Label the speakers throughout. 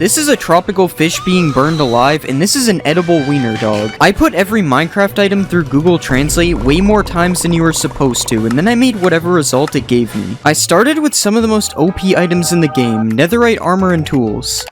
Speaker 1: This is a tropical fish being burned alive, and this is an edible wiener dog. I put every Minecraft item through Google Translate way more times than you were supposed to, and then I made whatever result it gave me. I started with some of the most OP items in the game, netherite armor and tools.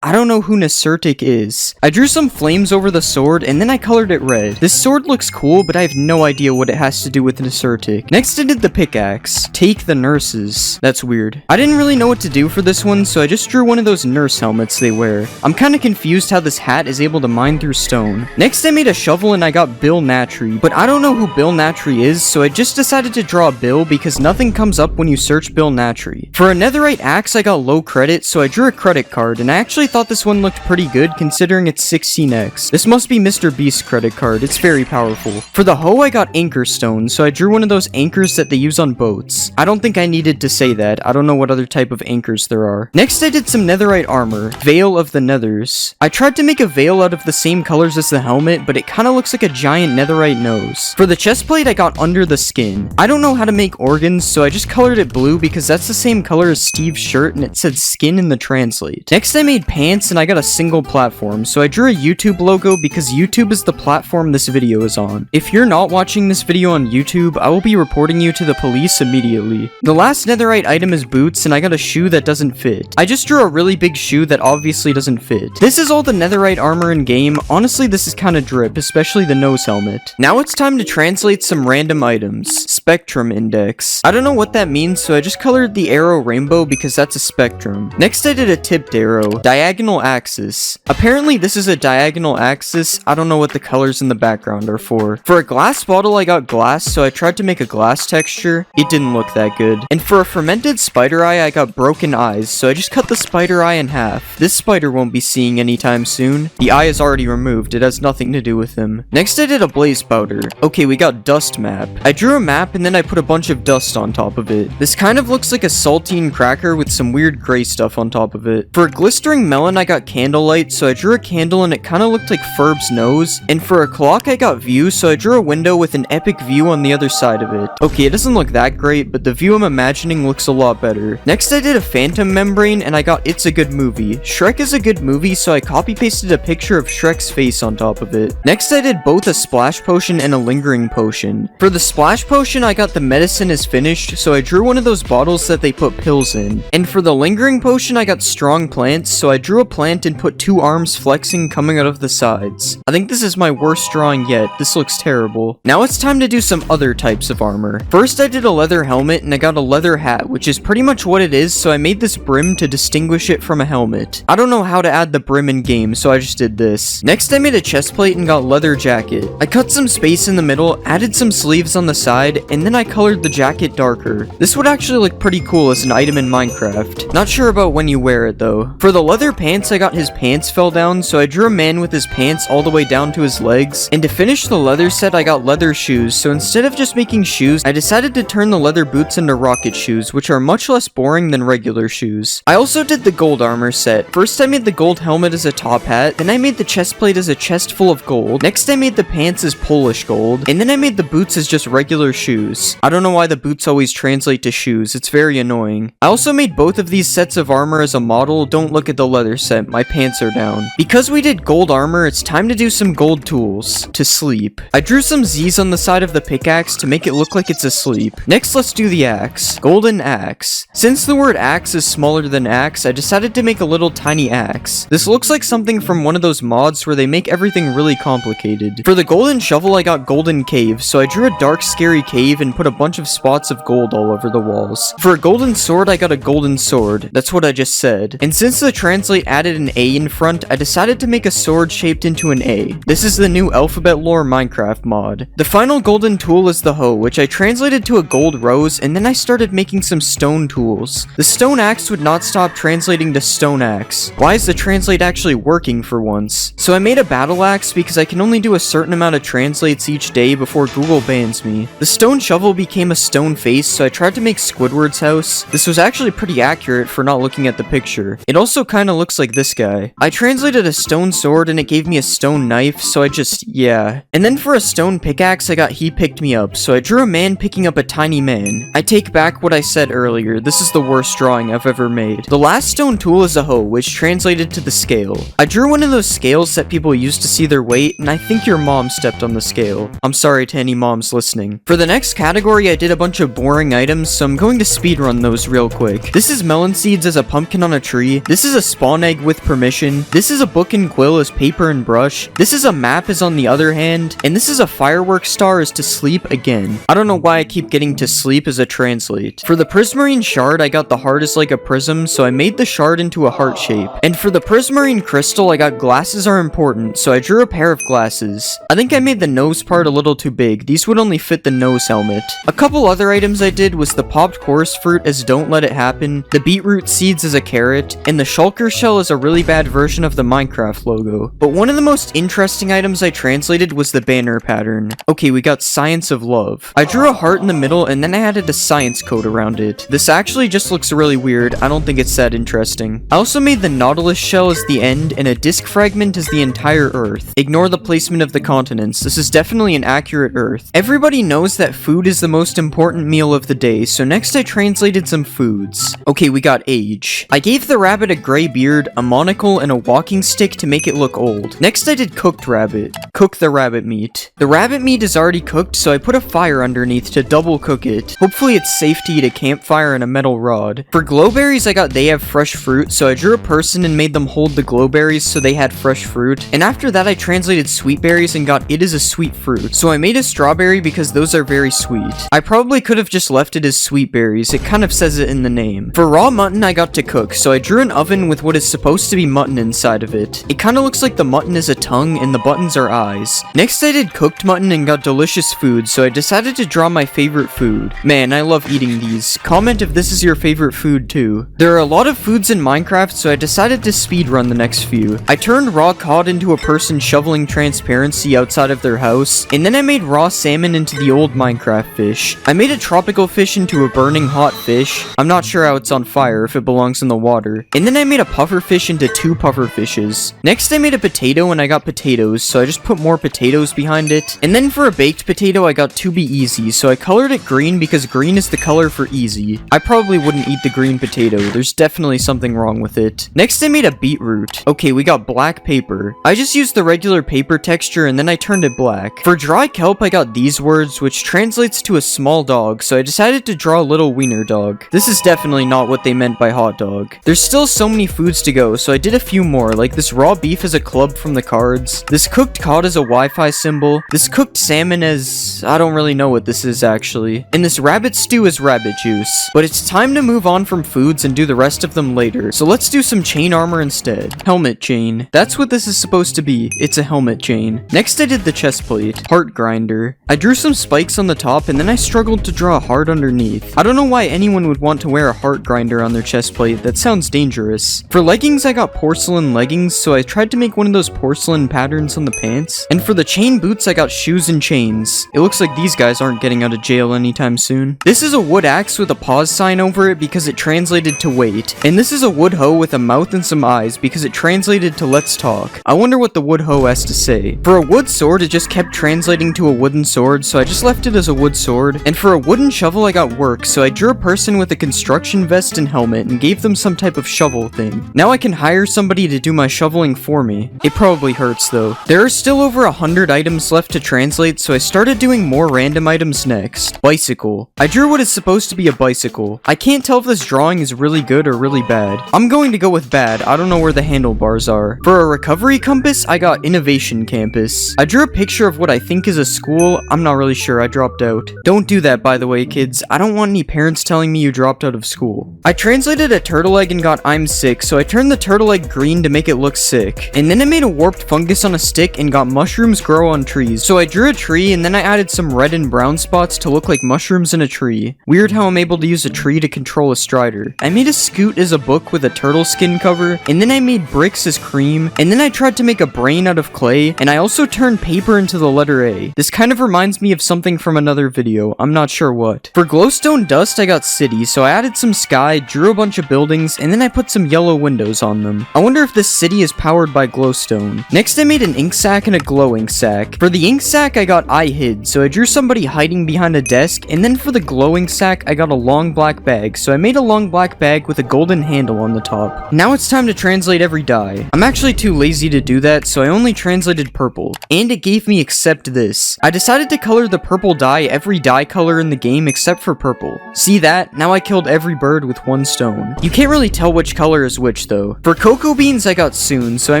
Speaker 1: I don't know who Nesertic is. I drew some flames over the sword, and then I colored it red. This sword looks cool, but I have no idea what it has to do with Nesertic. Next I did the pickaxe. Take the nurses. That's weird. I didn't really know what to do for this one, so I just drew one of those nurse helmets they wear. I'm kinda confused how this hat is able to mine through stone. Next I made a shovel and I got Bill Natry, but I don't know who Bill Natry is, so I just decided to draw Bill because nothing comes up when you search Bill Natry. For a netherite axe I got low credit, so I drew a credit card, and I actually thought this one looked pretty good considering it's 16x. This must be Mr. Beast's credit card, it's very powerful. For the hoe I got anchor stone, so I drew one of those anchors that they use on boats. I don't think I needed to say that, I don't know what other type of anchors there are. Next I did some netherite armor, Veil of the Nethers. I tried to make a veil out of the same colors as the helmet, but it kinda looks like a giant netherite nose. For the chest plate I got under the skin. I don't know how to make organs, so I just colored it blue because that's the same color as Steve's shirt and it said skin in the translate. Next I made pants and I got a single platform, so I drew a YouTube logo because YouTube is the platform this video is on. If you're not watching this video on YouTube, I will be reporting you to the police immediately. The last netherite item is boots, and I got a shoe that doesn't fit. I just drew a really big shoe that obviously doesn't fit. This is all the netherite armor in game. Honestly, this is kinda drip, especially the nose helmet. Now it's time to translate some random items. Spectrum index. I don't know what that means, so I just colored the arrow rainbow because that's a spectrum. Next I did a tipped arrow. Diagonal axis. Apparently this is a diagonal axis. I don't know what the colors in the background are for. For a glass bottle I got glass, so I tried to make a glass texture. It didn't look that good. And for a fermented spider eye I got broken eyes, so I just cut the spider eye in half. This spider won't be seeing anytime soon. The eye is already removed, it has nothing to do with him. Next I did a blaze powder. Okay, we got dust map. I drew a map and then I put a bunch of dust on top of it. This kind of looks like a saltine cracker with some weird gray stuff on top of it. For a glistering melon I got candlelight, so I drew a candle and it kind of looked like Ferb's nose. And for a clock I got view, so I drew a window with an epic view on the other side of it. Okay, it doesn't look that great, but the view I'm imagining looks a lot better. Next I did a phantom membrane and I got It's a Good Movie. Shrek is a good movie, so I copy pasted a picture of Shrek's face on top of it. Next I did both a splash potion and a lingering potion. For the splash potion I got the medicine is finished, so I drew one of those bottles that they put pills in. And for the lingering potion I got strong plants, so I drew a plant and put two arms flexing coming out of the sides. I think this is my worst drawing yet. This looks terrible. Now it's time to do some other types of armor. First I did a leather helmet and I got a leather hat, which is pretty much what it is, so I made this brim to distinguish it from a helmet. I don't know how to add the brim in game, so I just did this. Next I made a chest plate and got leather jacket. I cut some space in the middle, added some sleeves on the side, and then I colored the jacket darker. This would actually look pretty cool as an item in Minecraft. Not sure about when you wear it though. For the leather pants I got his pants fell down, so I drew a man with his pants all the way down to his legs. And to finish the leather set I got leather shoes, so instead of just making shoes, I decided to turn the leather boots into rocket shoes, which are much less boring than regular shoes. I also did the gold armor set. First I made the gold helmet as a top hat, then I made the chest plate as a chest full of gold. Next I made the pants as Polish gold, and then I made the boots as just regular shoes. I don't know why the boots always translate to shoes, it's very annoying. I also made both of these sets of armor as a model. Don't look at the leather set, my pants are down. Because we did gold armor, it's time to do some gold tools. To sleep. I drew some Z's on the side of the pickaxe to make it look like it's asleep. Next let's do the axe. Golden axe. Since the word axe is smaller than axe, I decided to make a little tiny axe. This looks like something from one of those mods where they make everything really complicated. For the golden shovel I got golden cave, so I drew a dark scary cave and put a bunch of spots of gold all over the walls. For a golden sword I got a golden sword. That's what I just said. And since the translate added an A in front, I decided to make a sword shaped into an A. This is the new Alphabet Lore Minecraft mod. The final golden tool is the hoe, which I translated to a gold rose, and then I started making some stone tools. The stone axe would not stop translating to stone axe. Why is the translate actually working for once? So I made a battle axe because I can only do a certain amount of translates each day before Google bans me. The stone stone shovel became a stone face, so I tried to make Squidward's house. This was actually pretty accurate for not looking at the picture. It also kind of looks like this guy. I translated a stone sword and it gave me a stone knife, so yeah. And then for a stone pickaxe, I got he picked me up, so I drew a man picking up a tiny man. I take back what I said earlier, this is the worst drawing I've ever made. The last stone tool is a hoe, which translated to the scale. I drew one of those scales that people use to see their weight, and I think your mom stepped on the scale. I'm sorry to any moms listening. For the next category, I did a bunch of boring items, so I'm going to speedrun those real quick. This is melon seeds as a pumpkin on a tree. This is a spawn egg with permission. This is a book and quill as paper and brush. This is a map as on the other hand. And this is a fireworks star as to sleep again. I don't know why I keep getting to sleep as a translate. For the prismarine shard, I got the heart as like a prism, so I made the shard into a heart shape. And for the prismarine crystal, I got glasses are important, so I drew a pair of glasses. I think I made the nose part a little too big. These would only fit the nose helmet. A couple other items I did was the popped chorus fruit as don't let it happen, the beetroot seeds as a carrot, and the shulker shell as a really bad version of the Minecraft logo. But one of the most interesting items I translated was the banner pattern. Okay, we got science of love. I drew a heart in the middle and then I added a science code around it. This actually just looks really weird. I don't think it's that interesting. I also made the nautilus shell as the end and a disc fragment as the entire earth. Ignore the placement of the continents. This is definitely an accurate earth. Everybody knows that food is the most important meal of the day, so next I translated some foods. Okay, we got age. I gave the rabbit a gray beard, a monocle, and a walking stick to make it look old. Next I did cooked rabbit. Cook the rabbit meat. The rabbit meat is already cooked, so I put a fire underneath to double cook it. Hopefully it's safe to eat a campfire and a metal rod. For glowberries, I got they have fresh fruit, so I drew a person and made them hold the glowberries so they had fresh fruit. And after that I translated sweet berries and got it is a sweet fruit. So I made a strawberry because those are very sweet. I probably could have just left it as sweet berries, it kind of says it in the name. For raw mutton I got to cook, so I drew an oven with what is supposed to be mutton inside of it. It kind of looks like the mutton is a tongue and the buttons are eyes. Next I did cooked mutton and got delicious food, so I decided to draw my favorite food. Man, I love eating these. Comment if this is your favorite food too. There are a lot of foods in Minecraft, so I decided to speedrun the next few. I turned raw cod into a person shoveling transparency outside of their house, and then I made raw salmon into the old Minecraft fish. I made a tropical fish into a burning hot fish. I'm not sure how it's on fire if it belongs in the water. And then I made a puffer fish into two puffer fishes. Next I made a potato and I got potatoes, so I just put more potatoes behind it. And then for a baked potato I got to be easy, so I colored it green because green is the color for easy. I probably wouldn't eat the green potato, there's definitely something wrong with it. Next I made a beetroot. Okay, we got black paper. I just used the regular paper texture and then I turned it black. For dry kelp I got these words, which translates to a small dog, so I decided to draw a little wiener dog. This is definitely not what they meant by hot dog. There's still so many foods to go, so I did a few more, like this raw beef as a club from the cards, this cooked cod as a Wi-Fi symbol, this cooked salmon as... I don't really know what this is actually, and this rabbit stew as rabbit juice. But it's time to move on from foods and do the rest of them later, so let's do some chain armor instead. Helmet chain. That's what this is supposed to be. It's a helmet chain. Next I did the chest plate. Heart grinder. I drew some spikes on the top and then I struggled to draw a heart underneath. I don't know why anyone would want to wear a heart grinder on their chest plate. That sounds dangerous. For leggings I got porcelain leggings, so I tried to make one of those porcelain patterns on the pants. And for the chain boots I got shoes and chains. It looks like these guys aren't getting out of jail anytime soon. This is a wood axe with a pause sign over it because it translated to wait. And this is a wood hoe with a mouth and some eyes because it translated to let's talk. I wonder what the wood hoe has to say. For a wood sword it just kept translating to a wooden sword, so I just left it as a wood sword. And for a wooden shovel I got work, so I drew a person with a construction vest and helmet and gave them some type of shovel thing. Now I can hire somebody to do my shoveling for me. It probably hurts though. There are still over 100 items left to translate, so I started doing more random items next. Bicycle. I drew what is supposed to be a bicycle. I can't tell if this drawing is really good or really bad. I'm going to go with bad. I don't know where the handlebars are. For a recovery compass, I got Innovation Campus. I drew a picture of what I think is a school. I'm not really sure. I dropped out. Don't do that, by the way, kids. I don't want any parents telling me you dropped out of school. I translated a turtle egg and got I'm sick, so I turned the turtle egg green to make it look sick. And then I made a warped fungus on a stick and got mushrooms grow on trees. So I drew a tree and then I added some red and brown spots to look like mushrooms in a tree. Weird how I'm able to use a tree to control a strider. I made a scoot as a book with a turtle skin cover, and then I made bricks as cream, and then I tried to make a brain out of clay, and I also turned paper into the letter A. This kind of reminds me of something from another video. I'm not sure what. For glowstone dust, I got city, so I added some sky, drew a bunch of buildings, and then I put some yellow windows on them. I wonder if this city is powered by glowstone. Next, I made an ink sac and a glow ink sac. For the ink sac, I got eye hid, so I drew somebody hiding behind a desk, and then for the glowing sac, I got a long black bag, so I made a long black bag with a golden handle on the top. Now it's time to translate every dye. I'm actually too lazy to do that, so I only translated purple, and it gave me except this. I decided to color the purple dye every dye color in the game except for purple. See that? Now I killed every bird with one stone. You can't really tell which color is which though. For cocoa beans, I got soon, so I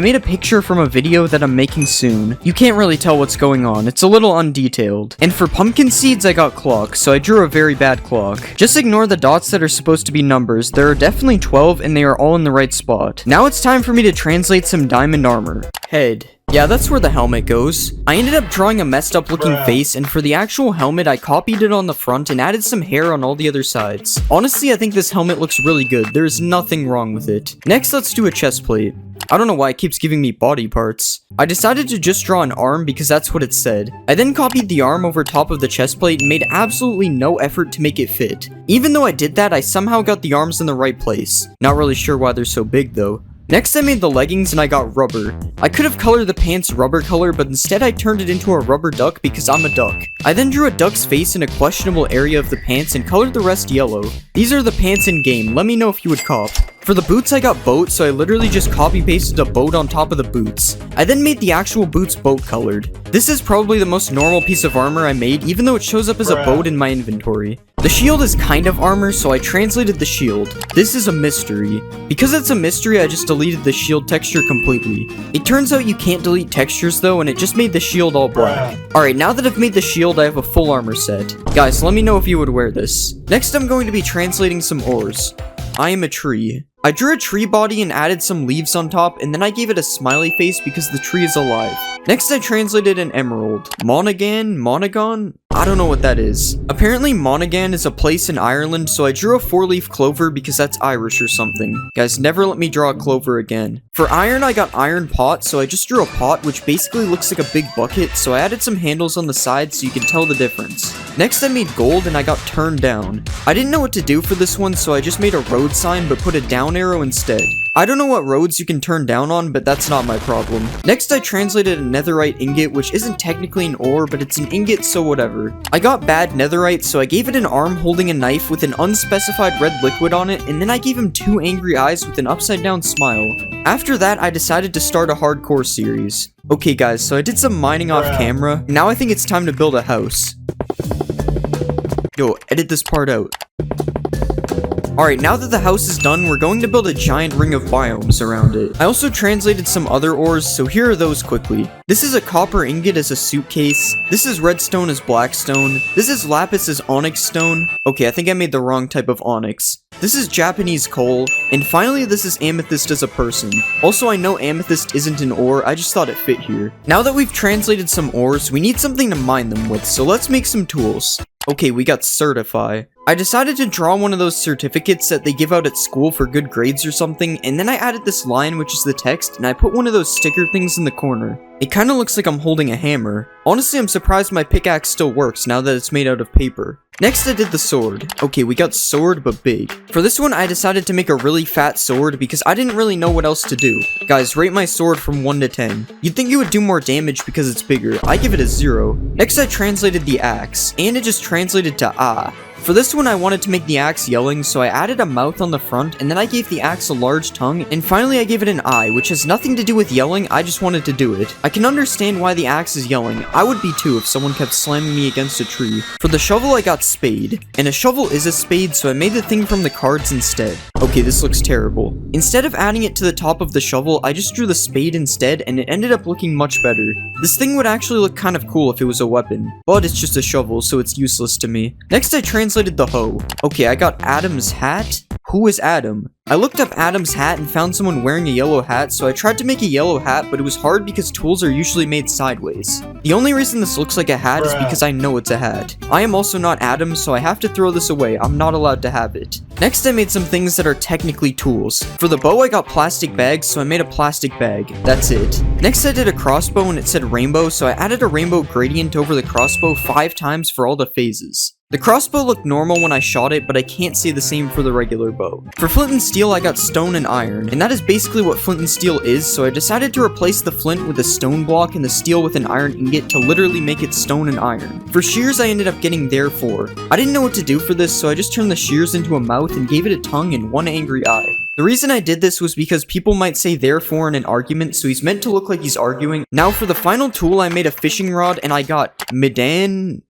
Speaker 1: made a picture from a video that I'm making soon. You can't really tell what's going on, it's a little undetailed. And for pumpkin seeds, I got clock, so I drew a very bad clock. Just ignore the dots that are supposed to be numbers. There are definitely 12 and they are all in the right spot. Now it's time for me to translate some diamond armor. Head. Yeah, that's where the helmet goes. I ended up drawing a messed up looking face, and for the actual helmet, I copied it on the front and added some hair on all the other sides. Honestly, I think this helmet looks really good. There is nothing wrong with it. Next, let's do a chest plate. I don't know why it keeps giving me body parts. I decided to just draw an arm because that's what it said. I then copied the arm over top of the chest plate and made absolutely no effort to make it fit. Even though I did that, I somehow got the arms in the right place. Not really sure why they're so big though. Next, I made the leggings and I got rubber. I could have colored the pants rubber color, but instead I turned it into a rubber duck because I'm a duck. I then drew a duck's face in a questionable area of the pants and colored the rest yellow. These are the pants in game, let me know if you would cop. For the boots, I got boat, so I literally just copy pasted a boat on top of the boots. I then made the actual boots boat colored. This is probably the most normal piece of armor I made, even though it shows up as a boat in my inventory. The shield is kind of armor, so I translated the shield. This is a mystery. Because it's a mystery, I just deleted the shield texture completely. It turns out you can't delete textures though, and it just made the shield all black. Alright, now that I've made the shield, I have a full armor set. Guys, let me know if you would wear this. Next, I'm going to be translating some ores. I am a tree. I drew a tree body and added some leaves on top, and then I gave it a smiley face because the tree is alive. Next, I translated an emerald. Monaghan? I don't know what that is. Apparently, Monaghan is a place in Ireland, so I drew a 4-leaf clover because that's Irish or something. Guys, never let me draw a clover again. For iron, I got iron pot, so I just drew a pot, which basically looks like a big bucket, so I added some handles on the side so you can tell the difference. Next, I made gold, and I got turned down. I didn't know what to do for this one, so I just made a road sign, but put a down arrow instead. I don't know what roads you can turn down on, but that's not my problem. Next, I translated a netherite ingot, which isn't technically an ore, but it's an ingot, so whatever. I got bad netherite, so I gave it an arm holding a knife with an unspecified red liquid on it, and then I gave him 2 angry eyes with an upside down smile. After that, I decided to start a hardcore series. Okay guys, so I did some mining off camera. Now I think it's time to build a house. Yo, edit this part out. Alright, now that the house is done, we're going to build a giant ring of biomes around it. I also translated some other ores, so here are those quickly. This is a copper ingot as a suitcase. This is redstone as blackstone. This is lapis as onyx stone. Okay, I think I made the wrong type of onyx. This is Japanese coal. And finally, this is amethyst as a person. Also, I know amethyst isn't an ore, I just thought it fit here. Now that we've translated some ores, we need something to mine them with, so let's make some tools. Okay, we got certify. I decided to draw one of those certificates that they give out at school for good grades or something, and then I added this line, which is the text, and I put one of those sticker things in the corner. It kinda looks like I'm holding a hammer. Honestly, I'm surprised my pickaxe still works now that it's made out of paper. Next, I did the sword. Okay, we got sword, but big. For this one, I decided to make a really fat sword because I didn't really know what else to do. Guys, rate my sword from 1 to 10. You'd think it would do more damage because it's bigger. I give it a 0. Next, I translated the axe, and it just translated to ah. For this one, I wanted to make the axe yelling, so I added a mouth on the front, and then I gave the axe a large tongue, and finally I gave it an eye, which has nothing to do with yelling, I just wanted to do it. I can understand why the axe is yelling. I would be too if someone kept slamming me against a tree. For the shovel, I got spade. And a shovel is a spade, so I made the thing from the cards instead. Okay, this looks terrible. Instead of adding it to the top of the shovel, I just drew the spade instead, and it ended up looking much better. This thing would actually look kind of cool if it was a weapon, but it's just a shovel, so it's useless to me. Next, I translated the hoe. Okay, I got Adam's hat. Who is Adam? I looked up Adam's hat and found someone wearing a yellow hat, so I tried to make a yellow hat, but it was hard because tools are usually made sideways. The only reason this looks like a hat is because I know it's a hat. I am also not Adam, so I have to throw this away. I'm not allowed to have it. Next, I made some things that are technically tools. For the bow, I got plastic bags, so I made a plastic bag. That's it. Next, I did a crossbow and it said rainbow, so I added a rainbow gradient over the crossbow 5 times for all the phases. The crossbow looked normal when I shot it, but I can't say the same for the regular bow. For flint and steel, I got stone and iron, and that is basically what flint and steel is, so I decided to replace the flint with a stone block and the steel with an iron ingot to literally make it stone and iron. For shears, I ended up getting therefore. I didn't know what to do for this, so I just turned the shears into a mouth and gave it a tongue and one angry eye. The reason I did this was because people might say therefore in an argument, so he's meant to look like he's arguing. Now for the final tool, I made a fishing rod and I got Midon?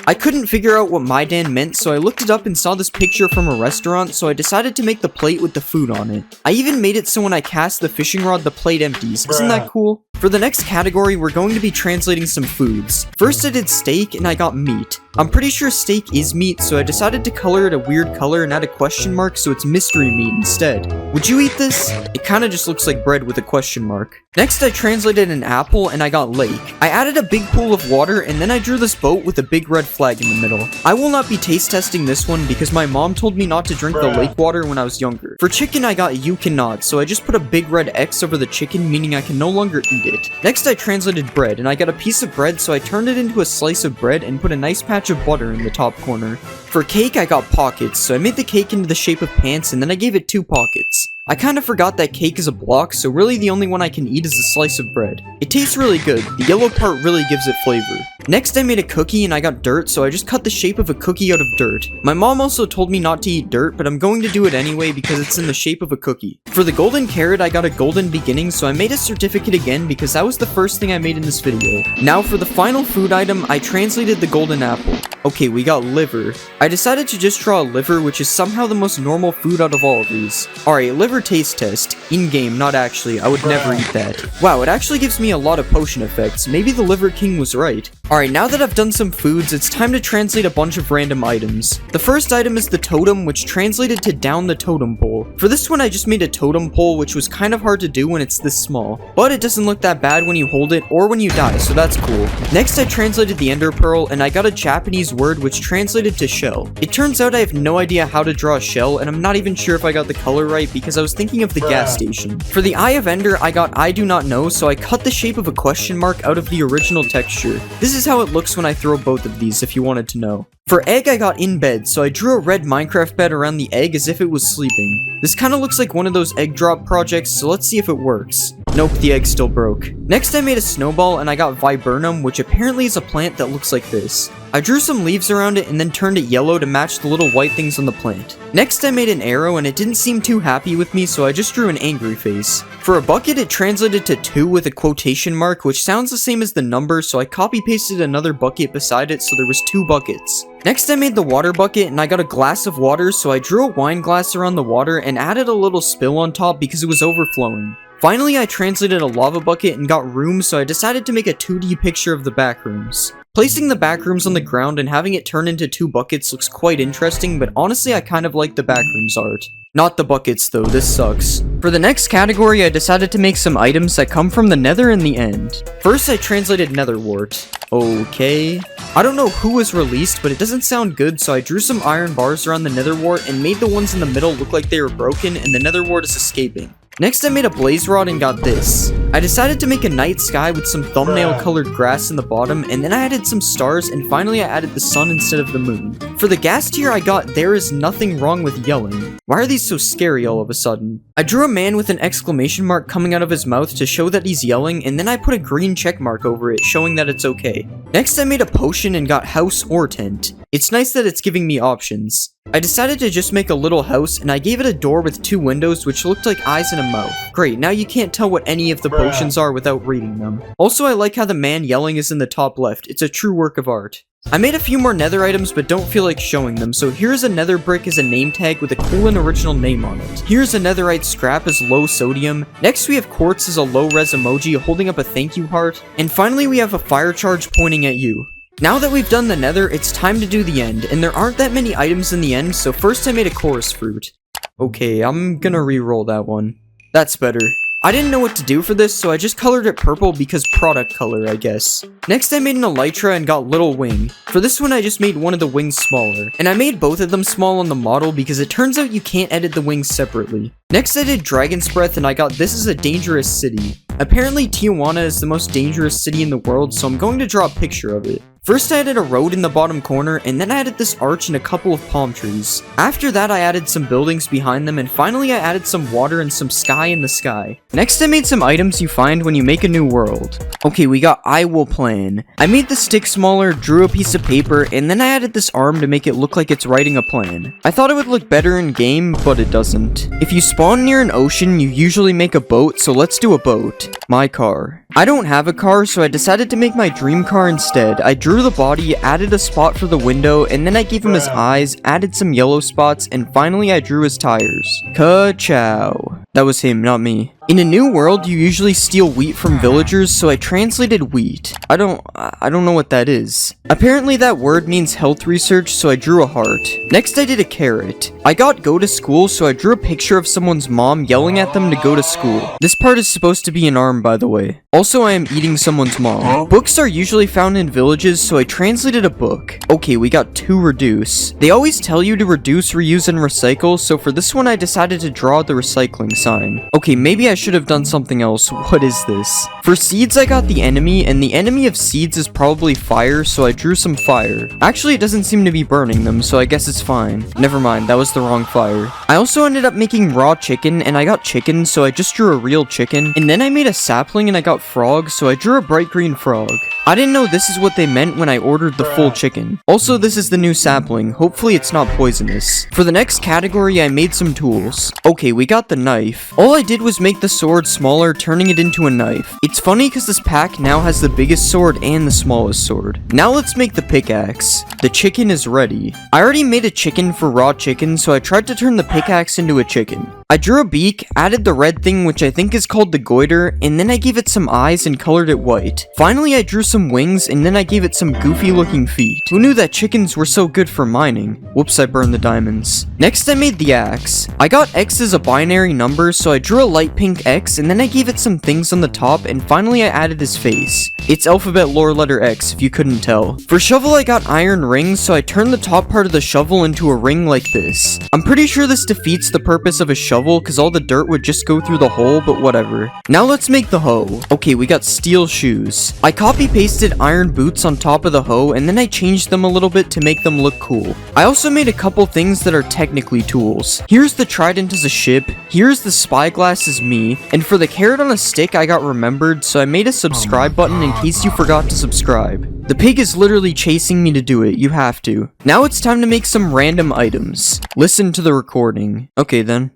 Speaker 1: I couldn't figure out what Midan meant, so I looked it up and saw this picture from a restaurant, so I decided to make the plate with the food on it. I even made it so when I cast the fishing rod, the plate empties. Isn't that cool? For the next category, we're going to be translating some foods. First, I did steak and I got meat. I'm pretty sure steak is meat, so I decided to color it a weird color and add a question mark so it's mystery meat instead. Would you eat this? It kinda just looks like bread with a question mark. Next, I translated an apple and I got lake. I added a big pool of water and then I drew this boat with a big red flag in the middle. I will not be taste testing this one because my mom told me not to drink the lake water when I was younger. For chicken, I got you cannot, so I just put a big red X over the chicken, meaning I can no longer eat it. Next, I translated bread, and I got a piece of bread, so I turned it into a slice of bread and put a nice patch of butter in the top corner. For cake, I got pockets, so I made the cake into the shape of pants, and then I gave it 2 pockets. I kinda forgot that cake is a block, so really the only one I can eat is a slice of bread. It tastes really good. The yellow part really gives it flavor. Next, I made a cookie and I got dirt, so I just cut the shape of a cookie out of dirt. My mom also told me not to eat dirt, but I'm going to do it anyway because it's in the shape of a cookie. For the golden carrot, I got a golden beginning, so I made a certificate again because that was the first thing I made in this video. Now for the final food item, I translated the golden apple. Okay, we got liver. I decided to just draw a liver, which is somehow the most normal food out of all of these. Alright, liver taste test. In-game, not actually. I would never eat that. Wow, it actually gives me a lot of potion effects. Maybe the Liver King was right. Alright, now that I've done some foods, it's time to translate a bunch of random items. The first item is the totem, which translated to down the totem pole. For this one, I just made a totem pole, which was kind of hard to do when it's this small. But it doesn't look that bad when you hold it or when you die, so that's cool. Next, I translated the ender pearl, and I got a Japanese word which translated to shell. It turns out I have no idea how to draw a shell, and I'm not even sure if I got the color right because I was thinking of the gas station. For the Eye of Ender, I got I do not know, so I cut the shape of a question mark out of the original texture. This is how it looks when I throw both of these, if you wanted to know. For egg, I got in bed, so I drew a red Minecraft bed around the egg as if it was sleeping. This kind of looks like one of those egg drop projects, so let's see if it works. Nope, the egg still broke. Next, I made a snowball, and I got viburnum, which apparently is a plant that looks like this. I drew some leaves around it and then turned it yellow to match the little white things on the plant. Next, I made an arrow, and it didn't seem too happy with me, so I just drew an angry face. For a bucket, it translated to 2 with a quotation mark, which sounds the same as the number, so I copy-pasted another bucket beside it so there was 2 buckets. Next, I made the water bucket, and I got a glass of water, so I drew a wine glass around the water and added a little spill on top because it was overflowing. Finally, I translated a lava bucket and got rooms, so I decided to make a 2D picture of the back rooms. Placing the back rooms on the ground and having it turn into 2 buckets looks quite interesting, but honestly I kind of like the back rooms art. Not the buckets though, this sucks. For the next category, I decided to make some items that come from the nether in the end. First, I translated nether wart. Okay. I don't know who was released, but it doesn't sound good, so I drew some iron bars around the nether wart and made the ones in the middle look like they were broken and the nether wart is escaping. Next, I made a blaze rod and got this. I decided to make a night sky with some thumbnail colored grass in the bottom, and then I added some stars, and finally I added the sun instead of the moon. For the gas tier, I got there is nothing wrong with yelling. Why are these so scary all of a sudden? I drew a man with an exclamation mark coming out of his mouth to show that he's yelling, and then I put a green check mark over it showing that it's okay. Next, I made a potion and got house or tent. It's nice that it's giving me options. I decided to just make a little house, and I gave it a door with 2 windows which looked like eyes and a mouth. Great, now you can't tell what any of the potions are without reading them. Also, I like how the man yelling is in the top left. It's a true work of art. I made a few more nether items but don't feel like showing them, so here's a nether brick as a name tag with a cool and original name on it. Here's a netherite scrap as low sodium. Next we have quartz as a low res emoji holding up a thank you heart. And finally we have a fire charge pointing at you. Now that we've done the nether, it's time to do the end, and there aren't that many items in the end, so first I made a chorus fruit. Okay, I'm gonna re-roll that one. That's better. I didn't know what to do for this, so I just colored it purple because product color, I guess. Next I made an elytra and got little wing. For this one I just made one of the wings smaller, and I made both of them small on the model because it turns out you can't edit the wings separately. Next I did dragon's breath and I got this is a dangerous city. Apparently Tijuana is the most dangerous city in the world, so I'm going to draw a picture of it. First I added a road in the bottom corner, and then I added this arch and a couple of palm trees. After that I added some buildings behind them, and finally I added some water and some sky in the sky. Next I made some items you find when you make a new world. Okay, we got I will plan. I made the stick smaller, drew a piece of paper, and then I added this arm to make it look like it's writing a plan. I thought it would look better in game, but it doesn't. If you spawn near an ocean, you usually make a boat, so let's do a boat. My car. I don't have a car, so I decided to make my dream car instead. I drew the body, added a spot for the window, and then I gave him his eyes, added some yellow spots, and finally I drew his tires. Ka-chow. That was him, not me. In a new world, you usually steal wheat from villagers, so I translated wheat. I don't know what that is. Apparently that word means health research, so I drew a heart. Next I did a carrot. I got go to school, so I drew a picture of someone's mom yelling at them to go to school. This part is supposed to be an arm, by the way. Also, I am eating someone's mom. Books are usually found in villages, so I translated a book. Okay, we got to reduce. They always tell you to reduce, reuse, and recycle, so for this one I decided to draw the recycling sign. Okay, maybe I should have done something else. What is this? For seeds, I got the enemy, and the enemy of seeds is probably fire, so I drew some fire. Actually, it doesn't seem to be burning them, so I guess it's fine. Never mind, that was the wrong fire. I also ended up making raw chicken, and I got chicken, so I just drew a real chicken. And then I made a sapling, and I got frog, so I drew a bright green frog. I didn't know this is what they meant when I ordered the full chicken. Also, this is the new sapling. Hopefully it's not poisonous. For the next category, I made some tools. Okay, we got the knife. All I did was make the sword smaller, turning it into a knife. It's funny because this pack now has the biggest sword and the smallest sword. Now let's make the pickaxe. The chicken is ready. I already made a chicken for raw chicken, so I tried to turn the pickaxe into a chicken. I drew a beak, added the red thing which I think is called the goiter, and then I gave it some eyes and colored it white. Finally I drew some wings, and then I gave it some goofy looking feet. Who knew that chickens were so good for mining? Whoops, I burned the diamonds. Next I made the axe. I got X as a binary number, so I drew a light pink X, and then I gave it some things on the top, and finally I added his face. It's alphabet lore letter X if you couldn't tell. For shovel I got iron rings, so I turned the top part of the shovel into a ring like this. I'm pretty sure this defeats the purpose of a shovel because all the dirt would just go through the hole, but whatever. Now let's make the hoe. Okay, we got steel shoes. I copy pasted iron boots on top of the hoe, and then I changed them a little bit to make them look cool. I also made a couple things that are technically tools. Here's the trident as a ship, here's the spyglass as me, and for the carrot on a stick I got remembered, so I made a subscribe button in case you forgot to subscribe. The pig is literally chasing me to do it, you have to. Now it's time to make some random items. Listen to the recording. Okay then.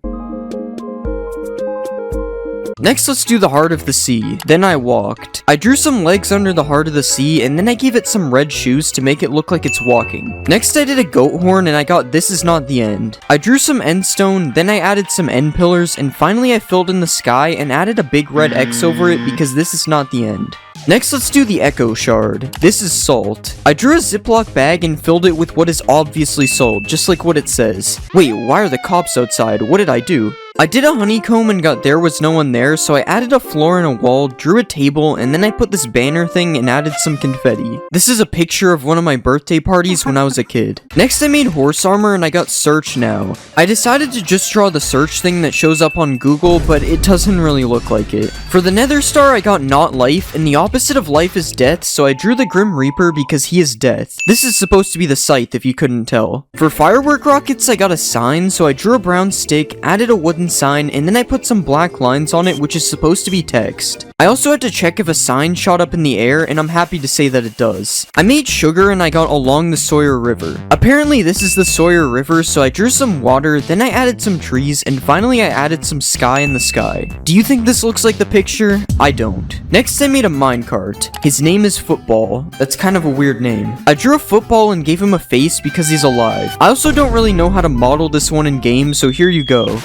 Speaker 1: Next, let's do the heart of the sea. Then I walked. I drew some legs under the heart of the sea, and then I gave it some red shoes to make it look like it's walking. Next, I did a goat horn, and I got this is not the end. I drew some end stone, then I added some end pillars, and finally I filled in the sky and added a big red X over it because this is not the end. Next, let's do the echo shard. This is salt. I drew a Ziploc bag and filled it with what is obviously salt, just like what it says. Wait, why are the cops outside? What did I do? I did a honeycomb and got there was no one there, so I added a floor and a wall, drew a table, and then I put this banner thing and added some confetti. This is a picture of one of my birthday parties when I was a kid. Next I made horse armor and I got search now. I decided to just draw the search thing that shows up on Google, but it doesn't really look like it. For the nether star I got not life, and the opposite of life is death, so I drew the Grim Reaper because he is death. This is supposed to be the scythe if you couldn't tell. For firework rockets I got a sign, so I drew a brown stick, added a wooden sign, and then I put some black lines on it which is supposed to be text. I also had to check if a sign shot up in the air, and I'm happy to say that it does. I made sugar and I got along the Sawyer River. Apparently this is the Sawyer River, so I drew some water, then I added some trees, and finally I added some sky in the sky. Do you think this looks like the picture? I don't. Next I made a minecart. His name is Football. That's kind of a weird name. I drew a football and gave him a face because he's alive. I also don't really know how to model this one in game, so here you go.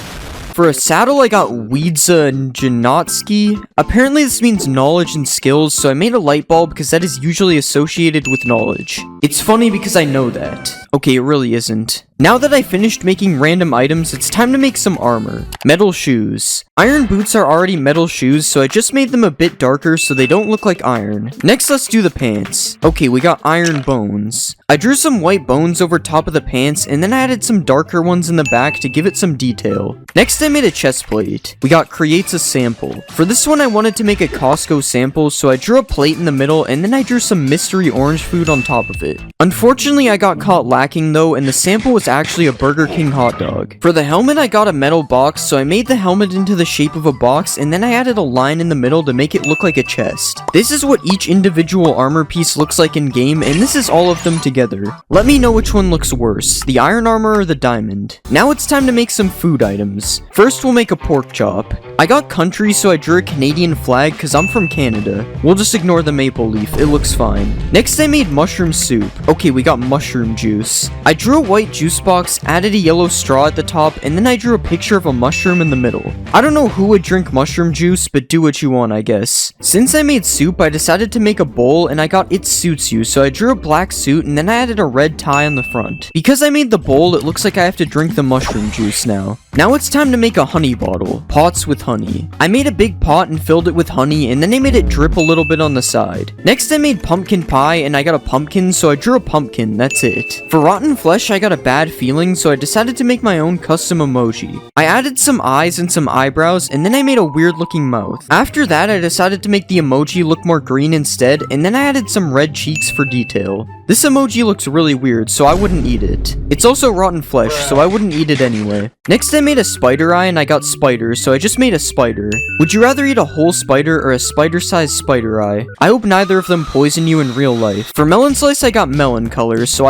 Speaker 1: For a saddle, I got Wiedza Janotsky. Apparently this means knowledge and skills, so I made a light bulb because that is usually associated with knowledge. It's funny because I know that. Okay, it really isn't. Now that I finished making random items, it's time to make some armor. Metal shoes. Iron boots are already metal shoes, so I just made them a bit darker so they don't look like iron. Next, let's do the pants. Okay, we got iron bones. I drew some white bones over top of the pants, and then I added some darker ones in the back to give it some detail. Next, I made a chest plate. We got creates a sample. For this one, I wanted to make a Costco sample, so I drew a plate in the middle, and then I drew some mystery orange food on top of it. Unfortunately, I got caught lacking though, and the sample was actually a Burger King hot dog. For the helmet, I got a metal box, so I made the helmet into the shape of a box, and then I added a line in the middle to make it look like a chest. This is what each individual armor piece looks like in game, and this is all of them together. Let me know which one looks worse, the iron armor or the diamond. Now it's time to make some food items. First, we'll make a pork chop. I got country, so I drew a Canadian flag because I'm from Canada. We'll just ignore the maple leaf, it looks fine. Next, I made mushroom soup. Okay, we got mushroom juice. I drew a white juice box, added a yellow straw at the top, and then I drew a picture of a mushroom in the middle. I don't know who would drink mushroom juice, but do what you want, I guess. Since I made soup, I decided to make a bowl, and I got it suits you, so I drew a black suit, and then I added a red tie on the front. Because I made the bowl, it looks like I have to drink the mushroom juice now. Now it's time to make a honey bottle. Pots with honey. I made a big pot and filled it with honey, and then I made it drip a little bit on the side. Next, I made pumpkin pie, and I got a pumpkin, so I drew a pumpkin, that's it. For rotten flesh, I got a bad feeling, so I decided to make my own custom emoji. I added some eyes and some eyebrows, and then I made a weird looking mouth. After that, I decided to make the emoji look more green instead, and then I added some red cheeks for detail. This emoji looks really weird, so I wouldn't eat it. It's also rotten flesh, so I wouldn't eat it anyway. Next, I made a spider eye, and I got spiders, so I just made a spider. Would you rather eat a whole spider or a spider-sized spider eye? I hope neither of them poison you in real life. For melon slice, I got melon colors, so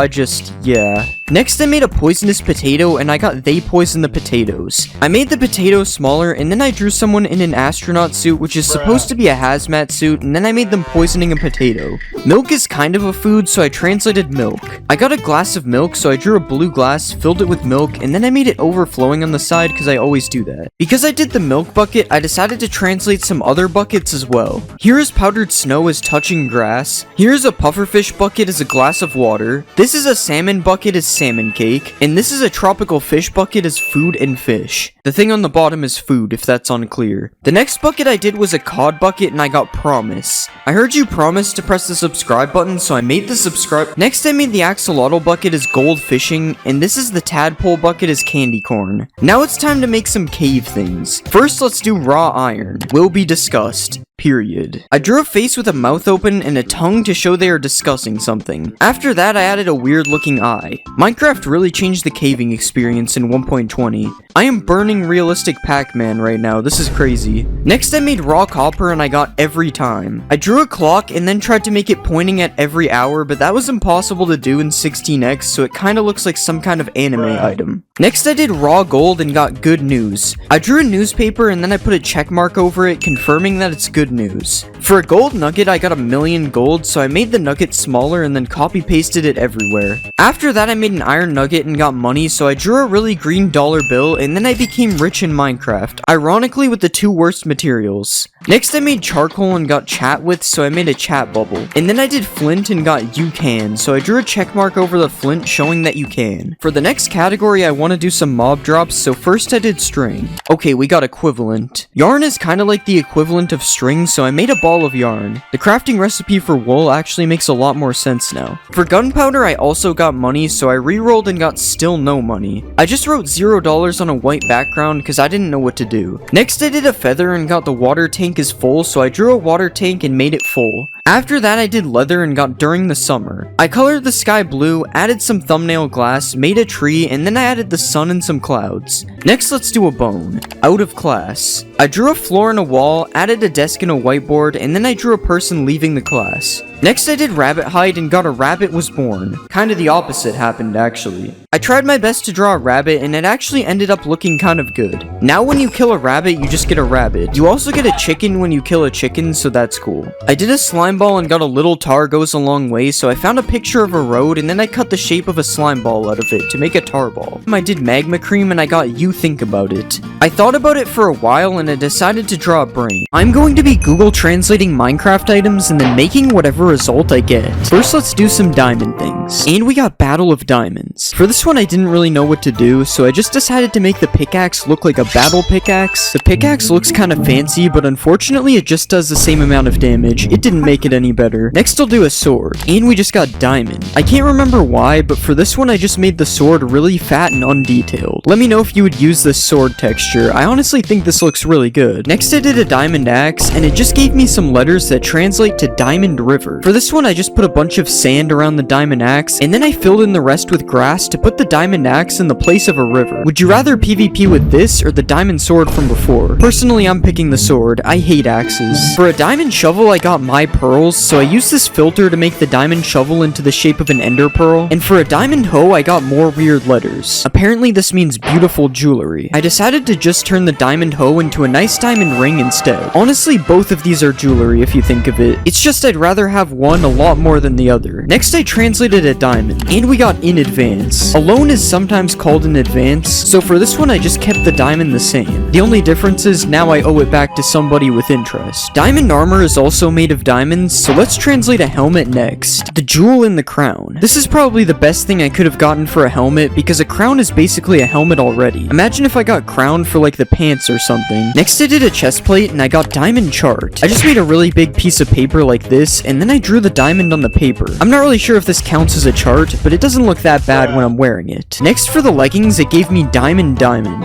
Speaker 1: yeah. Next, I made a poisonous potato, and I got they poison the potatoes. I made the potatoes smaller, and then I drew someone in an astronaut suit, which is supposed to be a hazmat suit, and then I made them poisoning a potato. Milk is kind of a food, so I translated milk. I got a glass of milk, so I drew a blue glass, filled it with milk, and then I made it overflowing on the side because I always do that. Because I did the milk bucket, I decided to translate some other buckets as well. Here is powdered snow as touching grass. Here is a pufferfish bucket as a glass of water. This is a salmon bucket as salmon cake. And this is a tropical fish bucket as food and fish. The thing on the bottom is food, if that's unclear. The next bucket I did was a cod bucket, and I got promise. I heard you promise to press the subscribe button, so I made the subscribe. Next, I made the axolotl bucket as gold fishing, and this is the tadpole bucket as candy corn. Now it's time to make some cave things. First, let's do raw iron. Will be discussed. Period. I drew a face with a mouth open and a tongue to show they are discussing something. After that, I added a weird looking eye. Minecraft really changed the caving experience in 1.20. I am burning realistic Pac-Man right now, this is crazy. Next, I made raw copper and I got every time. I drew a clock and then tried to make it pointing at every hour, but that was impossible to do in 16x, so it kinda looks like some kind of anime item. Next, I did raw gold and got good news. I drew a newspaper and then I put a check mark over it, confirming that it's good news. For a gold nugget, I got 1,000,000 gold, so I made the nugget smaller and then copy pasted it everywhere. After that, I made an iron nugget and got money, so I drew a really green dollar bill, and then I became rich in Minecraft, ironically with the two worst materials. Next, I made charcoal and got chat with, so I made a chat bubble. And then I did flint and got you can, so I drew a check mark over the flint showing that you can. For the next category, I want to do some mob drops, so first I did string. Okay, we got equivalent. Yarn is kind of like the equivalent of string, so I made a ball of yarn. The crafting recipe for wool actually makes a lot more sense now. For gunpowder, I also got money, so I re-rolled and got still no money. I just wrote $0 on a white background because I didn't know what to do. Next, I did a feather and got the water tank is full, so I drew a water tank and made it full. After that, I did leather and got during the summer. I colored the sky blue, added some thumbnail glass, made a tree, and then I added the sun and some clouds. Next, let's do a bone. Out of class. I drew a floor and a wall, added a desk and a whiteboard, and then I drew a person leaving the class. Next I did rabbit hide and got a rabbit was born. Kinda the opposite happened actually. I tried my best to draw a rabbit and it actually ended up looking kind of good. Now when you kill a rabbit, you just get a rabbit. You also get a chicken when you kill a chicken, so that's cool. I did a slime ball and got a little tar goes a long way, so I found a picture of a road and then I cut the shape of a slime ball out of it to make a tar ball. I did magma cream and I got you think about it. I thought about it for a while and I decided to draw a brain. I'm going to be Google translating Minecraft items and then making whatever result I get. First let's do some diamond things. And we got Battle of Diamonds. For this one I didn't really know what to do, so I just decided to make the pickaxe look like a battle pickaxe. The pickaxe looks kind of fancy, but unfortunately it just does the same amount of damage. It didn't make it any better. Next I'll do a sword. And we just got diamond. I can't remember why, but for this one I just made the sword really fat and undetailed. Let me know if you would use this sword texture. I honestly think this looks really good. Next I did a diamond axe, and it just gave me some letters that translate to Diamond River. For this one I just put a bunch of sand around the diamond axe, and then I filled in the rest with grass to put the diamond axe in the place of a river. Would you rather PvP with this or the diamond sword from before? Personally, I'm picking the sword. I hate axes. For a diamond shovel, I got my pearls, so I used this filter to make the diamond shovel into the shape of an ender pearl. And for a diamond hoe, I got more weird letters. Apparently, this means beautiful jewelry. I decided to just turn the diamond hoe into a nice diamond ring instead. Honestly, both of these are jewelry if you think of it. It's just I'd rather have one a lot more than the other. Next, I translated a diamond, and we got in advance. Alone is sometimes called in advance, so for this one I just kept the diamond the same. The only difference is now I owe it back to somebody with interest. Diamond armor is also made of diamonds, so let's translate a helmet next. The jewel in the crown. This is probably the best thing I could have gotten for a helmet, because a crown is basically a helmet already. Imagine if I got crowned for like the pants or something. Next I did a chest plate and I got diamond chart. I just made a really big piece of paper like this, and then I drew the diamond on the paper. I'm not really sure if this counts as a chart, but it doesn't look that bad when I'm wearing it. Next for the leggings, it gave me diamond.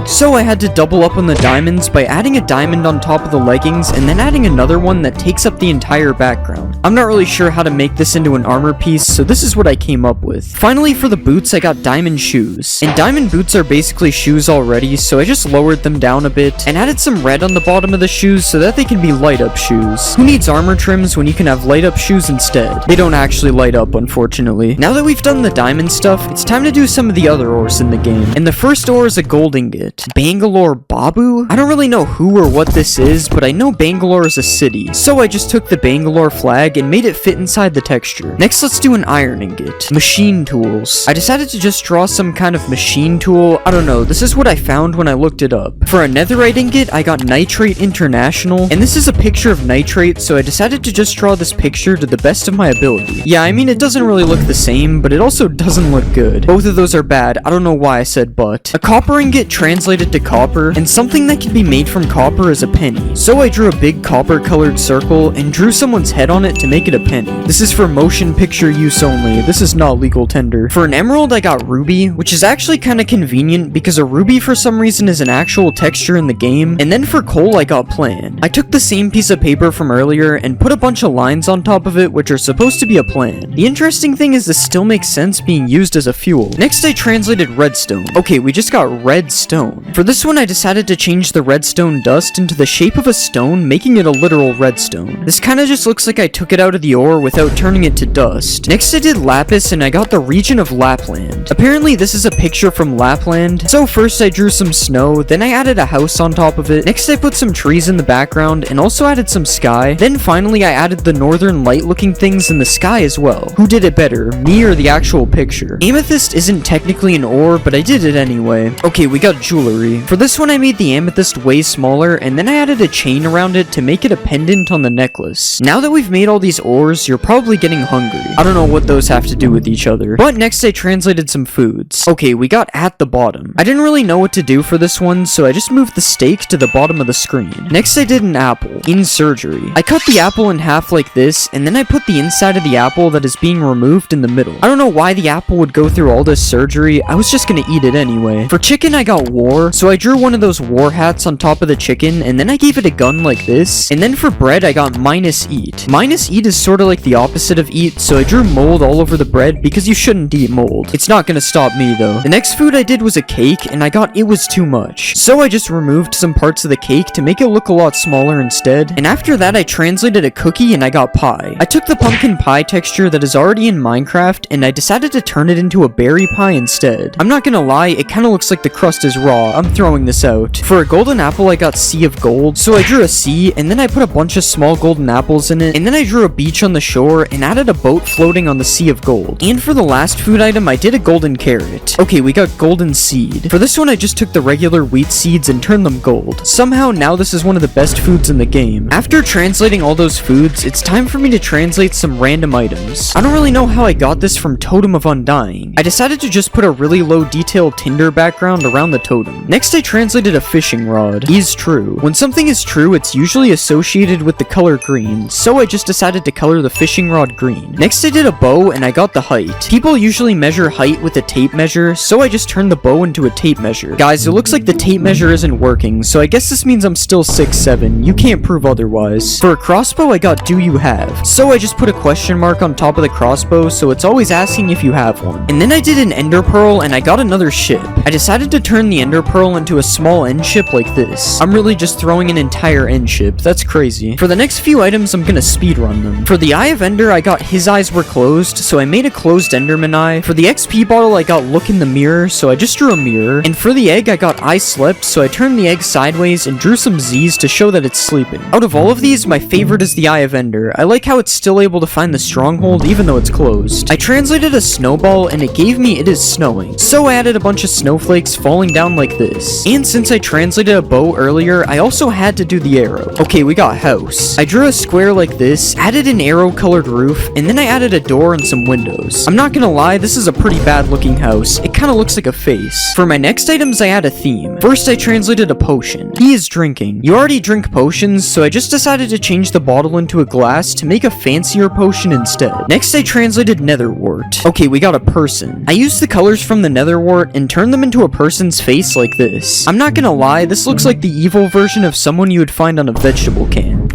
Speaker 1: So I had to double up on the diamonds by adding a diamond on top of the leggings and then adding another one that takes up the entire background. I'm not really sure how to make this into an armor piece, so this is what I came up with. Finally for the boots, I got diamond shoes. And diamond boots are basically shoes already, so I just lowered them down a bit and added some red on the bottom of the shoes so that they can be light up shoes. Who needs armor trims when you can have light up shoes instead? They don't actually light up, unfortunately. Now that we've done the diamond stuff, it's time to do some of the other ores in the game. And the first ore is a gold ingot. Bangalore Babu? I don't really know who or what this is, but I know Bangalore is a city. So I just took the Bangalore flag and made it fit inside the texture. Next, let's do an iron ingot. Machine tools. I decided to just draw some kind of machine tool. I don't know, this is what I found when I looked it up. For a netherite ingot, I got Nitrate International, and this is a picture of nitrate, so I decided to just draw this picture to the best of my ability. Yeah, I mean, it doesn't really look the same, but it also doesn't look good. Both of those are bad. I don't know why I said but. A copper ingot translated to copper, and something that can be made from copper is a penny. So I drew a big copper colored circle and drew someone's head on it to make it a penny. This is for motion picture use only. This is not legal tender. For an emerald, I got ruby, which is actually kind of convenient because a ruby for some reason is an actual texture in the game. And then for coal, I got plan. I took the same piece of paper from earlier and put a bunch of lines on top of it, which are supposed to be a plan. The interesting thing is this still makes sense being used as a fuel. Next, I translated redstone. Okay, we just got red stone. For this one, I decided to change the redstone dust into the shape of a stone, making it a literal redstone. This kind of just looks like I took it out of the ore without turning it to dust. Next, I did lapis and I got the region of Lapland. Apparently, this is a picture from Lapland. So first, I drew some snow, then I added a house on top of it. Next, I put some trees in the background and also added some sky. Then finally, I added the northern light looking things in the sky as well. Who did it better, me or the actual picture? Amethyst isn't technically an ore, but I did it anyway. Okay, we got jewelry. For this one, I made the amethyst way smaller, and then I added a chain around it to make it a pendant on the necklace. Now that we've made all these ores, you're probably getting hungry. I don't know what those have to do with each other. But next, I translated some foods. Okay, we got at the bottom. I didn't really know what to do for this one, so I just moved the steak to the bottom of the screen. Next, I did an apple. In surgery. I cut the apple in half like this, and then I put the inside of the apple that is being removed in the middle. I don't know why the apple would go through all this surgery. I was just gonna eat it anyway. For chicken, I got war, so I drew one of those war hats on top of the chicken, and then I gave it a gun like this. And then for bread, I got minus eat. Minus since eat is sorta like the opposite of eat, so I drew mold all over the bread because you shouldn't eat mold. It's not gonna stop me though. The next food I did was a cake, and I got it was too much. So I just removed some parts of the cake to make it look a lot smaller instead, and after that I translated a cookie and I got pie. I took the pumpkin pie texture that is already in Minecraft, and I decided to turn it into a berry pie instead. I'm not gonna lie, it kinda looks like the crust is raw. I'm throwing this out. For a golden apple I got sea of gold, so I drew a sea, and then I put a bunch of small golden apples in it, and then I drew a beach on the shore and added a boat floating on the sea of gold. And for the last food item I did a golden carrot. Okay, we got golden seed. For this one I just took the regular wheat seeds and turned them gold. Somehow now this is one of the best foods in the game. After translating all those foods, it's time for me to translate some random items. I don't really know how I got this from Totem of Undying. I decided to just put a really low detailed tinder background around the totem. Next I translated a fishing rod. Is true. When something is true, it's usually associated with the color green, so I just decided to color the fishing rod green. Next I did a bow and I got the height. People usually measure height with a tape measure, so I just turned the bow into a tape measure. Guys, it looks like the tape measure isn't working, so I guess this means I'm still 6'7". You can't prove otherwise. For a crossbow I got do you have, so I just put a question mark on top of the crossbow, so it's always asking if you have one. And then I did an ender pearl and I got another ship. I decided to turn the ender pearl into a small end ship like this. I'm really just throwing an entire end ship. That's crazy. For the next few items I'm gonna speedrun them. For the eye of ender I got his eyes were closed, so I made a closed enderman eye. For the XP bottle I got look in the mirror, so I just drew a mirror. And for the egg I got I slept, so I turned the egg sideways and drew some Z's to show that it's sleeping. Out of all of these, my favorite is the eye of ender. I like how it's still able to find the stronghold even though it's closed. I translated a snowball and it gave me it is snowing, so I added a bunch of snowflakes falling down like this. And since I translated a bow earlier, I also had to do the arrow. Okay, we got house. I drew a square like this, added an arrow colored roof, and then I added a door and some windows. I'm not gonna lie, this is a pretty bad looking house. It kinda looks like a face. For my next items I had a theme. First I translated a potion. He is drinking. You already drink potions, so I just decided to change the bottle into a glass to make a fancier potion instead. Next I translated netherwort. Okay, we got a person. I used the colors from the netherwort and turned them into a person's face like this. I'm not gonna lie, this looks like the evil version of someone you would find on a vegetable can.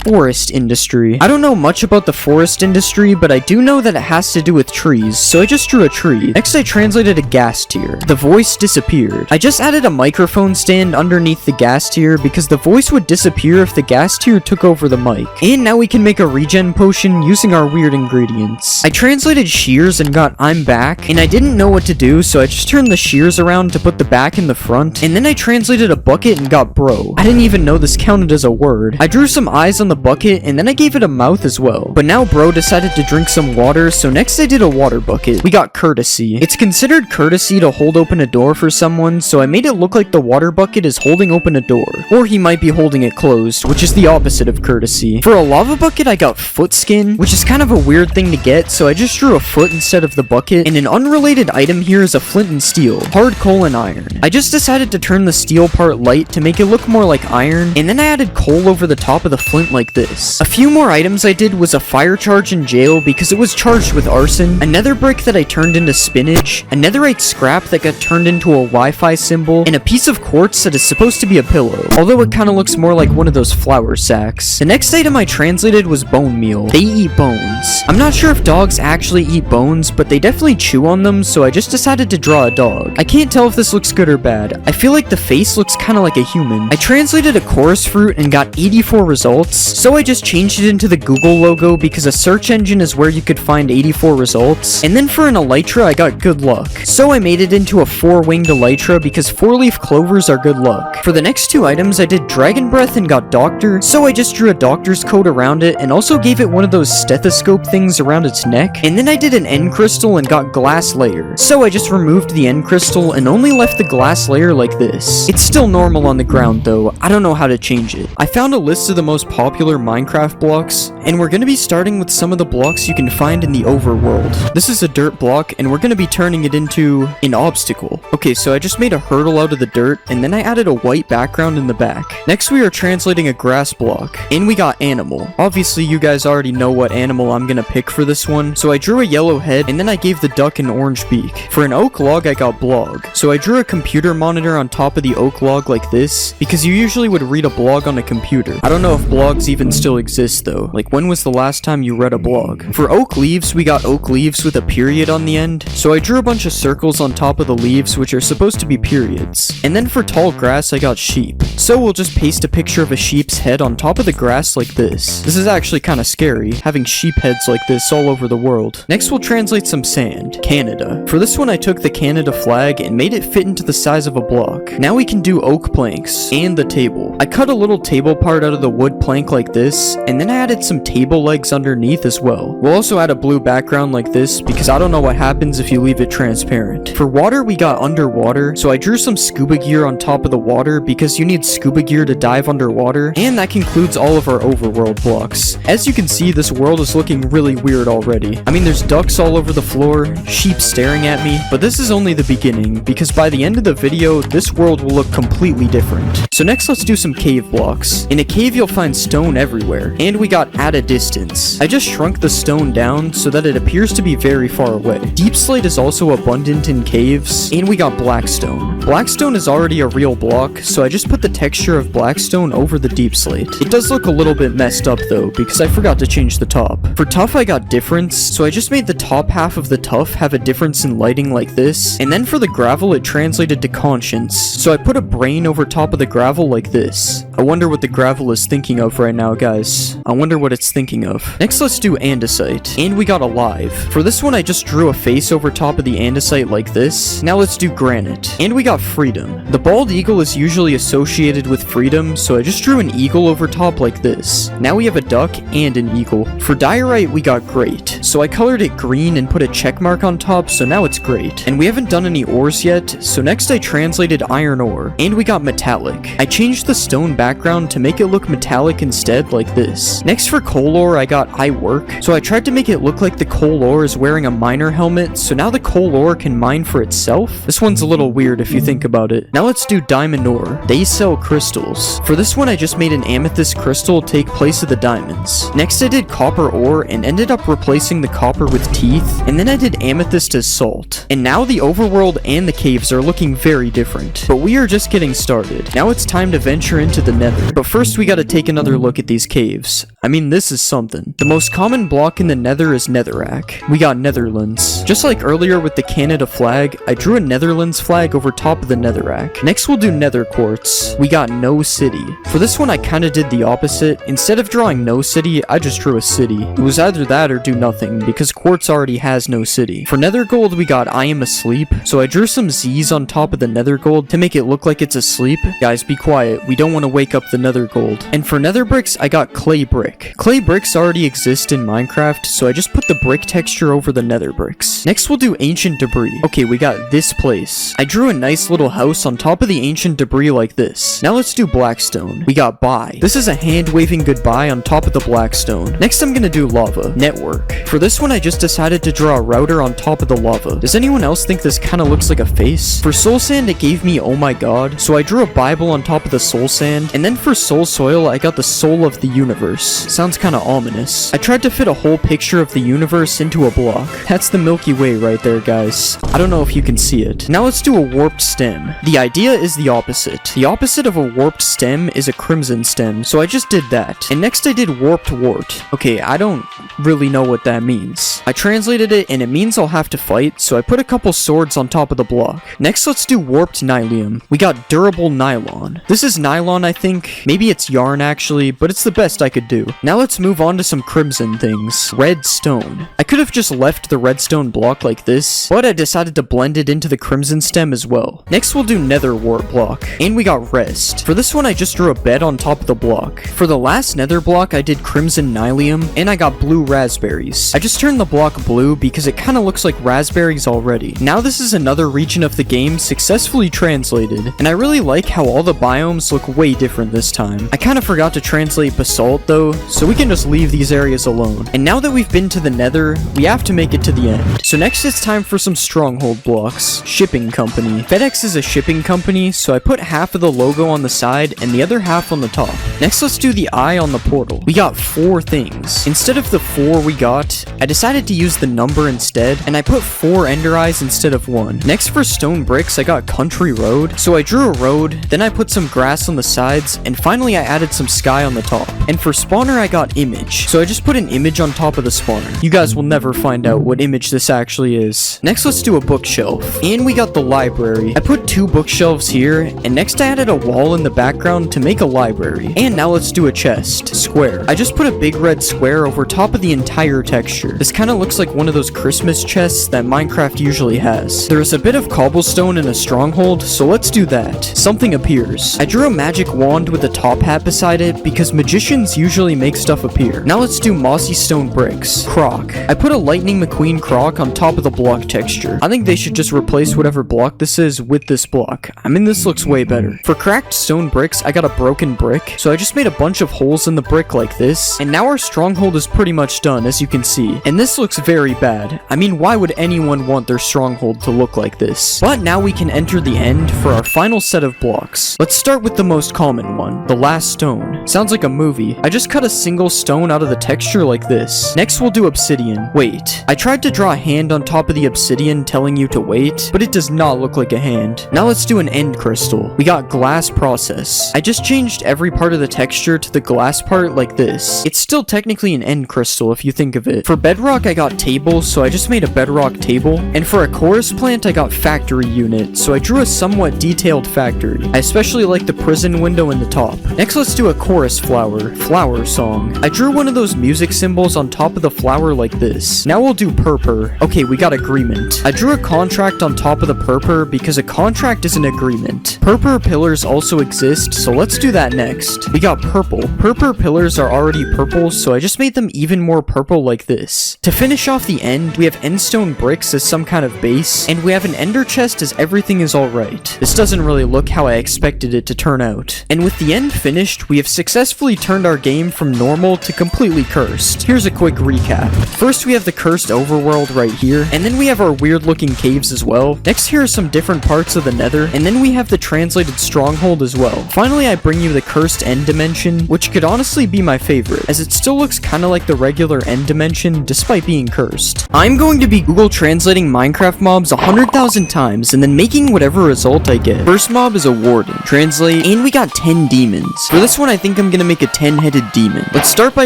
Speaker 1: Forest industry. I don't know much about the forest industry, but I do know that it has to do with trees, so I just drew a tree. Next I translated a gas tier. The voice disappeared. I just added a microphone stand underneath the gas tier because the voice would disappear if the gas tier took over the mic. And now we can make a regen potion using our weird ingredients. I translated shears and got I'm back, and I didn't know what to do, so I just turned the shears around to put the back in the front, and then I translated a bucket and got bro. I didn't even know this counted as a word. I drew some eyes on the bucket and then I gave it a mouth as well. But now bro decided to drink some water, so next I did a water bucket. We got courtesy. It's considered courtesy to hold open a door for someone, so I made it look like the water bucket is holding open a door. Or he might be holding it closed, which is the opposite of courtesy. For a lava bucket I got foot skin, which is kind of a weird thing to get, so I just drew a foot instead of the bucket. And an unrelated item here is a flint and steel, hard coal and iron. I just decided to turn the steel part light to make it look more like iron, and then I added coal over the top of the flint like this. A few more items I did was a fire charge in jail because it was charged with arson, a nether brick that I turned into spinach, a netherite scrap that got turned into a Wi-Fi symbol, and a piece of quartz that is supposed to be a pillow, although it kind of looks more like one of those flour sacks. The next item I translated was bone meal. They eat bones. I'm not sure if dogs actually eat bones, but they definitely chew on them, so I just decided to draw a dog. I can't tell if this looks good or bad. I feel like the face looks kind of like a human. I translated a chorus fruit and got 84 results, so I just changed it into the Google logo because a search engine is where you could find 84 results. And then for an elytra I got good luck, so I made it into a 4-winged elytra because 4-leaf clovers are good luck. For the next two items I did dragon breath and got doctor, so I just drew a doctor's coat around it and also gave it one of those stethoscope things around its neck. And then I did an end crystal and got glass layer, so I just removed the end crystal and only left the glass layer like this. It's still normal on the ground though. I don't know how to change it. I found a list of the most popular Minecraft blocks, and we're gonna be starting with some of the blocks you can find in the overworld. This is a dirt block, and we're gonna be turning it into an obstacle. Okay, so I just made a hurdle out of the dirt, and then I added a white background in the back. Next, we are translating a grass block, and we got animal. Obviously, you guys already know what animal I'm gonna pick for this one, so I drew a yellow head, and then I gave the duck an orange beak. For an oak log, I got blog, so I drew a computer monitor on top of the oak log like this, because you usually would read a blog on a computer. I don't know if blogs even still exist though. Like, when was the last time you read a blog? For oak leaves, we got oak leaves with a period on the end, so I drew a bunch of circles on top of the leaves which are supposed to be periods. And then for tall grass, I got sheep. So we'll just paste a picture of a sheep's head on top of the grass like this. This is actually kind of scary, having sheep heads like this all over the world. Next we'll translate some sand. Canada. For this one I took the Canada flag and made it fit into the size of a block. Now we can do oak planks and the table. I cut a little table part out of the wood plank like this, and then I added some table legs underneath as well. We'll also add a blue background like this because I don't know what happens if you leave it transparent. For water we got underwater, so I drew some scuba gear on top of the water because you need scuba gear to dive underwater, and that concludes all of our overworld blocks. As you can see, this world is looking really weird already. I mean, there's ducks all over the floor, sheep staring at me, but this is only the beginning because by the end of the video, this world will look completely different. So next let's do some cave blocks. In a cave you'll find stone everywhere, and we got at a distance. I just shrunk the stone down so that it appears to be very far away. Deep slate is also abundant in caves, and we got blackstone. Blackstone is already a real block, so I just put the texture of blackstone over the deep slate. It does look a little bit messed up though, because I forgot to change the top. For tuff I got difference, so I just made the top half of the tuff have a difference in lighting like this, and then for the gravel it translated to conscience, so I put a brain over top of the gravel like this. I wonder what the gravel is thinking of right now, guys. I wonder what it's thinking of. Next let's do andesite, and we got alive. For this one I just drew a face over top of the andesite like this. Now let's do granite, and we got freedom. The bald eagle is usually associated with freedom, so I just drew an eagle over top like this. Now we have a duck and an eagle. For diorite we got great, so I colored it green and put a check mark on top, so now it's great. And we haven't done any ores yet, so next I translated iron ore, and we got metallic. I changed the stone background to make it look metallic instead like this. Next for coal ore I got I work, so I tried to make it look like the coal ore is wearing a miner helmet, so now the coal ore can mine for itself. This one's a little weird if you think about it. Now let's do diamond ore. They sell crystals. For this one I just made an amethyst crystal take place of the diamonds. Next I did copper ore and ended up replacing the copper with teeth, and then I did amethyst as salt. And now the overworld and the caves are looking very different, but we are just getting started. Now it's time to venture into the nether, but first we gotta take another look at these caves. I mean, this is something. The most common block in the nether is netherrack. We got netherlands. Just like earlier with the Canada flag, I drew a Netherlands flag over top of the netherrack. Next we'll do nether quartz. We got no city. For this one I kinda did the opposite. Instead of drawing no city, I just drew a city. It was either that or do nothing, because quartz already has no city. For nether gold we got I am asleep, so I drew some Z's on top of the nether gold to make it look like it's asleep. Guys, be quiet, we don't want to wake up the nether gold. And for nether bricks I got clay brick. Clay bricks already exist in Minecraft, so I just put the brick texture over the nether bricks. Next we'll do ancient debris. Okay, we got this place. I drew a nice little house on top of the ancient debris like this. Now let's do blackstone. We got bye. This is a hand waving goodbye on top of the blackstone. Next I'm gonna do lava. Network. For this one I just decided to draw a router on top of the lava. Does anyone else think this kinda looks like a face? For soul sand it gave me oh my god, so I drew a Bible on top of the soul sand, and then for soul soil I got the soul of the universe. Sounds kinda ominous. I tried to fit a whole picture of the universe into a block. That's the Milky Way right there, guys. I don't know if you can see it. Now let's do a warped stem. The idea is the opposite. The opposite of a warped stem is a crimson stem, so I just did that. And next I did warped wart. Okay, I don't really know what that means. I translated it and it means I'll have to fight, so I put a couple swords on top of the block. Next let's do warped nylium. We got durable nylon. This is nylon, I think. Maybe it's yarn actually, but it's the best I could do. Now let's move on to some crimson things. Red stone. I could have just left the redstone block like this, but I decided to blend it into the crimson stem as well. Next we'll do nether wart block, and we got rest. For this one I just drew a bed on top of the block. For the last nether block I did crimson nylium, and I got blue raspberries. I just turned the block blue because it kinda looks like raspberries already. Now this is another region of the game successfully translated, and I really like how all the biomes look way different this time. I kinda forgot to translate basalt though, so we can just leave these areas alone. And now that we've been to the nether, we have to make it to the end. So next it's time for some stronghold blocks. Shipping company. FedEx is a shipping company, so I put half of the logo on the side and the other half on the top. Next let's do the eye on the portal. We got 4 things. Instead of the 4 we got, I decided to use the number instead, and I put 4 ender eyes instead of 1. Next for stone bricks, I got country road, so I drew a road, then I put some grass on the sides, and finally I added some sky on the top. And for spawner, I got image, so I just put an image on top of the spawner. You guys will never find out what image this actually is. Next, let's do a bookshelf, and we got the library. I put 2 bookshelves here, and next I added a wall in the background to make a library. And now let's do a chest, square. I just put a big red square over top of the entire texture. This kind of looks like one of those Christmas chests that Minecraft usually has. There is a bit of cobblestone in a stronghold, so let's do that. Something appears. I drew a magic wand with a top hat beside it because magicians usually make stuff appear. Now let's do mossy stone bricks. Croc. I put a lightning McQueen croc on top of the block texture. I think they should just replace whatever block this is with this block. I mean, this looks way better. For cracked stone bricks, I got a broken brick, so I just made a bunch of holes in the brick like this, and now our stronghold is pretty much done, as you can see. And this looks very bad. I mean, why would anyone want their stronghold to look like this? But now we can enter the end for our final set of blocks. Let's start with the most common one, the last stone. Sounds like a movie. I just cut a single stone out of the texture like this. Next we'll do obsidian. Wait, I tried to draw a hand on top of the obsidian telling you to wait, but it does not look like a hand. Now let's do an end crystal. We got glass process. I just changed every part of the texture to the glass part like this. It's still technically an end crystal if you think of it. For bedrock I got table, so I just made a bedrock table. And for a chorus plant I got factory unit, so I drew a somewhat detailed factory. I especially like the prison window in the top. Next let's do a chorus flower. Flower song. I drew one of those music symbols on top of the flower like this. Now we'll do purpur. Okay, we got agreement. I drew a contract on top of the purpur because a contract is an agreement. Purpur pillars also exist, so let's do that next. We got purple. Purpur pillars are already purple, so I just made them even more purple like this. To finish off the end, we have endstone bricks as some kind of base, and we have an ender chest as everything is alright. This doesn't really look how I expected it to turn out. And with the end finished, we have successfully turned our game from normal to completely cursed. Here's a quick recap. First we have the cursed overworld right here, and then we have our weird looking caves as well. Next here are some different parts of the nether, and then we have the translated stronghold as well. Finally I bring you the cursed end dimension, which could honestly be my favorite, as it still looks kinda like the regular end dimension despite being cursed. I'm going to be Google translating Minecraft mobs 100,000 times and then making whatever result I get. First mob is a warden. Translate, and we got 10 demons. For this one I think I'm gonna make a 10-headed demon. Let's start by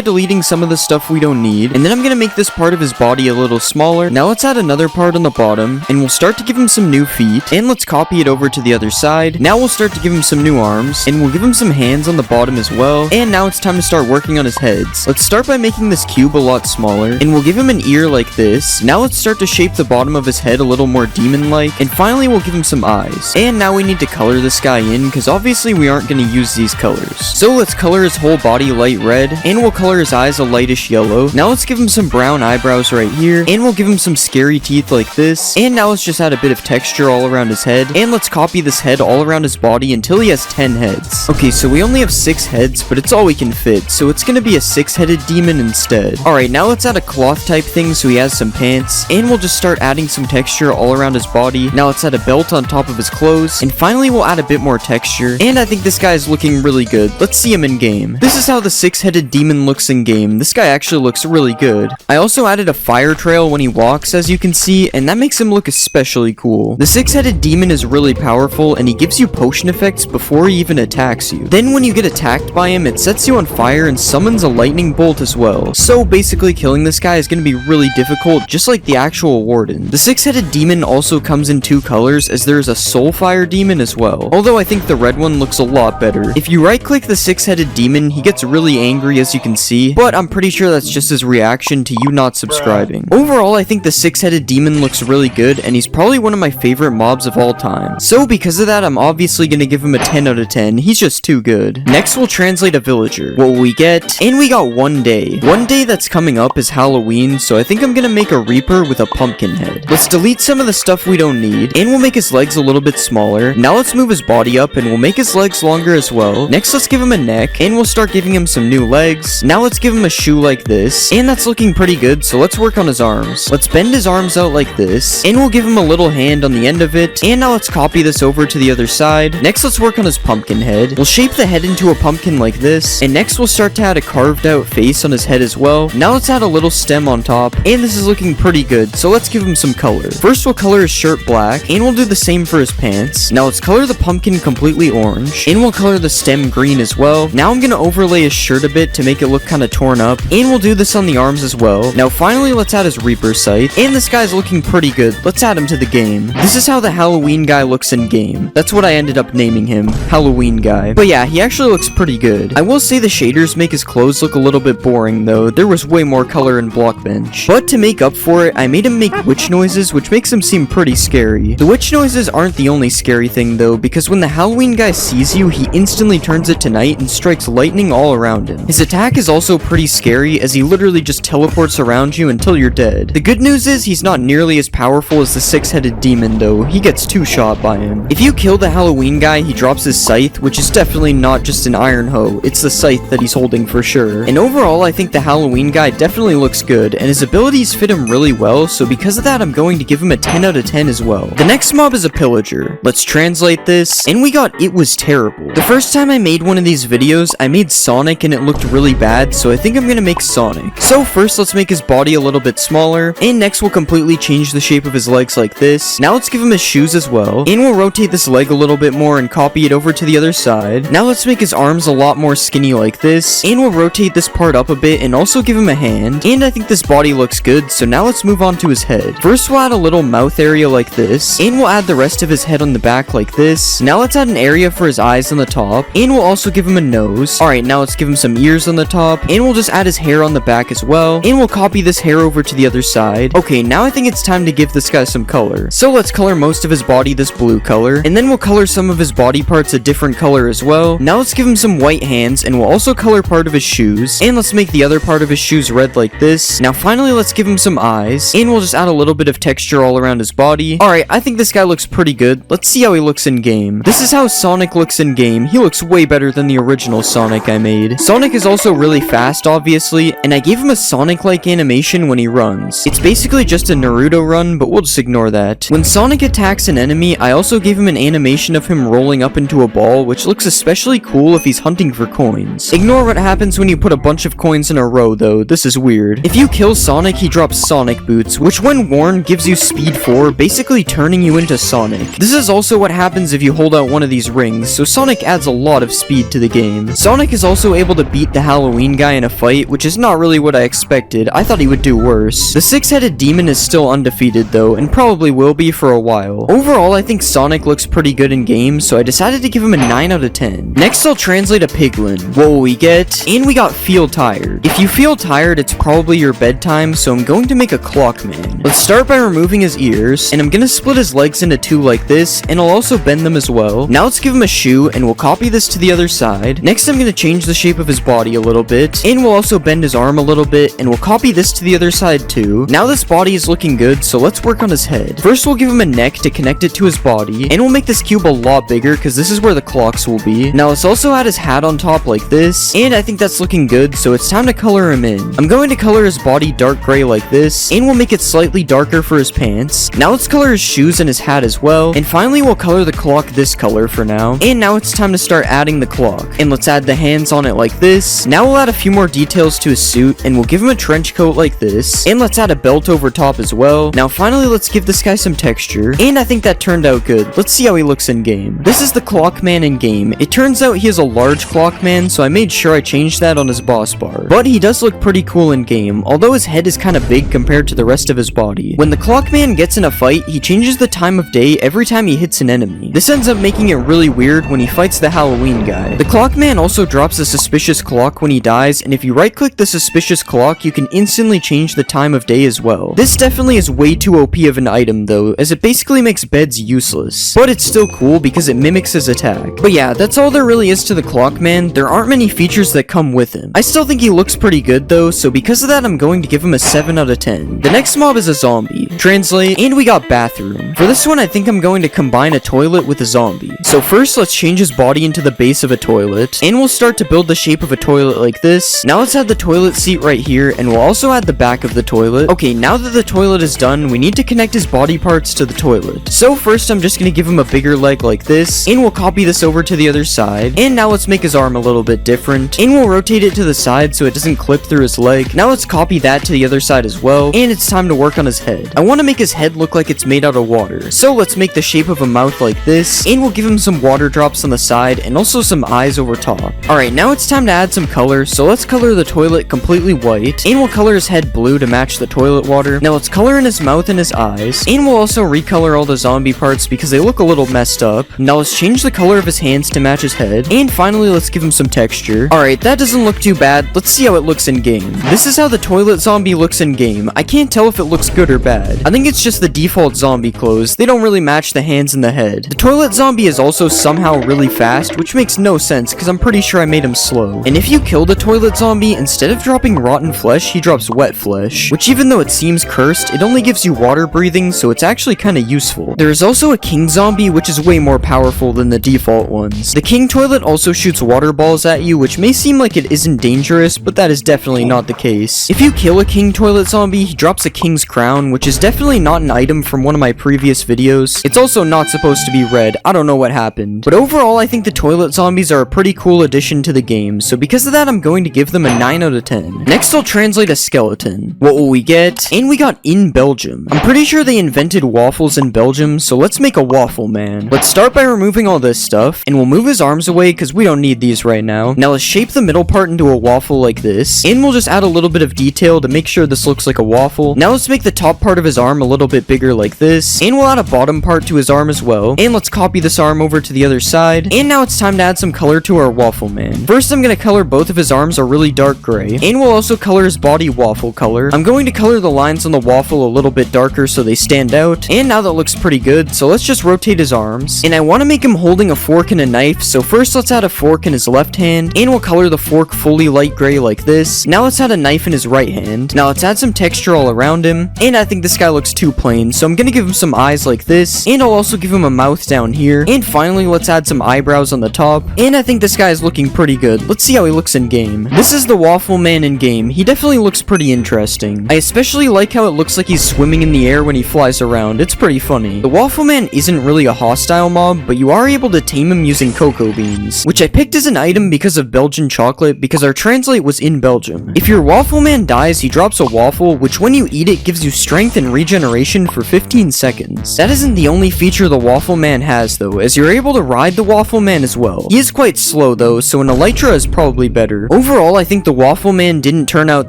Speaker 1: deleting some of the stuff we don't need, and then I'm gonna make this part of his body a little smaller. Now let's add another part on the bottom, and we'll start to give him some new feet, and let's copy it over to the other side. Now we'll start to give him some new arms, and we'll give him some hands on the bottom as well, and now it's time to start working on his heads. Let's start by making this cube a lot smaller, and we'll give him an ear like this. Now let's start to shape the bottom of his head a little more demon-like, and finally we'll give him some eyes. And now we need to color this guy in, because obviously we aren't going to use these colors. So let's color his whole body light red, and we'll color his eyes a lightish yellow. Now let's give him some brown eyebrows right here, and we'll give him some scary teeth like this. And now let's just add a bit of texture all around his head, and let's copy this head all around his body until he has 10 heads. Okay, so we only have 6 heads, but it's all we can fit, so it's gonna be a 6-headed demon instead. Alright, now let's add a cloth type thing so he has some pants, and we'll just start adding some texture all around his body. Now let's add a belt on top of his clothes, and finally we'll add a bit more texture, and I think this guy is looking really good. Let's see him in game. This is how the 6-headed demon looks in game. This guy actually looks really good. I also added a fire trail when he walks, as you can see, and that makes him look especially cool. The 6-headed demon is really powerful, and he gives you potion effects before he even attacks you. Then when you get attacked by him, it sets you on fire and summons a lightning bolt as well. So basically killing this guy is going to be really difficult, just like the actual warden. The 6-headed demon also comes in 2 colors, as there is a soul fire demon as well. Although I think the red one looks a lot better. If you right click the 6-headed demon, he gets really angry, as you can see, but I'm pretty sure that's just his reaction to you not subscribing. Overall, I think the 6-headed demon looks really good, and he's probably one of my favorite mobs of all time. So because of that, I'm obviously gonna give him a 10 out of 10. He's just too good. Next, we'll translate a villager. What will we get? And we got one day. One day that's coming up is Halloween, so I think I'm gonna make a reaper with a pumpkin head. Let's delete some of the stuff we don't need, and we'll make his legs a little bit smaller. Now let's move his body up, and we'll make his legs longer as well. Next, let's give him a neck, and we'll start giving him some new new legs. Now let's give him a shoe like this, and that's looking pretty good, so let's work on his arms. Let's bend his arms out like this, and we'll give him a little hand on the end of it, and now let's copy this over to the other side. Next, let's work on his pumpkin head. We'll shape the head into a pumpkin like this, and next we'll start to add a carved out face on his head as well. Now let's add a little stem on top, and this is looking pretty good, so let's give him some color. First, we'll color his shirt black, and we'll do the same for his pants. Now let's color the pumpkin completely orange, and we'll color the stem green as well. Now I'm gonna overlay his shirt a bit to make it look kind of torn up, and we'll do this on the arms as well. Now finally, let's add his Reaper scythe, and this guy's looking pretty good. Let's add him to the game. This is how the Halloween guy looks in game. That's what I ended up naming him, Halloween guy. But yeah, he actually looks pretty good. I will say the shaders make his clothes look a little bit boring though. There was way more color in Blockbench. But to make up for it, I made him make witch noises, which makes him seem pretty scary. The witch noises aren't the only scary thing though, because when the Halloween guy sees you, he instantly turns it to night and strikes lightning all around him. His attack is also pretty scary, as he literally just teleports around you until you're dead. The good news is he's not nearly as powerful as the six-headed demon though. He gets two-shot by him. If you kill the Halloween guy, he drops his scythe, which is definitely not just an iron hoe. It's the scythe that he's holding for sure. And overall, I think the Halloween guy definitely looks good, and his abilities fit him really well, so because of that, I'm going to give him a 10 out of 10 as well. The next mob is a pillager. Let's translate this, and we got it was terrible. The first time I made one of these videos, I made Sonic and it looked really bad, so I think I'm gonna make Sonic. So first, let's make his body a little bit smaller, and next we'll completely change the shape of his legs like this. Now let's give him his shoes as well, and we'll rotate this leg a little bit more and copy it over to the other side. Now let's make his arms a lot more skinny like this, and we'll rotate this part up a bit and also give him a hand. And I think this body looks good, so now let's move on to his head. First, we'll add a little mouth area like this, and we'll add the rest of his head on the back like this. Now let's add an area for his eyes on the top, and we'll also give him a nose. Alright, now let's give him some ears on the top, and we'll just add his hair on the back as well, and we'll copy this hair over to the other side. Okay, now I think it's time to give this guy some color. So let's color most of his body this blue color, and then we'll color some of his body parts a different color as well. Now let's give him some white hands, and we'll also color part of his shoes, and let's make the other part of his shoes red like this. Now finally, let's give him some eyes, and we'll just add a little bit of texture all around his body. Alright, I think this guy looks pretty good. Let's see how he looks in game. This is how Sonic looks in game. He looks way better than the original Sonic I made. Sonic is also really fast, obviously, and I gave him a Sonic-like animation when he runs. It's basically just a Naruto run, but we'll just ignore that. When Sonic attacks an enemy, I also gave him an animation of him rolling up into a ball, which looks especially cool if he's hunting for coins. Ignore what happens when you put a bunch of coins in a row though, this is weird. If you kill Sonic, he drops Sonic boots, which when worn gives you speed 4, basically turning you into Sonic. This is also what happens if you hold out one of these rings, so Sonic adds a lot of speed to the game. Sonic is also able to beat the Halloween guy in a fight, which is not really what I expected. I thought he would do worse. The six-headed demon is still undefeated though, and probably will be for a while. Overall, I think Sonic looks pretty good in game, so I decided to give him a 9 out of 10. Next, I'll translate a piglin. What will we get? And we got feel tired. If you feel tired, it's probably your bedtime, so I'm going to make a clock man. Let's start by removing his ears, and I'm gonna split his legs into two like this, and I'll also bend them as well. Now let's give him a shoe, and we'll copy this to the other side. Next, I'm gonna change the shape of his body a little bit, and we'll also bend his arm a little bit, and we'll copy this to the other side too. Now this body is looking good, so let's work on his head. First, we'll give him a neck to connect it to his body, and we'll make this cube a lot bigger, because this is where the clocks will be. Now let's also add his hat on top like this, and I think that's looking good, so it's time to color him in. I'm going to color his body dark gray like this, and we'll make it slightly darker for his pants. Now let's color his shoes and his hat as well, and finally we'll color the clock this color for now. And now it's time to start adding the clock, and let's add the hands on it like this. Now we'll add a few more details to his suit, and we'll give him a trench coat like this, and let's add a belt over top as well. Now finally, let's give this guy some texture, and I think that turned out good. Let's see how he looks in game. This is the clock man in game. It turns out he has a large clock man, so I made sure I changed that on his boss bar. But he does look pretty cool in game, although his head is kind of big compared to the rest of his body. When the clock man gets in a fight, he changes the time of day every time he hits an enemy. This ends up making it really weird when he fights the Halloween guy. The clock man also drops a suspicious clock when he dies, and if you right click the suspicious clock, you can instantly change the time of day as well. This definitely is way too OP of an item though, as it basically makes beds useless. But it's still cool because it mimics his attack. But yeah, that's all there really is to the clock man. There aren't many features that come with him. I still think he looks pretty good though, so because of that, I'm going to give him a 7 out of 10. The next mob is a zombie. Translate, and we got bathroom. For this one, I think I'm going to combine a toilet with a zombie. So first, let's change his body into the base of a toilet, and we'll start to build the shape of of a toilet like this. Now let's add the toilet seat right here, and we'll also add the back of the toilet. Okay, now that the toilet is done, we need to connect his body parts to the toilet. So first I'm just gonna give him a bigger leg like this, and we'll copy this over to the other side. And now let's make his arm a little bit different, and we'll rotate it to the side so it doesn't clip through his leg. Now let's copy that to the other side as well, and it's time to work on his head. I want to make his head look like it's made out of water, so let's make the shape of a mouth like this, and we'll give him some water drops on the side and also some eyes over top. Alright, now it's time to add some color, so let's color the toilet completely white, and we'll color his head blue to match the toilet water. Now let's color in his mouth and his eyes, and we'll also recolor all the zombie parts because they look a little messed up. Now let's change the color of his hands to match his head, and finally let's give him some texture. Alright, that doesn't look too bad. Let's see how it looks in game. This is how the toilet zombie looks in game. I can't tell if it looks good or bad. I think it's just the default zombie clothes. They don't really match the hands and the head. The toilet zombie is also somehow really fast, which makes no sense because I'm pretty sure I made him slow. And if you kill the toilet zombie, instead of dropping rotten flesh, he drops wet flesh, which even though it seems cursed, it only gives you water breathing, so it's actually kind of useful. There is also a king zombie, which is way more powerful than the default ones. The king toilet also shoots water balls at you, which may seem like it isn't dangerous, but that is definitely not the case. If you kill a king toilet zombie, he drops a king's crown, which is definitely not an item from one of my previous videos. It's also not supposed to be red. I don't know what happened. But overall, I think the toilet zombies are a pretty cool addition to the game, so because of that, I'm going to give them a 9 out of 10. Next, I'll translate a skeleton. What will we get? And we got in Belgium. I'm pretty sure they invented waffles in Belgium, so let's make a waffle man. Let's start by removing all this stuff, and we'll move his arms away because we don't need these right now. Now let's shape the middle part into a waffle like this, and we'll just add a little bit of detail to make sure this looks like a waffle. Now let's make the top part of his arm a little bit bigger like this, and we'll add a bottom part to his arm as well, and let's copy this arm over to the other side. And now it's time to add some color to our waffle man. First I'm going to color both of his arms a really dark gray, and we'll also color his body waffle color. I'm going to color the lines on the waffle a little bit darker so they stand out, and now that looks pretty good, so let's just rotate his arms. And I want to make him holding a fork and a knife, so first let's add a fork in his left hand, and we'll color the fork fully light gray like this. Now let's add a knife in his right hand. Now let's add some texture all around him, and I think this guy looks too plain, so I'm gonna give him some eyes like this, and I'll also give him a mouth down here, and finally let's add some eyebrows on the top, and I think this guy is looking pretty good. Let's see how he looks in game. This is the waffle man in game. He definitely looks pretty interesting. I especially like how it looks like he's swimming in the air when he flies around. It's pretty funny. The waffle man isn't really a hostile mob, but you are able to tame him using cocoa beans, which I picked as an item because of Belgian chocolate because our translate was in Belgium. If your waffle man dies, he drops a waffle, which when you eat it gives you strength and regeneration for 15 seconds. That isn't the only feature the waffle man has though, as you're able to ride the waffle man as well. He is quite slow though, so an elytra is probably better. Overall, I think the waffle man didn't turn out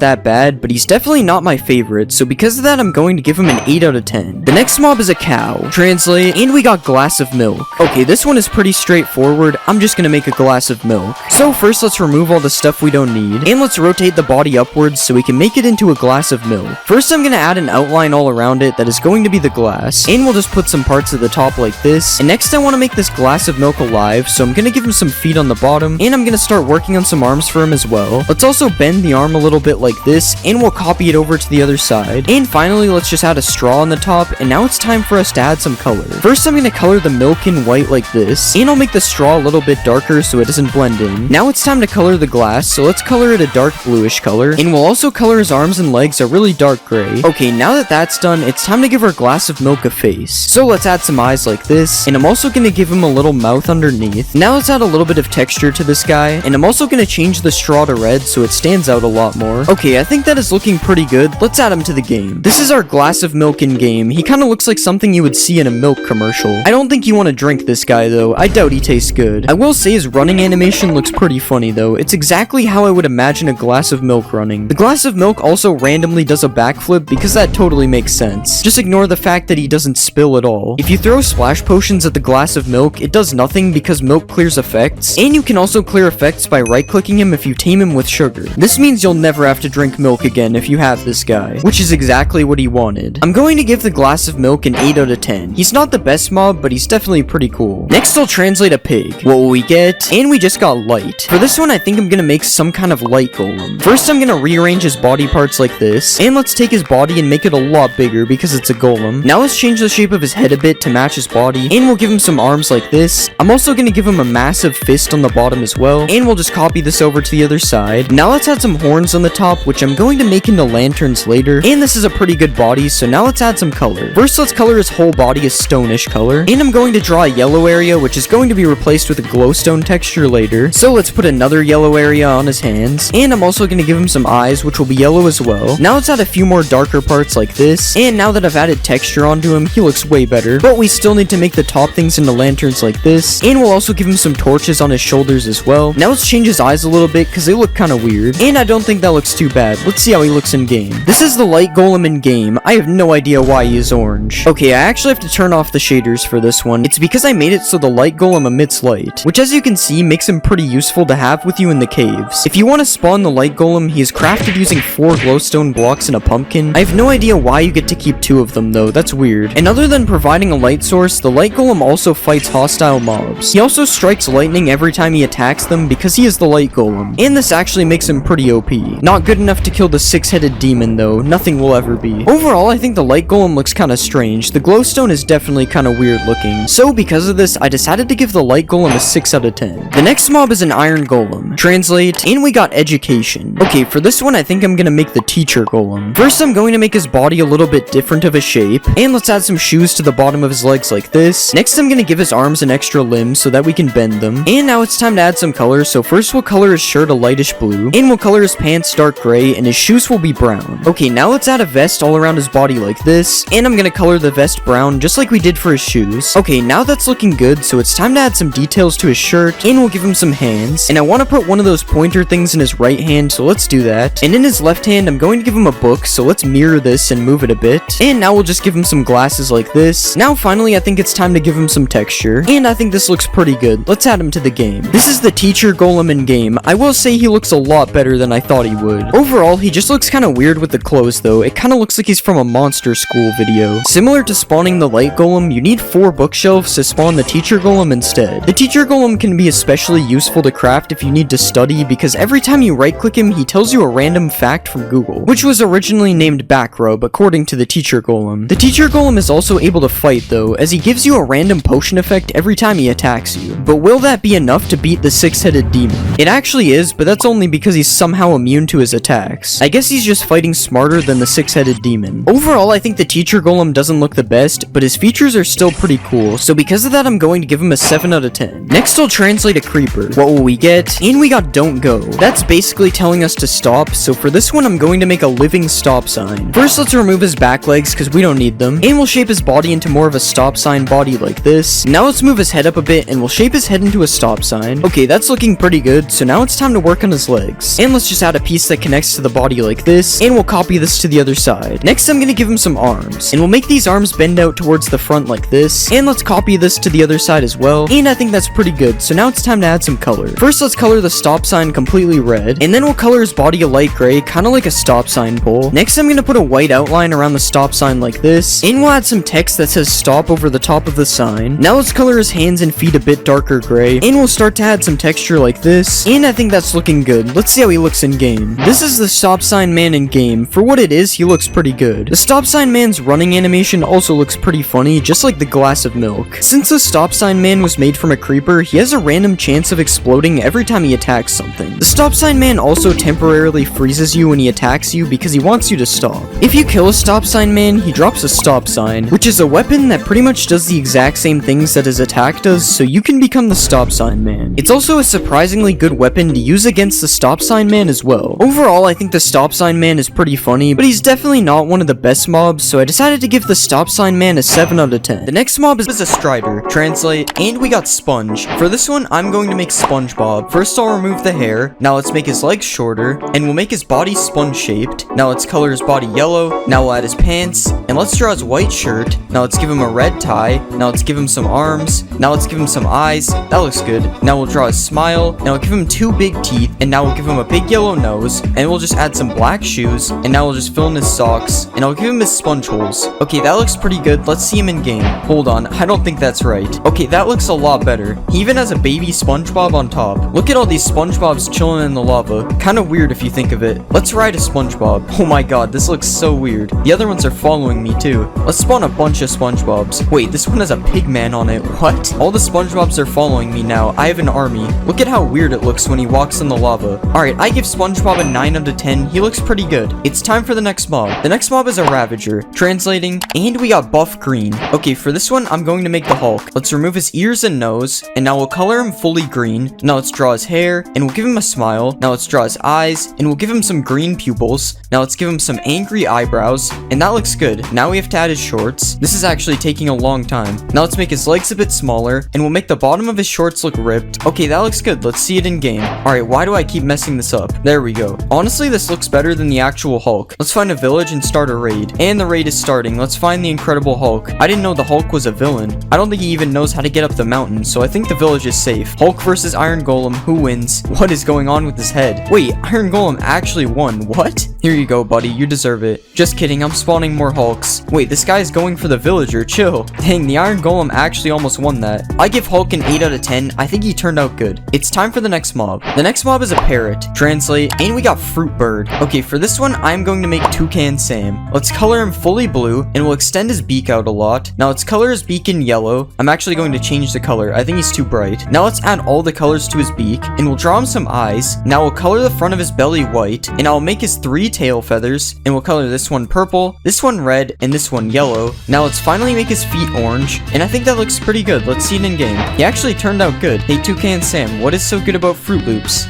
Speaker 1: that bad, but he's definitely not my favorite, so because of that I'm going to give him an 8 out of 10. The next mob is a cow. Translate, and we got glass of milk. Okay, this one is pretty straightforward. I'm just gonna make a glass of milk. So first let's remove all the stuff we don't need, and let's rotate the body upwards so we can make it into a glass of milk. First I'm gonna add an outline all around it that is going to be the glass, and we'll just put some parts at the top like this. And next I want to make this glass of milk alive, so I'm gonna give him some feet on the bottom, and I'm gonna start working on some arms for him as well. Let's also bend the arm a little bit like this, and we'll copy it over to the other side. And finally let's just add a straw on the top, and now it's time for us to add some color. First I'm gonna color the milk in white like this, and I'll make the straw a little bit darker so it doesn't blend in. Now it's time to color the glass, so let's color it a dark bluish color, and we'll also color his arms and legs a really dark gray. Okay, now that that's done, it's time to give our glass of milk a face. So let's add some eyes like this, and I'm also gonna give him a little mouth underneath. Now let's add a little bit of texture to this guy, and I'm also gonna change the straw to red so it stands out a lot more. Okay, I think that is looking pretty good. Let's add him to the game. This is our glass of milk in game. He kind of looks like something you would see in a milk commercial. I don't think you want to drink this guy though. I doubt he tastes good. I will say his running animation looks pretty funny though. It's exactly how I would imagine a glass of milk running. The glass of milk also randomly does a backflip because that totally makes sense. Just ignore the fact that he doesn't spill at all. If you throw splash potions at the glass of milk, it does nothing because milk clears effects, and you can also clear effects by right-clicking him if you tame him with sugar. This means you'll never have to drink milk again if you have this guy, which is exactly what he wanted. I'm going to give the glass of milk an 8 out of 10. He's not the best mob, but he's definitely pretty cool. Next, I'll translate a pig. What will we get? And we just got light. For this one, I think I'm gonna make some kind of light golem. First, I'm gonna rearrange his body parts like this, and let's take his body and make it a lot bigger because it's a golem. Now let's change the shape of his head a bit to match his body, and we'll give him some arms like this. I'm also gonna give him a massive fist on the bottom as well, and we'll just copy copy this over to the other side. Now let's add some horns on the top, which I'm going to make into lanterns later. And this is a pretty good body, so now let's add some color. First, let's color his whole body a stonish color. And I'm going to draw a yellow area, which is going to be replaced with a glowstone texture later. So let's put another yellow area on his hands. And I'm also going to give him some eyes, which will be yellow as well. Now let's add a few more darker parts like this. And now that I've added texture onto him, he looks way better. But we still need to make the top things into lanterns like this. And we'll also give him some torches on his shoulders as well. Now let's change his eyes a little bit because they look kind of weird. And I don't think that looks too bad. Let's see how he looks in game. This is the light golem in game. I have no idea why he is orange. Okay, I actually have to turn off the shaders for this one. It's because I made it so the light golem emits light, which as you can see makes him pretty useful to have with you in the caves. If you want to spawn the light golem, he is crafted using 4 glowstone blocks and a pumpkin. I have no idea why you get to keep 2 of them though, that's weird. And other than providing a light source, the light golem also fights hostile mobs. He also strikes lightning every time he attacks them because he is the light golem. And this actually makes him pretty OP. Not good enough to kill the 6-headed demon though, nothing will ever be. Overall, I think the light golem looks kinda strange. The glowstone is definitely kinda weird looking. So because of this, I decided to give the light golem a 6 out of 10. The next mob is an iron golem. Translate, and we got education. Okay, for this one I think I'm gonna make the teacher golem. First I'm going to make his body a little bit different of a shape, and let's add some shoes to the bottom of his legs like this. Next I'm gonna give his arms an extra limb so that we can bend them. And now it's time to add some color, so first we'll color his shirt a lightish blue, and we'll color his pants dark gray, and his shoes will be brown. Okay, now let's add a vest all around his body like this, and I'm gonna color the vest brown just like we did for his shoes. Okay, now that's looking good, so it's time to add some details to his shirt, and we'll give him some hands. And I want to put one of those pointer things in his right hand, so let's do that. And in his left hand, I'm going to give him a book, so let's mirror this and move it a bit. And now we'll just give him some glasses like this. Now finally, I think it's time to give him some texture, and I think this looks pretty good. Let's add him to the game. This is the teacher golem in game. I will say he looks a lot better than I thought he would. Overall, he just looks kind of weird with the clothes though. It kind of looks like he's from a monster school video. Similar to spawning the light golem, you need 4 bookshelves to spawn the teacher golem instead. The teacher golem can be especially useful to craft if you need to study, because every time you right click him, he tells you a random fact from Google, which was originally named Backrub according to the teacher golem. The teacher golem is also able to fight though, as he gives you a random potion effect every time he attacks you. But will that be enough to beat the 6-headed demon? It actually is, but that's only because he's somehow immune to his attacks. I guess he's just fighting smarter than the 6-headed demon. Overall, I think the teacher golem doesn't look the best, but his features are still pretty cool, so because of that I'm going to give him a 7 out of 10. Next I'll translate a creeper. What will we get? And we got don't go. That's basically telling us to stop, so for this one I'm going to make a living stop sign. First let's remove his back legs because we don't need them, and we'll shape his body into more of a stop sign body like this. Now let's move his head up a bit and we'll shape his head into a stop sign. Okay, that's looking pretty good, so now it's time to work on his legs. And let's just add a piece that connects to the body like this, and we'll copy this to the other side. Next I'm gonna give him some arms, and we'll make these arms bend out towards the front like this, and let's copy this to the other side as well, and I think that's pretty good, so now it's time to add some color. First let's color the stop sign completely red, and then we'll color his body a light gray, kinda like a stop sign pole. Next I'm gonna put a white outline around the stop sign like this, and we'll add some text that says stop over the top of the sign. Now let's color his hands and feet a bit darker gray, and we'll start to add some texture like this, and I think that's looking good. Let's see how he looks in game. This is the stop sign man in game. For what it is, he looks pretty good. The stop sign man's running animation also looks pretty funny, just like the glass of milk. Since the stop sign man was made from a creeper, he has a random chance of exploding every time he attacks something. The stop sign man also temporarily freezes you when he attacks you because he wants you to stop. If you kill a stop sign man, he drops a stop sign, which is a weapon that pretty much does the exact same things that his attack does, so you can become the stop sign man. It's also a surprisingly good weapon to use against the stop sign man as well. Overall, I think the stop sign man is pretty funny, but he's definitely not one of the best mobs, so I decided to give the stop sign man a 7 out of 10. The next mob is a strider. Translate, and we got sponge. For this one, I'm going to make SpongeBob. First I'll remove the hair. Now let's make his legs shorter, and we'll make his body sponge shaped. Now let's color his body yellow. Now we'll add his pants, and let's draw his white shirt. Now let's give him a red tie. Now let's give him some arms. Now let's give him some eyes. That looks good. Now we'll draw his smile. Now we'll give him 2 big teeth, and now we'll give him a big yellow nose, and we'll just add some black shoes, and now we'll just fill in his socks, and I'll give him his sponge holes. Okay, that looks pretty good. Let's see him in game. Hold on, I don't think that's right. Okay, that looks a lot better. He even has a baby SpongeBob on top. Look at all these SpongeBobs chilling in the lava. Kinda weird if you think of it. Let's ride a SpongeBob. Oh my god, this looks so weird. The other ones are following me too. Let's spawn a bunch of SpongeBobs. Wait, this one has a pig man on it. What? All the SpongeBobs are following me now. I have an army. Look at how weird it it looks when he walks on the lava. Alright, I give SpongeBob a 9 out of 10. He looks pretty good. It's time for the next mob. The next mob is a Ravager. Translating, and we got buff green. Okay, for this one, I'm going to make the Hulk. Let's remove his ears and nose, and now we'll color him fully green. Now let's draw his hair, and we'll give him a smile. Now let's draw his eyes, and we'll give him some green pupils. Now let's give him some angry eyebrows, and that looks good. Now we have to add his shorts. This is actually taking a long time. Now let's make his legs a bit smaller, and we'll make the bottom of his shorts look ripped. Okay, that looks good. Let's see it in game. Alright, why do I keep messing this up? There we go. Honestly, this looks better than the actual Hulk. Let's find a village and start a raid. And the raid is starting. Let's find the Incredible Hulk. I didn't know the Hulk was a villain. I don't think he even knows how to get up the mountain, so I think the village is safe. Hulk versus Iron Golem. Who wins? What is going on with his head? Wait, Iron Golem actually won. What? Here you go, buddy. You deserve it. Just kidding. I'm spawning more Hulks. Wait, this guy is going for the villager. Chill. Dang, the Iron Golem actually almost won that. I give Hulk an 8 out of 10. I think he turned out good. It's time for the next mob. The next mob is a parrot. Translate, and we got Fruit Bird. Okay, for this one, I'm going to make Toucan Sam. Let's color him fully blue, and we'll extend his beak out a lot. Now let's color his beak in yellow. I'm actually going to change the color. I think he's too bright. Now let's add all the colors to his beak, and we'll draw him some eyes. Now we'll color the front of his belly white, and I'll make his 3 tail feathers, and we'll color this one purple, this one red, and this one yellow. Now let's finally make his feet orange, and I think that looks pretty good. Let's see it in game. He actually turned out good. Hey, Toucan Sam, what is so good about Fruit Loops?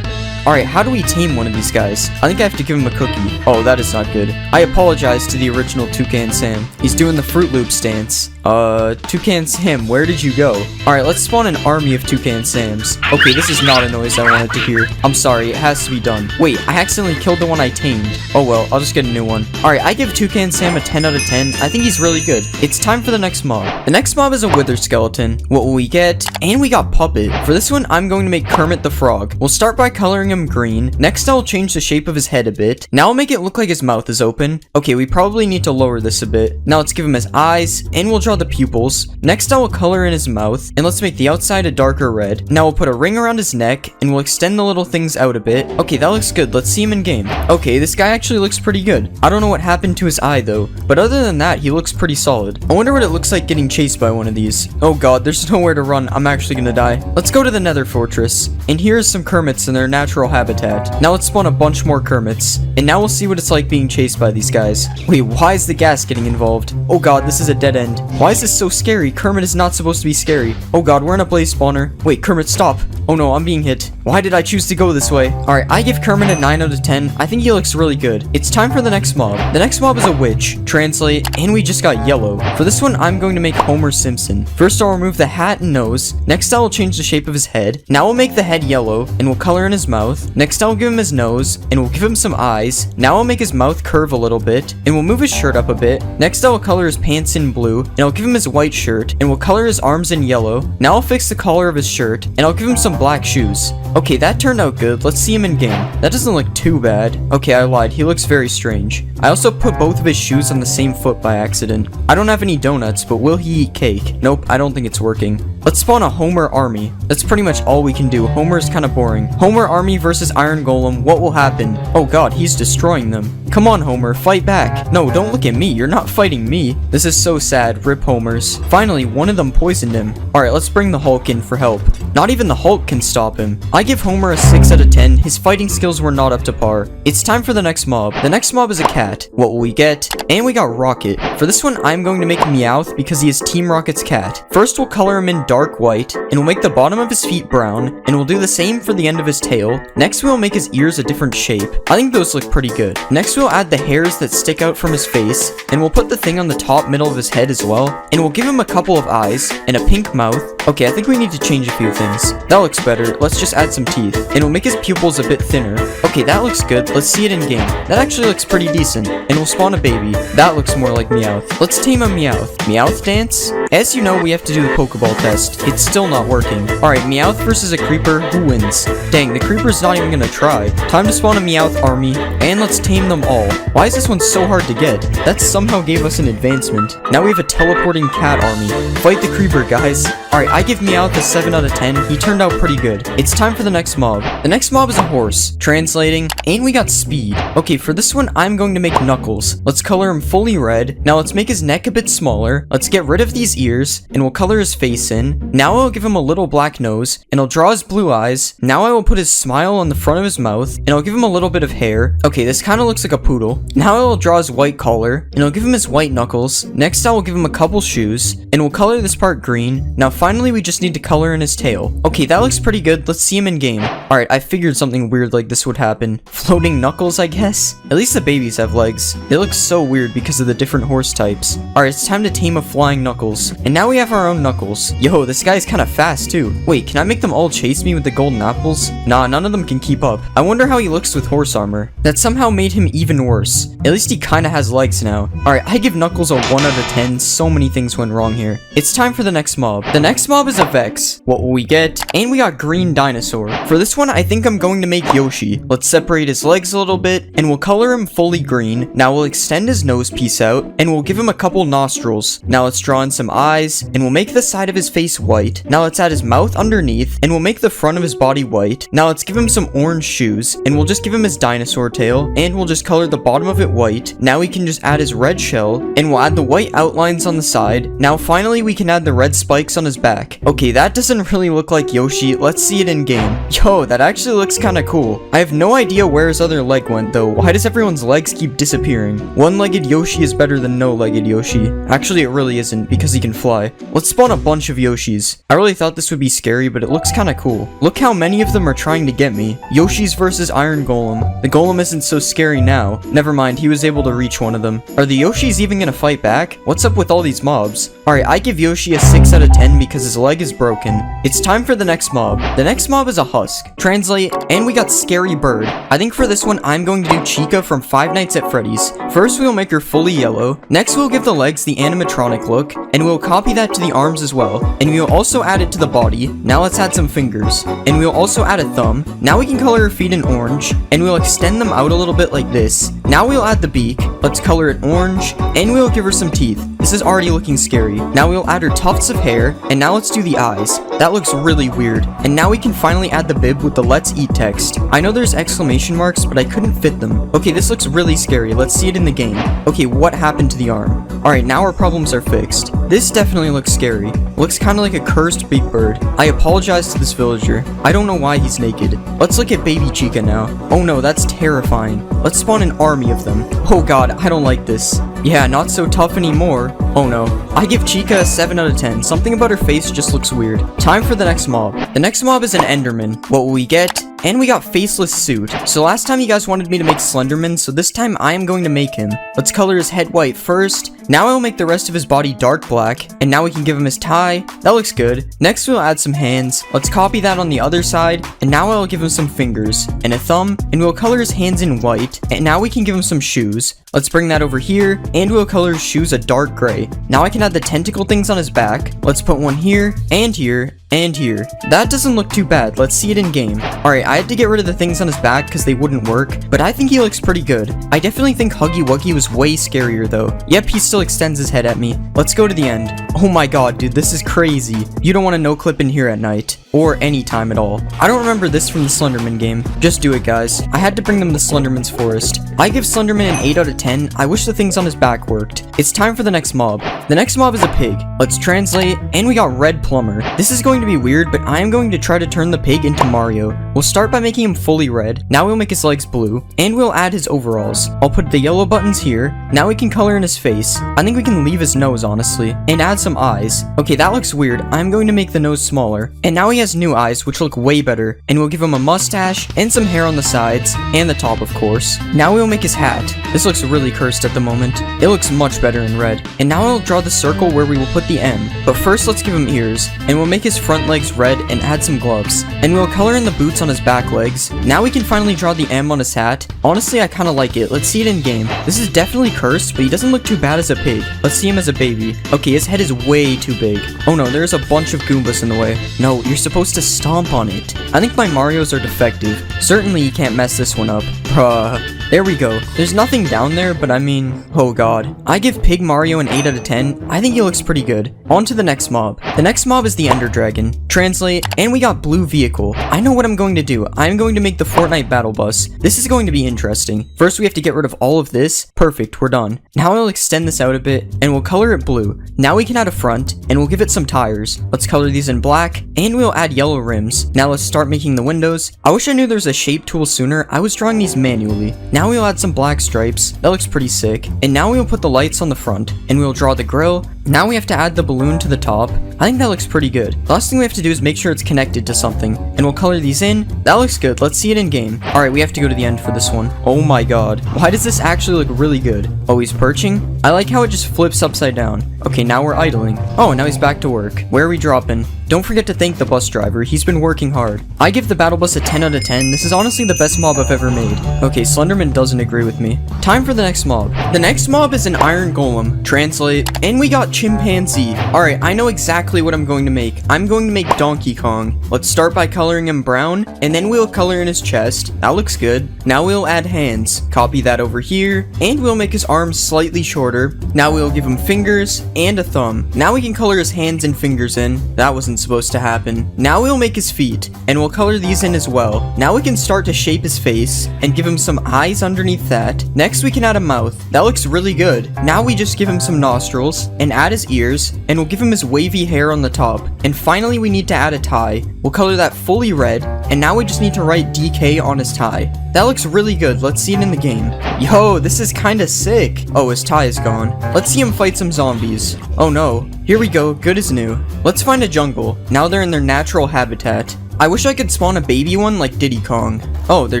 Speaker 1: Alright, how do we tame one of these guys? I think I have to give him a cookie. Oh, that is not good. I apologize to the original Toucan Sam. He's doing the Fruit Loops dance. Toucan Sam, where did you go? Alright, let's spawn an army of Toucan Sams. Okay, this is not a noise I wanted to hear. I'm sorry, it has to be done. Wait, I accidentally killed the one I tamed. Oh well, I'll just get a new one. Alright, I give Toucan Sam a 10 out of 10. I think he's really good. It's time for the next mob. The next mob is a Wither Skeleton. What will we get? And we got Puppet. For this one, I'm going to make Kermit the Frog. We'll start by coloring him green. Next, I'll change the shape of his head a bit. Now I'll make it look like his mouth is open. Okay, we probably need to lower this a bit. Now let's give him his eyes, and we'll draw the pupils. Next, I will color in his mouth, and let's make the outside a darker red. Now we'll put a ring around his neck, and we'll extend the little things out a bit. Okay, that looks good. Let's see him in game. Okay, this guy actually looks pretty good. I don't know what happened to his eye though, but other than that, he looks pretty solid. I wonder what it looks like getting chased by one of these. Oh god, there's nowhere to run. I'm actually gonna die. Let's go to the Nether Fortress, and here's some Kermits in their natural habitat. Now let's spawn a bunch more Kermits, and now we'll see what it's like being chased by these guys. Wait, why is the gas getting involved? Oh god, this is a dead end. Why is this so scary? Kermit is not supposed to be scary. Oh god, we're in a blaze spawner. Wait, Kermit, stop. Oh no, I'm being hit. Why did I choose to go this way? Alright, I give Kermit a 9 out of 10. I think he looks really good. It's time for the next mob. The next mob is a witch. Translate, and we just got yellow. For this one, I'm going to make Homer Simpson. First, I'll remove the hat and nose. Next, I will change the shape of his head. Now we'll make the head yellow, and we'll color in his mouth. Next, I'll give him his nose, and we'll give him some eyes. Now I'll make his mouth curve a little bit, and we'll move his shirt up a bit. Next, I'll color his pants in blue, and I'll give him his white shirt, and we'll color his arms in yellow. Now I'll fix the collar of his shirt, and I'll give him some black shoes. Okay, that turned out good. Let's see him in game. That doesn't look too bad. Okay, I lied. He looks very strange. I also put both of his shoes on the same foot by accident. I don't have any donuts, but will he eat cake? Nope, I don't think it's working. Let's spawn a Homer army. That's pretty much all we can do. Homer is kind of boring. Homer army versus Iron Golem. What will happen? Oh god, he's destroying them. Come on, Homer, fight back. No, don't look at me. You're not fighting me. This is so sad. Rip Homers. Finally, one of them poisoned him. Alright, let's bring the Hulk in for help. Not even the Hulk can stop him. I give Homer a 6 out of 10. His fighting skills were not up to par. It's time for the next mob. The next mob is a cat. What will we get? And we got Rocket. For this one, I'm going to make Meowth because he is Team Rocket's cat. First, we'll color him in dark white, and we'll make the bottom of his feet brown, and we'll do the same for the end of his tail. Next, we'll make his ears a different shape. I think those look pretty good. Next, we'll add the hairs that stick out from his face, and we'll put the thing on the top middle of his head as well, and we'll give him a couple of eyes, and a pink mouth. Okay, I think we need to change a few things. That looks better. Let's just add some teeth, and we'll make his pupils a bit thinner. Okay, that looks good. Let's see it in game. That actually looks pretty decent, and we'll spawn a baby. That looks more like Meowth. Let's tame a Meowth. Meowth dance? As you know, we have to do the Pokeball test. It's still not working. Alright, Meowth versus a Creeper. Who wins? Dang, the Creeper's not even gonna try. Time to spawn a Meowth army, and let's tame them all. Why is this one so hard to get? That somehow gave us an advancement. Now we have a teleporting cat army. Fight the Creeper, guys. Alright, I give Meowth a 7 out of 10. He turned out pretty good. It's time for the next mob. The next mob is a horse. Translating, and we got speed. Okay, for this one, I'm going to make Knuckles. Let's color him fully red. Now let's make his neck a bit smaller. Let's get rid of these ears, and we'll color his face in. skin. Now I will give him a little black nose, and I'll draw his blue eyes. Now I will put his smile on the front of his mouth, and I'll give him a little bit of hair. Okay, this kind of looks like a poodle. Now I will draw his white collar, and I'll give him his white knuckles. Next I will give him a couple shoes, and we'll color this part green. Now finally we just need to color in his tail. Okay, that looks pretty good. Let's see him in game. Alright, I figured something weird like this would happen. Floating knuckles, I guess? At least the babies have legs. They look so weird because of the different horse types. Alright, it's time to tame a flying Knuckles. And now we have our own Knuckles. Yo, this guy's kind of fast too. Wait, can I make them all chase me with the golden apples? Nah, none of them can keep up. I wonder how he looks with horse armor. That somehow made him even worse. At least he kind of has legs now. Alright, I give Knuckles a 1 out of 10. So many things went wrong here. It's time for the next mob. The next mob is a Vex. What will we get? And we got green dinosaur. For this one, I think I'm going to make Yoshi. Let's separate his legs a little bit, and we'll color him fully green. Now we'll extend his nose piece out, and we'll give him a couple nostrils. Now let's draw in some eyes, and we'll make the side of his face white. Now let's add his mouth underneath, and we'll make the front of his body white. Now let's give him some orange shoes, and we'll just give him his dinosaur tail, and we'll just color the bottom of it white. Now we can just add his red shell, and we'll add the white outlines on the side. Now finally we can add the red spikes on his back. Okay, that doesn't really look like Yoshi. Let's see it in game. Yo, that actually looks kind of cool. I have no idea where his other leg went though. Why does everyone's legs keep disappearing? One-legged Yoshi is better than no-legged Yoshi. Actually, it really isn't because he can fly. Let's spawn a bunch of Yoshis. I really thought this would be scary, but it looks kind of cool. Look how many of them are trying to get me. Yoshi's versus Iron Golem. The Golem isn't so scary now. Never mind, he was able to reach one of them. Are the Yoshis even gonna fight back? What's up with all these mobs? Alright, I give Yoshi a 6 out of 10 because his leg is broken. It's time for the next mob. The next mob is a husk. Translate, and we got Scary Bird. I think for this one, I'm going to do Chica from Five Nights at Freddy's. First, we'll make her fully yellow. Next, we'll give the legs the animatronic look, and we'll copy that to the arms as well. And we'll also add it to the body. Now let's add some fingers. And we'll also add a thumb. Now we can color her feet in orange, and we'll extend them out a little bit like this. Now we'll add the beak. Let's color it orange, and we'll give her some teeth. This is already looking scary. Now we'll add her tufts of hair, and now let's do the eyes. That looks really weird. And now we can finally add the bib with the let's eat text. I know there's exclamation marks, but I couldn't fit them. Okay, this looks really scary. Let's see it in the game. Okay, what happened to the arm? Alright, now our problems are fixed. This definitely looks scary. Looks kind of like a cursed big bird. I apologize to this villager. I don't know why he's naked. Let's look at baby Chica now. Oh no, that's terrifying. Let's spawn an army of them. Oh god, I don't like this. Yeah, not so tough anymore. Oh no. I give Chica a 7 out of 10. Something about her face just looks weird. Time for the next mob. The next mob is an Enderman. What will we get? And we got faceless suit. So last time you guys wanted me to make Slenderman, so this time I am going to make him. Let's color his head white first. Now I will make the rest of his body dark black. And now we can give him his tie. That looks good. Next we'll add some hands. Let's copy that on the other side. And now I will give him some fingers and a thumb. And we'll color his hands in white. And now we can give him some shoes. Let's bring that over here. And we'll color his shoes a dark gray. Now I can add the tentacle things on his back. Let's put one here and here. And here. That doesn't look too bad. Let's see it in game. Alright, I had to get rid of the things on his back because they wouldn't work, but I think he looks pretty good. I definitely think Huggy Wuggy was way scarier though. Yep, he still extends his head at me. Let's go to the end. Oh my god, dude, this is crazy. You don't want to no clip in here at night. Or any time at all. I don't remember this from the Slenderman game. Just do it, guys. I had to bring them to Slenderman's forest. I give Slenderman an 8 out of 10. I wish the things on his back worked. It's time for the next mob. The next mob is a pig. Let's translate, and we got Red Plumber. This is going to be weird, but I am going to try to turn the pig into Mario. We'll start by making him fully red. Now we'll make his legs blue, and we'll add his overalls. I'll put the yellow buttons here. Now we can color in his face. I think we can leave his nose, honestly, and add some eyes. Okay, that looks weird. I'm going to make the nose smaller, and now he has new eyes, which look way better, and we'll give him a mustache and some hair on the sides and the top, of course. Now we'll make his hat. This looks really cursed at the moment. It looks much better in red. And now I'll draw the circle where we will put the M. But first, let's give him ears, and we'll make his front legs red and add some gloves. And we'll color in the boots on his back legs. Now we can finally draw the M on his hat. Honestly, I kind of like it. Let's see it in game. This is definitely cursed, but he doesn't look too bad as a pig. Let's see him as a baby. Okay, his head is way too big. Oh no, there's a bunch of Goombas in the way. No, you're supposed to stomp on it. I think my Marios are defective. Certainly you can't mess this one up. Bruh. There we go. There's nothing down there, but I mean, oh god. I give Pig Mario an 8 out of 10. I think he looks pretty good. On to the next mob. The next mob is the Ender Dragon. Translate, and we got blue vehicle. I know what I'm going to do. I'm going to make the Fortnite battle bus. This is going to be interesting. First, we have to get rid of all of this. Perfect, we're done. Now I'll extend this out a bit, and we'll color it blue. Now we can add a front, and we'll give it some tires. Let's color these in black, and we'll add yellow rims. Now let's start making the windows. I wish I knew there was a shape tool sooner. I was drawing these manually. Now we'll add some black stripes. That looks pretty sick. And now we'll put the lights on the front, and we'll draw the grill. Now we have to add the balloon to the top. I think that looks pretty good. The last thing we have to do is make sure it's connected to something, and we'll color these in. That looks good. Let's see it in game. Alright, we have to go to the end for this one. Oh my god. Why does this actually look really good? Oh, he's perching? I like how it just flips upside down. Okay, now we're idling. Oh, now he's back to work. Where are we dropping? Don't forget to thank the bus driver. He's been working hard. I give the battle bus a 10 out of 10. This is honestly the best mob I've ever made. Okay, Slenderman doesn't agree with me. Time for the next mob. The next mob is an iron golem. Translate, and we got chimpanzee. Alright, I know exactly what I'm going to make. I'm going to make Donkey Kong. Let's start by coloring him brown, and then we'll color in his chest. That looks good. Now we'll add hands. Copy that over here, and we'll make his arms slightly shorter. Now we'll give him fingers and a thumb. Now we can color his hands and fingers in. That wasn't supposed to happen. Now we'll make his feet, and we'll color these in as well. Now we can start to shape his face, and give him some eyes underneath that. Next we can add a mouth. That looks really good. Now we just give him some nostrils, and add his ears, and we'll give him his wavy hair on the top. And finally we need to add a tie. We'll color that fully red, and now we just need to write DK on his tie. That looks really good. Let's see it in the game. Yo, this is kinda sick. Oh, his tie is gone. Let's see him fight some zombies. Oh no. Here we go, good as new. Let's find a jungle. Now they're in their natural habitat. I wish I could spawn a baby one like Diddy Kong. Oh, they're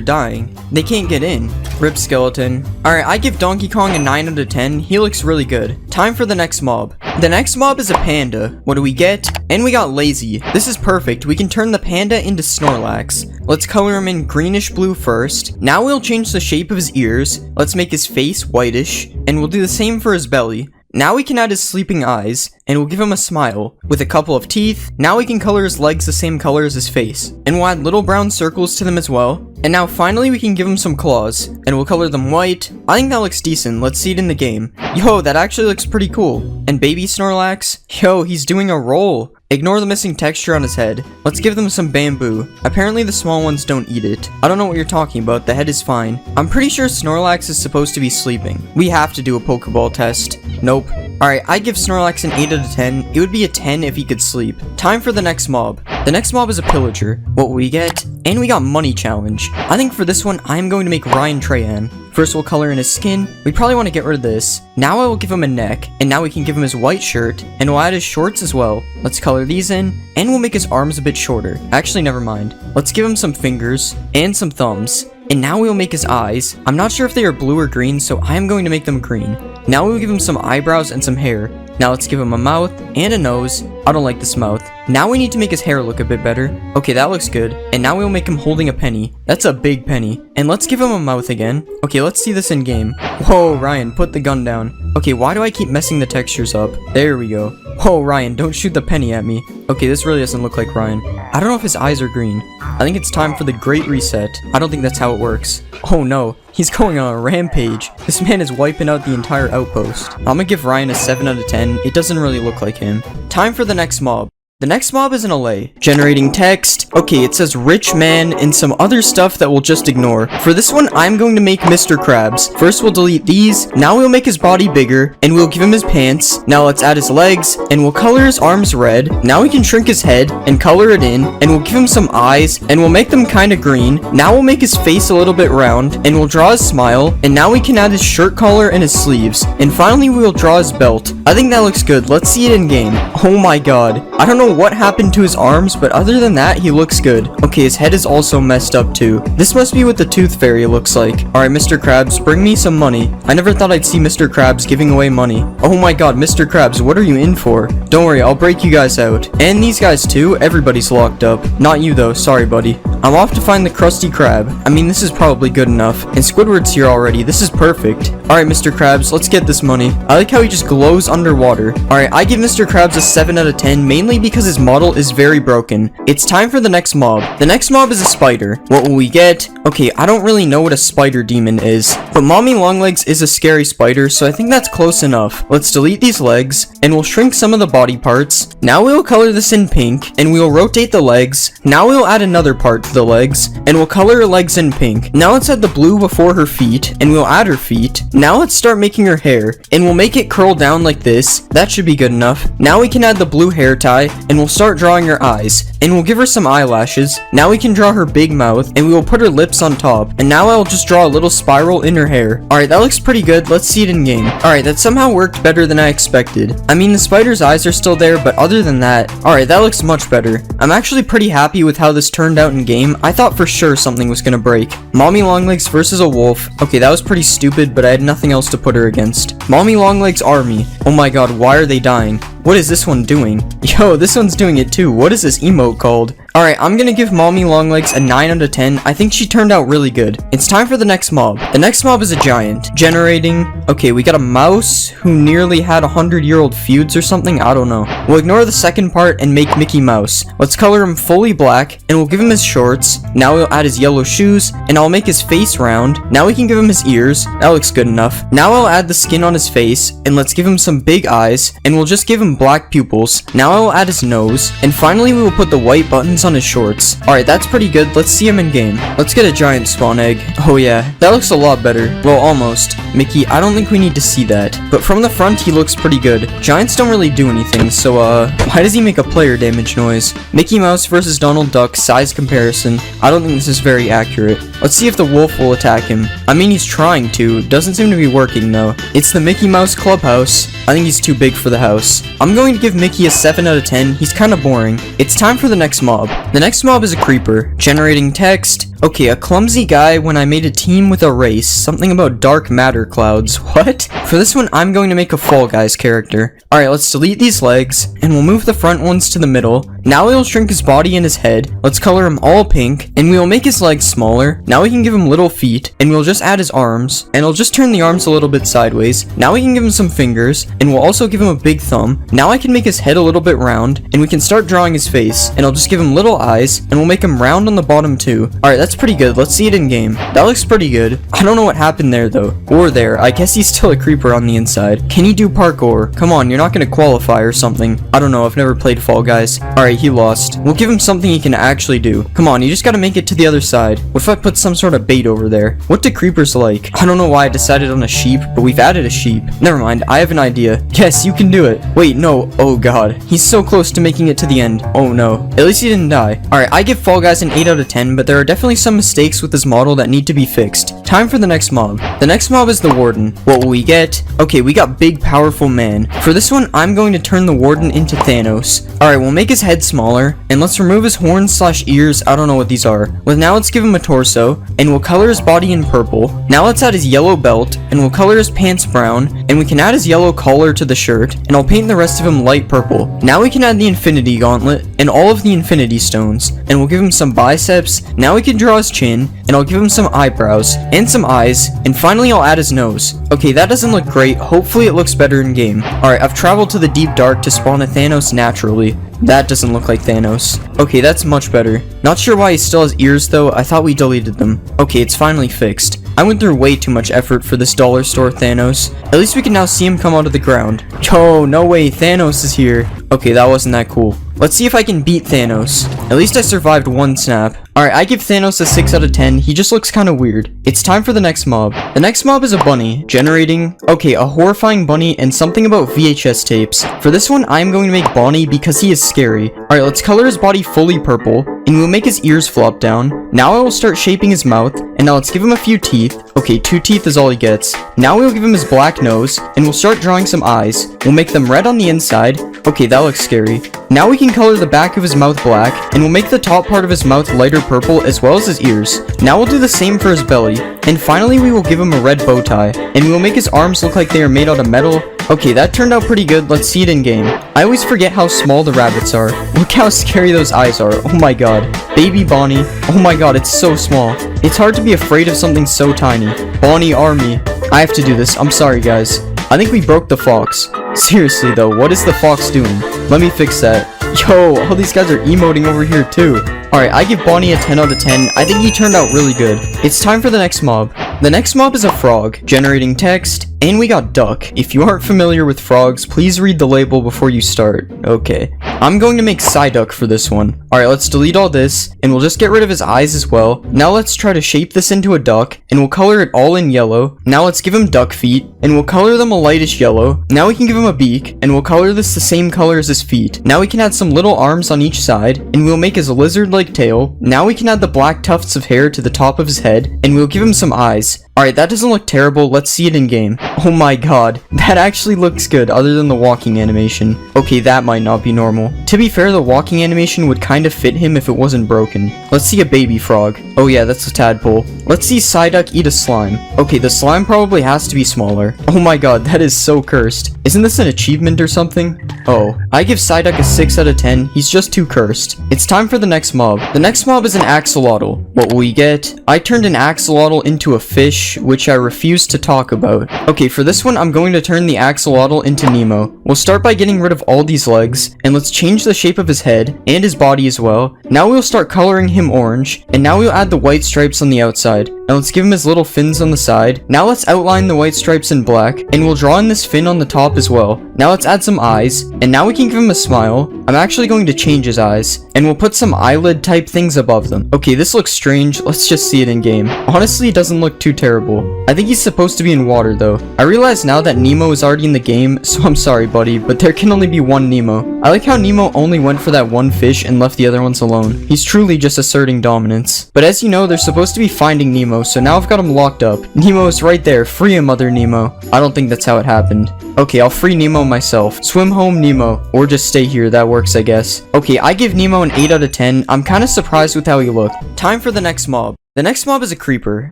Speaker 1: dying. They can't get in. Rip skeleton. Alright, I give Donkey Kong a 9 out of 10. He looks really good. Time for the next mob. The next mob is a panda. What do we get? And we got lazy. This is perfect. We can turn the panda into Snorlax. Let's color him in greenish blue first. Now we'll change the shape of his ears. Let's make his face whitish. And we'll do the same for his belly. Now we can add his sleeping eyes, and we'll give him a smile. With a couple of teeth, now we can color his legs the same color as his face. And we'll add little brown circles to them as well. And now finally we can give him some claws, and we'll color them white. I think that looks decent. Let's see it in the game. Yo, that actually looks pretty cool. And baby Snorlax? Yo, he's doing a roll. Ignore the missing texture on his head. Let's give them some bamboo. Apparently the small ones don't eat it. I don't know what you're talking about. The head is fine. I'm pretty sure Snorlax is supposed to be sleeping. We have to do a Pokeball test. Nope. Alright, I give Snorlax an 8 out of 10. It would be a 10 if he could sleep. Time for the next mob. The next mob is a pillager. What will we get? And we got money challenge. I think for this one, I'm going to make Ryan Trahan. First we'll color in his skin. We probably want to get rid of this. Now I will give him a neck, and now we can give him his white shirt, and we'll add his shorts as well. Let's color these in, and we'll make his arms a bit shorter. Actually, never mind. Let's give him some fingers, and some thumbs. And now we'll make his eyes. I'm not sure if they are blue or green, so I am going to make them green. Now we'll give him some eyebrows and some hair. Now let's give him a mouth and a nose. I don't like this mouth. Now we need to make his hair look a bit better. Okay, that looks good. And now we'll make him holding a penny. That's a big penny. And let's give him a mouth again. Okay, let's see this in game. Whoa, Ryan, put the gun down. Okay, why do I keep messing the textures up? There we go. Whoa, Ryan, don't shoot the penny at me. Okay, this really doesn't look like Ryan. I don't know if his eyes are green. I think it's time for the Great Reset. I don't think that's how it works. Oh no, he's going on a rampage. This man is wiping out the entire outpost. I'm gonna give Ryan a 7 out of 10. It doesn't really look like him. Time for the next mob. The next mob is an LA. Generating text. Okay, it says rich man and some other stuff that we'll just ignore. For this one, I'm going to make Mr. Krabs. First, we'll delete these. Now we'll make his body bigger, and we'll give him his pants. Now let's add his legs, and we'll color his arms red. Now we can shrink his head and color it in, and we'll give him some eyes, and we'll make them kind of green. Now we'll make his face a little bit round, and we'll draw his smile, and now we can add his shirt collar and his sleeves. And finally, we'll draw his belt. I think that looks good. Let's see it in game. Oh my god. I don't know what happened to his arms, but other than that, he looks good. Okay, his head is also messed up too. This must be what the Tooth Fairy looks like. Alright, Mr. Krabs, bring me some money. I never thought I'd see Mr. Krabs giving away money. Oh my god, Mr. Krabs, what are you in for? Don't worry, I'll break you guys out. And these guys too, everybody's locked up. Not you though, sorry buddy. I'm off to find the Krusty Krab. I mean, this is probably good enough. And Squidward's here already, this is perfect. Alright, Mr. Krabs, let's get this money. I like how he just glows underwater. Alright, I give Mr. Krabs a 7 out of 10, mainly mainly because his model is very broken. It's time for the next mob. The next mob is a spider. What will we get? Okay, I don't really know what a spider demon is, but Mommy Longlegs is a scary spider, so I think that's close enough. Let's delete these legs, and we'll shrink some of the body parts. Now we'll color this in pink, and we'll rotate the legs. Now we'll add another part to the legs, and we'll color her legs in pink. Now let's add the blue before her feet, and we'll add her feet. Now let's start making her hair, and we'll make it curl down like this. That should be good enough. Now we can add the blue hair tie, and we'll start drawing her eyes, and we'll give her some eyelashes. Now we can draw her big mouth, and we will put her lips on top, and now I'll just draw a little spiral in her hair. Alright, that looks pretty good. Let's see it in game. Alright, that somehow worked better than I expected. I mean, the spider's eyes are still there, but other than that, alright, that looks much better. I'm actually pretty happy with how this turned out in game. I thought for sure something was gonna break. Mommy Longlegs versus a wolf. Okay, that was pretty stupid, but I had nothing else to put her against. Mommy Longlegs army. Oh my god, why are they dying? What is this one doing? Yo, this one's doing it too. What is this emote called? Alright, I'm gonna give Mommy Longlegs a 9 out of 10. I think she turned out really good. It's time for the next mob. The next mob is a giant. Generating. Okay, we got a mouse who nearly had 100-year-old feuds or something. I don't know. We'll ignore the second part and make Mickey Mouse. Let's color him fully black, and we'll give him his shorts. Now we'll add his yellow shoes, and I'll make his face round. Now we can give him his ears. That looks good enough. Now I'll add the skin on his face, and let's give him some big eyes, and we'll just give him black pupils. Now I will add his nose, and finally we will put the white buttons on his shorts. Alright, that's pretty good. Let's see him in game. Let's get a giant spawn egg. Oh yeah, that looks a lot better. Well, almost. Mickey, I don't think we need to see that. But from the front, he looks pretty good. Giants don't really do anything, so why does he make a player damage noise? Mickey Mouse versus Donald Duck size comparison. I don't think this is very accurate. Let's see if the wolf will attack him. I mean, he's trying to. Doesn't seem to be working though. It's the Mickey Mouse Clubhouse. I think he's too big for the house. I'm going to give Mickey a 7 out of 10. He's kind of boring. It's time for the next mob. The next mob is a creeper. Generating text. Okay, a clumsy guy when I made a team with a race. Something about dark matter clouds. What? For this one, I'm going to make a Fall Guys character. Alright, let's delete these legs, and we'll move the front ones to the middle. Now we'll shrink his body and his head. Let's color him all pink, and we'll make his legs smaller. Now we can give him little feet, and we'll just add his arms, and I'll just turn the arms a little bit sideways. Now we can give him some fingers, and we'll also give him a big thumb. Now I can make his head a little bit round, and we can start drawing his face, and I'll just give him little eyes, and we'll make him round on the bottom too. Alright, that's pretty good. Let's see it in game. That looks pretty good. I don't know what happened there though. Or there. I guess he's still a creeper on the inside. Can he do parkour? Come on, you're not gonna qualify or something. I don't know. I've never played Fall Guys. Alright, he lost. We'll give him something he can actually do. Come on, you just gotta make it to the other side. What if I put some sort of bait over there? What do creepers like? I don't know why I decided on a sheep, but we've added a sheep. Never mind. I have an idea. Yes, you can do it. Wait, no. Oh god. He's so close to making it to the end. Oh no. At least he didn't die. Alright, I give Fall Guys an 8 out of 10, but there are definitely some mistakes with this model that need to be fixed. Time for the next mob. The next mob is the Warden. What will we get? Okay, we got big, powerful man. For this one, I'm going to turn the Warden into Thanos. Alright, we'll make his head smaller, and let's remove his horns / ears. I don't know what these are. Well, now let's give him a torso, and we'll color his body in purple. Now let's add his yellow belt, and we'll color his pants brown, and we can add his yellow collar to the shirt, and I'll paint the rest of him light purple. Now we can add the Infinity Gauntlet, and all of the Infinity Stones, and we'll give him some biceps. Now we can draw his chin, and I'll give him some eyebrows, and some eyes, and finally I'll add his nose. Okay, that doesn't look great. Hopefully it looks better in game. Alright, I've traveled to the deep dark to spawn a Thanos naturally. That doesn't look like Thanos. Okay, that's much better. Not sure why he still has ears though. I thought we deleted them. Okay, it's finally fixed. I went through way too much effort for this dollar store Thanos. At least we can now see him come out of the ground. Yo, no way, Thanos is here. Okay, that wasn't that cool. Let's see if I can beat Thanos. At least I survived one snap. Alright, I give Thanos a 6 out of 10. He just looks kind of weird. It's time for the next mob. The next mob is a bunny. Generating. Okay, a horrifying bunny and something about VHS tapes. For this one, I'm going to make Bonnie because he is scary. Alright, let's color his body fully purple, and we'll make his ears flop down. Now I will start shaping his mouth, and now let's give him a few teeth. Okay, 2 teeth is all he gets. Now we'll give him his black nose, and we'll start drawing some eyes. We'll make them red on the inside. Okay, that looks scary. Now we can color the back of his mouth black, and we'll make the top part of his mouth lighter purple as well as his ears. Now we'll do the same for his belly, and finally we will give him a red bow tie, and we will make his arms look like they are made out of metal. Okay, that turned out pretty good. Let's see it in game. I always forget how small the rabbits are. Look how scary those eyes are. Oh my god. Baby Bonnie. Oh my god, it's so small. It's hard to be afraid of something so tiny. Bonnie Army. I have to do this. I'm sorry, guys. I think we broke the fox. Seriously though, what is the fox doing? Let me fix that. Yo, all these guys are emoting over here too. Alright, I give Bonnie a 10 out of 10. I think he turned out really good. It's time for the next mob. The next mob is a frog, generating text, and we got duck. If you aren't familiar with frogs, please read the label before you start. Okay. I'm going to make Psyduck for this one. Alright, let's delete all this, and we'll just get rid of his eyes as well. Now let's try to shape this into a duck, and we'll color it all in yellow. Now let's give him duck feet, and we'll color them a lightish yellow. Now we can give him a beak, and we'll color this the same color as his feet. Now we can add some little arms on each side, and we'll make his lizard-like tail. Now we can add the black tufts of hair to the top of his head, and we'll give him some eyes. Alright, that doesn't look terrible. Let's see it in game. Oh my god, that actually looks good other than the walking animation. Okay, that might not be normal. To be fair, the walking animation would kind of fit him if it wasn't broken. Let's see a baby frog. Oh yeah, that's a tadpole. Let's see Psyduck eat a slime. Okay, the slime probably has to be smaller. Oh my god, that is so cursed. Isn't this an achievement or something? Oh, I give Psyduck a 6 out of 10. He's just too cursed. It's time for the next mob. The next mob is an axolotl. What will we get? I turned an axolotl into a fish, which I refuse to talk about. Okay, for this one, I'm going to turn the axolotl into Nemo. We'll start by getting rid of all these legs, and let's change the shape of his head, and his body as well. Now we'll start coloring him orange, and now we'll add the white stripes on the outside. Now let's give him his little fins on the side. Now let's outline the white stripes in black, and we'll draw in this fin on the top as well. Now let's add some eyes, and now we can give him a smile. I'm actually going to change his eyes, and we'll put some eyelid type things above them. Okay, this looks strange. Let's just see it in game. Honestly, it doesn't look too terrible. I think he's supposed to be in water though. I realize now that Nemo is already in the game, so I'm sorry buddy, but there can only be one Nemo. I like how Nemo only went for that one fish and left the other ones alone. He's truly just asserting dominance. But as you know, they're supposed to be finding Nemo, so now I've got him locked up. Nemo is right there. Free him, other Nemo. I don't think that's how it happened. Okay, I'll free Nemo myself. Swim home, Nemo. Or just stay here. That works, I guess. Okay, I give Nemo an 8 out of 10. I'm kind of surprised with how he looked. Time for the next mob. The next mob is a creeper.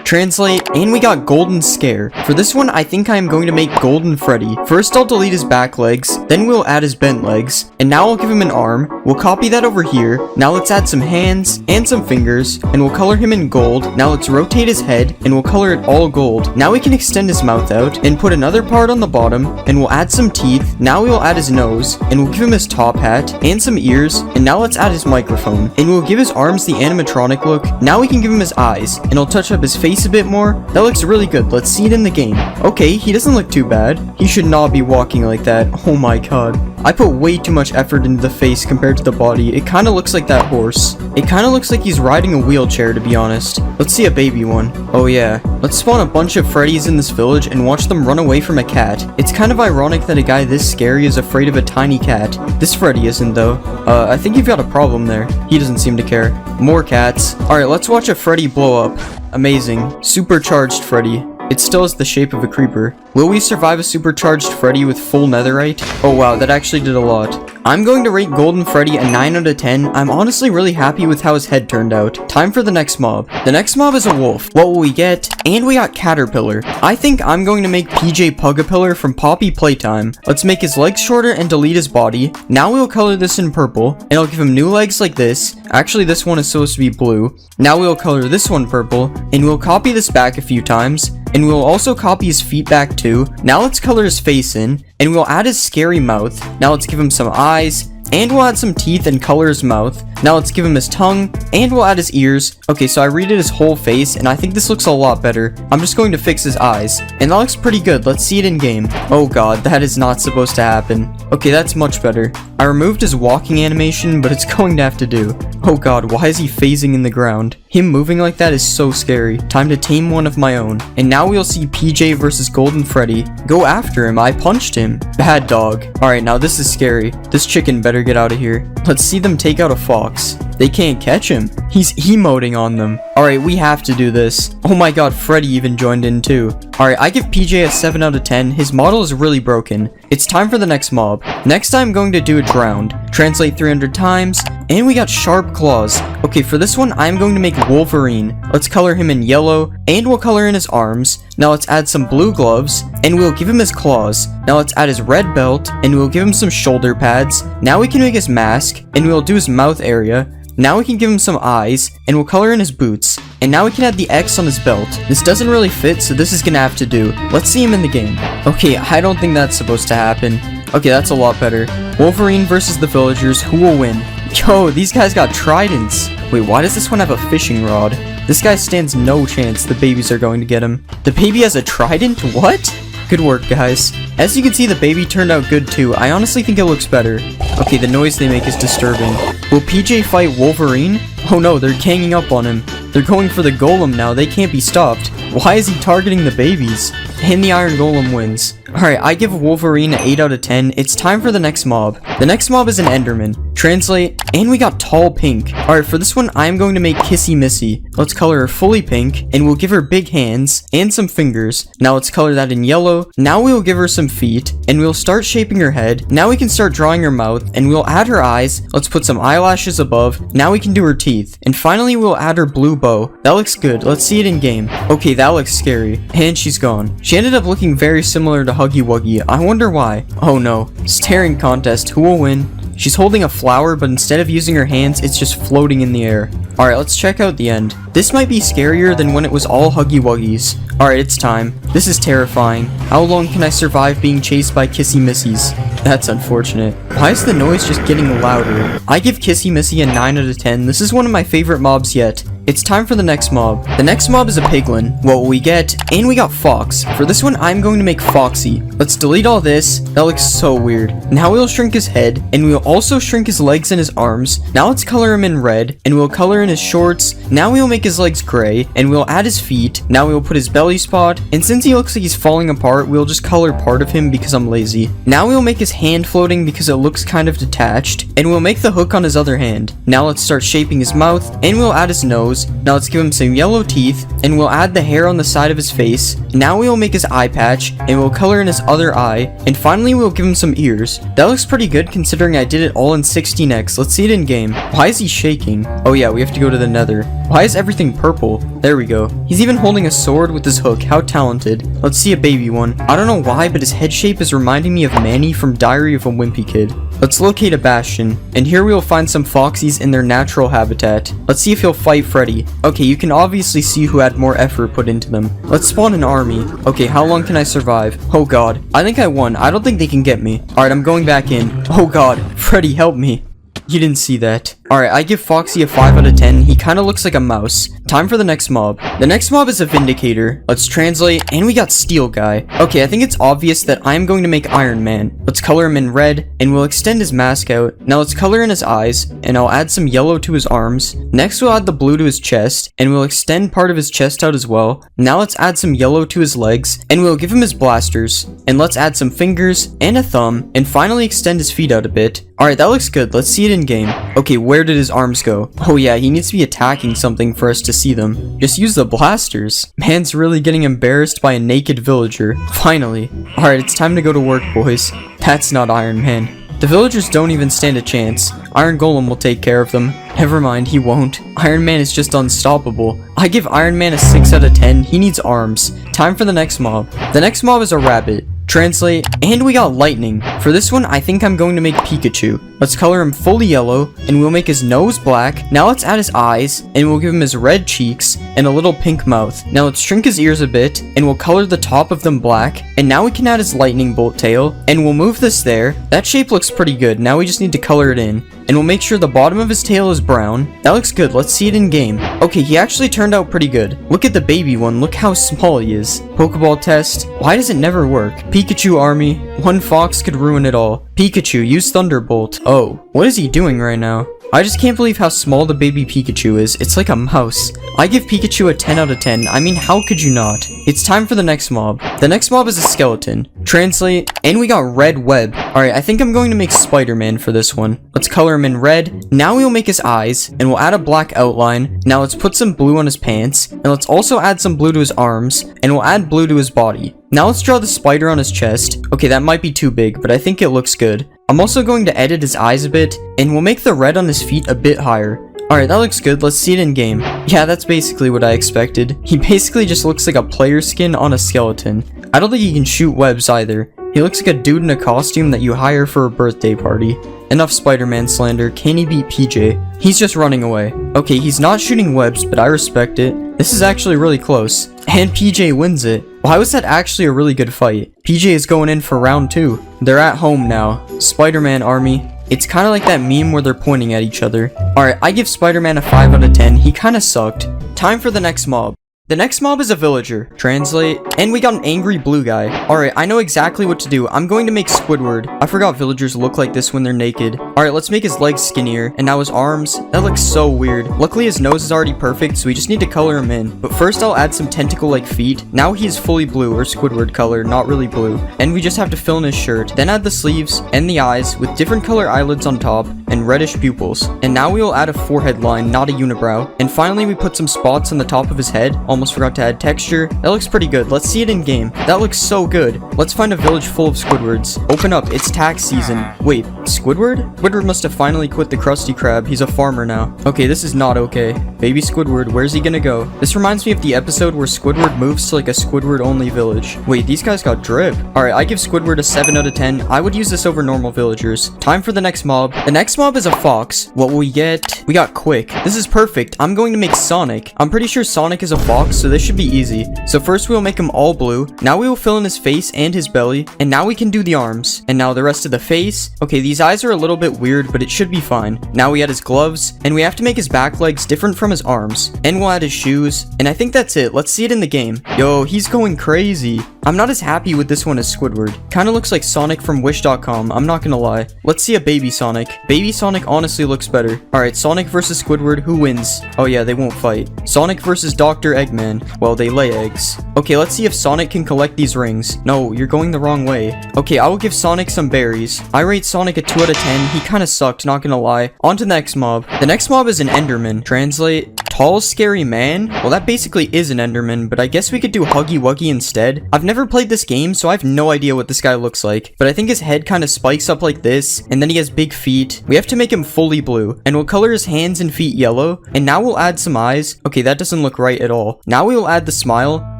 Speaker 1: Translate, and we got Golden Scare. For this one, I think I am going to make Golden Freddy. First, I'll delete his back legs, then we'll add his bent legs, and now I'll give him an arm. We'll copy that over here. Now let's add some hands and some fingers, and we'll color him in gold. Now let's rotate his head, and we'll color it all gold. Now we can extend his mouth out, and put another part on the bottom, and we'll add some teeth. Now we'll add his nose, and we'll give him his top hat, and some ears, and now let's add his microphone. And we'll give his arms the animatronic look. Now we can give him his eyes, and I'll touch up his face a bit more. That looks really good. Let's see it in the game. Okay, he doesn't look too bad. He should not be walking like that. Oh my god. I put way too much effort into the face compared to the body. It kind of looks like that horse. It kind of looks like he's riding a wheelchair, to be honest. Let's see a baby one. Oh yeah. Let's spawn a bunch of Freddys in this village and watch them run away from a cat. It's kind of ironic that a guy this scary is afraid of a tiny cat. This Freddy isn't though. I think you've got a problem there. He doesn't seem to care. More cats. Alright, let's watch a Freddy blow up. Amazing. Supercharged Freddy. It still has the shape of a creeper. Will we survive a supercharged Freddy with full netherite? Oh wow, that actually did a lot. I'm going to rate Golden Freddy a 9 out of 10. I'm honestly really happy with how his head turned out. Time for the next mob. The next mob is a wolf. What will we get? And we got Caterpillar. I think I'm going to make PJ Pugapillar from Poppy Playtime. Let's make his legs shorter and delete his body. Now we'll color this in purple, and I'll give him new legs like this. Actually, this one is supposed to be blue. Now we'll color this one purple, and we'll copy this back a few times. And we'll also copy his feet back too. Now let's color his face in, and we'll add his scary mouth. Now let's give him some eyes, and we'll add some teeth and color his mouth. Now let's give him his tongue, and we'll add his ears. Okay, so I redid his whole face, and I think this looks a lot better. I'm just going to fix his eyes, and that looks pretty good. Let's see it in game. Oh god, that is not supposed to happen. Okay, that's much better. I removed his walking animation, but it's going to have to do. Oh god, why is he phasing in the ground? Him moving like that is so scary. Time to tame one of my own. And now we'll see PJ versus Golden Freddy. Go after him, I punched him. Bad dog. Alright, now this is scary. This chicken better get out of here. Let's see them take out a fox. They can't catch him. He's emoting on them. Alright, we have to do this. Oh my god, Freddy even joined in too. Alright, I give PJ a 7 out of 10. His model is really broken. It's time for the next mob. Next I'm going to do a drowned. Translate 300 times. And we got sharp claws. Okay, for this one, I'm going to make Wolverine. Let's color him in yellow, and we'll color in his arms. Now let's add some blue gloves, and we'll give him his claws. Now let's add his red belt, and we'll give him some shoulder pads. Now we can make his mask, and we'll do his mouth area. Now we can give him some eyes, and we'll color in his boots. And now we can add the X on his belt. This doesn't really fit, so this is gonna have to do. Let's see him in the game. Okay, I don't think that's supposed to happen. Okay, that's a lot better. Wolverine versus the villagers. Who will win? Yo, these guys got tridents. Wait, why does this one have a fishing rod? This guy stands no chance the babies are going to get him. The baby has a trident? What? Good work, guys. As you can see, the baby turned out good too. I honestly think it looks better. Okay, the noise they make is disturbing. Will PJ fight Wolverine? Oh no, they're ganging up on him. They're going for the golem now. They can't be stopped. Why is he targeting the babies? And the Iron Golem wins. Alright, I give Wolverine an 8 out of 10. It's time for the next mob. The next mob is an Enderman. Translate, and we got Tall Pink. Alright, for this one, I'm going to make Kissy Missy. Let's color her fully pink, and we'll give her big hands and some fingers. Now let's color that in yellow. Now we'll give her some feet, and we'll start shaping her head. Now we can start drawing her mouth, and we'll add her eyes. Let's put some eyelashes above. Now we can do her teeth. And finally, we'll add her blue bow. That looks good. Let's see it in game. Okay, that looks scary. And she's gone. She ended up looking very similar to Huggy Wuggy. I wonder why. Oh no. Staring contest. Who will win? She's holding a flower, but instead of using her hands, it's just floating in the air. Alright, let's check out the end. This might be scarier than when it was all Huggy Wuggies. Alright, it's time. This is terrifying. How long can I survive being chased by Kissy Missies? That's unfortunate. Why is the noise just getting louder? I give Kissy Missy a 9 out of 10. This is one of my favorite mobs yet. It's time for the next mob. The next mob is a piglin. What will we get? And we got Fox. For this one, I'm going to make Foxy. Let's delete all this. That looks so weird. Now we'll shrink his head, and we'll also shrink his legs and his arms. Now let's color him in red, and we'll color in his shorts. Now we'll make his legs gray, and we'll add his feet. Now we'll put his belly spot, and since he looks like he's falling apart, we'll just color part of him because I'm lazy. Now we'll make his hand floating because it looks kind of detached, and we'll make the hook on his other hand. Now let's start shaping his mouth, and we'll add his nose. Now let's give him some yellow teeth, and we'll add the hair on the side of his face. Now we will make his eye patch, and we'll color in his other eye, and finally we'll give him some ears. That looks pretty good considering I did it all in 16x. Let's see it in game. Why is he shaking? Oh yeah, we have to go to the nether. Why is everything purple? There we go. He's even holding a sword with his hook. How talented. Let's see a baby one. I don't know why, but his head shape is reminding me of Manny from Diary of a Wimpy Kid. Let's locate a bastion, and here we will find some foxies in their natural habitat. Let's see if he'll fight Freddy. Okay, you can obviously see who had more effort put into them. Let's spawn an army. Okay, how long can I survive? Oh god, I think I won. I don't think they can get me. Alright, I'm going back in. Oh god, Freddy, help me. You didn't see that. Alright, I give Foxy a 5 out of 10. He kinda looks like a mouse. Time for the next mob. The next mob is a Vindicator. Let's translate, and we got Steel Guy. Okay, I think it's obvious that I'm going to make Iron Man. Let's color him in red, and we'll extend his mask out. Now let's color in his eyes, and I'll add some yellow to his arms. Next we'll add the blue to his chest, and we'll extend part of his chest out as well. Now let's add some yellow to his legs, and we'll give him his blasters. And let's add some fingers, and a thumb, and finally extend his feet out a bit. Alright, that looks good. Let's see it in game. Okay, where did his arms go? Oh yeah, he needs to be attacking something for us to see them. Just use the blasters. Man's really getting embarrassed by a naked villager. Finally. Alright, it's time to go to work, boys. That's not Iron Man. The villagers don't even stand a chance. Iron Golem will take care of them. Never mind, he won't. Iron Man is just unstoppable. I give Iron Man a 6 out of 10. He needs arms. Time for the next mob. The next mob is a rabbit. Translate, and we got lightning. For this one, I think I'm going to make Pikachu. Let's color him fully yellow, and we'll make his nose black. Now let's add his eyes, and we'll give him his red cheeks, and a little pink mouth. Now let's shrink his ears a bit, and we'll color the top of them black. And now we can add his lightning bolt tail, and we'll move this there. That shape looks pretty good. Now we just need to color it in. And we'll make sure the bottom of his tail is brown. That looks good. Let's see it in game. Okay, he actually turned out pretty good. Look at the baby one. Look how small he is. Pokeball test. Why does it never work? Pikachu army. One fox could ruin it all. Pikachu, use Thunderbolt. Oh, what is he doing right now? I just can't believe how small the baby Pikachu is. It's like a mouse. I give Pikachu a 10 out of 10. I mean, how could you not? It's time for the next mob. The next mob is a skeleton. Translate, and we got red web. Alright, I think I'm going to make Spider-Man for this one. Let's color him in red. Now we'll make his eyes, and we'll add a black outline. Now let's put some blue on his pants, and let's also add some blue to his arms, and we'll add blue to his body. Now let's draw the spider on his chest. Okay, that might be too big, but I think it looks good. I'm also going to edit his eyes a bit, and we'll make the red on his feet a bit higher. Alright, that looks good. Let's see it in game. Yeah, that's basically what I expected. He basically just looks like a player skin on a skeleton. I don't think he can shoot webs either. He looks like a dude in a costume that you hire for a birthday party. Enough Spider-Man slander. Can he beat PJ? He's just running away. Okay, he's not shooting webs, but I respect it. This is actually really close. And PJ wins it. Why was that actually a really good fight? PJ is going in for round 2. They're at home now. Spider-Man army. It's kind of like that meme where they're pointing at each other. Alright, I give Spider-Man a 5 out of 10. He kind of sucked. Time for the next mob. The next mob is a villager. Translate. And we got an angry blue guy. Alright, I know exactly what to do. I'm going to make Squidward. I forgot villagers look like this when they're naked. Alright, let's make his legs skinnier. And now his arms. That looks so weird. Luckily his nose is already perfect, so we just need to color him in. But first I'll add some tentacle-like feet. Now he is fully blue, or Squidward color, not really blue. And we just have to fill in his shirt. Then add the sleeves and the eyes with different color eyelids on top and reddish pupils. And now we will add a forehead line, not a unibrow. And finally we put some spots on the top of his head. Almost forgot to add texture. That looks pretty good. Let's see it in game. That looks so good. Let's find a village full of Squidwards. Open up. It's tax season. Wait, Squidward? Squidward must have finally quit the Krusty Krab. He's a farmer now. Okay, this is not okay. Baby Squidward, where's he gonna go? This reminds me of the episode where Squidward moves to like a Squidward only village. Wait, these guys got drip. Alright, I give Squidward a 7 out of 10. I would use this over normal villagers. Time for the next mob. The next mob is a fox. What will we get? We got Quick. This is perfect. I'm going to make Sonic. I'm pretty sure Sonic is a fox, so this should be easy. So first we'll make him all blue. Now we will fill in his face and his belly. And now we can do the arms. And now the rest of the face. Okay, these eyes are a little bit weird, but it should be fine. Now we add his gloves. And we have to make his back legs different from his arms. And we'll add his shoes. And I think that's it. Let's see it in the game. Yo, he's going crazy. I'm not as happy with this one as Squidward. Kinda looks like Sonic from Wish.com, I'm not gonna lie. Let's see a baby Sonic. Baby Sonic honestly looks better. Alright, Sonic versus Squidward, who wins? Oh yeah, they won't fight. Sonic versus Dr. Eggman. Well, they lay eggs. Okay, let's see if Sonic can collect these rings. No, you're going the wrong way. Okay, I will give Sonic some berries. I rate Sonic a 2 out of 10. He kinda sucked, not gonna lie. On to the next mob. The next mob is an Enderman. Translate. Tall, scary man? Well, that basically is an Enderman, but I guess we could do Huggy Wuggy instead. I've never played this game, so I have no idea what this guy looks like. But I think his head kind of spikes up like this, and then he has big feet. We have to make him fully blue, and we'll color his hands and feet yellow, and now we'll add some eyes. Okay, that doesn't look right at all. Now we will add the smile.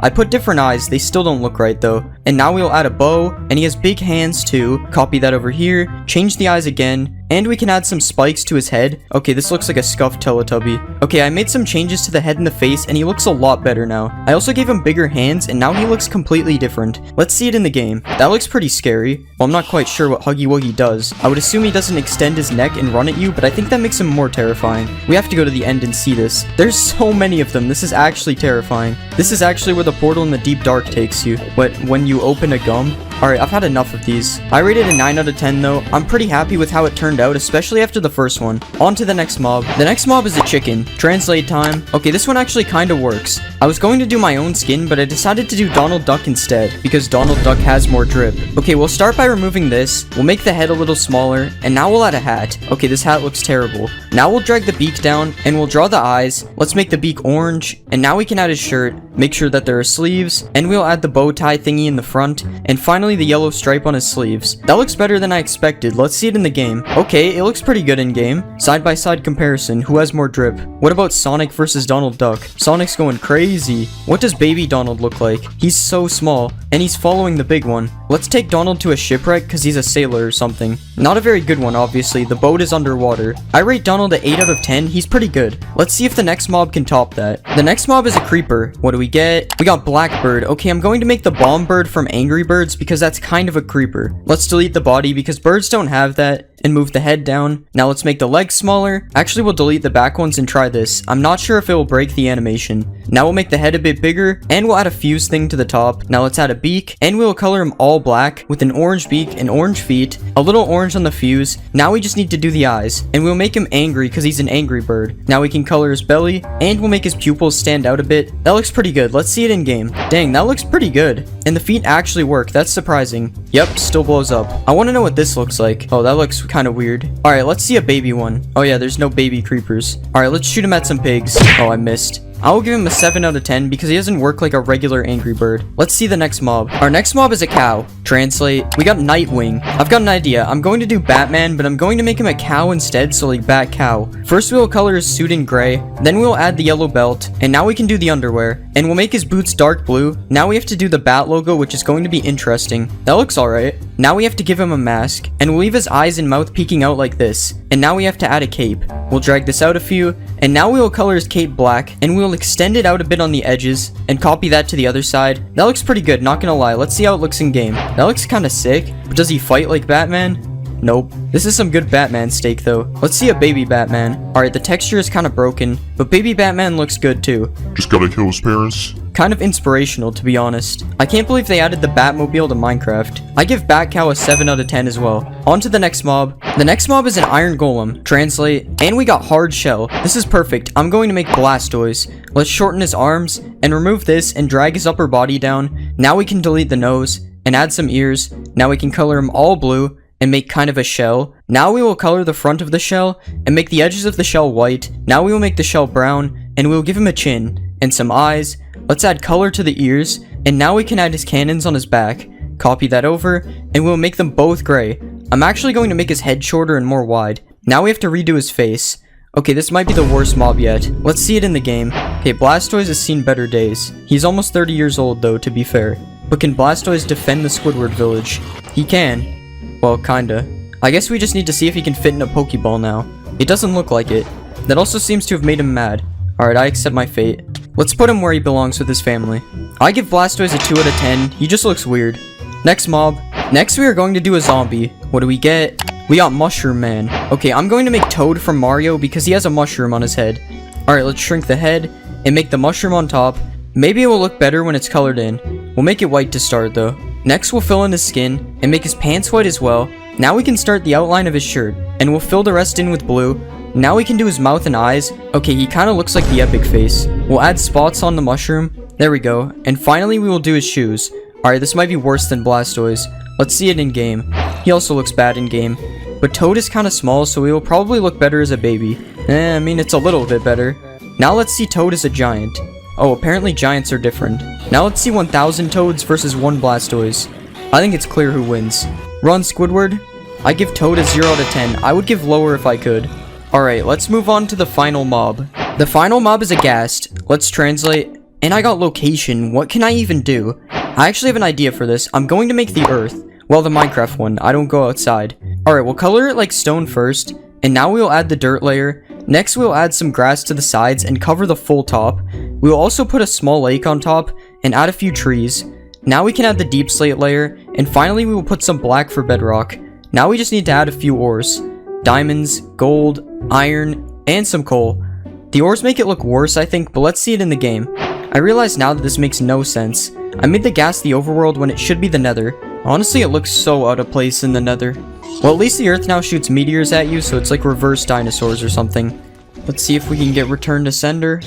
Speaker 1: I put different eyes, they still don't look right though. And now we'll add a bow, and he has big hands too. Copy that over here, change the eyes again, and we can add some spikes to his head. Okay, this looks like a scuffed Teletubby. Okay, I made some changes to the head and the face, and he looks a lot better now. I also gave him bigger hands, and now he looks completely different. Let's see it in the game. That looks pretty scary. Well, I'm not quite sure what Huggy Wuggy does. I would assume he doesn't extend his neck and run at you, but I think that makes him more terrifying. We have to go to the end and see this. There's so many of them. This is actually terrifying. This is actually where the portal in the deep dark takes you. But when you open a gum... Alright, I've had enough of these. I rated a 9 out of 10 though. I'm pretty happy with how it turned out, especially after the first one. On to the next mob. The next mob is a chicken. Translate time. Okay, this one actually kinda works. I was going to do my own skin, but I decided to do Donald Duck instead, because Donald Duck has more drip. Okay, we'll start by removing this. We'll make the head a little smaller, and now we'll add a hat. Okay, this hat looks terrible. Now we'll drag the beak down, and we'll draw the eyes. Let's make the beak orange, and now we can add his shirt. Make sure that there are sleeves, and we'll add the bow tie thingy in the front, and finally the yellow stripe on his sleeves. That looks better than I expected. Let's see it in the game. Okay, it looks pretty good in game. Side by side comparison, who has more drip? What about Sonic versus Donald Duck? Sonic's going crazy. What does baby Donald look like? He's so small, and he's following the big one. Let's take Donald to a shipwreck because he's a sailor or something. Not a very good one, obviously. The boat is underwater. I rate Donald a 8 out of 10. He's pretty good. Let's see if the next mob can top that. The next mob is a creeper. What do we get? We got Blackbird. Okay, I'm going to make the bomb bird from Angry Birds because that's kind of a creeper. Let's delete the body because birds don't have that, and move the head down. Now let's make the legs smaller. Actually, we'll delete the back ones and try this. I'm not sure if it will break the animation. Now we'll make the head a bit bigger, and we'll add a fuse thing to the top. Now let's add a beak, and we'll color him all black with an orange beak and orange feet, a little orange on the fuse. Now we just need to do the eyes, and we'll make him angry because he's an angry bird. Now we can color his belly, and we'll make his pupils stand out a bit. That looks pretty good. Let's see it in game. Dang, that looks pretty good. And the feet actually work. That's surprising. Yep, still blows up. I want to know what this looks like. Oh, that looks kind of weird. Alright, let's see a baby one. Oh yeah, there's no baby creepers. Alright, let's shoot him at some pigs. Oh, I missed. I will give him a 7 out of 10 because he doesn't work like a regular Angry Bird. Let's see the next mob. Our next mob is a cow. Translate. We got Nightwing. I've got an idea. I'm going to do Batman, but I'm going to make him a cow instead, so like Bat Cow. First we'll color his suit in gray, then we'll add the yellow belt, and now we can do the underwear. And we'll make his boots dark blue. Now we have to do the bat logo, which is going to be interesting. That looks alright. Now we have to give him a mask, and we'll leave his eyes and mouth peeking out like this. And now we have to add a cape. We'll drag this out a few, and now we will color his cape black, and we'll extend it out a bit on the edges, and copy that to the other side. That looks pretty good, not gonna lie. Let's see how it looks in game. That looks kinda sick, but does he fight like Batman? Nope. This is some good Batman steak though. Let's see a baby Batman. Alright, the texture is kinda broken, but baby Batman looks good too.
Speaker 2: Just gotta kill his parents.
Speaker 1: Kind of inspirational, to be honest. I can't believe they added the Batmobile to Minecraft. I give Bat Cow a 7 out of 10 as well. On to the next mob. The next mob is an iron golem. Translate. And we got hard shell. This is perfect. I'm going to make Blastoise. Let's shorten his arms and remove this and drag his upper body down. Now we can delete the nose and add some ears. Now we can color him all blue and make kind of a shell. Now we will color the front of the shell and make the edges of the shell white. Now we will make the shell brown and we will give him a chin and some eyes. Let's add color to the ears, and now we can add his cannons on his back. Copy that over, and we'll make them both gray. I'm actually going to make his head shorter and more wide. Now we have to redo his face. Okay, this might be the worst mob yet. Let's see it in the game. Okay, Blastoise has seen better days. He's almost 30 years old though, to be fair. But can Blastoise defend the Squidward village? He can. Well, kinda. I guess we just need to see if he can fit in a Pokeball now. It doesn't look like it. That also seems to have made him mad. Alright, I accept my fate. Let's put him where he belongs with his family. I give Blastoise a 2 out of 10. He just looks weird. Next mob. Next we are going to do a zombie. What do we get? We got Mushroom Man. Okay, I'm going to make Toad from Mario because he has a mushroom on his head. Alright, let's shrink the head and make the mushroom on top. Maybe it will look better when it's colored in. We'll make it white to start though. Next we'll fill in his skin and make his pants white as well. Now we can start the outline of his shirt and we'll fill the rest in with blue. Now we can do his mouth and eyes. Okay, he kind of looks like the epic face. We'll add spots on the mushroom. There we go. And finally, we will do his shoes. Alright, this might be worse than Blastoise. Let's see it in game. He also looks bad in game. But Toad is kind of small, so he will probably look better as a baby. I mean, it's a little bit better. Now let's see Toad as a giant. Oh, apparently giants are different. Now let's see 1,000 Toads versus 1 Blastoise. I think it's clear who wins. Run, Squidward. I give Toad a 0 out of 10. I would give lower if I could. Alright, let's move on to the final mob. The final mob is a ghast. Let's translate. And I got location. What can I even do? I actually have an idea for this. I'm going to make the earth. Well, the Minecraft one. I don't go outside. Alright, we'll color it like stone first. And now we'll add the dirt layer. Next, we'll add some grass to the sides and cover the full top. We will also put a small lake on top and add a few trees. Now we can add the deep slate layer. And finally, we will put some black for bedrock. Now we just need to add a few ores. Diamonds, gold, iron, and some coal. The ores make it look worse, I think, but let's see it in the game. I realize now that this makes no sense. I made the ghast the overworld when it should be the nether. Honestly, it looks so out of place in the nether. Well, at least the earth now shoots meteors at you, so it's like reverse dinosaurs or something. Let's see if we can get return to sender.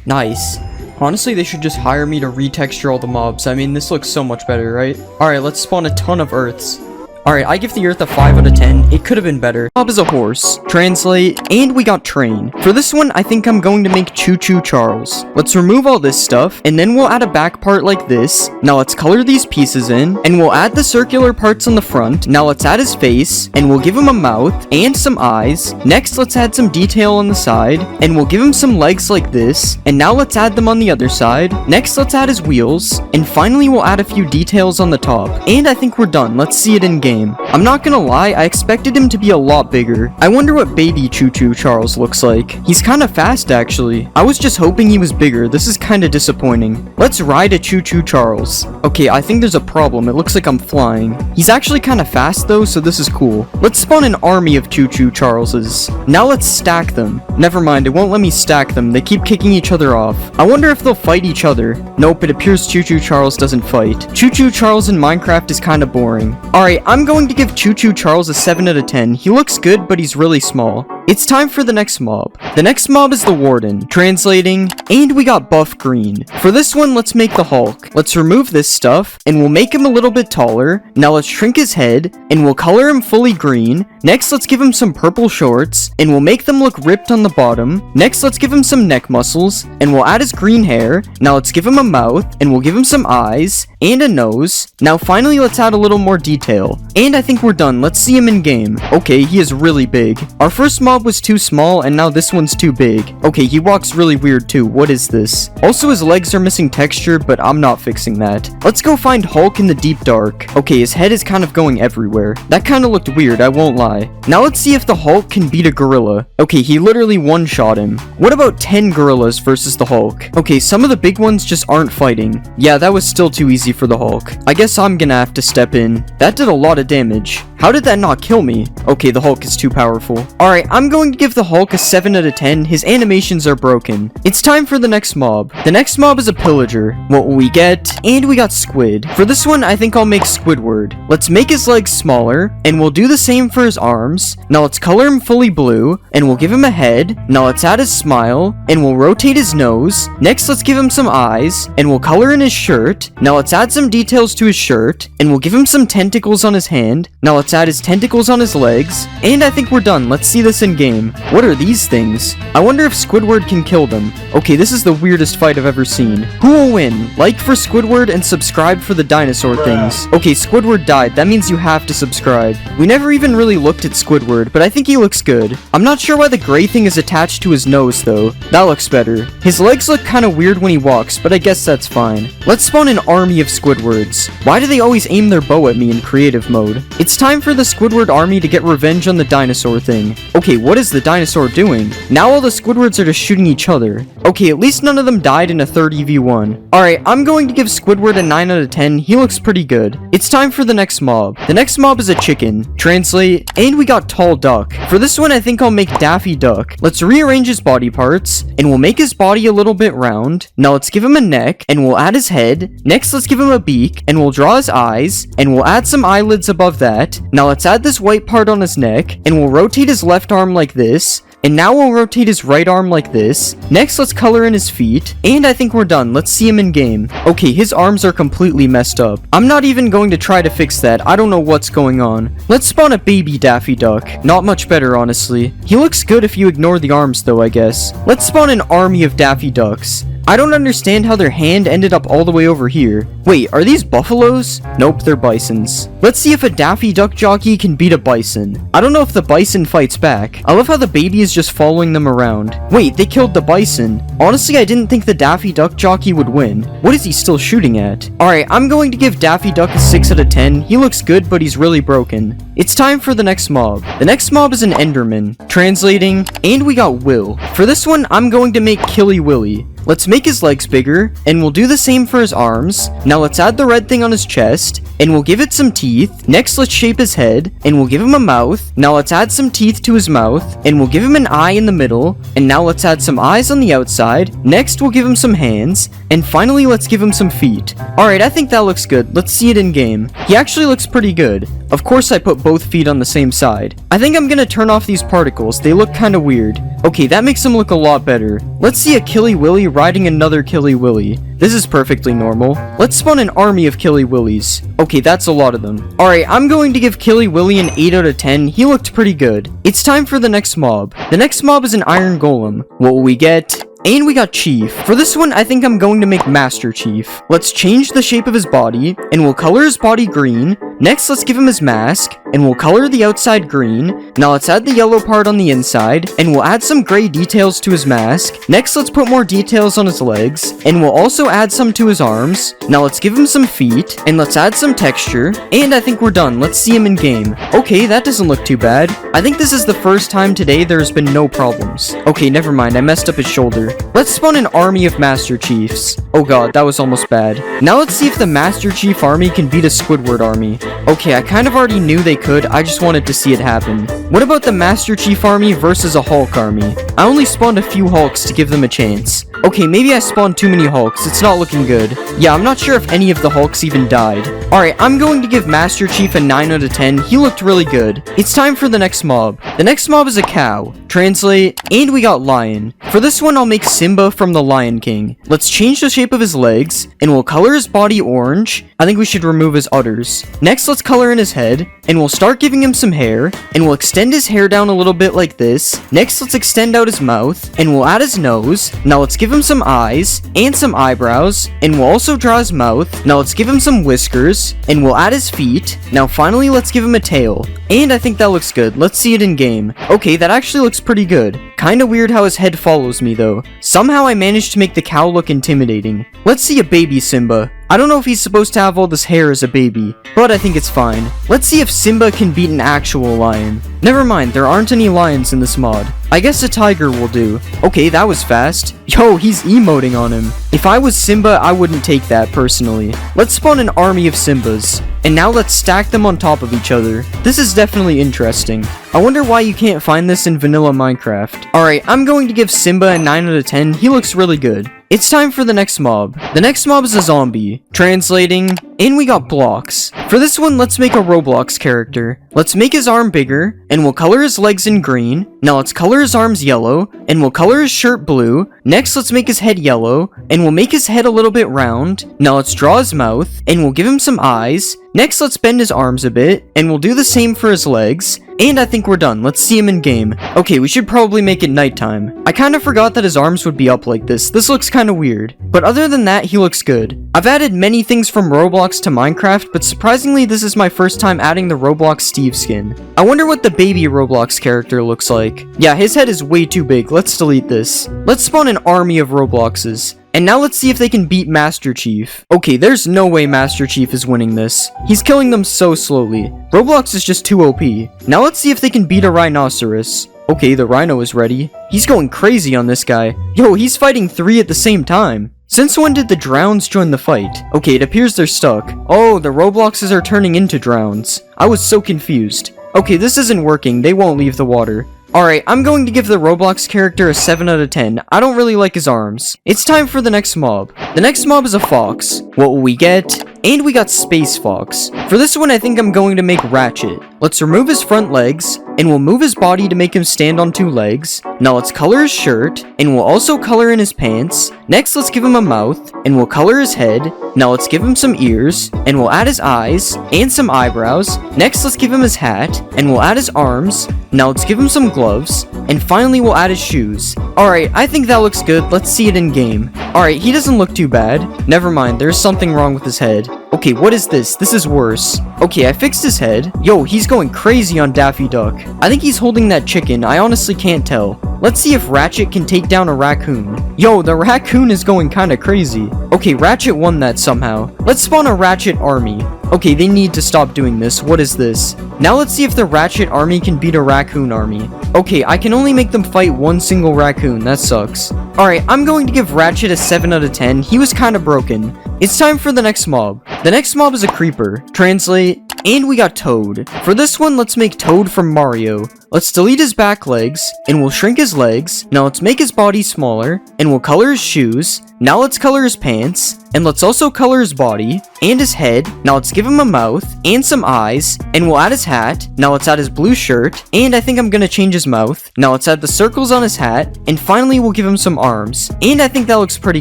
Speaker 1: Nice. Honestly, they should just hire me to retexture all the mobs. I mean, this looks so much better, right? Alright, let's spawn a ton of earths. Alright, I give the earth a 5 out of 10. It could have been better. Mob is a horse. Translate. And we got train. For this one, I think I'm going to make Choo Choo Charles. Let's remove all this stuff, and then we'll add a back part like this. Now let's color these pieces in, and we'll add the circular parts on the front. Now let's add his face, and we'll give him a mouth, and some eyes. Next, let's add some detail on the side, and we'll give him some legs like this. And now let's add them on the other side. Next, let's add his wheels, and finally we'll add a few details on the top. And I think we're done. Let's see it in game. I'm not gonna lie, I expected him to be a lot bigger. I wonder what baby Choo Choo Charles looks like. He's kinda fast actually. I was just hoping he was bigger. This is kinda disappointing. Let's ride a Choo Choo Charles. Okay, I think there's a problem. It looks like I'm flying. He's actually kinda fast though, so this is cool. Let's spawn an army of Choo Choo Charleses. Now let's stack them. Never mind, it won't let me stack them. They keep kicking each other off. I wonder if they'll fight each other. Nope, it appears Choo Choo Charles doesn't fight. Choo Choo Charles in Minecraft is kinda boring. Alright, I'm going to give Choo Choo Charles a 7 out of 10. He looks good, but he's really small. It's time for the next mob. The next mob is the Warden. Translating, and we got buff green. For this one, let's make the Hulk. Let's remove this stuff, and we'll make him a little bit taller. Now let's shrink his head, and we'll color him fully green. Next, let's give him some purple shorts, and we'll make them look ripped on the bottom. Next, let's give him some neck muscles, and we'll add his green hair. Now let's give him a mouth, and we'll give him some eyes, and a nose. Now finally, let's add a little more detail. And I think we're done. Let's see him in game. Okay, he is really big. Our first mob was too small, and now this one's too big. Okay, he walks really weird too. What is this? Also, his legs are missing texture, but I'm not fixing that. Let's go find Hulk in the deep dark. Okay, his head is kind of going everywhere. That kind of looked weird, I won't lie. Now let's see if the Hulk can beat a gorilla. Okay, he literally one-shot him. What about 10 gorillas versus the Hulk? Okay, some of the big ones just aren't fighting. Yeah, that was still too easy for the Hulk. I guess I'm gonna have to step in. That did a lot of damage. How did that not kill me? Okay, the Hulk is too powerful. Alright, I'm going to give the Hulk a 7 out of 10. His animations are broken. It's time for the next mob. The next mob is a pillager. What will we get? And we got Squid. For this one, I think I'll make Squidward. Let's make his legs smaller, and we'll do the same for his arms. Now let's color him fully blue, and we'll give him a head. Now let's add his smile, and we'll rotate his nose. Next, let's give him some eyes, and we'll color in his shirt. Now let's add some details to his shirt, and we'll give him some tentacles on his hand. Now let's add his tentacles on his legs, and I think we're done. Let's see this in game. What are these things? I wonder if Squidward can kill them. Okay, this is the weirdest fight I've ever seen. Who will win? Like for Squidward and subscribe for the dinosaur things. Okay, Squidward died. That means you have to subscribe. We never even really looked at Squidward, but I think he looks good. I'm not sure why the gray thing is attached to his nose though. That looks better. His legs look kind of weird when he walks, but I guess that's fine. Let's spawn an army of Squidwards. Why do they always aim their bow at me in creative mode? It's time for the Squidward army to get revenge on the dinosaur thing. Okay, what is the dinosaur doing? Now all the Squidwards are just shooting each other. Okay, at least none of them died in a 30v1. Alright, I'm going to give Squidward a 9 out of 10. He looks pretty good. It's time for the next mob. The next mob is a chicken. Translate, and we got Tall Duck. For this one, I think I'll make Daffy Duck. Let's rearrange his body parts, and we'll make his body a little bit round. Now let's give him a neck, and we'll add his head. Next, let's give him a beak, and we'll draw his eyes, and we'll add some eyelids above that. Now let's add this white part on his neck, and we'll rotate his left arm like this. And now we'll rotate his right arm like this. Next, let's color in his feet. And I think we're done. Let's see him in game. Okay, his arms are completely messed up. I'm not even going to try to fix that. I don't know what's going on. Let's spawn a baby Daffy Duck. Not much better, honestly. He looks good if you ignore the arms, though, I guess. Let's spawn an army of Daffy Ducks. I don't understand how their hand ended up all the way over here. Wait, are these buffaloes? Nope, they're bisons. Let's see if a Daffy Duck jockey can beat a bison. I don't know if the bison fights back. I love how the baby is just following them around. Wait, they killed the bison. Honestly, I didn't think the Daffy Duck jockey would win. What is he still shooting at? Alright, I'm going to give Daffy Duck a 6 out of 10. He looks good, but he's really broken. It's time for the next mob. The next mob is an Enderman. Translating, and we got Will. For this one, I'm going to make Killy Willy. Let's make his legs bigger, and we'll do the same for his arms. Now let's add the red thing on his chest, and we'll give it some teeth. Next, let's shape his head, and we'll give him a mouth. Now let's add some teeth to his mouth, and we'll give him an eye in the middle. And now let's add some eyes on the outside. Next, we'll give him some hands, and finally, let's give him some feet. Alright, I think that looks good. Let's see it in game. He actually looks pretty good. Of course, I put both feet on the same side. I think I'm gonna turn off these particles. They look kinda weird. Okay, that makes him look a lot better. Let's see a Killy Willy riding another Killy Willy. This is perfectly normal. Let's spawn an army of Killy Willys. Okay, that's a lot of them. Alright, I'm going to give Killy Willy an 8 out of 10. He looked pretty good. It's time for the next mob. The next mob is an Iron Golem. What will we get? And we got Chief. For this one, I think I'm going to make Master Chief. Let's change the shape of his body, and we'll color his body green. Next, let's give him his mask, and we'll color the outside green. Now let's add the yellow part on the inside, and we'll add some gray details to his mask. Next, let's put more details on his legs, and we'll also add some to his arms. Now let's give him some feet, and let's add some texture, and I think we're done. Let's see him in game. Okay, that doesn't look too bad. I think this is the first time today there's been no problems. Okay, never mind, I messed up his shoulder. Let's spawn an army of Master Chiefs. Oh god, that was almost bad. Now let's see if the Master Chief army can beat a Squidward army. Okay, I kind of already knew they could, I just wanted to see it happen. What about the Master Chief army versus a Hulk army? I only spawned a few Hulks to give them a chance. Okay, maybe I spawned too many Hulks, it's not looking good. Yeah, I'm not sure if any of the Hulks even died. Alright, I'm going to give Master Chief a 9 out of 10, he looked really good. It's time for the next mob. The next mob is a cow. Translate, and we got lion. For this one, I'll make Simba from the Lion King. Let's change the shape of his legs, and we'll color his body orange. I think we should remove his udders. Next, let's color in his head, and we'll start giving him some hair, and we'll extend his hair down a little bit like this. Next, let's extend out his mouth, and we'll add his nose. Now let's give him some eyes, and some eyebrows, and we'll also draw his mouth. Now let's give him some whiskers, and we'll add his feet. Now finally, let's give him a tail. And I think that looks good. Let's see it in game. Okay, that actually looks pretty good. Kinda weird how his head follows me though. Somehow I managed to make the cow look intimidating. Let's see a baby Simba. I don't know if he's supposed to have all this hair as a baby, but I think it's fine. Let's see if Simba can beat an actual lion. Never mind, there aren't any lions in this mod. I guess a tiger will do. Okay, that was fast. Yo, he's emoting on him. If I was Simba, I wouldn't take that personally. Let's spawn an army of Simbas. And now let's stack them on top of each other. This is definitely interesting. I wonder why you can't find this in vanilla Minecraft. Alright, I'm going to give Simba a 9 out of 10. He looks really good. It's time for the next mob. The next mob is a zombie. Translating, and we got blocks. For this one, let's make a Roblox character. Let's make his arm bigger, and we'll color his legs in green. Now let's color his arms yellow, and we'll color his shirt blue. Next, let's make his head yellow, and we'll make his head a little bit round. Now let's draw his mouth, and we'll give him some eyes. Next, let's bend his arms a bit, and we'll do the same for his legs. And I think we're done. Let's see him in game. Okay, we should probably make it nighttime. I kind of forgot that his arms would be up like this. This looks kind of weird. But other than that, he looks good. I've added many things from Roblox to Minecraft, but surprisingly, this is my first time adding the Roblox Steve skin. I wonder what the baby Roblox character looks like. Yeah, his head is way too big. Let's delete this. Let's spawn an army of Robloxes. And now let's see if they can beat Master Chief. Okay, there's no way Master Chief is winning this. He's killing them so slowly. Roblox is just too OP. Now let's see if they can beat a rhinoceros. Okay, the rhino is ready. He's going crazy on this guy. Yo, he's fighting 3 at the same time. Since when did the drowns join the fight? Okay, it appears they're stuck. Oh, the Robloxes are turning into drowns. I was so confused. Okay, this isn't working. They won't leave the water. Alright, I'm going to give the Roblox character a 7 out of 10. I don't really like his arms. It's time for the next mob. The next mob is a fox. What will we get? And we got Space Fox. For this one, I think I'm going to make Ratchet. Let's remove his front legs, and we'll move his body to make him stand on 2 legs. Now let's color his shirt, and we'll also color in his pants. Next, let's give him a mouth, and we'll color his head. Now let's give him some ears, and we'll add his eyes, and some eyebrows. Next, let's give him his hat, and we'll add his arms. Now let's give him some gloves, and finally we'll add his shoes. Alright, I think that looks good. Let's see it in game. Alright, he doesn't look too bad. Never mind, there's something wrong with his head. Okay, what is this? This is worse. Okay, I fixed his head. Yo, he's going crazy on Daffy Duck. I think he's holding that chicken. I honestly can't tell. Let's see if Ratchet can take down a raccoon. Yo, the raccoon is going kinda crazy. Okay, Ratchet won that somehow. Let's spawn a Ratchet army. Okay, they need to stop doing this. What is this? Now let's see if the Ratchet army can beat a raccoon army. Okay, I can only make them fight one single raccoon. That sucks. Alright, I'm going to give Ratchet a 7 out of 10. He was kinda broken. It's time for the next mob. The next mob is a creeper. Translate, and we got Toad. For this one, let's make Toad from Mario. Let's delete his back legs, and we'll shrink his legs. Now let's make his body smaller, and we'll color his shoes. Now let's color his pants, and let's also color his body, and his head. Now let's give him a mouth, and some eyes, and we'll add his hat. Now let's add his blue shirt, and I think I'm gonna change his mouth. Now let's add the circles on his hat, and finally we'll give him some arms. And I think that looks pretty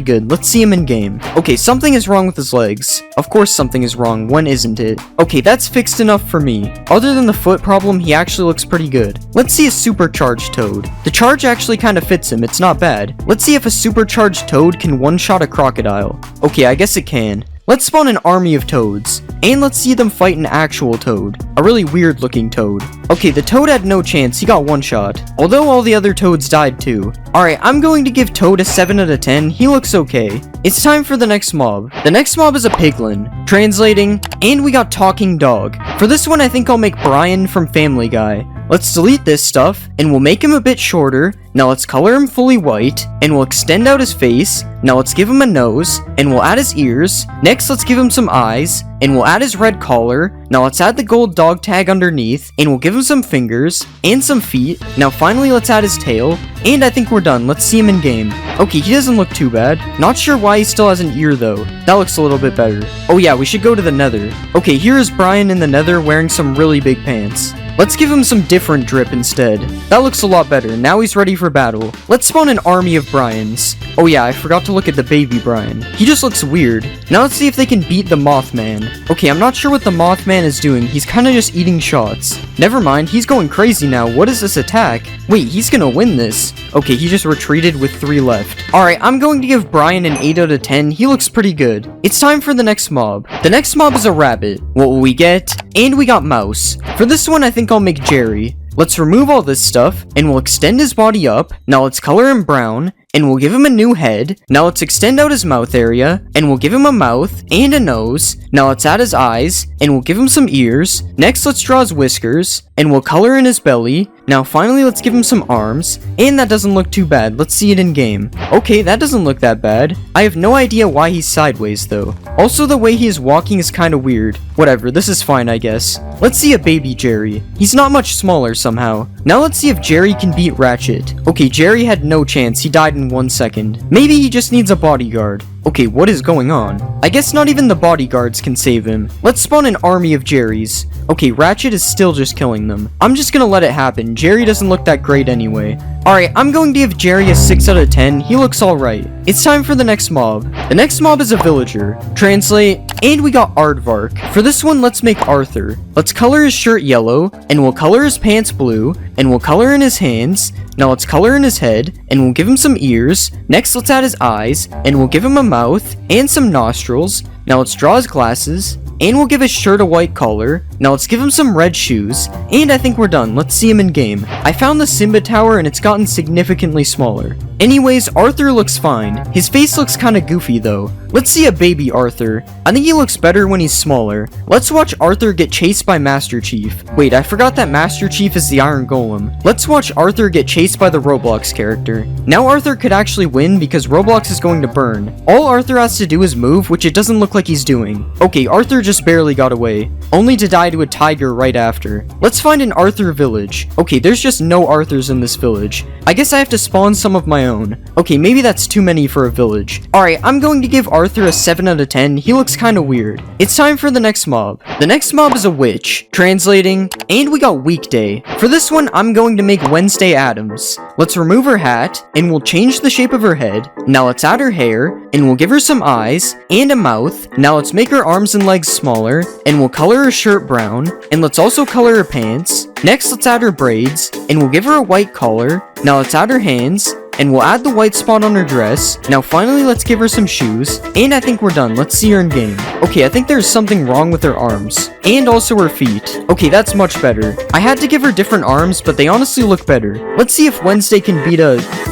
Speaker 1: good. Let's see him in game. Okay, something is wrong with his legs. Of course something is wrong, when isn't it? Okay, that's fixed enough for me. Other than the foot problem, he actually looks pretty good. Let's see a supercharged Toad. The charge actually kind of fits him, it's not bad. Let's see if a supercharged Toad can one-shot a crocodile. Okay, I guess it can. Let's spawn an army of toads, and let's see them fight an actual toad. A really weird looking toad. Okay, the toad had no chance, he got one shot. Although all the other toads died too. Alright, I'm going to give Toad a 7 out of 10, he looks okay. It's time for the next mob. The next mob is a piglin. Translating, and we got Talking Dog. For this one, I think I'll make Brian from Family Guy. Let's delete this stuff, and we'll make him a bit shorter. Now let's color him fully white, and we'll extend out his face. Now let's give him a nose, and we'll add his ears. Next, let's give him some eyes, and we'll add his red collar. Now let's add the gold dog tag underneath, and we'll give him some fingers, and some feet. Now finally, let's add his tail, and I think we're done. Let's see him in game. Okay, he doesn't look too bad. Not sure why he still has an ear though. That looks a little bit better. Oh yeah, we should go to the nether. Okay, here is Brian in the nether wearing some really big pants. Let's give him some different drip instead. That looks a lot better. Now he's ready for battle. Let's spawn an army of Brians. Oh yeah, I forgot to look at the baby Brian. He just looks weird. Now let's see if they can beat the Mothman. Okay, I'm not sure what the Mothman is doing. He's kind of just eating shots. Never mind, he's going crazy now. What is this attack? Wait, he's gonna win this. Okay, he just retreated with 3 left. Alright, I'm going to give Brian an 8 out of 10. He looks pretty good. It's time for the next mob. The next mob is a rabbit. What will we get? And we got mouse. For this one, I think I'll make Jerry. Let's remove all this stuff, and we'll extend his body up. Now let's color him brown, and we'll give him a new head. Now let's extend out his mouth area, and we'll give him a mouth and a nose. Now let's add his eyes, and we'll give him some ears. Next, let's draw his whiskers, and we'll color in his belly. Now finally, let's give him some arms, and that doesn't look too bad. Let's see it in game. Okay, that doesn't look that bad. I have no idea why he's sideways though. Also, the way he is walking is kind of weird. Whatever, this is fine, I guess. Let's see a baby Jerry. He's not much smaller somehow. Now let's see if Jerry can beat Ratchet. Okay, Jerry had no chance. He died in 1 second. Maybe he just needs a bodyguard. Okay, what is going on? I guess not even the bodyguards can save him. Let's spawn an army of Jerrys. Okay, Ratchet is still just killing them. I'm just gonna let it happen. Jerry doesn't look that great anyway. Alright, I'm going to give Jerry a 6 out of 10. He looks alright. It's time for the next mob. The next mob is a villager. Translate, and we got Aardvark. For this one, let's make Arthur. Let's color his shirt yellow, and we'll color his pants blue, and we'll color in his hands. Now let's color in his head, and we'll give him some ears. Next, let's add his eyes, and we'll give him a mouth, and some nostrils. Now let's draw his glasses, and we'll give his shirt a white collar. Now let's give him some red shoes, and I think we're done. Let's see him in game. I found the Simba Tower, and it's gotten significantly smaller. Anyways, Arthur looks fine. His face looks kinda goofy though. Let's see a baby Arthur. I think he looks better when he's smaller. Let's watch Arthur get chased by Master Chief. Wait, I forgot that Master Chief is the Iron Golem. Let's watch Arthur get chased by the Roblox character. Now Arthur could actually win because Roblox is going to burn. All Arthur has to do is move, which it doesn't look like he's doing. Okay, Arthur just barely got away, only to die to a tiger right after. Let's find an Arthur village. Okay, there's just no Arthurs in this village. I guess I have to spawn some of my own. Okay, maybe that's too many for a village. Alright, I'm going to give Arthur a 7 out of 10. He looks kinda weird. It's time for the next mob. The next mob is a witch. Translating, and we got Weekday. For this one, I'm going to make Wednesday Addams. Let's remove her hat, and we'll change the shape of her head. Now let's add her hair, and we'll give her some eyes, and a mouth. Now let's make her arms and legs smaller, and we'll color her shirt brown, and let's also color her pants. Next, let's add her braids, and we'll give her a white collar. Now let's add her hands, and we'll add the white spot on her dress. Now finally, let's give her some shoes, and I think we're done. Let's see her in game. Okay, I think there's something wrong with her arms, and also her feet. Okay, that's much better. I had to give her different arms, but they honestly look better. Let's see if Wednesday can beat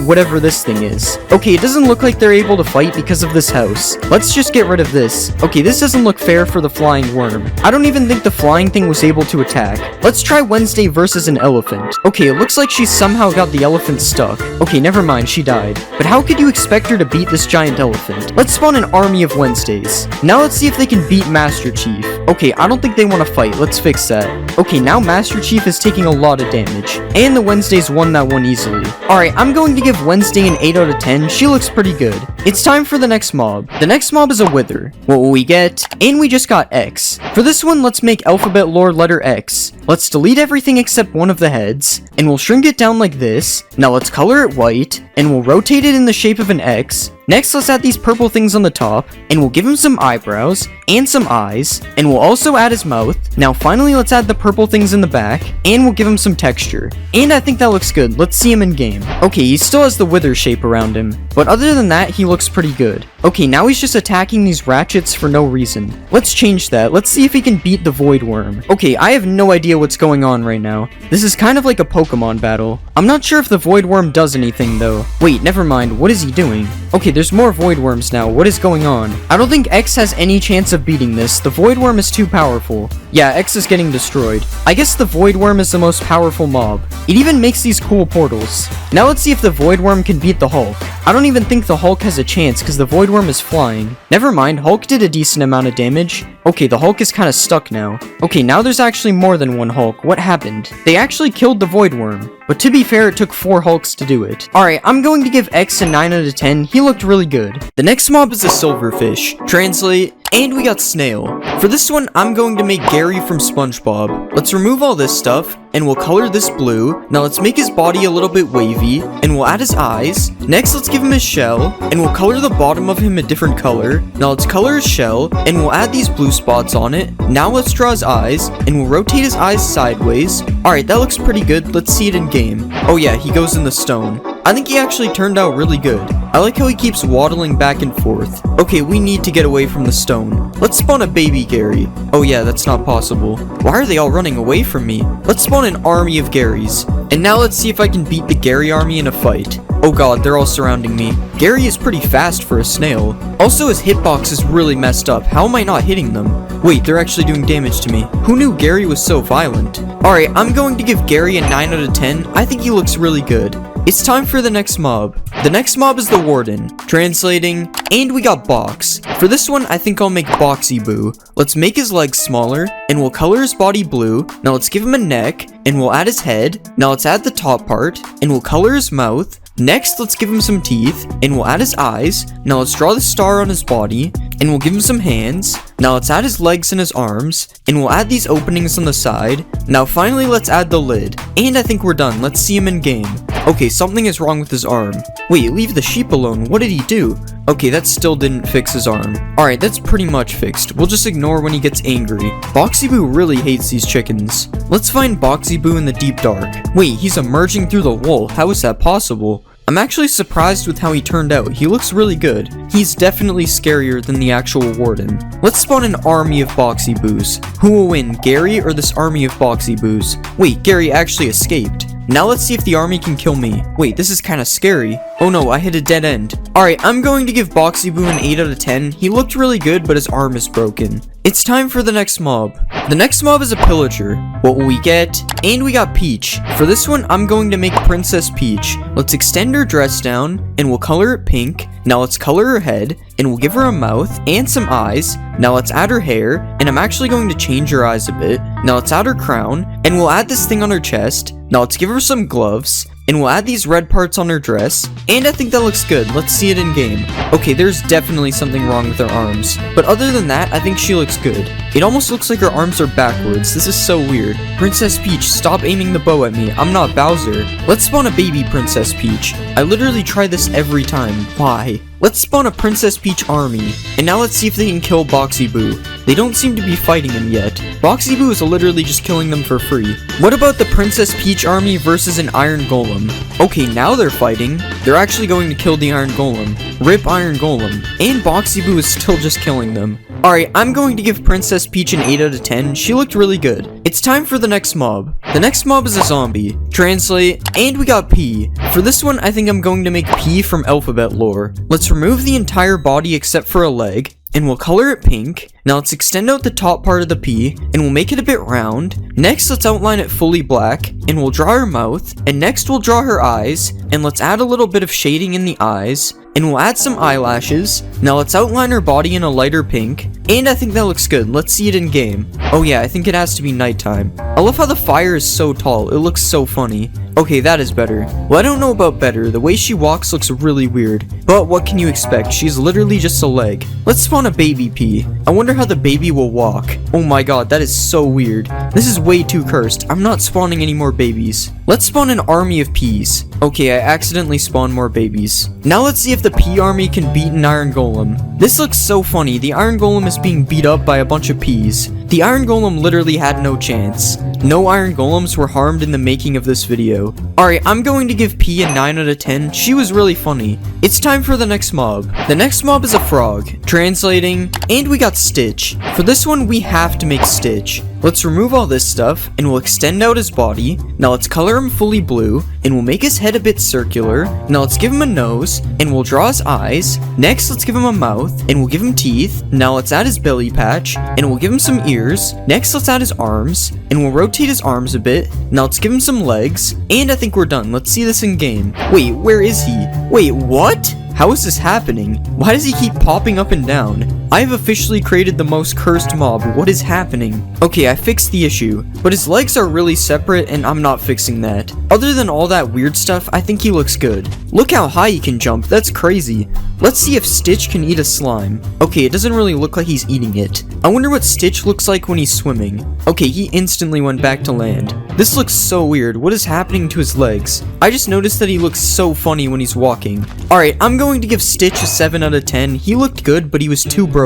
Speaker 1: whatever this thing is. Okay, it doesn't look like they're able to fight because of this house. Let's just get rid of this. Okay, this doesn't look fair for the flying worm. I don't even think the flying thing was able to attack. Let's try Wednesday versus an elephant. Okay, it looks like she somehow got the elephant stuck. Okay, never mind. She died. But how could you expect her to beat this giant elephant? Let's spawn an army of Wednesdays. Now let's see if they can beat Master Chief. Okay, I don't think they want to fight. Let's fix that. Okay, now Master Chief is taking a lot of damage. And the Wednesdays won that one easily. Alright, I'm going to give Wednesday an 8 out of 10. She looks pretty good. It's time for the next mob. The next mob is a Wither. What will we get? And we just got X. For this one, let's make alphabet lore letter X. Let's delete everything except one of the heads. And we'll shrink it down like this. Now let's color it white. And we'll rotate it in the shape of an X. Next, let's add these purple things on the top, and we'll give him some eyebrows, and some eyes, and we'll also add his mouth. Now finally, let's add the purple things in the back, and we'll give him some texture. And I think that looks good. Let's see him in game. Okay, he still has the wither shape around him, but other than that, he looks pretty good. Okay, now he's just attacking these ratchets for no reason. Let's change that. Let's see if he can beat the Void Worm. Okay, I have no idea what's going on right now. This is kind of like a Pokemon battle. I'm not sure if the Void Worm does anything though. Wait, never mind. What is he doing? Okay, there's more Void Worms now. What is going on? I don't think X has any chance of beating this. The Void Worm is too powerful. Yeah, X is getting destroyed. I guess the Void Worm is the most powerful mob. It even makes these cool portals. Now let's see if the Void Worm can beat the Hulk. I don't even think the Hulk has a chance because the Void Worm is flying. Never mind, Hulk did a decent amount of damage. Okay, the Hulk is kind of stuck now. Okay, now there's actually more than one Hulk. What happened? They actually killed the Void Worm. But to be fair, it took 4 Hulks to do it. Alright, I'm going to give X a 9 out of 10. He looked really good. The next mob is a silverfish. Translate, and we got Snail. For this one, I'm going to make Gary from SpongeBob. Let's remove all this stuff, and we'll color this blue. Now let's make his body a little bit wavy, and we'll add his eyes. Next, let's give him his shell, and we'll color the bottom of him a different color. Now let's color his shell, and we'll add these blue spots on it. Now let's draw his eyes, and we'll rotate his eyes sideways. Alright, that looks pretty good. Let's see it in game. Oh yeah, he goes in the stone. I think he actually turned out really good. I like how he keeps waddling back and forth. Okay, we need to get away from the stone. Let's spawn a baby Gary. Oh yeah, that's not possible. Why are they all running away from me? Let's spawn an army of Garys. And now let's see if I can beat the Gary army in a fight. Oh god, they're all surrounding me. Gary is pretty fast for a snail. Also, his hitbox is really messed up. How am I not hitting them? Wait, they're actually doing damage to me. Who knew Gary was so violent? Alright, I'm going to give Gary a 9 out of 10. I think he looks really good. It's time for the next mob. The next mob is the Warden. Translating, and we got Box. For this one, I think I'll make Boxy Boo. Let's make his legs smaller, and we'll color his body blue. Now let's give him a neck, and we'll add his head. Now let's add the top part, and we'll color his mouth. Next, let's give him some teeth, and we'll add his eyes. Now let's draw the star on his body, and we'll give him some hands. Now let's add his legs and his arms, and we'll add these openings on the side. Now finally, let's add the lid. And I think we're done. Let's see him in game. Okay, something is wrong with his arm. Wait, leave the sheep alone. What did he do? Okay, that still didn't fix his arm. Alright, that's pretty much fixed. We'll just ignore when he gets angry. Boxy Boo really hates these chickens. Let's find Boxy Boo in the deep dark. Wait, he's emerging through the wall. How is that possible? I'm actually surprised with how he turned out. He looks really good. He's definitely scarier than the actual Warden. Let's spawn an army of Boxy Boos. Who will win, Gary or this army of Boxy Boos? Wait, Gary actually escaped. Now let's see if the army can kill me. Wait, this is kind of scary. Oh no, I hit a dead end. Alright, I'm going to give Boxy Boo an 8 out of 10. He looked really good, but his arm is broken. It's time for the next mob. The next mob is a pillager. What will we get? And we got Peach. For this one, I'm going to make Princess Peach. Let's extend her dress down, and we'll color it pink. Now let's color her head, and we'll give her a mouth and some eyes. Now let's add her hair, and I'm actually going to change her eyes a bit. Now let's add her crown, and we'll add this thing on her chest. Now let's give her some gloves, and we'll add these red parts on her dress, and I think that looks good. Let's see it in game. Okay, there's definitely something wrong with her arms, but other than that, I think she looks good. It almost looks like her arms are backwards. This is so weird. Princess Peach, stop aiming the bow at me. I'm not Bowser. Let's spawn a baby Princess Peach. I literally try this every time. Why? Let's spawn a Princess Peach army, and now let's see if they can kill Boxy Boo. They don't seem to be fighting him yet. Boxy Boo is literally just killing them for free. What about the Princess Peach army versus an Iron Golem? Okay, now they're fighting. They're actually going to kill the Iron Golem. Rip Iron Golem. And Boxy Boo is still just killing them. Alright, I'm going to give Princess Peach an 8 out of 10. She looked really good. It's time for the next mob. The next mob is a zombie. Translate, and we got P. For this one, I think I'm going to make P from alphabet lore. Let's remove the entire body except for a leg, and we'll color it pink. Now let's extend out the top part of the P, and we'll make it a bit round. Next, let's outline it fully black, and we'll draw her mouth, and next we'll draw her eyes, and let's add a little bit of shading in the eyes, and we'll add some eyelashes. Now let's outline her body in a lighter pink, and I think that looks good. Let's see it in game. Oh yeah, I think it has to be nighttime. I love how the fire is so tall. It looks so funny. Okay, that is better. Well, I don't know about better. The way she walks looks really weird. But what can you expect? She's literally just a leg. Let's spawn a baby P. I wonder how the baby will walk. Oh my god, that is so weird. This is way too cursed. I'm not spawning any more babies. Let's spawn an army of Ps. Okay, I accidentally spawned more babies. Now let's see if the P army can beat an Iron Golem. This looks so funny. The Iron Golem is being beat up by a bunch of Ps. The iron golem literally had no chance. No iron golems were harmed in the making of this video. Alright, I'm going to give P a 9 out of 10. She was really funny. It's time for the next mob. The next mob is a frog. Translating, and we got Stitch. For this one, we have to make Stitch. Let's remove all this stuff, and we'll extend out his body. Now let's color him fully blue, and we'll make his head a bit circular. Now let's give him a nose, and we'll draw his eyes. Next, let's give him a mouth, and we'll give him teeth. Now let's add his belly patch, and we'll give him some ears. Next, let's add his arms, and we'll rotate his arms a bit. Now let's give him some legs, and I think we're done. Let's see this in game. Wait, where is he? Wait, what? How is this happening? Why does he keep popping up and down? I have officially created the most cursed mob. What is happening? Okay, I fixed the issue, but his legs are really separate and I'm not fixing that. Other than all that weird stuff, I think he looks good. Look how high he can jump, that's crazy. Let's see if Stitch can eat a slime. Okay, it doesn't really look like he's eating it. I wonder what Stitch looks like when he's swimming. Okay, he instantly went back to land. This looks so weird. What is happening to his legs? I just noticed that he looks so funny when he's walking. Alright, I'm going to give Stitch a 7 out of 10. He looked good, but he was too broken.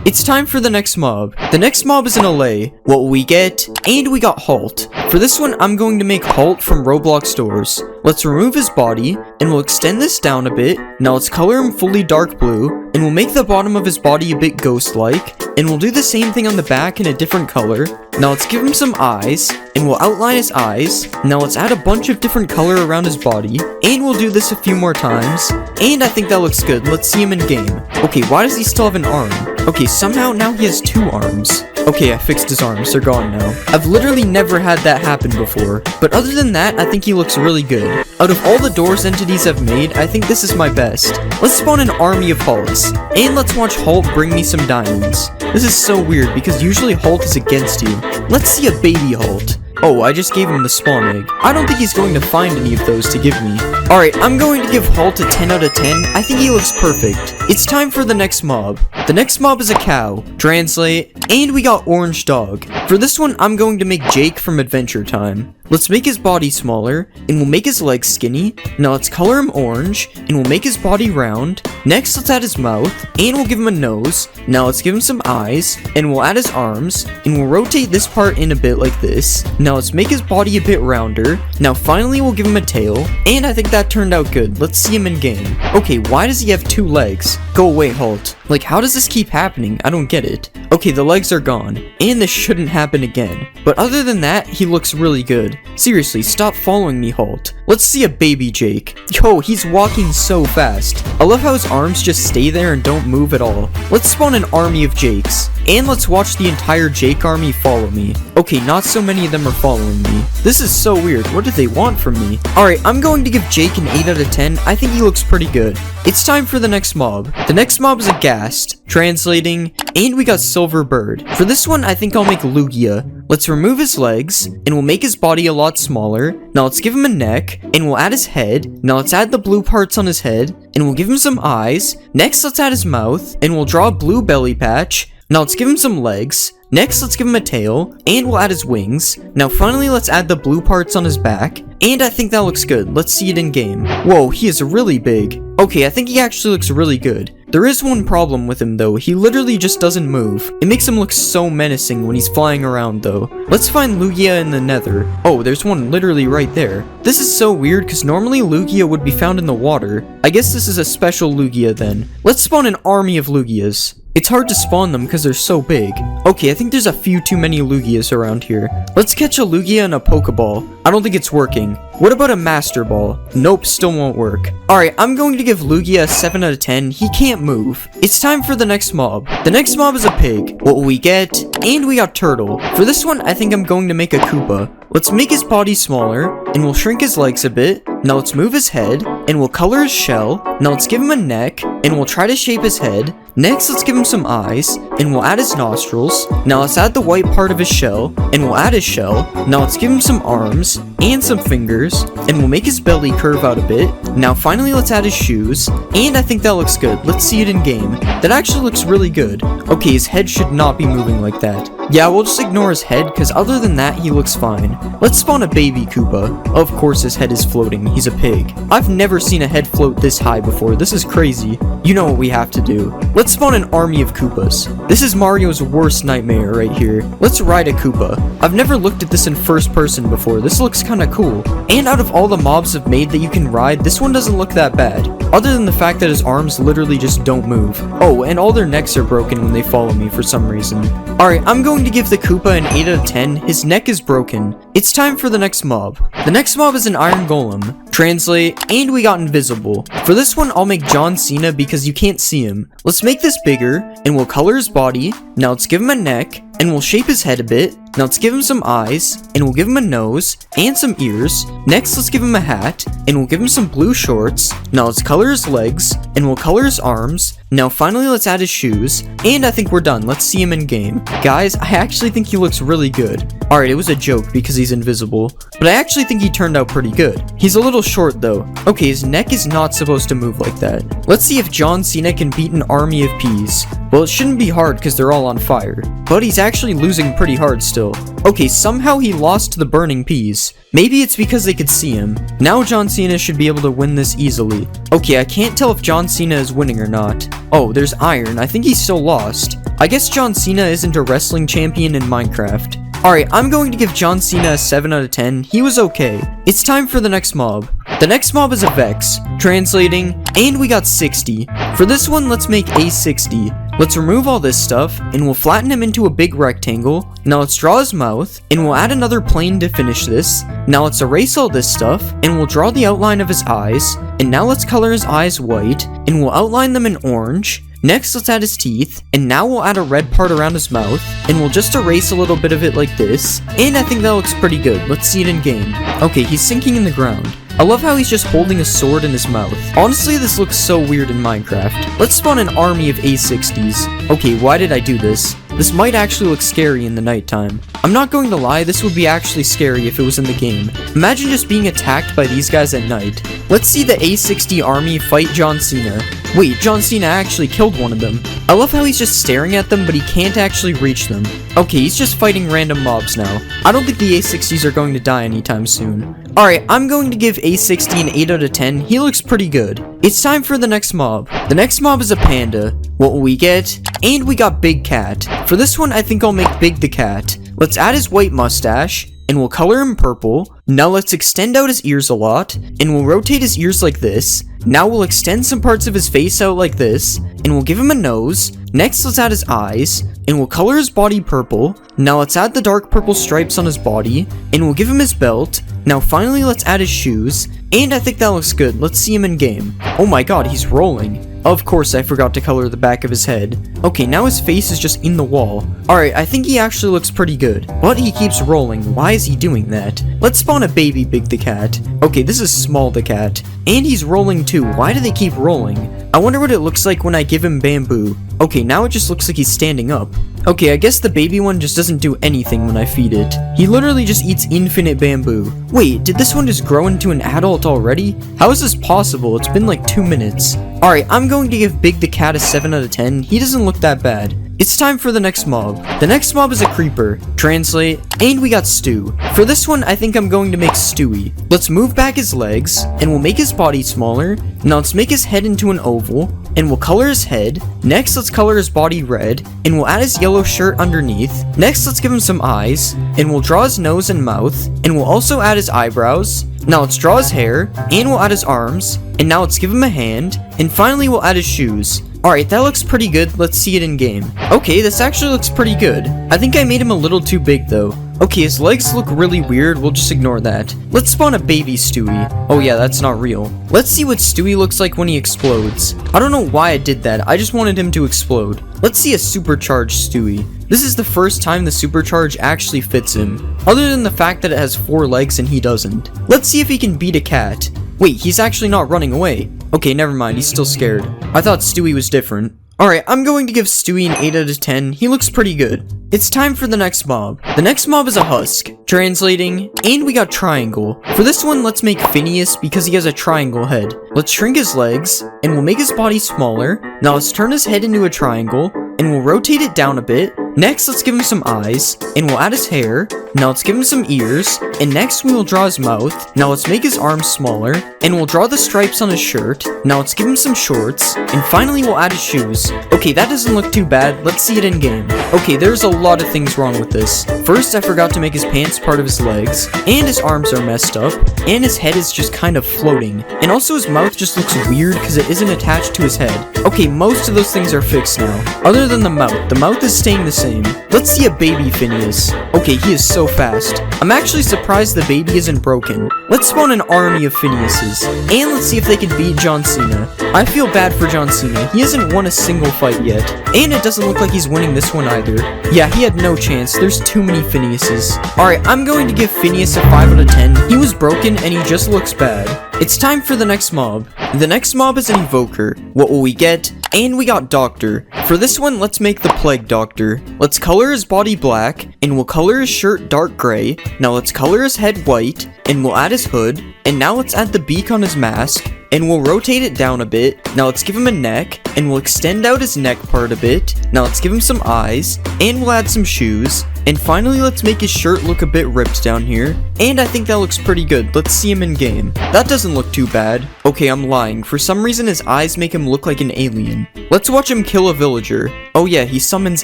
Speaker 1: It's time for the next mob. The next mob is an allay. What will we get? And we got Halt. For this one, I'm going to make Halt from Roblox doors. Let's remove his body, and we'll extend this down a bit. Now let's color him fully dark blue, and we'll make the bottom of his body a bit ghost-like, and we'll do the same thing on the back in a different color. Now let's give him some eyes, and we'll outline his eyes. Now let's add a bunch of different color around his body, and we'll do this a few more times, and I think that looks good. Let's see him in game. Okay, why does he still have an arm? Okay, somehow now he has 2 arms. Okay, I fixed his arms, they're gone now. I've literally never had that happen before, but other than that, I think he looks really good. Out of all the doors entities I've made, I think this is my best. Let's spawn an army of Halts, and let's watch Halt bring me some diamonds. This is so weird, because usually Halt is against you. Let's see a baby Halt. Oh, I just gave him the spawn egg. I don't think he's going to find any of those to give me. Alright, I'm going to give Halt a 10 out of 10. I think he looks perfect. It's time for the next mob. The next mob is a cow. Translate, and we got Orange Dog. For this one, I'm going to make Jake from Adventure Time. Let's make his body smaller, and we'll make his legs skinny. Now let's color him orange, and we'll make his body round. Next, let's add his mouth, and we'll give him a nose. Now let's give him some eyes, and we'll add his arms, and we'll rotate this part in a bit like this. Now let's make his body a bit rounder. Now finally, we'll give him a tail, and I think that turned out good. Let's see him in game. Okay, why does he have 2 legs? Go away, Halt. Like, how does this keep happening? I don't get it. Okay, the legs are gone, and this shouldn't happen again. But other than that, he looks really good. Seriously, stop following me, Halt. Let's see a baby Jake. Yo, he's walking so fast. I love how his arms just stay there and don't move at all. Let's spawn an army of Jakes. And let's watch the entire Jake army follow me. Okay, not so many of them are following me. This is so weird. What do they want from me? Alright, I'm going to give Jake an 8 out of 10. I think he looks pretty good. It's time for the next mob. The next mob is a Ghast. Translating, and we got Silver Bird. For this one, I think I'll make Lugia. Let's remove his legs, and we'll make his body a lot smaller. Now let's give him a neck, and we'll add his head. Now let's add the blue parts on his head, and we'll give him some eyes. Next, let's add his mouth, and we'll draw a blue belly patch. Now let's give him some legs. Next, let's give him a tail, and we'll add his wings. Now finally, let's add the blue parts on his back, and I think that looks good. Let's see it in game. Whoa, he is really big. Okay, I think he actually looks really good. There is one problem with him though, he literally just doesn't move. It makes him look so menacing when he's flying around though. Let's find Lugia in the nether. Oh, there's one literally right there. This is so weird because normally Lugia would be found in the water. I guess this is a special Lugia then. Let's spawn an army of Lugias. It's hard to spawn them because they're so big. Okay, I think there's a few too many Lugias around here. Let's catch a Lugia and a Pokeball. I don't think it's working. What about a Master Ball? Nope, still won't work. Alright, I'm going to give Lugia a 7 out of 10. He can't move. It's time for the next mob. The next mob is a pig. What will we get? And we got Turtle. For this one, I think I'm going to make a Koopa. Let's make his body smaller, and we'll shrink his legs a bit. Now let's move his head, and we'll color his shell. Now let's give him a neck, and we'll try to shape his head. Next, let's give him some eyes, and we'll add his nostrils. Now let's add the white part of his shell, and we'll add his shell. Now let's give him some arms, and some fingers, and we'll make his belly curve out a bit. Now finally, let's add his shoes, and I think that looks good. Let's see it in game. That actually looks really good. Okay, his head should not be moving like that. Yeah, we'll just ignore his head, because other than that, he looks fine. Let's spawn a baby Koopa. Of course his head is floating, he's a pig. I've never seen a head float this high before, this is crazy. You know what we have to do. Let's spawn an army of Koopas. This is Mario's worst nightmare right here. Let's ride a Koopa. I've never looked at this in first person before, this looks kinda cool. And out of all the mobs I've made that you can ride, this one doesn't look that bad. Other than the fact that his arms literally just don't move. Oh, and all their necks are broken when they follow me for some reason. Alright, I'm going to give the Koopa an 8 out of 10. His neck is broken. It's time for the next mob. The next mob is an Iron Golem. Translate, and we got invisible. For this one, I'll make John Cena because you can't see him. Let's make this bigger, and we'll color his body. Now let's give him a neck, and we'll shape his head a bit. Now let's give him some eyes, and we'll give him a nose, and some ears. Next, let's give him a hat, and we'll give him some blue shorts. Now let's color his legs, and we'll color his arms. Now finally, let's add his shoes, and I think we're done. Let's see him in game. Guys, I actually think he looks really good. Alright, it was a joke because he's invisible, but I actually think he turned out pretty good. He's a little short though. Okay, his neck is not supposed to move like that. Let's see if John Cena can beat an army of peas. Well, it shouldn't be hard because they're all on fire, but he's actually losing pretty hard still. Okay, somehow he lost to the burning peas. Maybe it's because they could see him. Now John Cena should be able to win this easily. Okay, I can't tell if John Cena is winning or not. Oh, there's iron. I think he's still lost. I guess John Cena isn't a wrestling champion in Minecraft. Alright, I'm going to give John Cena a 7 out of 10. He was okay. It's time for the next mob. The next mob is a Vex. Translating, and we got 60. For this one, let's make a 60. Let's remove all this stuff, and we'll flatten him into a big rectangle. Now let's draw his mouth, and we'll add another plane to finish this. Now let's erase all this stuff, and we'll draw the outline of his eyes. And now let's color his eyes white, and we'll outline them in orange. Next, let's add his teeth, and now we'll add a red part around his mouth, and we'll just erase a little bit of it like this, and I think that looks pretty good. Let's see it in game. Okay, he's sinking in the ground. I love how he's just holding a sword in his mouth. Honestly, this looks so weird in Minecraft. Let's spawn an army of A60s. Okay, why did I do this? This might actually look scary in the nighttime. I'm not going to lie, this would be actually scary if it was in the game. Imagine just being attacked by these guys at night. Let's see the A60 army fight John Cena. Wait, John Cena actually killed one of them. I love how he's just staring at them, but he can't actually reach them. Okay, he's just fighting random mobs now. I don't think the A60s are going to die anytime soon. Alright, I'm going to give A60 an 8 out of 10. He looks pretty good. It's time for the next mob. The next mob is a panda. What will we get? And we got Big Cat. For this one, I think I'll make Big the Cat. Let's add his white mustache, and we'll color him purple. Now let's extend out his ears a lot, and we'll rotate his ears like this. Now we'll extend some parts of his face out like this, and we'll give him a nose. Next, let's add his eyes, and we'll color his body purple. Now let's add the dark purple stripes on his body, and we'll give him his belt. Now finally, let's add his shoes, and I think that looks good. Let's see him in game. Oh my god, he's rolling. Of course, I forgot to color the back of his head. Okay, now his face is just in the wall. Alright, I think he actually looks pretty good. But he keeps rolling. Why is he doing that? Let's spawn a baby Big the Cat. Okay, this is Small the Cat. And he's rolling too. Why do they keep rolling? I wonder what it looks like when I give him bamboo. Okay, now it just looks like he's standing up. Okay, I guess the baby one just doesn't do anything when I feed it. He literally just eats infinite bamboo. Wait, did this one just grow into an adult already? How is this possible? It's been like 2 minutes. Alright, I'm going to give Big the Cat a 7 out of 10. He doesn't look that bad. It's time for the next mob. The next mob is a creeper. Translate, and we got Stu. For this one, I think I'm going to make Stewie. Let's move back his legs, and we'll make his body smaller. Now let's make his head into an oval, and we'll color his head. Next, let's color his body red, and we'll add his yellow shirt underneath. Next, let's give him some eyes, and we'll draw his nose and mouth, and we'll also add his eyebrows. Now let's draw his hair, and we'll add his arms, and now let's give him a hand, and finally we'll add his shoes. Alright, that looks pretty good. Let's see it in game. Okay, this actually looks pretty good. I think I made him a little too big though. Okay, his legs look really weird. We'll just ignore that. Let's spawn a baby Stewie. Oh yeah, that's not real. Let's see what Stewie looks like when he explodes. I don't know why I did that. I just wanted him to explode. Let's see a supercharged Stewie. This is the first time the supercharge actually fits him, other than the fact that it has 4 legs and he doesn't. Let's see if he can beat a cat. Wait, he's actually not running away. Okay, never mind, he's still scared. I thought Stewie was different. Alright, I'm going to give Stewie an 8 out of 10. He looks pretty good. It's time for the next mob. The next mob is a husk. Translating, and we got triangle. For this one, let's make Phineas because he has a triangle head. Let's shrink his legs, and we'll make his body smaller. Now let's turn his head into a triangle, and we'll rotate it down a bit. Next, let's give him some eyes, and we'll add his hair. Now let's give him some ears, and next we will draw his mouth. Now let's make his arms smaller, and we'll draw the stripes on his shirt. Now let's give him some shorts, and finally we'll add his shoes. Okay, that doesn't look too bad. Let's see it in game. Okay, there's a lot of things wrong with this. First, I forgot to make his pants part of his legs, and his arms are messed up, and his head is just kind of floating. And also his mouth just looks weird because it isn't attached to his head. Okay, most of those things are fixed now. Other than the mouth is staying the same. Let's see a baby Phineas. Okay, he is so fast. I'm actually surprised the baby isn't broken. Let's spawn an army of Phineases, and let's see if they can beat John Cena. I feel bad for John Cena. He hasn't won a single fight yet, and it doesn't look like he's winning this one either. Yeah, he had no chance. There's too many Phineases. Alright, I'm going to give Phineas a 5 out of 10. He was broken, and he just looks bad. It's time for the next mob. The next mob is an evoker. What will we get? And we got Doctor. For this one, let's make the Plague Doctor. Let's color his body black, and we'll color his shirt dark gray. Now let's color his head white, and we'll add his hood. And now let's add the beak on his mask, and we'll rotate it down a bit. Now let's give him a neck, and we'll extend out his neck part a bit. Now let's give him some eyes, and we'll add some shoes. And finally, let's make his shirt look a bit ripped down here. And I think that looks pretty good. Let's see him in game. That doesn't look too bad. Okay, I'm lying. For some reason, his eyes make him look like an alien. Let's watch him kill a villager. Oh yeah, he summons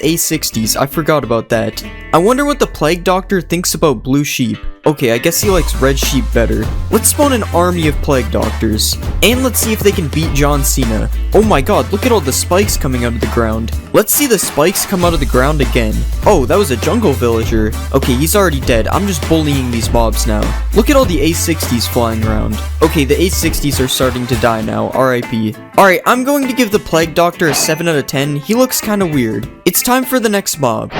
Speaker 1: A60s. I forgot about that. I wonder what the Plague Doctor thinks about blue sheep. Okay, I guess he likes red sheep better. Let's spawn an army of Plague Doctors. And let's see if they can beat John Cena. Oh my god, look at all the spikes coming out of the ground. Let's see the spikes come out of the ground again. Oh, that was a jungle villager. Okay, he's already dead. I'm just bullying these mobs now. Look at all the A60s flying around. Okay, the A60s are starting to die now. RIP. Alright, I'm going to give the Plague Doctor a 7 out of 10. He looks kinda weird. It's time for the next mob.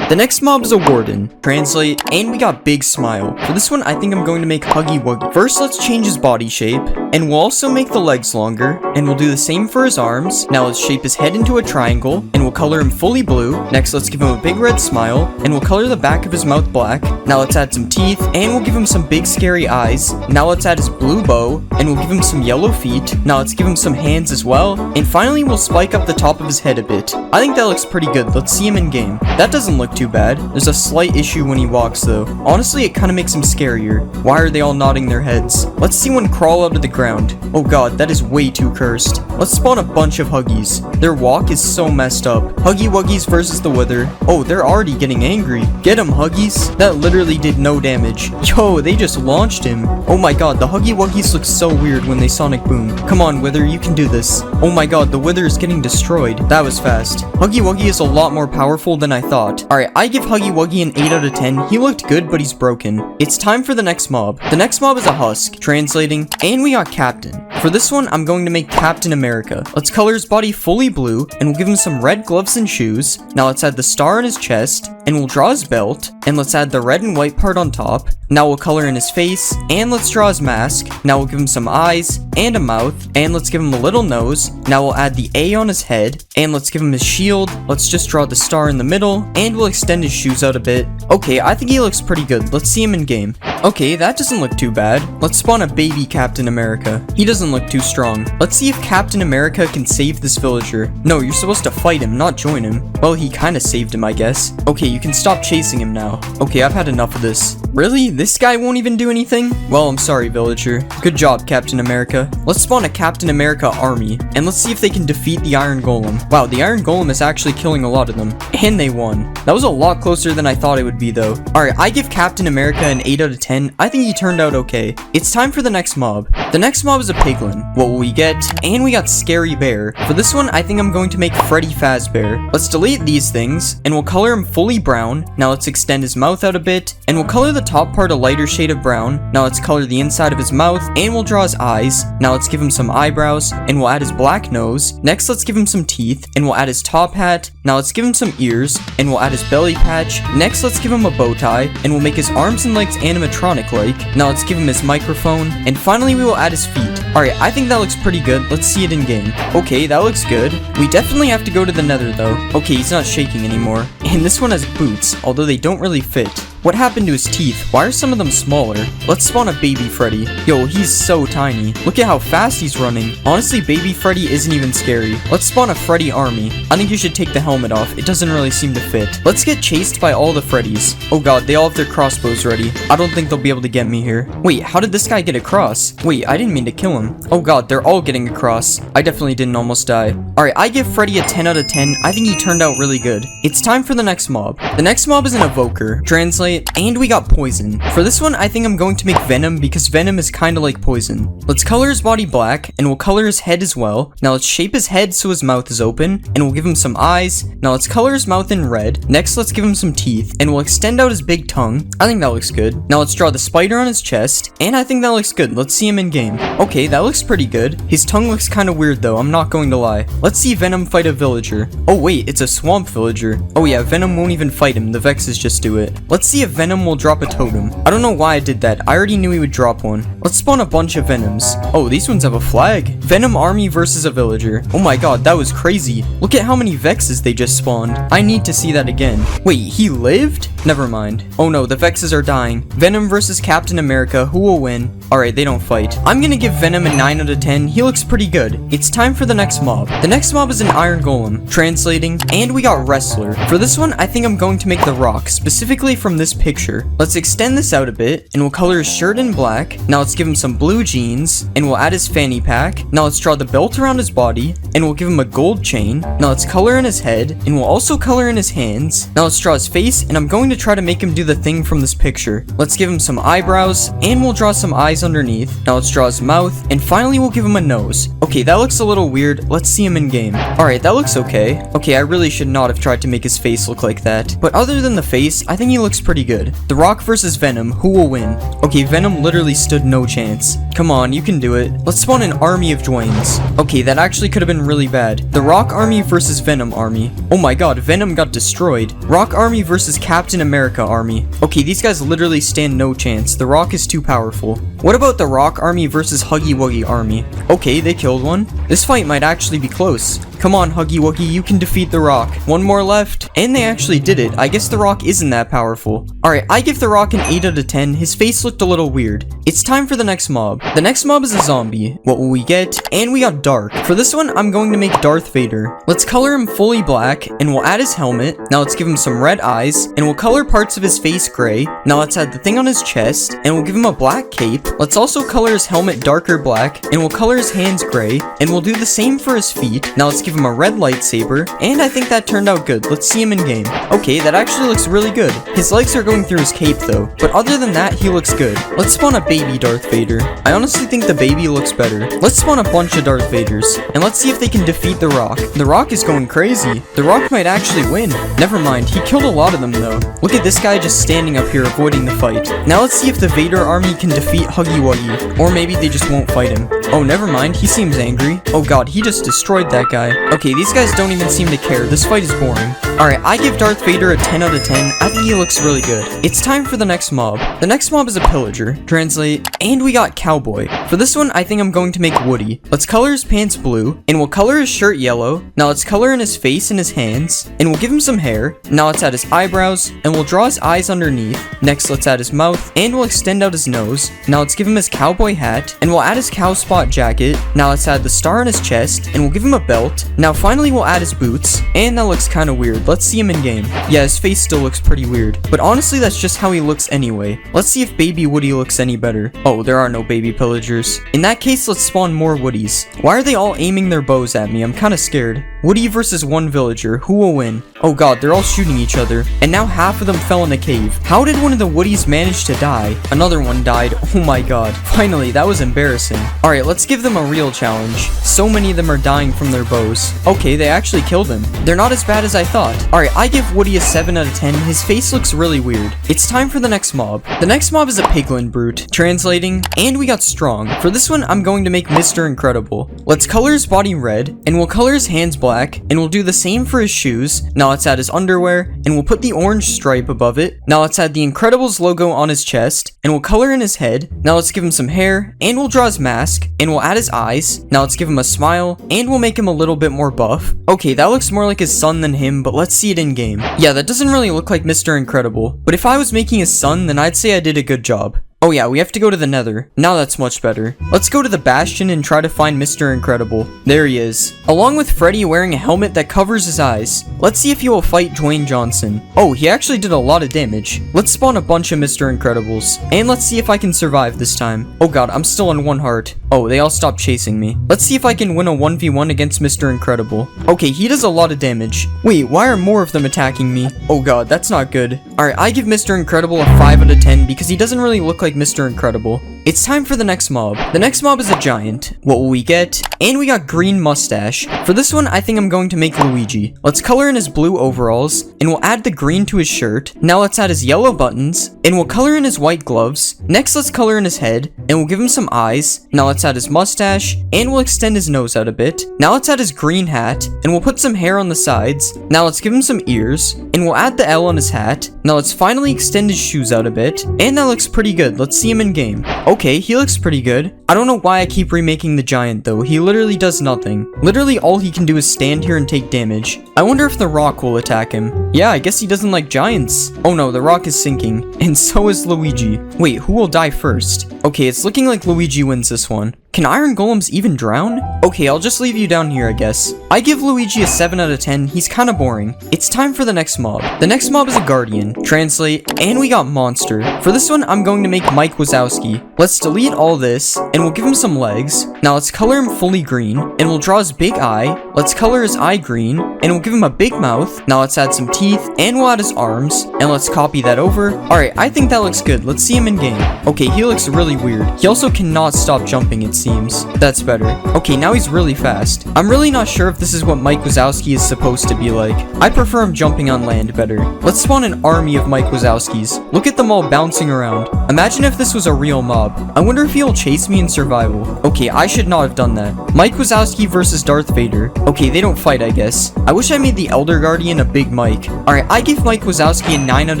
Speaker 1: The next mob is a warden. Translate, and we got Big Smile. For this one, I think I'm going to make Huggy Wuggy. First, let's change his body shape, and we'll also make the legs longer, and we'll do the same for his arms. Now let's shape his head into a triangle, and we'll color him fully blue. Next, let's give him a big red smile, and we'll color the back of his mouth black. Now let's add some teeth, and we'll give him some big scary eyes. Now let's add his blue bow, and we'll give him some yellow feet. Now let's give him some hands as well, and finally we'll spike up the top of his head a bit. I think that looks pretty good. Let's see him in game. That doesn't look too bad. There's a slight issue when he walks though. Honestly, it kind of makes him scarier. Why are they all nodding their heads? Let's see one crawl out of the ground. Oh god, that is way too cursed. Let's spawn a bunch of Huggies. Their walk is so messed up. Huggy Wuggies versus the Wither. Oh, they're already getting angry. Get him, Huggies. That literally did no damage. Yo, they just launched him. Oh my god, the Huggy Wuggies look so weird when they Sonic Boom. Come on, Wither, you can do this. Oh my god, the Wither is getting destroyed. That was fast. Huggy Wuggy is a lot more powerful than I thought. Alright, I give Huggy Wuggy an 8 out of 10. He looked good, but he's broken. It's time for the next mob. The next mob is a husk. Translating, and we got Captain. For this one, I'm going to make Captain America. Let's color his body fully blue, and we'll give him some red gloves and shoes. Now let's add the star on his chest, and we'll draw his belt, and let's add the red and white part on top. Now we'll color in his face, and let's draw his mask. Now we'll give him some eyes, and a mouth, and let's give him a little nose. Now we'll add the A on his head, and let's give him his shield. Let's just draw the star in the middle, and we'll extend his shoes out a bit. Okay, I think he looks pretty good. Let's see him in game. Okay, that doesn't look too bad. Let's spawn a baby Captain America. He doesn't look too strong. Let's see if Captain America can save this villager. No, you're supposed to fight him, not join him. Well, he kinda saved him, I guess. Okay, you can stop chasing him now. Okay, I've had enough of this. Really? This guy won't even do anything? Well, I'm sorry, villager. Good job, Captain America. Let's spawn a Captain America army, and let's see if they can defeat the Iron Golem. Wow, the Iron Golem is actually killing a lot of them. And they won. That was a lot closer than I thought it would be, though. Alright, I give Captain America an 8 out of 10. I think he turned out okay. It's time for the next mob. The next mob is a piglin. What will we get? And we got Scary Bear. For this one, I think I'm going to make Freddy Fazbear. Let's delete these things, and we'll color him fully brown. Now let's extend his mouth out a bit, and we'll color the top part a lighter shade of brown. Now let's color the inside of his mouth, and we'll draw his eyes. Now let's give him some eyebrows, and we'll add his black nose. Next, let's give him some teeth, and we'll add his top hat. Now let's give him some ears, and we'll add his belly patch. Next, let's give him a bow tie, and we'll make his arms and legs animatronic-like. Now let's give him his microphone, and finally we will add his feet. Alright, I think that looks pretty good. Let's see it in game. Okay, that looks good. We definitely have to go to the nether though. Okay, he's not shaking anymore. And this one has boots, although they don't really fit. What happened to his teeth? Why are some of them smaller? Let's spawn a baby Freddy. Yo, he's so tiny. Look at how fast he's running. Honestly, baby Freddy isn't even scary. Let's spawn a Freddy army. I think you should take the helmet off. It doesn't really seem to fit. Let's get chased by all the Freddys. Oh god, they all have their crossbows ready. I don't think they'll be able to get me here. Wait, how did this guy get across? Wait, I didn't mean to kill him. Oh god, they're all getting across. I definitely didn't almost die. Alright, I give Freddy a 10 out of 10. I think he turned out really good. It's time for the next mob. The next mob is an evoker. Translate, and we got poison. For this one, I think I'm going to make Venom because Venom is kind of like poison. Let's color his body black, and we'll color his head as well. Now let's shape his head so his mouth is open, and we'll give him some eyes. Now let's color his mouth in red. Next, let's give him some teeth, and we'll extend out his big tongue. I think that looks good. Now let's draw the spider on his chest, and I think that looks good. Let's see him in game. Okay, that looks pretty good. His tongue looks kind of weird though, I'm not going to lie. Let's see Venom fight a villager. Oh wait, it's a swamp villager. Oh yeah, Venom won't even fight him. The Vexes just do it. Let's see if Venom will drop a totem. I don't know why I did that. I already knew he would drop one. Let's spawn a bunch of Venoms. Oh, these ones have a flag. Venom army versus a villager. Oh my god, that was crazy. Look at how many Vexes they just spawned. I need to see that again. Wait, he lived? Never mind. Oh no, the Vexes are dying. Venom versus Captain America. Who will win? Alright, they don't fight. I'm gonna give Venom a 9 out of 10. He looks pretty good. It's time for the next mob. The next mob is an Iron Golem. Translating, and we got Wrestler. For this one, I think I'm going to make The Rock, specifically from this picture. Let's extend this out a bit, and we'll color his shirt in black. Now let's give him some blue jeans, and we'll add his fanny pack. Now let's draw the belt around his body, and we'll give him a gold chain. Now let's color in his head, and we'll also color in his hands. Now let's draw his face, and I'm going to try to make him do the thing from this picture. Let's give him some eyebrows, and we'll draw some eyes underneath. Now let's draw his mouth, and finally we'll give him a nose. Okay, that looks a little weird. Let's see him in game. Alright, that looks okay. Okay, I really should not have tried to make his face look like that. But other than the face, I think he looks pretty good. The Rock versus Venom, who will win? Okay, Venom literally stood no chance. Come on, you can do it. Let's spawn an army of Dwaynes. Okay, that actually could have been really bad. The Rock army versus Venom army. Oh my god, Venom got destroyed. Rock army versus Captain America army. Okay, these guys literally stand no chance. The Rock is too powerful. What about the Rock army versus Huggy Wuggy army? Okay, they killed one. This fight might actually be close. Come on, Huggy Wuggy, you can defeat The Rock. One more left. And they actually did it. I guess The Rock isn't that powerful. Alright, I give The Rock an 8 out of 10. His face looked a little weird. It's time for the next mob. The next mob is a zombie. What will we get? And we got Dark. For this one, I'm going to make Darth Vader. Let's color him fully black, and we'll add his helmet. Now let's give him some red eyes, and we'll color parts of his face gray. Now let's add the thing on his chest, and we'll give him a black cape. Let's also color his helmet darker black, and we'll color his hands gray, and we'll do the same for his feet. Now let's give him a red lightsaber, and I think that turned out good. Let's see him in game. Okay, that actually looks really good. His legs are going through his cape though, but other than that, he looks good. Let's spawn a baby Darth Vader. I honestly think the baby looks better. Let's spawn a bunch of Darth Vaders, and let's see if they can defeat The Rock. The Rock is going crazy. The Rock might actually win. Never mind, he killed a lot of them though. Look at this guy just standing up here avoiding the fight. Now let's see if the Vader army can defeat Huggy Wuggy, or maybe they just won't fight him. Oh, never mind, he seems angry. Oh god, he just destroyed that guy. Okay, these guys don't even seem to care. This fight is boring. Alright, I give Darth Vader a 10 out of 10. I think he looks really good. It's time for the next mob. The next mob is a pillager. Translate, and we got Cowboy. For this one, I think I'm going to make Woody. Let's color his pants blue, and we'll color his shirt yellow. Now let's color in his face and his hands, and we'll give him some hair. Now let's add his eyebrows, and we'll draw his eyes underneath. Next, let's add his mouth, and we'll extend out his nose. Now let's give him his cowboy hat, and we'll add his cow spot jacket. Now let's add the star on his chest, and we'll give him a belt. Now finally we'll add his boots, and that looks kind of weird. Let's see him in game. Yeah, his face still looks pretty weird, but honestly that's just how he looks anyway. Let's see if baby Woody looks any better. Oh, there are no baby pillagers. In that case, let's spawn more Woodies. Why are they all aiming their bows at me? I'm kind of scared. Woody versus one villager. Who will win? Oh god, they're all shooting each other, and now half of them fell in a cave. How did one of the Woodies manage to die? Another one died. Oh my god. Finally, that was embarrassing. Alright, let's give them a real challenge. So many of them are dying from their bows. Okay, they actually killed him. They're not as bad as I thought. Alright, I give Woody a 7 out of 10. His face looks really weird. It's time for the next mob. The next mob is a piglin brute. Translating, and we got Strong. For this one, I'm going to make Mr. Incredible. Let's color his body red, and we'll color his hands black. black, and we'll do the same for his shoes. Now let's add his underwear, and we'll put the orange stripe above it. Now let's add the Incredibles logo on his chest, and we'll color in his head. Now let's give him some hair, and we'll draw his mask, and we'll add his eyes. Now let's give him a smile, and we'll make him a little bit more buff. Okay, that looks more like his son than him, but let's see it in game. Yeah, that doesn't really look like Mr. Incredible, but if I was making his son, then I'd say I did a good job. Oh yeah, we have to go to the Nether. Now that's much better. Let's go to the Bastion and try to find Mr. Incredible. There he is. Along with Freddy wearing a helmet that covers his eyes. Let's see if he will fight Dwayne Johnson. Oh, he actually did a lot of damage. Let's spawn a bunch of Mr. Incredibles. And let's see if I can survive this time. Oh god, I'm still on 1 heart. Oh, they all stopped chasing me. Let's see if I can win a 1v1 against Mr. Incredible. Okay, he does a lot of damage. Wait, why are more of them attacking me? Oh god, that's not good. Alright, I give Mr. Incredible a 5 out of 10 because he doesn't really look like Mr. Incredible. It's time for the next mob. The next mob is a giant. What will we get? And we got green mustache. For this one, I think I'm going to make Luigi. Let's color in his blue overalls, and we'll add the green to his shirt. Now let's add his yellow buttons, and we'll color in his white gloves. Next, let's color in his head, and we'll give him some eyes. Now let's add his mustache, and we'll extend his nose out a bit. Now let's add his green hat, and we'll put some hair on the sides. Now let's give him some ears, and we'll add the L on his hat. Now let's finally extend his shoes out a bit, and that looks pretty good. Let's see him in game. Okay, he looks pretty good. I don't know why I keep remaking the giant though. He literally does nothing. Literally all he can do is stand here and take damage. I wonder if the rock will attack him. Yeah, I guess he doesn't like giants. Oh no, the rock is sinking. And so is Luigi. Wait, who will die first? Okay, it's looking like Luigi wins this one. Can iron golems even drown? Okay, I'll just leave you down here, I guess. I give Luigi a 7 out of 10. He's kinda boring. It's time for the next mob. The next mob is a guardian. Translate, and we got monster. For this one, I'm going to make Mike Wazowski. Let's delete all this, and we'll give him some legs. Now let's color him fully green, and we'll draw his big eye. Let's color his eye green, and we'll give him a big mouth. Now let's add some teeth, and we'll add his arms, and let's copy that over. Alright, I think that looks good. Let's see him in game. Okay, he looks really weird. He also cannot stop jumping, it seems. That's better. Okay, now he's really fast. I'm really not sure if this is what Mike Wazowski is supposed to be like. I prefer him jumping on land better. Let's spawn an army of Mike Wazowskis. Look at them all bouncing around. Imagine if this was a real mob. I wonder if he'll chase me in survival. Okay, I should not have done that. Mike Wazowski versus Darth Vader. Okay, they don't fight, I guess. I wish I made the Elder Guardian a big Mike. Alright, I give Mike Wazowski a 9 out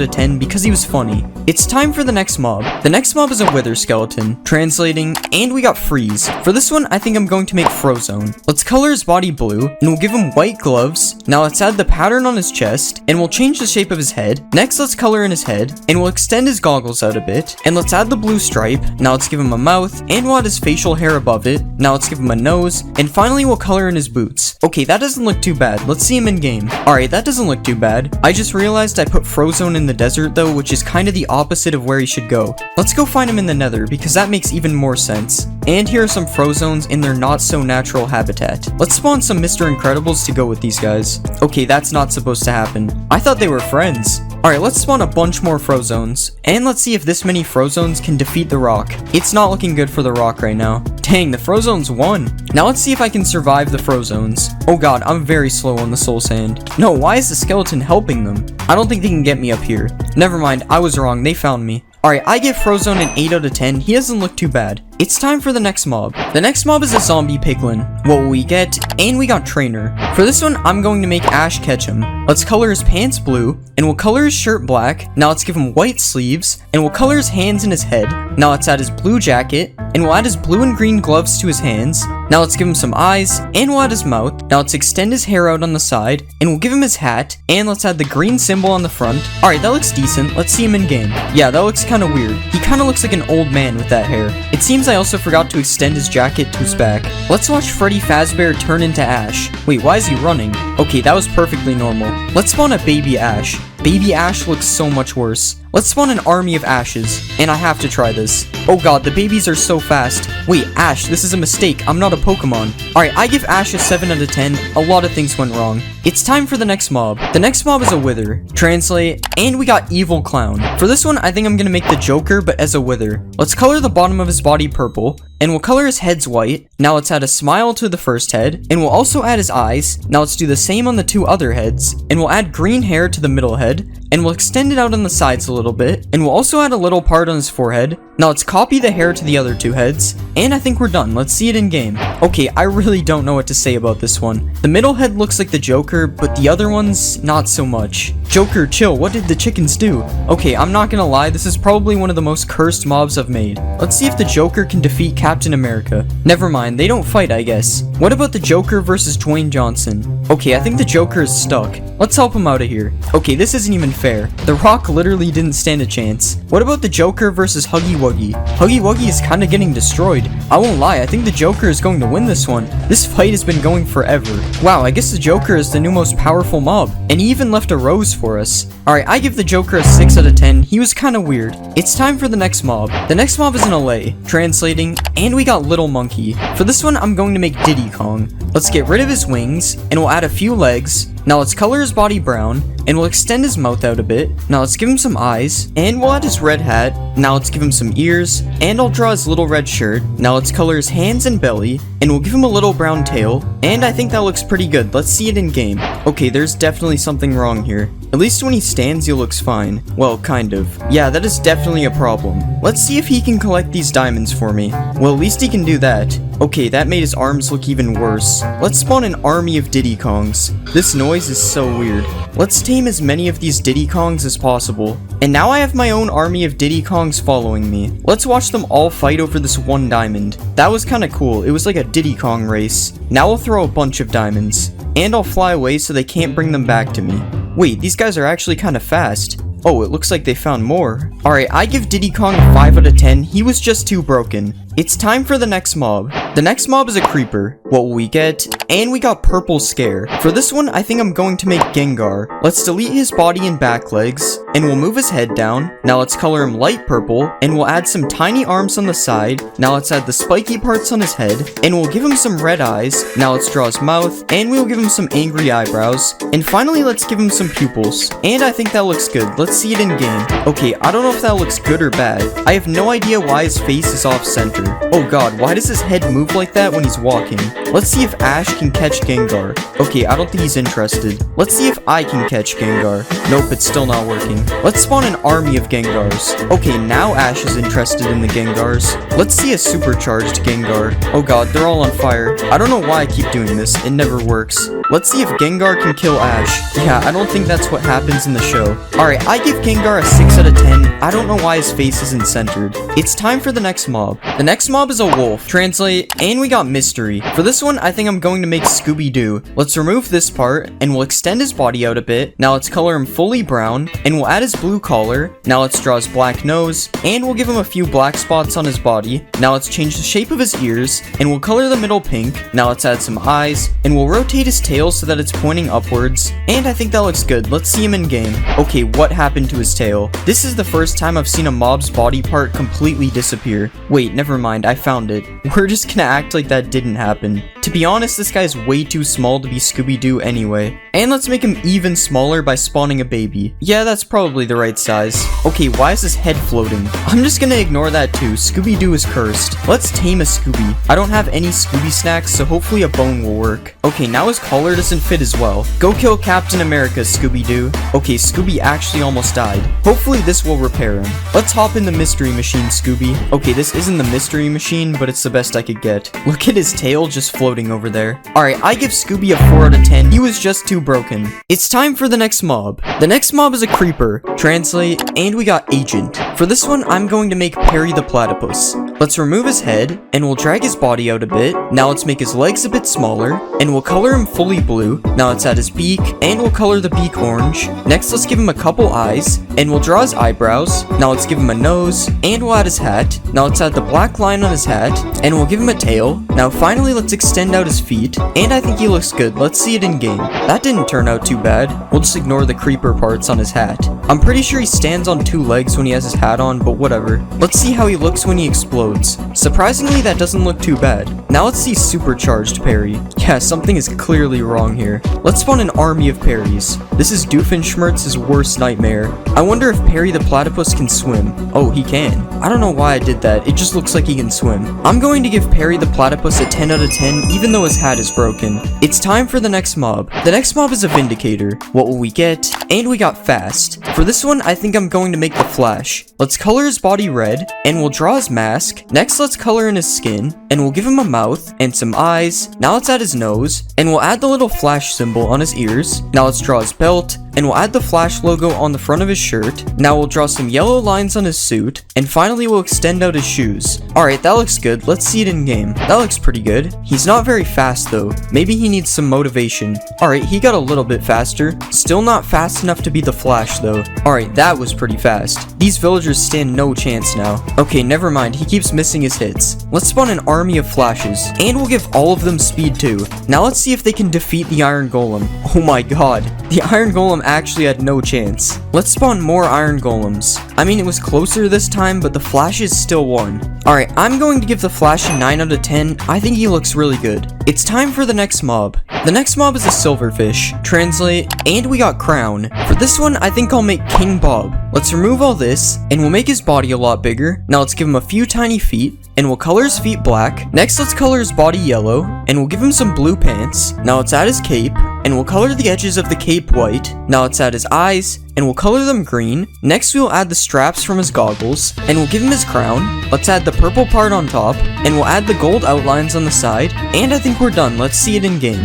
Speaker 1: of 10 because he was funny. It's time for the next mob. The next mob is a wither skeleton. Translating, and we got freeze. For this one, I think I'm going to make Frozone. Let's color his body blue, and we'll give him white gloves. Now let's add the pattern on his chest, and we'll change the shape of his head. Next, let's color in his head, and we'll extend his goggles out a bit. And let's add the blue stripe. Now let's give him a mouth, and we'll add his facial hair above it. Now let's give him a nose, and finally we'll color in his boots. Okay, that doesn't look too bad. Let's see him in game. Alright, that doesn't look too bad. I just realized I put Frozone in the desert though, which is kind of the opposite of where he should go. Let's go find him in the Nether, because that makes even more sense. And here are some Frozones in their not so natural habitat. Let's spawn some Mr. Incredibles to go with these guys. Okay, that's not supposed to happen. I thought they were friends. Alright, let's spawn a bunch more Frozones. And let's see if this many Frozones can defeat the rock. It's not looking good for the rock right now. Dang, the Frozones won. Now let's see if I can survive the Frozones. Oh god, I'm very slow on the soul sand. No, why is the skeleton helping them? I don't think they can get me up here. Never mind, I was wrong, they found me. Alright, I give Frozone an 8 out of 10. He doesn't look too bad. It's time for the next mob. The next mob is a zombie piglin. What will we get? And we got trainer. For this one, I'm going to make Ash Ketchum. Let's color his pants blue, and we'll color his shirt black. Now let's give him white sleeves, and we'll color his hands and his head. Now let's add his blue jacket, and we'll add his blue and green gloves to his hands. Now let's give him some eyes, and we'll add his mouth. Now let's extend his hair out on the side, and we'll give him his hat, and let's add the green symbol on the front. Alright, that looks decent. Let's see him in game. Yeah, that looks kind of weird. He kind of looks like an old man with that hair. It seems I also forgot to extend his jacket to his back. Let's watch Freddy Fazbear turn into Ash. Wait, why is he running? Okay, that was perfectly normal. Let's spawn a baby Ash. Baby Ash looks so much worse. Let's spawn an army of Ashes, and I have to try this. Oh god, the babies are so fast. Wait, Ash, this is a mistake. I'm not a Pokemon. Alright, I give Ash a 7 out of 10. A lot of things went wrong. It's time for the next mob. The next mob is a Wither. Translate, and we got Evil Clown. For this one, I think I'm gonna make the Joker, but as a Wither. Let's color the bottom of his body purple, and we'll color his heads white. Now let's add a smile to the first head, and we'll also add his eyes. Now let's do the same on the two other heads, and we'll add green hair to the middle head. and we'll extend it out on the sides a little bit, and we'll also add a little part on his forehead. Now let's copy the hair to the other two heads, and I think we're done. Let's see it in game. Okay, I really don't know what to say about this one. The middle head looks like the Joker, but the other ones, not so much. Joker, chill, what did the chickens do? Okay, I'm not gonna lie, this is probably one of the most cursed mobs I've made. Let's see if the Joker can defeat Captain America. Never mind, they don't fight, I guess. What about the Joker versus Dwayne Johnson? Okay, I think the Joker is stuck. Let's help him out of here. Okay, this isn't even fair. The Rock literally didn't stand a chance. What about the Joker versus Huggy Wuggy? Huggy Wuggy is kinda getting destroyed. I won't lie, I think the Joker is going to win this one. This fight has been going forever. Wow, I guess the Joker is the new most powerful mob. And he even left a rose for us. Alright, I give the Joker a 6 out of 10. He was kinda weird. It's time for the next mob. The next mob is in LA. Translating, and we got Little Monkey. For this one, I'm going to make Diddy Kong. Let's get rid of his wings, and we'll add a few legs. Now let's color his body brown, and we'll extend his mouth out a bit. Now let's give him some eyes, and we'll add his red hat. Now let's give him some ears, and I'll draw his little red shirt. Now let's color his hands and belly, and we'll give him a little brown tail, and I think that looks pretty good. Let's see it in game. Okay, there's definitely something wrong here. At least when he stands, he looks fine. Well, kind of. Yeah, that is definitely a problem. Let's see if he can collect these diamonds for me. Well, at least he can do that. Okay, that made his arms look even worse. Let's spawn an army of Diddy Kongs. This noise is so weird. Let's tame as many of these Diddy Kongs as possible. And now I have my own army of Diddy Kongs following me. Let's watch them all fight over this one diamond. That was kinda cool. It was like a Diddy Kong race. Now I'll throw a bunch of diamonds. And I'll fly away so they can't bring them back to me. Wait, these guys are actually kinda fast. Oh, it looks like they found more. Alright, I give Diddy Kong a 5 out of 10. He was just too broken. It's time for the next mob. The next mob is a creeper. What will we get? And we got Purple Scare. For this one, I think I'm going to make Gengar. Let's delete his body and back legs, and we'll move his head down. Now let's color him light purple, and we'll add some tiny arms on the side. Now let's add the spiky parts on his head, and we'll give him some red eyes. Now let's draw his mouth, and we'll give him some angry eyebrows. And finally, let's give him some pupils. And I think that looks good. Let's see it in game. Okay, I don't know if that looks good or bad. I have no idea why his face is off center. Oh god, why does his head move like that when he's walking? Let's see if Ash can catch Gengar. Okay, I don't think he's interested. Let's see if I can catch Gengar. Nope, it's still not working. Let's spawn an army of Gengars. Okay, now Ash is interested in the Gengars. Let's see a supercharged Gengar. Oh god, they're all on fire. I don't know why I keep doing this. It never works. Let's see if Gengar can kill Ash. Yeah, I don't think that's what happens in the show. Alright, I give Gengar a 6 out of 10. I don't know why his face isn't centered. It's time for the next mob. The next mob is a wolf. Translate, and we got Mystery. For this one, I think I'm going to make Scooby-Doo. Let's remove this part, and we'll extend his body out a bit. Now let's color him fully brown, and we'll add his blue collar. Now let's draw his black nose, and we'll give him a few black spots on his body. Now let's change the shape of his ears, and we'll color the middle pink. Now let's add some eyes, and we'll rotate his tail so that it's pointing upwards. And I think that looks good. Let's see him in game. Okay, what happened to his tail? This is the first time I've seen a mob's body part completely disappear. Wait, never mind, I found it. We're just gonna act like that didn't happen. To be honest, this guy's way too small to be Scooby-Doo anyway. And let's make him even smaller by spawning a baby. Yeah, that's probably the right size. Okay, why is his head floating? I'm just gonna ignore that too. Scooby-Doo is cursed. Let's tame a Scooby. I don't have any Scooby snacks, so hopefully a bone will work. Okay, now his collar doesn't fit as well. Go kill Captain America, Scooby-Doo. Okay, Scooby actually almost died. Hopefully this will repair him. Let's hop in the mystery machine, Scooby. Okay, this isn't the mystery machine, but it's the best I could get. Look at his tail just floating over there. Alright, I give Scooby a 4 out of 10. He was just too broken. It's time for the next mob. The next mob is a creeper. Translate, and we got Agent. For this one, I'm going to make Perry the Platypus. Let's remove his head, and we'll drag his body out a bit. Now let's make his legs a bit smaller, and we'll color him fully blue. Now let's add his beak, and we'll color the beak orange. Next, let's give him a couple eyes, and we'll draw his eyebrows. Now let's give him a nose, and we'll add his hat. Now let's add the black line on his hat, and we'll give him a tail. Now finally, let's extend out his feet, and I think he looks good. Let's see it in game. That didn't turn out too bad. We'll just ignore the creeper parts on his hat. I'm pretty sure he stands on 2 legs when he has his hat on, but whatever. Let's see how he looks when he explodes. Surprisingly, that doesn't look too bad. Now let's see supercharged Perry. Yeah, something is clearly wrong here. Let's spawn an army of Perrys. This is Doofenshmirtz's worst nightmare. I wonder if Perry the Platypus can swim. Oh, he can. I don't know why I did that. It just looks like he can swim. I'm going to give Perry the Platypus a 10 out of 10, even though his hat is broken. It's time for the next mob. The next mob is a Vindicator. What will we get? And we got Fast. For this one, I think I'm going to make the Flash. Let's color his body red, and we'll draw his mask. Next, let's color in his skin, and we'll give him a mouth and some eyes. Now let's add his nose, and we'll add the little Flash symbol on his ears. Now let's draw his belt, and we'll add the Flash logo on the front of his shirt. Now we'll draw some yellow lines on his suit, and finally we'll extend out his shoes. Alright, that looks good. Let's see it in game. That looks pretty good. He's not very fast though. Maybe he needs some motivation. Alright, he got a little bit faster. Still not fast enough to be the Flash though. Alright, that was pretty fast. These villagers stand no chance now. Okay, never mind. He keeps missing his hits. Let's spawn an army of Flashes, and we'll give all of them speed too. Now let's see if they can defeat the Iron Golem. Oh my god. The Iron Golem actually had no chance. Let's spawn more Iron Golems. I mean, it was closer this time, but the Flashes still won. Alright, I'm going to give the Flash a 9 out of 10. I think he looks really good. It's time for the next mob. The next mob is a Silverfish. Translate, and we got Crown. For this one, I think I'll make King Bob. Let's remove all this, and we'll make his body a lot bigger. Now let's give him a few tiny feet, and we'll color his feet black. Next, let's color his body yellow, and we'll give him some blue pants. Now let's add his cape, and we'll color the edges of the cape white. Now let's add his eyes, and we'll color them green. Next, we'll add the straps from his goggles, and we'll give him his crown. Let's add the purple part on top, and we'll add the gold outlines on the side, and I think we're done. Let's see it in game.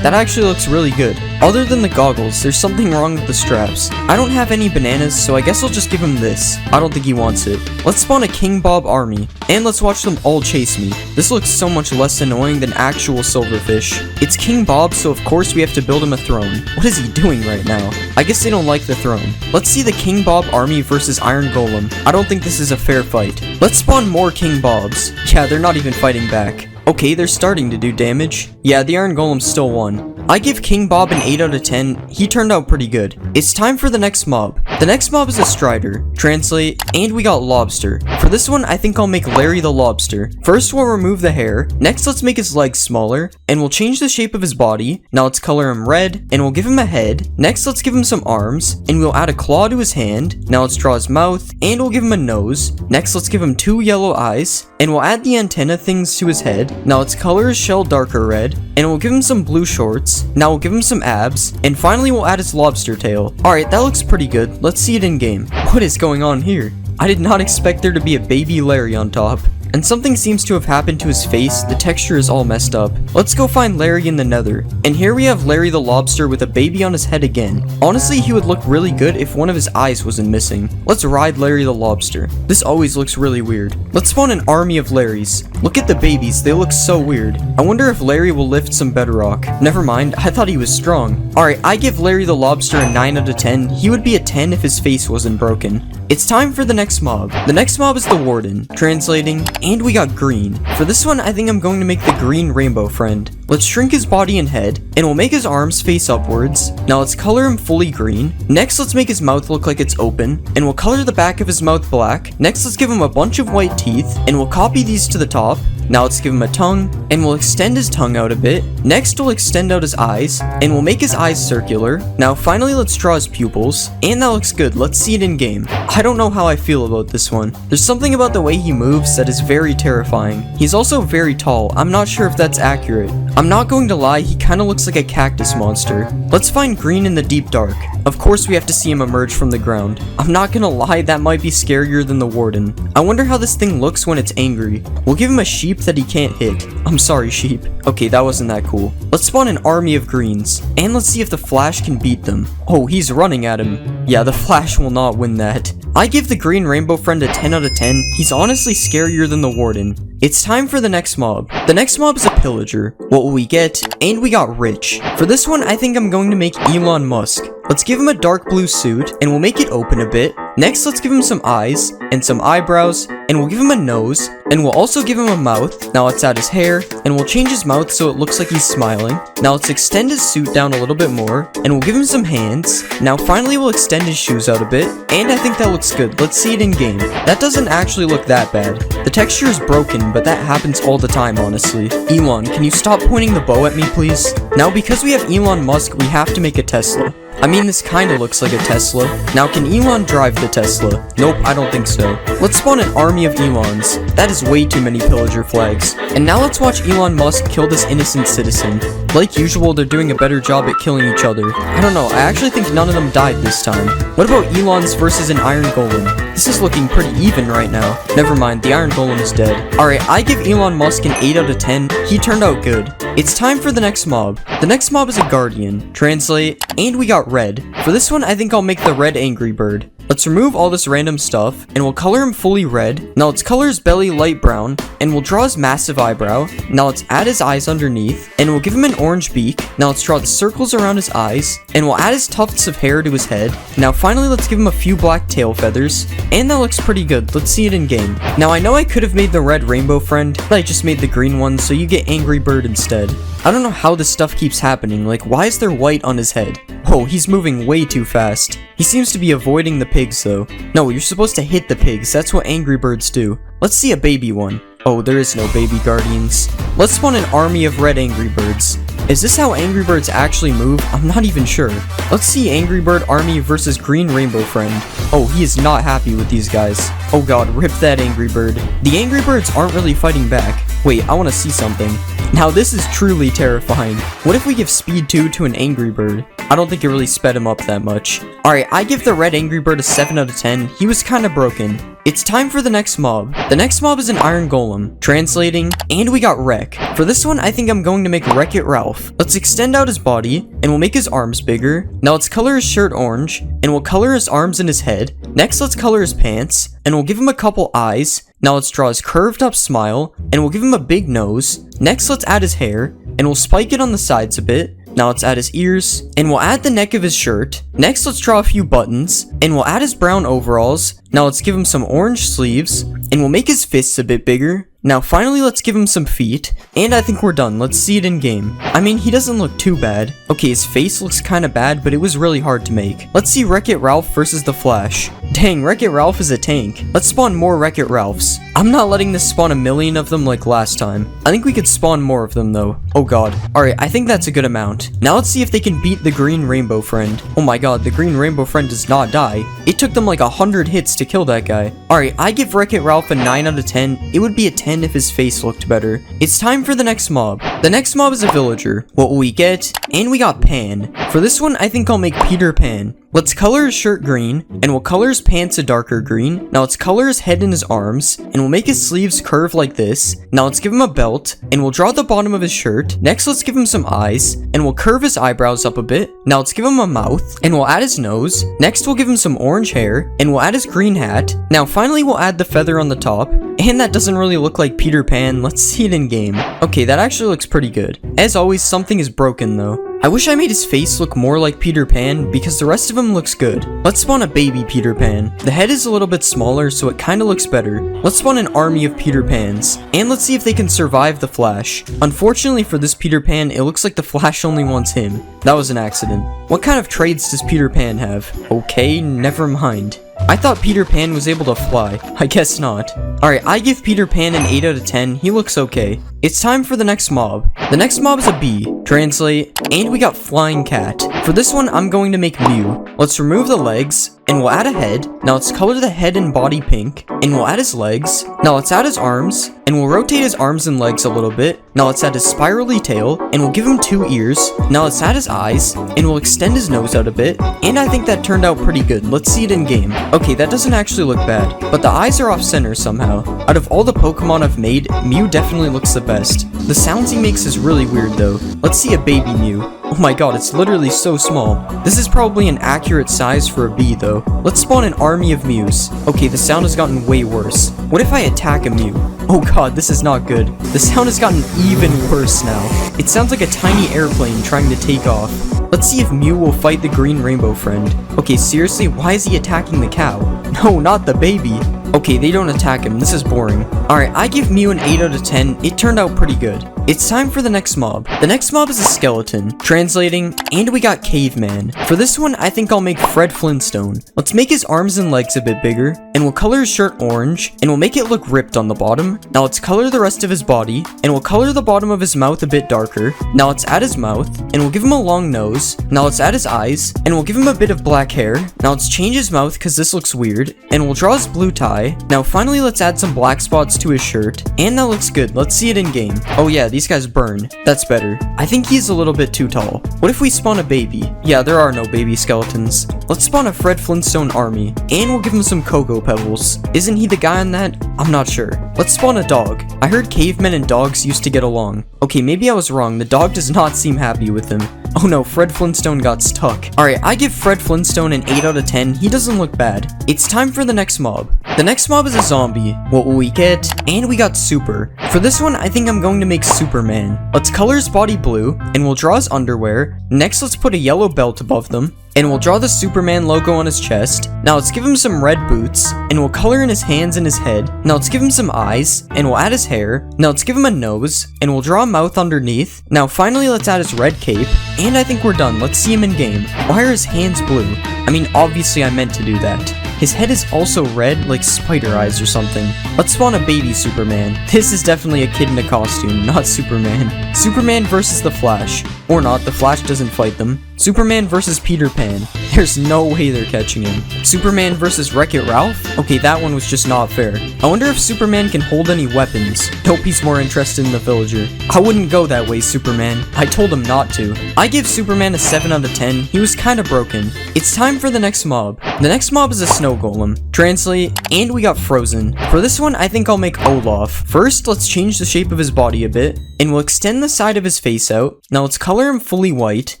Speaker 1: That actually looks really good. Other than the goggles, there's something wrong with the straps. I don't have any bananas, so I guess I'll just give him this. I don't think he wants it. Let's spawn a King Bob army, and let's watch them all chase me. This looks so much less annoying than actual Silverfish. It's King Bob, so of course we have to build him a throne. What is he doing right now? I guess they don't like the throne. Let's see the King Bob army versus Iron Golem. I don't think this is a fair fight. Let's spawn more King Bobs. Yeah, they're not even fighting back. Okay, they're starting to do damage. Yeah, the Iron Golem still won. I give King Bob an 8 out of 10. He turned out pretty good. It's time for the next mob. The next mob is a Strider. Translate, and we got Lobster. For this one, I think I'll make Larry the Lobster. First, we'll remove the hair. Next, let's make his legs smaller, and we'll change the shape of his body. Now let's color him red, and we'll give him a head. Next, let's give him some arms, and we'll add a claw to his hand. Now let's draw his mouth, and we'll give him a nose. Next, let's give him 2 yellow eyes, and we'll add the antenna things to his head. Now let's color his shell darker red, and we'll give him some blue shorts. Now we'll give him some abs, and finally we'll add his lobster tail. Alright, that looks pretty good. Let's see it in game. What is going on here? I did not expect there to be a baby Larry on top. And something seems to have happened to his face. The texture is all messed up. Let's go find Larry in the nether. And here we have Larry the Lobster with a baby on his head again. Honestly, he would look really good if one of his eyes wasn't missing. Let's ride Larry the Lobster. This always looks really weird. Let's spawn an army of Larrys. Look at the babies, they look so weird. I wonder if Larry will lift some bedrock. Never mind, I thought he was strong. Alright, I give Larry the Lobster a 9 out of 10. He would be a 10 if his face wasn't broken. It's time for the next mob. The next mob is the Warden. Translating, and we got Green. For this one, I think I'm going to make the Green Rainbow Friend. Let's shrink his body and head, and we'll make his arms face upwards. Now let's color him fully green. Next, let's make his mouth look like it's open, and we'll color the back of his mouth black. Next, let's give him a bunch of white teeth, and we'll copy these to the top. Now let's give him a tongue, and we'll extend his tongue out a bit. Next, we'll extend out his eyes, and we'll make his eyes circular. Now finally, let's draw his pupils, and that looks good. Let's see it in game. I don't know how I feel about this one. There's something about the way he moves that is very terrifying. He's also very tall. I'm not sure if that's accurate. I'm not going to lie, he kinda looks like a cactus monster. Let's find Green in the deep dark. Of course we have to see him emerge from the ground. I'm not gonna lie, that might be scarier than the Warden. I wonder how this thing looks when it's angry. We'll give him a sheep that he can't hit. I'm sorry, sheep. Okay, that wasn't that cool. Let's spawn an army of greens, and let's see if the Flash can beat them. Oh, he's running at him. Yeah, the Flash will not win that. I give the Green Rainbow Friend a 10 out of 10. He's honestly scarier than the Warden. It's time for the next mob. The next mob is a pillager. What will we get? And we got Rich. For this one, I think I'm going to make Elon Musk. Let's give him a dark blue suit, and we'll make it open a bit. Next, let's give him some eyes, and some eyebrows, and we'll give him a nose, and we'll also give him a mouth. Now let's add his hair, and we'll change his mouth so it looks like he's smiling. Now let's extend his suit down a little bit more, and we'll give him some hands. Now finally we'll extend his shoes out a bit, and I think that looks good. Let's see it in game. That doesn't actually look that bad. The texture is broken, but that happens all the time, honestly. Elon, can you stop pointing the bow at me, please? Now, because we have Elon Musk, we have to make a Tesla. I mean, this kinda looks like a Tesla. Now, can Elon drive the Tesla? Nope, I don't think so. Let's spawn an army of Elons. That is way too many pillager flags. And now let's watch Elon Musk kill this innocent citizen. Like usual, they're doing a better job at killing each other. I don't know, I actually think none of them died this time. What about Elon's versus an Iron Golem? This is looking pretty even right now. Never mind, the Iron Golem is dead. Alright, I give Elon Musk an 8 out of 10. He turned out good. It's time for the next mob. The next mob is a Guardian. Translate, and we got red. For this one, I think I'll make the red Angry Bird. Let's remove all this random stuff, and we'll color him fully red. Now let's color his belly light brown, and we'll draw his massive eyebrow. Now let's add his eyes underneath, and we'll give him an orange beak. Now let's draw the circles around his eyes, and we'll add his tufts of hair to his head. Now finally, let's give him a few black tail feathers, and that looks pretty good. Let's see it in game. Now I know I could have made the red rainbow friend, but I just made the green one, so you get Angry Bird instead. I don't know how this stuff keeps happening, like why is there white on his head? Oh, he's moving way too fast. He seems to be avoiding the pigs though. No, you're supposed to hit the pigs, that's what Angry Birds do. Let's see a baby one. Oh, there is no baby Guardians. Let's spawn an army of red Angry Birds. Is this how Angry Birds actually move? I'm not even sure. Let's see Angry Bird army versus green rainbow friend. Oh, he is not happy with these guys. Oh god, rip that Angry Bird. The Angry Birds aren't really fighting back. Wait, I want to see something. Now this is truly terrifying. What if we give speed 2 to an Angry Bird? I don't think it really sped him up that much. Alright, I give the red Angry Bird a 7 out of 10. He was kinda broken. It's time for the next mob. The next mob is an Iron Golem. Translating, and we got Wreck. For this one, I think I'm going to make Wreck-It Ralph. Let's extend out his body, and we'll make his arms bigger. Now let's color his shirt orange, and we'll color his arms and his head. Next, let's color his pants, and we'll give him a couple eyes. Now let's draw his curved up smile, and we'll give him a big nose. Next, let's add his hair, and we'll spike it on the sides a bit. Now let's add his ears, and we'll add the neck of his shirt. Next, let's draw a few buttons, and we'll add his brown overalls. Now let's give him some orange sleeves, and we'll make his fists a bit bigger. Now finally, let's give him some feet, and I think we're done. Let's see it in game. I mean, he doesn't look too bad. Okay, his face looks kinda bad, but it was really hard to make. Let's see Wreck-It Ralph versus the Flash. Dang, Wreck-It Ralph is a tank. Let's spawn more Wreck-It Ralphs. I'm not letting this spawn a million of them like last time. I think we could spawn more of them though. Oh god. Alright, I think that's a good amount. Now let's see if they can beat the green rainbow friend. Oh my god, the green rainbow friend does not die. It took them like 100 hits to kill that guy. Alright, I give Wreck-It Ralph a 9 out of 10. It would be a 10 if his face looked better. It's time for the next mob. The next mob is a villager. What will we get? And we got Pan. For this one, I think I'll make Peter Pan. Let's color his shirt green, and we'll color his pants a darker green. Now let's color his head and his arms, and we'll make his sleeves curve like this. Now let's give him a belt, and we'll draw the bottom of his shirt. Next, let's give him some eyes, and we'll curve his eyebrows up a bit. Now let's give him a mouth, and we'll add his nose. Next, we'll give him some orange hair, and we'll add his green hat. Now finally, we'll add the feather on the top. And that doesn't really look like Peter Pan. Let's see it in game. Okay, that actually looks pretty good. As always, something is broken though. I wish I made his face look more like Peter Pan because the rest of him looks good. Let's spawn a baby Peter Pan. The head is a little bit smaller, so it kinda looks better. Let's spawn an army of Peter Pans. And let's see if they can survive the Flash. Unfortunately for this Peter Pan, it looks like the Flash only wants him. That was an accident. What kind of traits does Peter Pan have? Okay, never mind. I thought Peter Pan was able to fly. I guess not. Alright, I give Peter Pan an 8 out of 10. He looks okay. It's time for the next mob. The next mob is a bee. Translate, and we got Flying Cat. For this one, I'm going to make Mew. Let's remove the legs, and we'll add a head. Now let's color the head and body pink, and we'll add his legs. Now let's add his arms, and we'll rotate his arms and legs a little bit. Now let's add his spirally tail, and we'll give him 2 ears. Now let's add his eyes, and we'll extend his nose out a bit. And I think that turned out pretty good. Let's see it in game. Okay, that doesn't actually look bad, but the eyes are off center somehow. Out of all the Pokemon I've made, Mew definitely looks the best. The sounds he makes is really weird though. Let's see a baby Mew. Oh my god, it's literally so small. This is probably an accurate size for a bee though. Let's spawn an army of Mews. Okay, the sound has gotten way worse. What if I attack a Mew? Oh god, this is not good. The sound has gotten even worse now. It sounds like a tiny airplane trying to take off. Let's see if Mew will fight the green rainbow friend. Okay, seriously, why is he attacking the cow? No, not the baby. Okay, they don't attack him. This is boring. Alright, I give Mew an 8 out of 10. It turned out pretty good. It's time for the next mob. The next mob is a skeleton. Translating, and we got caveman. For this one, I think I'll make Fred Flintstone. Let's make his arms and legs a bit bigger, and we'll color his shirt orange, and we'll make it look ripped on the bottom. Now let's color the rest of his body, and we'll color the bottom of his mouth a bit darker. Now let's add his mouth, and we'll give him a long nose. Now let's add his eyes, and we'll give him a bit of black hair. Now let's change his mouth because this looks weird, and we'll draw his blue tie. Now finally let's add some black spots to his shirt, and that looks good. Let's see it in game. Oh yeah, these guys burn. That's better. I think he's a little bit too tall. What if we spawn a baby? Yeah, there are no baby skeletons. Let's spawn a Fred Flintstone army, and we'll give him some cocoa pebbles. Isn't he the guy on that? I'm not sure. Let's spawn a dog. I heard cavemen and dogs used to get along. Okay, maybe I was wrong. The dog does not seem happy with him. Oh no, Fred Flintstone got stuck. Alright, I give Fred Flintstone an 8 out of 10. He doesn't look bad. It's time for the next mob. The next mob is a zombie. What will we get? And we got Super. For this one, I think I'm going to make Superman. Let's color his body blue, and we'll draw his underwear. Next, let's put a yellow belt above them, and we'll draw the Superman logo on his chest. Now let's give him some red boots, and we'll color in his hands and his head. Now let's give him some eyes, and we'll add his hair. Now let's give him a nose, and we'll draw a mouth underneath. Now finally let's add his red cape, and I think we're done. Let's see him in game. Why are his hands blue? I mean, obviously I meant to do that. His head is also red, like spider eyes or something. Let's spawn a baby Superman. This is definitely a kid in a costume, not Superman. Superman versus the Flash. Or not, the Flash doesn't fight them. Superman versus Peter Pan. There's no way they're catching him. Superman versus Wreck-It Ralph? Okay, that one was just not fair. I wonder if Superman can hold any weapons. Nope, he's more interested in the villager. I wouldn't go that way, Superman. I told him not to. I give Superman a 7 out of 10. He was kinda broken. It's time for the next mob. The next mob is a snow golem. Translate, and we got Frozen. For this one, I think I'll make Olaf. First, let's change the shape of his body a bit, and we'll extend the side of his face out. Now let's color him fully white,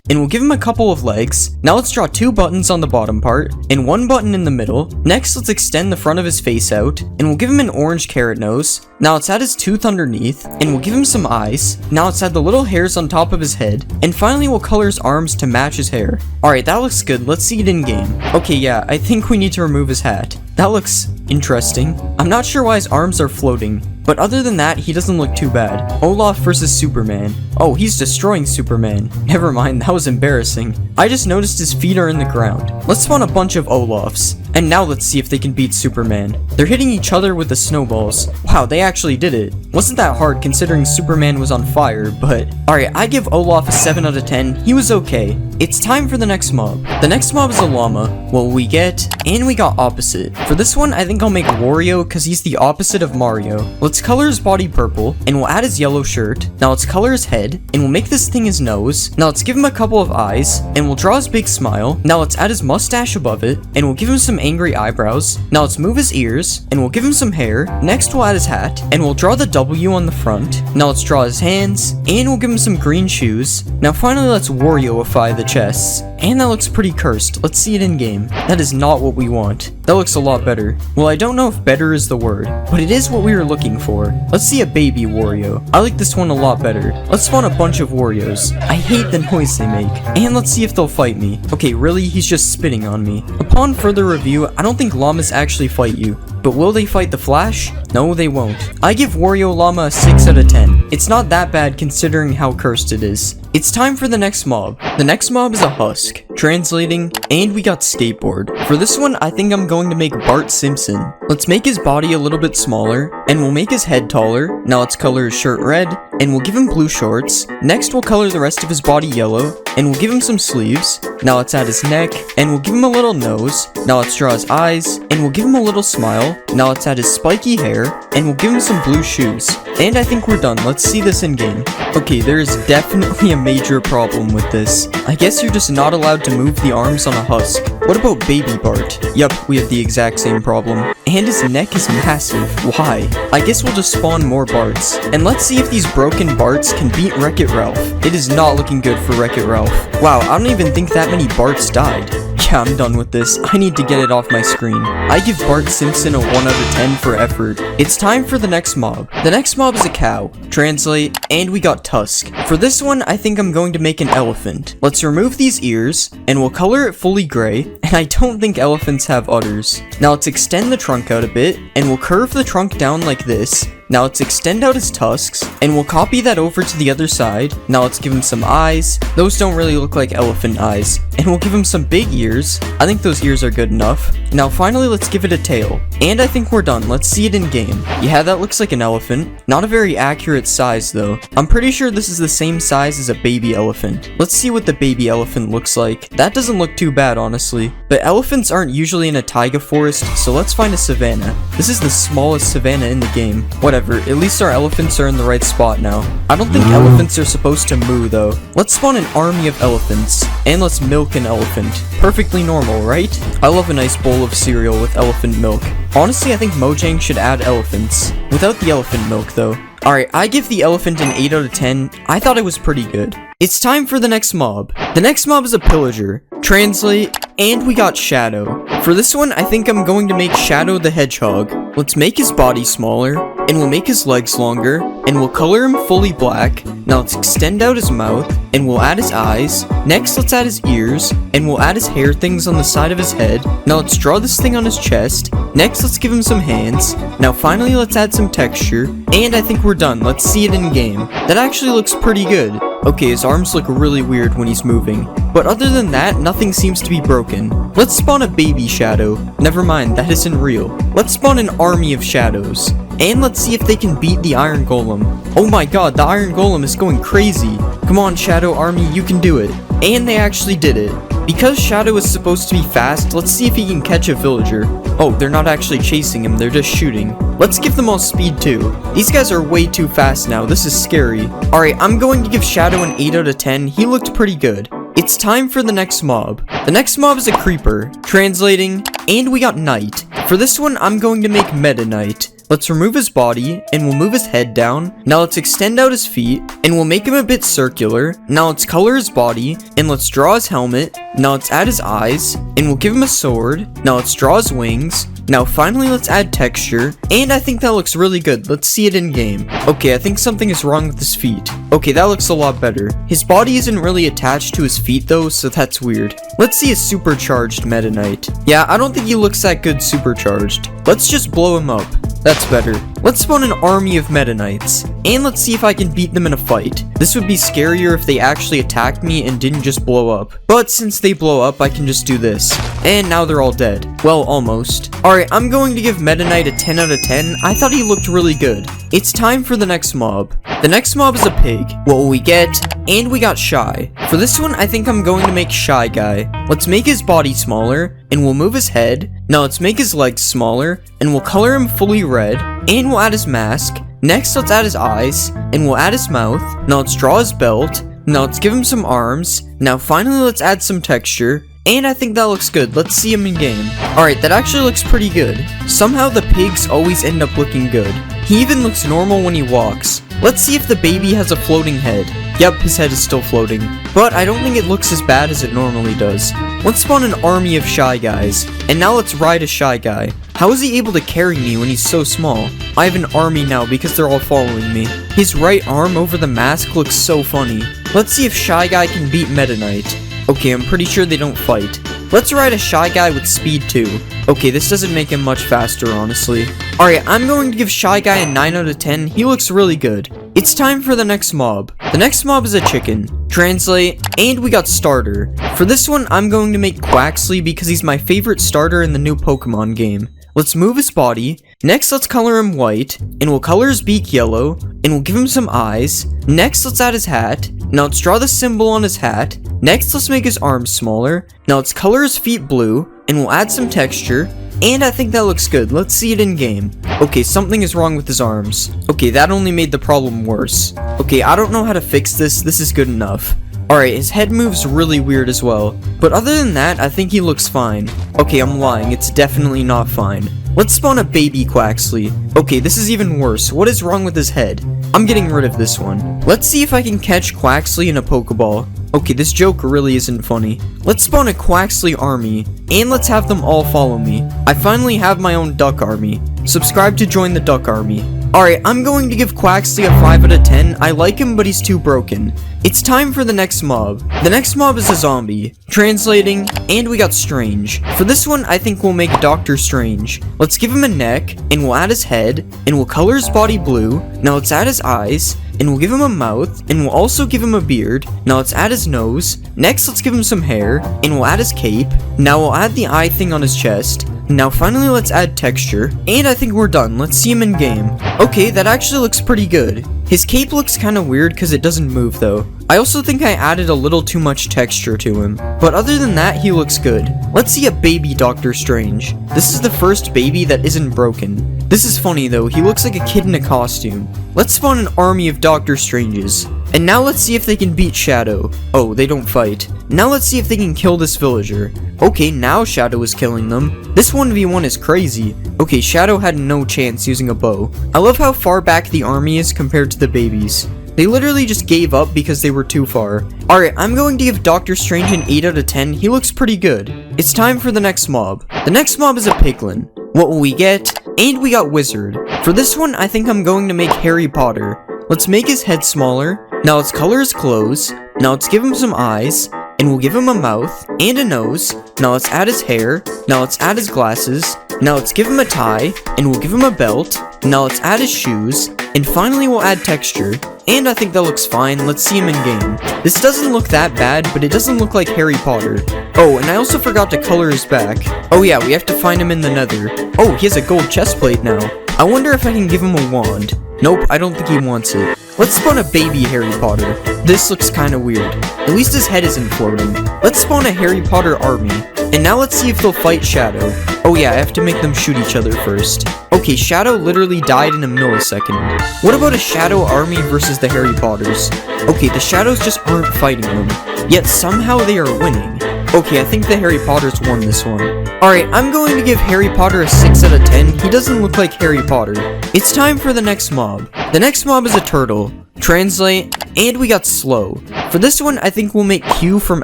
Speaker 1: and we'll give him a couple of legs. Now let's draw 2 buttons on the bottom part, and 1 button in the middle. Next, let's extend the front of his face out, and we'll give him an orange carrot nose. Now let's add his tooth underneath, and we'll give him some eyes. Now let's add the little hairs on top of his head, and finally we'll color his arms to match his hair. Alright, that looks good. Let's see it in game. Okay, yeah, I think we need to remove his hat. That looks interesting. I'm not sure why his arms are floating, but other than that, he doesn't look too bad. Olaf versus Superman. Oh, he's destroying Superman. Never mind, that was embarrassing. I just noticed his feet are in the ground. Let's spawn a bunch of Olafs. And now let's see if they can beat Superman. They're hitting each other with the snowballs. Wow, they actually did it. Wasn't that hard considering Superman was on fire, but... Alright, I give Olaf a 7 out of 10. He was okay. It's time for the next mob. The next mob is a llama. What we get? And we got opposite. For this one, I think I'll make Wario because he's the opposite of Mario. Let's color his body purple, and we'll add his yellow shirt. Now let's color his head, and we'll make this thing his nose. Now let's give him a couple of eyes, and we'll draw his big smile. Now let's add his mustache above it, and we'll give him some angry eyebrows. Now let's move his ears, and we'll give him some hair. Next we'll add his hat, and we'll draw the W on the front. Now let's draw his hands, and we'll give him some green shoes. Now finally let's Wario-ify the chests. And that looks pretty cursed. Let's see it in game. That is not what we want. That looks a lot better. Well, I don't know if better is the word, but it is what we were looking for. Let's see a baby Wario. I like this one a lot better. Let's spawn a bunch of Warios. I hate the noise they make. And let's see if they'll fight me. Okay, really? He's just spitting on me. Upon further review, I don't think llamas actually fight you. But will they fight the Flash? No, they won't. I give Wario Llama a 6 out of 10. It's not that bad considering how cursed it is. It's time for the next mob. The next mob is a husk. Translating, and we got skateboard. For this one, I think I'm going to make Bart Simpson. Let's make his body a little bit smaller, and we'll make his head taller. Now let's color his shirt red, and we'll give him blue shorts. Next, we'll color the rest of his body yellow, and we'll give him some sleeves. Now let's add his neck, and we'll give him a little nose. Now let's draw his eyes, and we'll give him a little smile. Now let's add his spiky hair, and we'll give him some blue shoes. And I think we're done. Let's see this in game. Okay, there is definitely a major problem with this. I guess you're just not allowed to move the arms on a husk. What about Baby Bart? Yup, we have the exact same problem. and his neck is massive. Why? I guess we'll just spawn more Barts. And let's see if these broken Barts can beat Wreck-It Ralph. It is not looking good for Wreck-It Ralph. Wow, I don't even think that many Barts died. Yeah, I'm done with this. I need to get it off my screen. I give Bart Simpson a 1 out of 10 for effort. It's time for the next mob. The next mob is a cow. Translate, and we got Tusk. For this one, I think I'm going to make an elephant. Let's remove these ears, and we'll color it fully gray, and I don't think elephants have udders. Now let's extend the trunk out a bit, and we'll curve the trunk down like this. Now let's extend out his tusks, and we'll copy that over to the other side. Now let's give him some eyes. Those don't really look like elephant eyes. And we'll give him some big ears. I think those ears are good enough. Now finally, let's give it a tail. And I think we're done. Let's see it in game. Yeah, that looks like an elephant. Not a very accurate size though. I'm pretty sure this is the same size as a baby elephant. Let's see what the baby elephant looks like. That doesn't look too bad, honestly. But elephants aren't usually in a taiga forest, so let's find a savanna. This is the smallest savanna in the game. Whatever, at least our elephants are in the right spot now. I don't think elephants are supposed to moo though. Let's spawn an army of elephants, and let's milk an elephant. Perfectly normal, right? I love a nice bowl of cereal with elephant milk. Honestly, I think Mojang should add elephants. Without the elephant milk though. Alright, I give the elephant an 8 out of 10. I thought it was pretty good. It's time for the next mob. The next mob is a pillager. Translate, and we got Shadow. For this one, I think I'm going to make Shadow the Hedgehog. Let's make his body smaller, and we'll make his legs longer, and we'll color him fully black. Now let's extend out his mouth, and we'll add his eyes. Next, let's add his ears, and we'll add his hair things on the side of his head. Now let's draw this thing on his chest. Next, let's give him some hands. Now finally, let's add some texture, and I think we're done. Let's see it in game. That actually looks pretty good. Okay, his arms look really weird when he's moving, but other than that, nothing seems to be broken. Let's spawn a baby Shadow. Never mind, that isn't real. Let's spawn an army of shadows, and let's see if they can beat the Iron Golem. Oh my god, the Iron Golem is going crazy. Come on, Shadow Army, you can do it. And they actually did it. Because Shadow is supposed to be fast, let's see if he can catch a villager. Oh, they're not actually chasing him, they're just shooting. Let's give them all speed too. These guys are way too fast now, this is scary. Alright, I'm going to give Shadow an 8 out of 10, he looked pretty good. It's time for the next mob. The next mob is a creeper. Translating, and we got Knight. For this one, I'm going to make Meta Knight. Let's remove his body, and we'll move his head down. Now let's extend out his feet, and we'll make him a bit circular. Now let's color his body, and let's draw his helmet. Now let's add his eyes, and we'll give him a sword. Now let's draw his wings. Now finally, let's add texture, and I think that looks really good. Let's see it in game. Okay, I think something is wrong with his feet. Okay, that looks a lot better. His body isn't really attached to his feet though, so that's weird. Let's see a supercharged Meta Knight. Yeah, I don't think he looks that good supercharged. Let's just blow him up. That's better. Let's spawn an army of Meta Knights, and let's see if I can beat them in a fight. This would be scarier if they actually attacked me and didn't just blow up. But since they blow up, I can just do this. And now they're all dead. Well, almost. Alright, I'm going to give Meta Knight a 10 out of 10. I thought he looked really good. It's time for the next mob. The next mob is a pig. What will we get? And we got Shy. For this one, I think I'm going to make Shy Guy. Let's make his body smaller, and we'll move his head. Now let's make his legs smaller, and we'll color him fully red, and we'll add his mask. Next, let's add his eyes, and we'll add his mouth. Now let's draw his belt. Now let's give him some arms. Now finally, let's add some texture. And I think that looks good. Let's see him in game. Alright, that actually looks pretty good. Somehow the pigs always end up looking good. He even looks normal when he walks. Let's see if the baby has a floating head. Yep, his head is still floating. But I don't think it looks as bad as it normally does. Let's spawn an army of Shy Guys. And now let's ride a Shy Guy. How is he able to carry me when he's so small? I have an army now because they're all following me. His right arm over the mask looks so funny. Let's see if Shy Guy can beat Meta Knight. Okay, I'm pretty sure they don't fight. Let's ride a Shy Guy with speed too. Okay, this doesn't make him much faster, honestly. Alright, I'm going to give Shy Guy a 9 out of 10. He looks really good. It's time for the next mob. The next mob is a chicken. Translate, and we got Starter. For this one, I'm going to make Quaxley because he's my favorite starter in the new Pokemon game. Let's move his body. Next, let's color him white, and we'll color his beak yellow, and we'll give him some eyes. Next, let's add his hat. Now let's draw the symbol on his hat. Next, let's make his arms smaller. Now let's color his feet blue, and we'll add some texture. And I think that looks good. Let's see it in game. Okay, something is wrong with his arms. Okay, that only made the problem worse. Okay, I don't know how to fix this. This is good enough. Alright, his head moves really weird as well. But other than that, I think he looks fine. Okay, I'm lying. It's definitely not fine. Let's spawn a baby Quaxley. Okay, this is even worse. What is wrong with his head? I'm getting rid of this one. Let's see if I can catch Quaxley in a Pokeball. Okay, this joke really isn't funny. Let's spawn a Quaxley army, and let's have them all follow me. I finally have my own duck army. Subscribe to join the duck army. Alright, I'm going to give Quaxley a 5 out of 10. I like him, but he's too broken. It's time for the next mob. The next mob is a zombie. Translating, and we got Strange. For this one, I think we'll make Dr. Strange. Let's give him a neck, and we'll add his head, and we'll color his body blue. Now let's add his eyes, and we'll give him a mouth, and we'll also give him a beard. Now let's add his nose. Next, let's give him some hair, and we'll add his cape. Now we'll add the eye thing on his chest. Now finally let's add texture, and I think we're done. Let's see him in game. Okay, that actually looks pretty good. His cape looks kinda weird because it doesn't move though. I also think I added a little too much texture to him, but other than that, he looks good. Let's see a baby Doctor Strange. This is the first baby that isn't broken. This is funny though, he looks like a kid in a costume. Let's spawn an army of Doctor Stranges. And now let's see if they can beat Shadow. Oh, they don't fight. Now let's see if they can kill this villager. Okay, now Shadow is killing them. This 1v1 is crazy. Okay, Shadow had no chance using a bow. I love how far back the army is compared to the babies. They literally just gave up because they were too far. Alright, I'm going to give Doctor Strange an 8 out of 10. He looks pretty good. It's time for the next mob. The next mob is a piglin. What will we get? And we got Wizard. For this one, I think I'm going to make Harry Potter. Let's make his head smaller. Now let's color his clothes. Now let's give him some eyes. And we'll give him a mouth and a nose. Now let's add his hair. Now let's add his glasses. Now let's give him a tie. And we'll give him a belt. Now let's add his shoes. And finally we'll add texture. And I think that looks fine. Let's see him in game. This doesn't look that bad, but it doesn't look like Harry Potter. Oh, and I also forgot to color his back. Oh yeah, we have to find him in the Nether. Oh, he has a gold chest plate now. I wonder if I can give him a wand. Nope, I don't think he wants it. Let's spawn a baby Harry Potter. This looks kinda weird. At least his head isn't floating. Let's spawn a Harry Potter army. And now let's see if they'll fight Shadow. Oh yeah, I have to make them shoot each other first. Okay, Shadow literally died in a millisecond. What about a Shadow army versus the Harry Potters? Okay, the Shadows just aren't fighting them. Yet somehow they are winning. Okay, I think the Harry Potters won this one. Alright, I'm going to give Harry Potter a 6 out of 10. He doesn't look like Harry Potter. It's time for the next mob. The next mob is a turtle. Translate, and we got slow. For this one, I think we'll make Q from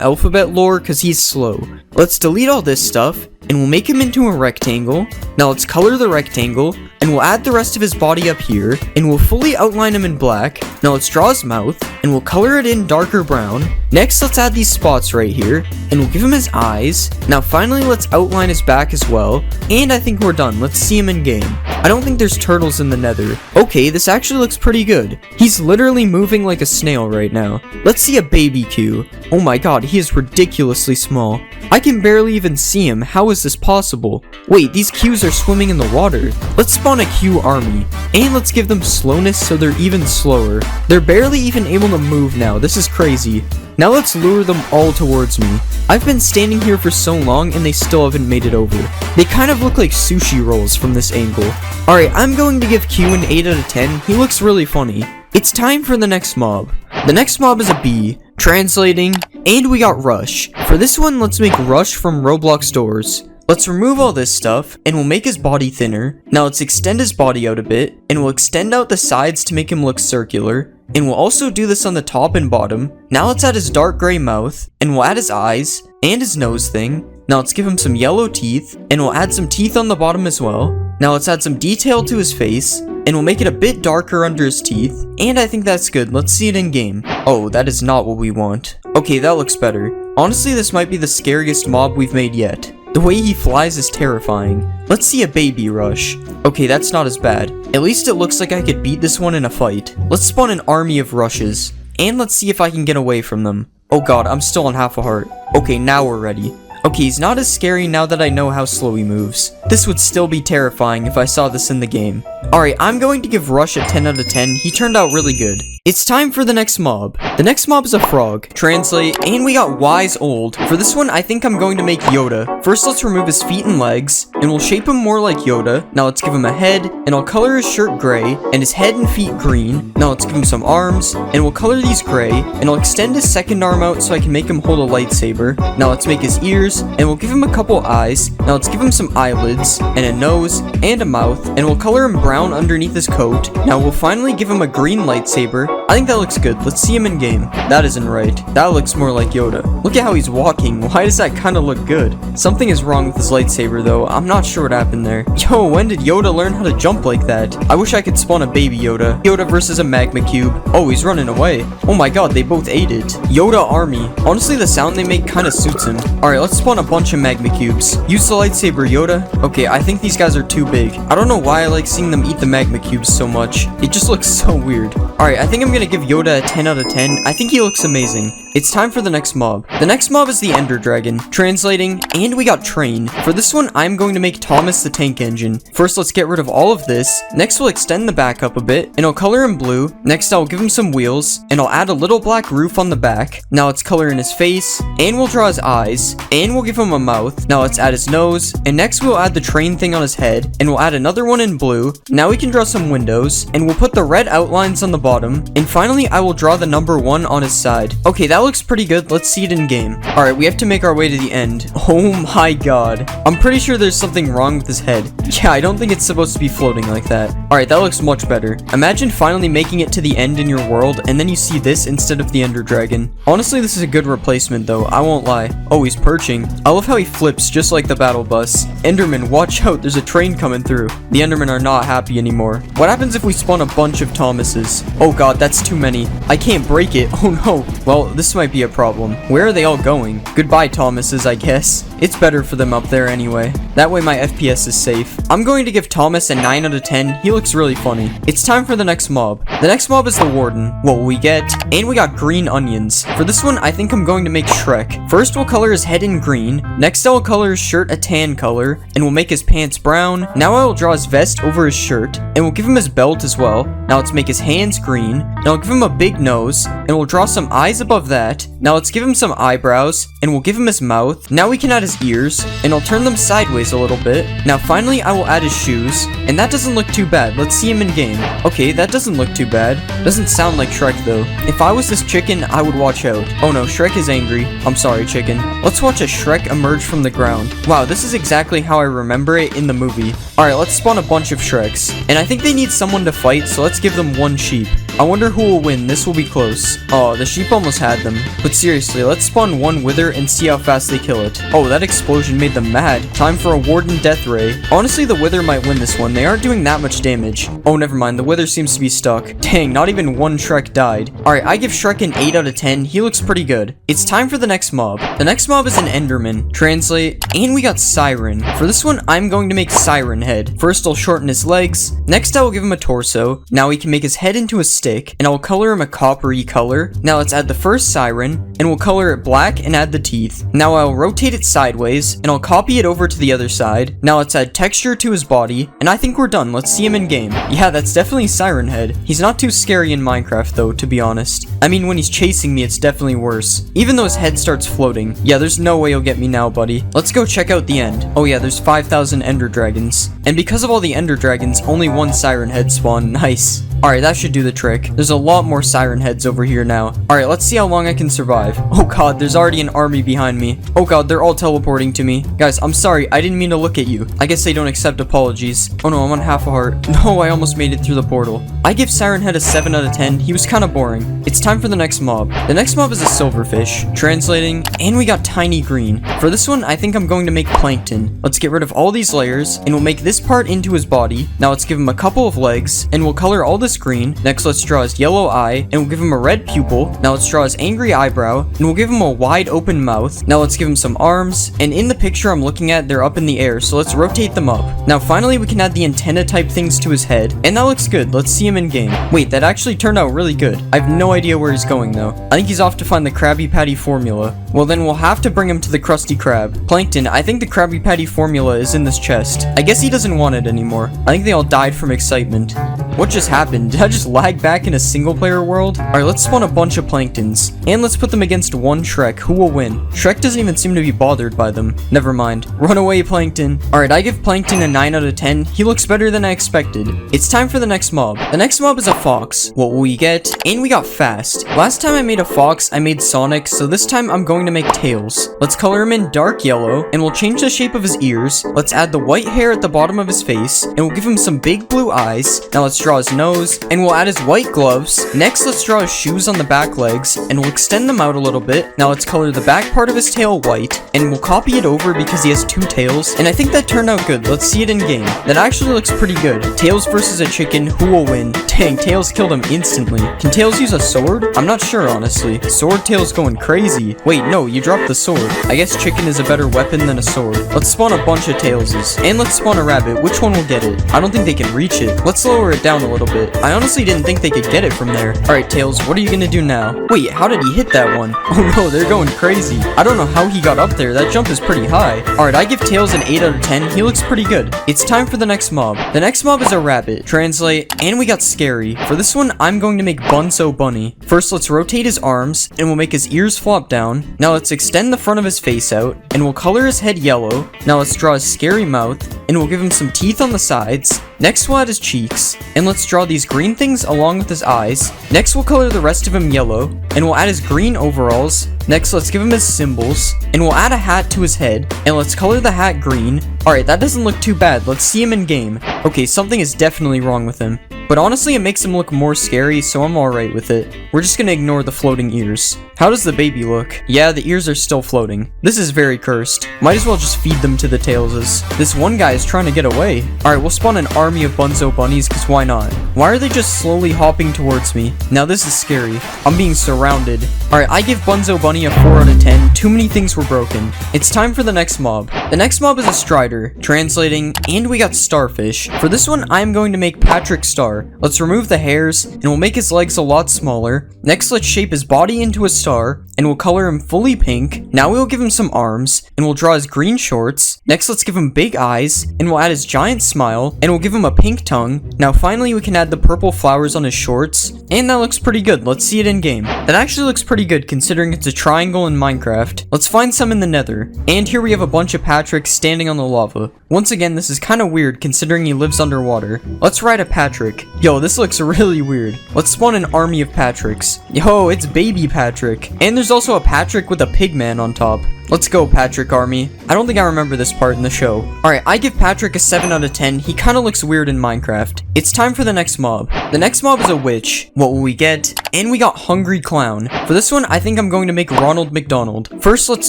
Speaker 1: alphabet lore because he's slow. Let's delete all this stuff, and we'll make him into a rectangle. Now let's color the rectangle, and we'll add the rest of his body up here, and we'll fully outline him in black. Now let's draw his mouth, and we'll color it in darker brown. Next, let's add these spots right here, and we'll give him his eyes. Now finally, let's outline his back as well, and I think we're done. Let's see him in game. I don't think there's turtles in the Nether. Okay, this actually looks pretty good. He's literally moving like a snail right now. Let's see a baby Q. Oh my god, he is ridiculously small. I can barely even see him. How is this possible? Wait, these Qs are swimming in the water. Let's spawn a Q army, and let's give them slowness so they're even slower. They're barely even able to move now. This is crazy. Now let's lure them all towards me. I've been standing here for so long and they still haven't made it over. They kind of look like sushi rolls from this angle. Alright, I'm going to give Q an 8 out of 10. He looks really funny. It's time for the next mob. The next mob is a bee. Translating, and we got Rush. For this one, let's make Rush from Roblox doors. Let's remove all this stuff, and we'll make his body thinner. Now let's extend his body out a bit, and we'll extend out the sides to make him look circular. And we'll also do this on the top and bottom. Now let's add his dark gray mouth, and we'll add his eyes, and his nose thing. Now let's give him some yellow teeth, and we'll add some teeth on the bottom as well. Now let's add some detail to his face, and we'll make it a bit darker under his teeth. And I think that's good. Let's see it in game. Oh, that is not what we want. Okay, that looks better. Honestly, this might be the scariest mob we've made yet. The way he flies is terrifying. Let's see a baby Rush. Okay, that's not as bad. At least it looks like I could beat this one in a fight. Let's spawn an army of Rushes. And let's see if I can get away from them. Oh god, I'm still on half a heart. Okay, now we're ready. Okay, he's not as scary now that I know how slow he moves. This would still be terrifying if I saw this in the game. Alright, I'm going to give Rush a 10 out of 10. He turned out really good. It's time for the next mob. The next mob is a frog. Translate, and we got wise old. For this one, I think I'm going to make Yoda. First, let's remove his feet and legs, and we'll shape him more like Yoda. Now let's give him a head, and I'll color his shirt gray, and his head and feet green. Now let's give him some arms, and we'll color these gray, and I'll extend his second arm out so I can make him hold a lightsaber. Now let's make his ears, and we'll give him a couple eyes. Now let's give him some eyelids, and a nose, and a mouth, and we'll color him brown underneath his coat. Now we'll finally give him a green lightsaber. I think that looks good. Let's see him in game. That isn't right. That looks more like Yoda. Look at how he's walking. Why does that kind of look good? Something is wrong with his lightsaber though. I'm not sure what happened there. Yo, when did Yoda learn how to jump like that? I wish I could spawn a baby Yoda. Yoda versus a magma cube. Oh, he's running away. Oh my god, they both ate it. Yoda army. Honestly, the sound they make kind of suits him. Alright, let's spawn a bunch of magma cubes. Use the lightsaber, Yoda. Okay, I think these guys are too big. I don't know why I like seeing them eat the magma cubes so much. It just looks so weird. Alright, I think I'm gonna give Yoda a 10 out of 10. I think he looks amazing. It's time for the next mob. The next mob is the Ender Dragon. Translating, and we got Train. For this one, I'm going to make Thomas the Tank Engine. First, let's get rid of all of this. Next, we'll extend the back up a bit, and I'll color him blue. Next, I'll give him some wheels, and I'll add a little black roof on the back. Now let's color in his face, and we'll draw his eyes, and we'll give him a mouth. Now let's add his nose, and next we'll add the train thing on his head, and we'll add another one in blue. Now we can draw some windows, and we'll put the red outlines on the bottom, and finally I will draw the number 1 on his side. Okay, that looks pretty good. Let's see it in game. Alright, we have to make our way to the end. Oh my god. I'm pretty sure there's something wrong with his head. Yeah, I don't think it's supposed to be floating like that. Alright, that looks much better. Imagine finally making it to the end in your world, and then you see this instead of the Ender Dragon. Honestly, this is a good replacement though, I won't lie. Oh, he's perching. I love how he flips just like the battle bus. Enderman, watch out, there's a train coming through. The Endermen are not happy anymore. What happens if we spawn a bunch of Thomases? Oh god, that's too many. I can't break it. Oh no. Well, this might be a problem. Where are they all going? Goodbye, Thomases, I guess. It's better for them up there anyway. That way my FPS is safe. I'm going to give Thomas a 9 out of 10. He looks really funny. It's time for the next mob. The next mob is the Warden. What will we get? And we got green onions. For this one, I think I'm going to make Shrek. First, we'll color his head in green. Next, I'll color his shirt a tan color, and we'll make his pants brown. Now I will draw his vest over his shirt, and we'll give him his belt as well. Now let's make his hands green. Now I'll give him a big nose, and we'll draw some eyes above that. Now let's give him some eyebrows, and we'll give him his mouth. Now we can add his ears, and I'll turn them sideways a little bit. Now finally, I will add his shoes, and that doesn't look too bad. Let's see him in game. Okay, that doesn't look too bad. Doesn't sound like Shrek though. If I was this chicken, I would watch out. Oh no, Shrek is angry. I'm sorry, chicken. Let's watch a Shrek emerge from the ground. Wow, this is exactly how I remember it in the movie. Alright, let's spawn a bunch of Shreks. And I think they need someone to fight, so let's give them one sheep. I wonder who will win. This will be close. Oh, the sheep almost had them. But seriously, let's spawn one wither and see how fast they kill it. Oh, that explosion made them mad. Time for a Warden Death Ray. Honestly, the wither might win this one. They aren't doing that much damage. Oh, never mind. The wither seems to be stuck. Dang, not even one Shrek died. Alright, I give Shrek an 8 out of 10. He looks pretty good. It's time for the next mob. The next mob is an Enderman. Translate, and we got Siren. For this one, I'm going to make Siren Head. First, I'll shorten his legs. Next, I will give him a torso. Now we can make his head into a stick, and I will color him a coppery color. Now let's add the first Siren, and we'll color it black and add the teeth. Now I'll rotate it sideways, and I'll copy it over to the other side. Now let's add texture to his body, and I think we're done. Let's see him in game. Yeah, that's definitely Siren Head. He's not too scary in Minecraft though, to be honest. I mean, when he's chasing me, it's definitely worse. Even though his head starts floating. Yeah, there's no way you'll get me now, buddy. Let's go check out the end. Oh yeah, there's 5,000 Ender Dragons. And because of all the Ender Dragons, only one Siren Head spawned. Nice. Alright, that should do the trick. There's a lot more Siren Heads over here now. Alright, let's see how long I can survive. Oh god, there's already an army behind me. Oh god, they're all teleporting to me. Guys, I'm sorry, I didn't mean to look at you. I guess they don't accept apologies. Oh no, I'm on half a heart. No, I almost made it through the portal. I give Siren Head a 7 out of 10. He was kind of boring. It's time for the next mob. The next mob is a silverfish. Translating, and we got Tiny Green. For this one, I think I'm going to make Plankton. Let's get rid of all these layers, and we'll make this part into his body. Now let's give him a couple of legs, and we'll color all this green. Next, let's draw his yellow eye, and we'll give him a red pupil. Now let's draw his angry eyebrow, and we'll give him a wide open mouth. Now let's give him some arms, and in the picture I'm looking at, they're up in the air, so let's rotate them up. Now finally, we can add the antenna type things to his head, and that looks good. Let's see him in game. Wait, that actually turned out really good. I have no idea where he's going though. I think he's off to find the Krabby Patty formula. Well then, we'll have to bring him to the Krusty Krab. Plankton, I think the Krabby Patty formula is in this chest. I guess he doesn't want it anymore. I think they all died from excitement. What just happened? Did I just lag back in a single player world? Alright, let's spawn a bunch of planktons. And let's put them against one Shrek. Who will win? Shrek doesn't even seem to be bothered by them. Never mind. Run away, Plankton. Alright, I give Plankton a 9 out of 10. He looks better than I expected. It's time for the next mob. The next mob is a fox. What will we get? And we got fast. Last time I made a fox, I made Sonic, so this time I'm going to make Tails. Let's color him in dark yellow, and we'll change the shape of his ears. Let's add the white hair at the bottom of his face, and we'll give him some big blue eyes. Now let's draw his nose, and we'll add his white gloves. Next, let's draw his shoes on the back legs, and we'll extend them out a little bit. Now let's color the back part of his tail white, and we'll copy it over because he has two tails, and I think that turned out good. Let's see it in game. That actually looks pretty good. Tails versus a chicken, who will win? Dang, Tails killed him instantly. Can Tails use a sword? I'm not sure, honestly. Sword Tails going crazy. Wait, no, you dropped the sword. I guess chicken is a better weapon than a sword. Let's spawn a bunch of Tailses. And let's spawn a rabbit. Which one will get it? I don't think they can reach it. Let's lower it down a little bit. I honestly didn't think they could get it from there. Alright, Tails, what are you gonna do now? Wait, how did he hit that one? Oh no, they're going crazy. I don't know how he got up there. That jump is pretty high. Alright, I give Tails an 8 out of 10. He looks pretty good. It's time for the next mob. The next mob is a rabbit. Translate, and we got scary. For this one, I'm going to make Bunso Bunny. First, let's rotate his arms, and we'll make his ears flop down. Now let's extend the front of his face out, and we'll color his head yellow. Now let's draw his scary mouth, and we'll give him some teeth on the sides. Next, we'll add his cheeks, and let's draw these green things along with his eyes. Next, we'll color the rest of him yellow, and we'll add his green overalls. Next, let's give him his symbols, and we'll add a hat to his head, and let's color the hat green. Alright, that doesn't look too bad. Let's see him in game. Okay, something is definitely wrong with him. But honestly, it makes him look more scary, so I'm alright with it. We're just gonna ignore the floating ears. How does the baby look? Yeah, the ears are still floating. This is very cursed. Might as well just feed them to the Tailses. This one guy is trying to get away. Alright, we'll spawn an army of Bunzo bunnies, because why not? Why are they just slowly hopping towards me? Now this is scary. I'm being surrounded. Alright, I give Bunzo Bunny a 4 out of 10. Too many things were broken. It's time for the next mob. The next mob is a Strider. Translating, and we got Starfish. For this one, I'm going to make Patrick Star. Let's remove the hairs, and we'll make his legs a lot smaller. Next, let's shape his body into a star, and we'll color him fully pink. Now we'll give him some arms, and we'll draw his green shorts. Next, let's give him big eyes, and we'll add his giant smile, and we'll give him a pink tongue. Now finally, we can add the purple flowers on his shorts, and that looks pretty good. Let's see it in game. That actually looks pretty good considering it's a triangle in Minecraft. Let's find some in the nether. And here we have a bunch of Patricks standing on the lava. Once again, this is kind of weird considering he lives underwater. Let's ride a Patrick. Yo, this looks really weird. Let's spawn an army of Patricks. Yo, it's baby Patrick. And there's also a Patrick with a pigman on top. Let's go, Patrick Army. I don't think I remember this part in the show. Alright, I give Patrick a 7 out of 10. He kind of looks weird in Minecraft. It's time for the next mob. The next mob is a witch. What will we get? And we got Hungry Clown. For this one, I think I'm going to make Ronald McDonald. First, let's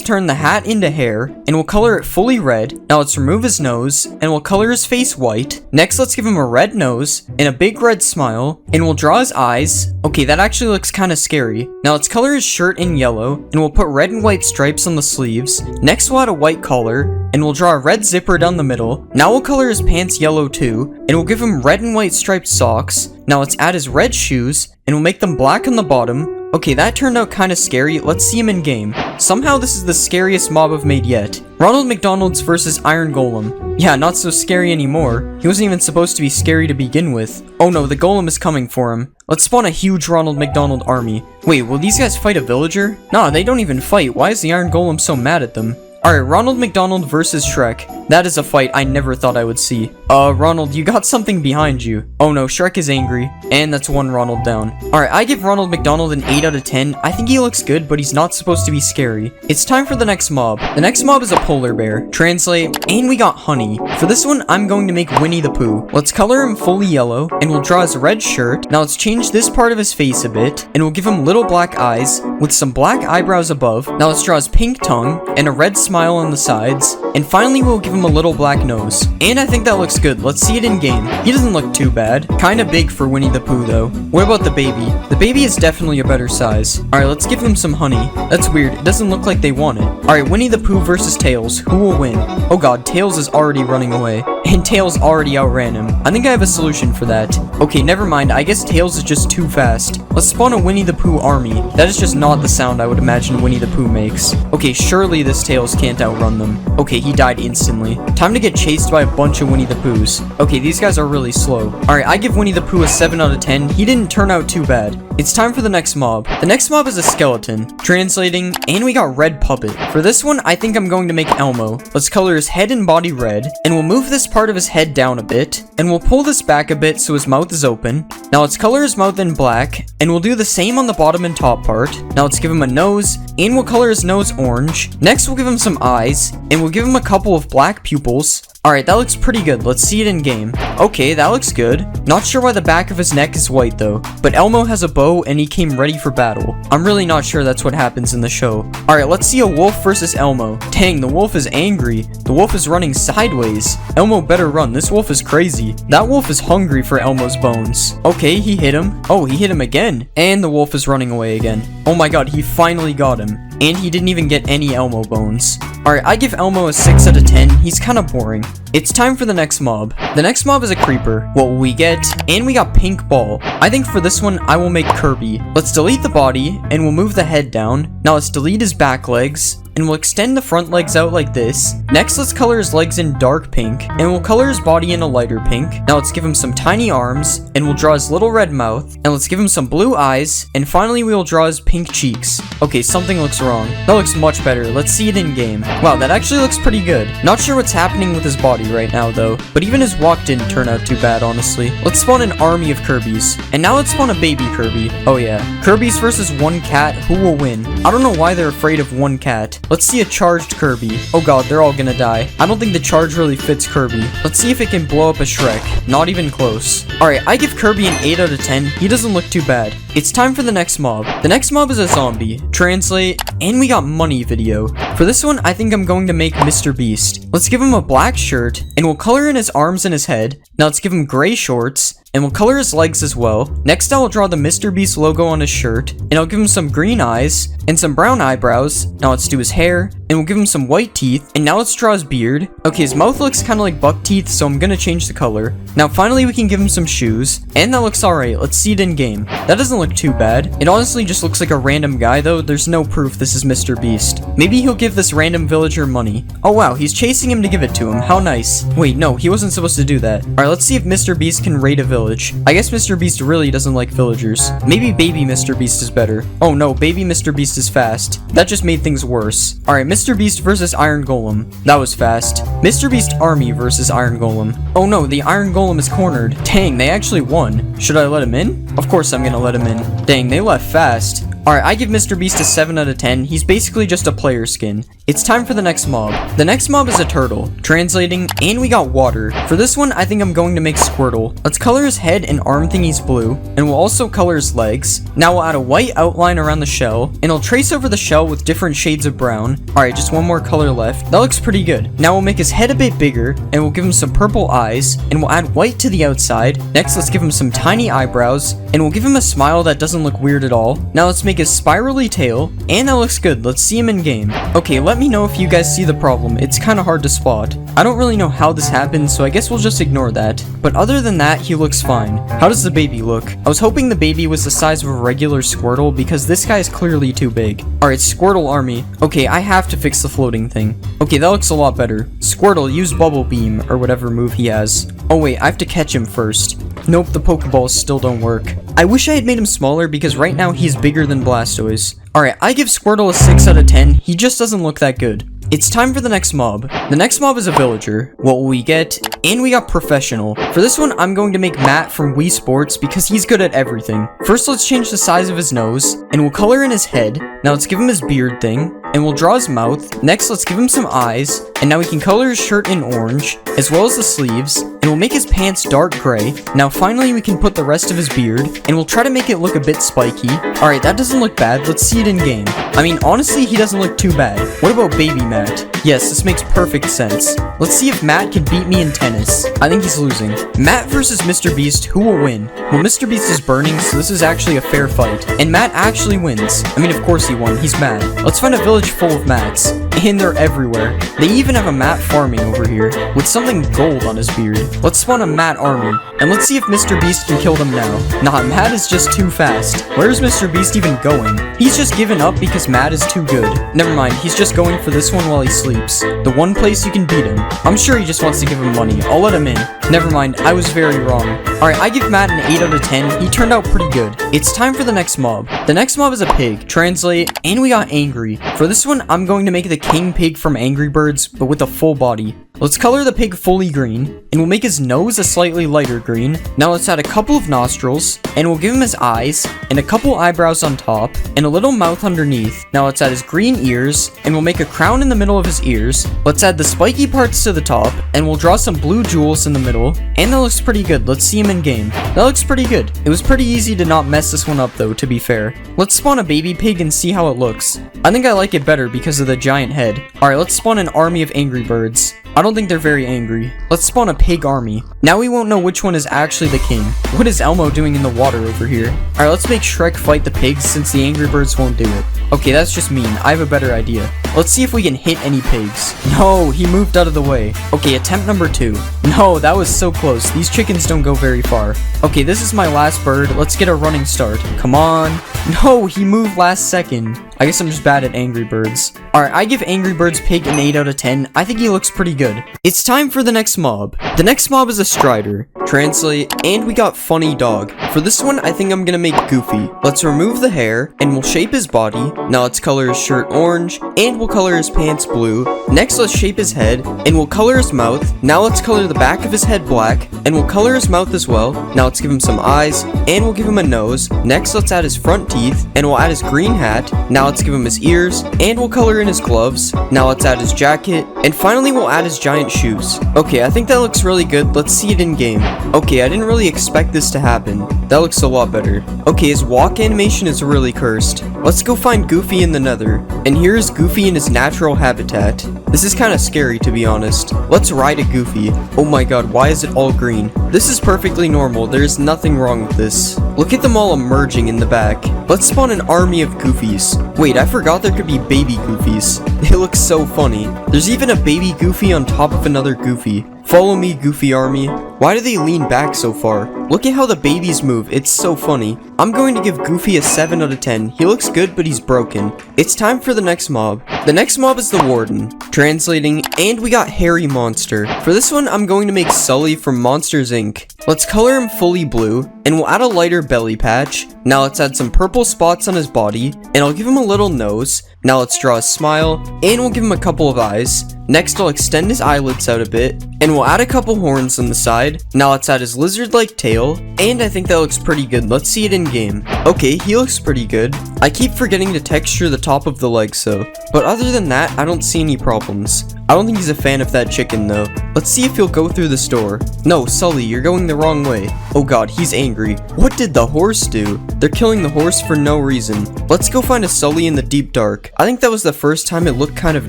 Speaker 1: turn the hat into hair, and we'll color it fully red. Now let's remove his nose, and we'll color his face white. Next, let's give him a red nose, and a big red smile, and we'll draw his eyes. Okay, that actually looks kind of scary. Now let's color his shirt in yellow, and we'll put red and white stripes on the sleeves. Next, we'll add a white collar, and we'll draw a red zipper down the middle. Now we'll color his pants yellow too, and we'll give him red and white striped socks. Now let's add his red shoes, and we'll make them black on the bottom. Okay, that turned out kind of scary. Let's see him in game. Somehow this is the scariest mob I've made yet. Ronald McDonald's versus Iron Golem. Yeah, not so scary anymore. He wasn't even supposed to be scary to begin with. Oh no, the golem is coming for him. Let's spawn a huge Ronald McDonald army. Wait, will these guys fight a villager? Nah, they don't even fight. Why is the Iron Golem so mad at them? Alright, Ronald McDonald versus Shrek. That is a fight I never thought I would see. Ronald, you got something behind you. Oh no, Shrek is angry. And that's one Ronald down. Alright, I give Ronald McDonald an 8 out of 10. I think he looks good, but he's not supposed to be scary. It's time for the next mob. The next mob is a polar bear. Translate, and we got Honey. For this one, I'm going to make Winnie the Pooh. Let's color him fully yellow, and we'll draw his red shirt. Now let's change this part of his face a bit, and we'll give him little black eyes with some black eyebrows above. Now let's draw his pink tongue, and a red smile on the sides. And finally, we'll give him a little black nose. And I think that looks good. Let's see it in game. He doesn't look too bad. Kinda big for Winnie the Pooh though. What about the baby? The baby is definitely a better size. Alright, let's give him some honey. That's weird. It doesn't look like they want it. Alright, Winnie the Pooh versus Tails. Who will win? Oh god, Tails is already running away. And Tails already outran him. I think I have a solution for that. Okay, never mind. I guess Tails is just too fast. Let's spawn a Winnie the Pooh army. That is just not the sound I would imagine Winnie the Pooh makes. Okay, surely this Tails can't outrun them. Okay, he died instantly. Time to get chased by a bunch of Winnie the Poohs. Okay, these guys are really slow. Alright, I give Winnie the Pooh a 7 out of 10. He didn't turn out too bad. It's time for the next mob. The next mob is a skeleton. Translating, and we got red puppet. For this one, I think I'm going to make Elmo. Let's color his head and body red, and we'll move this part of his head down a bit, and we'll pull this back a bit so his mouth is open. Now let's color his mouth in black, and we'll do the same on the bottom and top part. Now let's give him a nose, and we'll color his nose orange. Next, we'll give him some eyes, and we'll give him a couple of black pupils. Alright, that looks pretty good. Let's see it in game. Okay, that looks good. Not sure why the back of his neck is white though, but Elmo has a bow and he came ready for battle. I'm really not sure that's what happens in the show. Alright, let's see a wolf versus Elmo. Dang, the wolf is angry. The wolf is running sideways. Elmo better run. This wolf is crazy. That wolf is hungry for Elmo's bones. Okay, he hit him. Oh, he hit him again. And the wolf is running away again. Oh my god, he finally got him. And he didn't even get any Elmo bones. Alright, I give Elmo a 6 out of 10. He's kinda boring. It's time for the next mob. The next mob is a creeper. What will we get? And we got pink ball. I think for this one, I will make Kirby. Let's delete the body, and we'll move the head down. Now let's delete his back legs, and we'll extend the front legs out like this. Next, let's color his legs in dark pink, and we'll color his body in a lighter pink. Now let's give him some tiny arms, and we'll draw his little red mouth, and let's give him some blue eyes, and finally we will draw his pink cheeks. Okay, something looks wrong. That looks much better. Let's see it in game. Wow, that actually looks pretty good. Not sure what's happening with his body right now though, but even his walk didn't turn out too bad, honestly. Let's spawn an army of Kirbys, and now let's spawn a baby Kirby. Oh yeah, Kirbys versus one cat. Who will win? I don't know why they're afraid of one cat. Let's see a charged Kirby. Oh god, they're all gonna die. I don't think the charge really fits Kirby. Let's see if it can blow up a Shrek. Not even close. Alright, I give Kirby an 8 out of 10. He doesn't look too bad. It's time for the next mob. The next mob is a zombie. Translate, and we got money video. For this one, I think I'm going to make Mr. Beast. Let's give him a black shirt, and we'll color in his arms and his head. Now let's give him gray shorts, and we'll color his legs as well. Next, I will draw the Mr. Beast logo on his shirt, and I'll give him some green eyes and some brown eyebrows. Now let's do his hair, and we'll give him some white teeth, and now let's draw his beard. Okay, his mouth looks kind of like buck teeth, so I'm gonna change the color. Now finally we can give him some shoes, and that looks alright. Let's see it in game. That doesn't look too bad. It honestly just looks like a random guy though. There's no proof this is Mr. Beast. Maybe he'll give this random villager money. Oh wow, he's chasing him to give it to him. How nice. Wait, no, he wasn't supposed to do that. Alright, let's see if Mr. Beast can raid a village. I guess Mr. Beast really doesn't like villagers. Maybe baby Mr. Beast is better. Oh no, baby Mr. Beast is fast. That just made things worse. Alright, Mr. Beast versus Iron Golem. That was fast. Mr. Beast army versus Iron Golem. Oh no, the Iron Golem is cornered. Dang, they actually won. Should I let him in? Of course I'm gonna let him in. Dang, they left fast. Alright, I give Mr. Beast a 7 out of 10. He's basically just a player skin. It's time for the next mob. The next mob is a turtle. Translating, and we got water. For this one, I think I'm going to make Squirtle. Let's color his head and arm thingies blue, and we'll also color his legs. Now we'll add a white outline around the shell, and I'll trace over the shell with different shades of brown. Alright, just one more color left. That looks pretty good. Now we'll make his head a bit bigger, and we'll give him some purple eyes, and we'll add white to the outside. Next, let's give him some tiny eyebrows, and we'll give him a smile that doesn't look weird at all. Now let's make his spirally tail, and that looks good. Let's see him in game. Okay, let me know if you guys see the problem. It's kind of hard to spot. I don't really know how this happened, so I guess we'll just ignore that. But other than that, he looks fine. How does the baby look? I was hoping the baby was the size of a regular Squirtle because this guy is clearly too big. Alright, Squirtle army. Okay, I have to fix the floating thing. Okay, that looks a lot better. Squirtle, use Bubble Beam, or whatever move he has. Oh wait, I have to catch him first. Nope, the Pokeballs still don't work. I wish I had made him smaller because right now he's bigger than Blastoise. Alright, I give Squirtle a 6 out of 10. He just doesn't look that good. It's time for the next mob. The next mob is a villager. What will we get? And we got professional. For this one, I'm going to make Matt from Wii Sports because he's good at everything. First, let's change the size of his nose, and we'll color in his head. Now let's give him his beard thing, and we'll draw his mouth. Next, let's give him some eyes, and now we can color his shirt in orange, as well as the sleeves, and we'll make his pants dark gray. Now finally, we can put the rest of his beard, and we'll try to make it look a bit spiky. Alright, that doesn't look bad. Let's see it in game. I mean, honestly, he doesn't look too bad. What about baby Matt? Yes, this makes perfect sense. Let's see if Matt can beat me in tennis. I think he's losing. Matt versus Mr. Beast, who will win? Well, Mr. Beast is burning, so this is actually a fair fight. And Matt actually wins. I mean, of course he won. He's mad. Let's find a village full of Matts. And they're everywhere. They even even have a Matt farming over here, with something gold on his beard. Let's spawn a Matt army, and let's see if Mr. Beast can kill them now. Nah, Matt is just too fast. Where's Mr. Beast even going? He's just given up because Matt is too good. Never mind, he's just going for this one while he sleeps. The one place you can beat him. I'm sure he just wants to give him money. I'll let him in. Never mind, I was very wrong. Alright, I give Matt an 8 out of 10. He turned out pretty good. It's time for the next mob. The next mob is a pig. Translate, and we got angry. For this one, I'm going to make the king pig from Angry Birds, but with a full body. Let's color the pig fully green, and we'll make his nose a slightly lighter green. Now let's add a couple of nostrils, and we'll give him his eyes, and a couple eyebrows on top, and a little mouth underneath. Now let's add his green ears, and we'll make a crown in the middle of his ears. Let's add the spiky parts to the top, and we'll draw some blue jewels in the middle, and that looks pretty good. Let's see him in game. That looks pretty good. It was pretty easy to not mess this one up though, to be fair. Let's spawn a baby pig and see how it looks. I think I like it better because of the giant head. Alright, let's spawn an army of Angry Birds. I don't think they're very angry. Let's spawn a pig army. Now we won't know which one is actually the king. What is Elmo doing in the water over here? Alright, let's make Shrek fight the pigs since the Angry Birds won't do it. Okay, that's just mean. I have a better idea. Let's see if we can hit any pigs. No, he moved out of the way. Okay, attempt number 2. No, that was so close. These chickens don't go very far. Okay, this is my last bird. Let's get a running start. Come on. No, he moved last second. I guess I'm just bad at Angry Birds. Alright, I give Angry Birds Pig an 8 out of 10. I think he looks pretty good. It's time for the next mob. The next mob is a Strider. Translate, and we got Funny Dog. For this one, I think I'm gonna make Goofy. Let's remove the hair, and we'll shape his body. Now let's color his shirt orange, and we'll color his pants blue. Next, let's shape his head, and we'll color his mouth. Now let's color the back of his head black, and we'll color his mouth as well. Now let's give him some eyes, and we'll give him a nose. Next, let's add his front teeth, and we'll add his green hat. Now let's give him his ears, and we'll color in his gloves. Now let's add his jacket, and finally we'll add his giant shoes. Okay, I think that looks really good. Let's see it in game. Okay, I didn't really expect this to happen. That looks a lot better. Okay, his walk animation is really cursed. Let's go find Goofy in the Nether. And here is Goofy in his natural habitat. This is kind of scary, to be honest. Let's ride a Goofy. Oh my god, why is it all green? This is perfectly normal. There is nothing wrong with this. Look at them all emerging in the back. Let's spawn an army of Goofies. Wait, I forgot there could be baby Goofies. They look so funny. There's even a baby Goofy on top of another Goofy. Follow me, Goofy Army. Why do they lean back so far? Look at how the babies move. It's so funny. I'm going to give Goofy a 7 out of 10. He looks good, but he's broken. It's time for the next mob. The next mob is the Warden. Translating, and we got Hairy Monster. For this one, I'm going to make Sully from Monsters Inc. Let's color him fully blue, and we'll add a lighter belly patch. Now let's add some purple spots on his body, and I'll give him a little nose. Now let's draw a smile, and we'll give him a couple of eyes. Next, I'll extend his eyelids out a bit, and we'll add a couple horns on the side. Now let's add his lizard-like tail, and I think that looks pretty good. Let's see it in game. Okay, he looks pretty good. I keep forgetting to texture the top of the legs though, but other than that, I don't see any problems. I don't think he's a fan of that chicken though. Let's see if he'll go through this door. No, Sully, you're going the wrong way. Oh god, he's angry. What did the horse do? They're killing the horse for no reason. Let's go find a Sully in the deep dark. I think that was the first time it looked kind of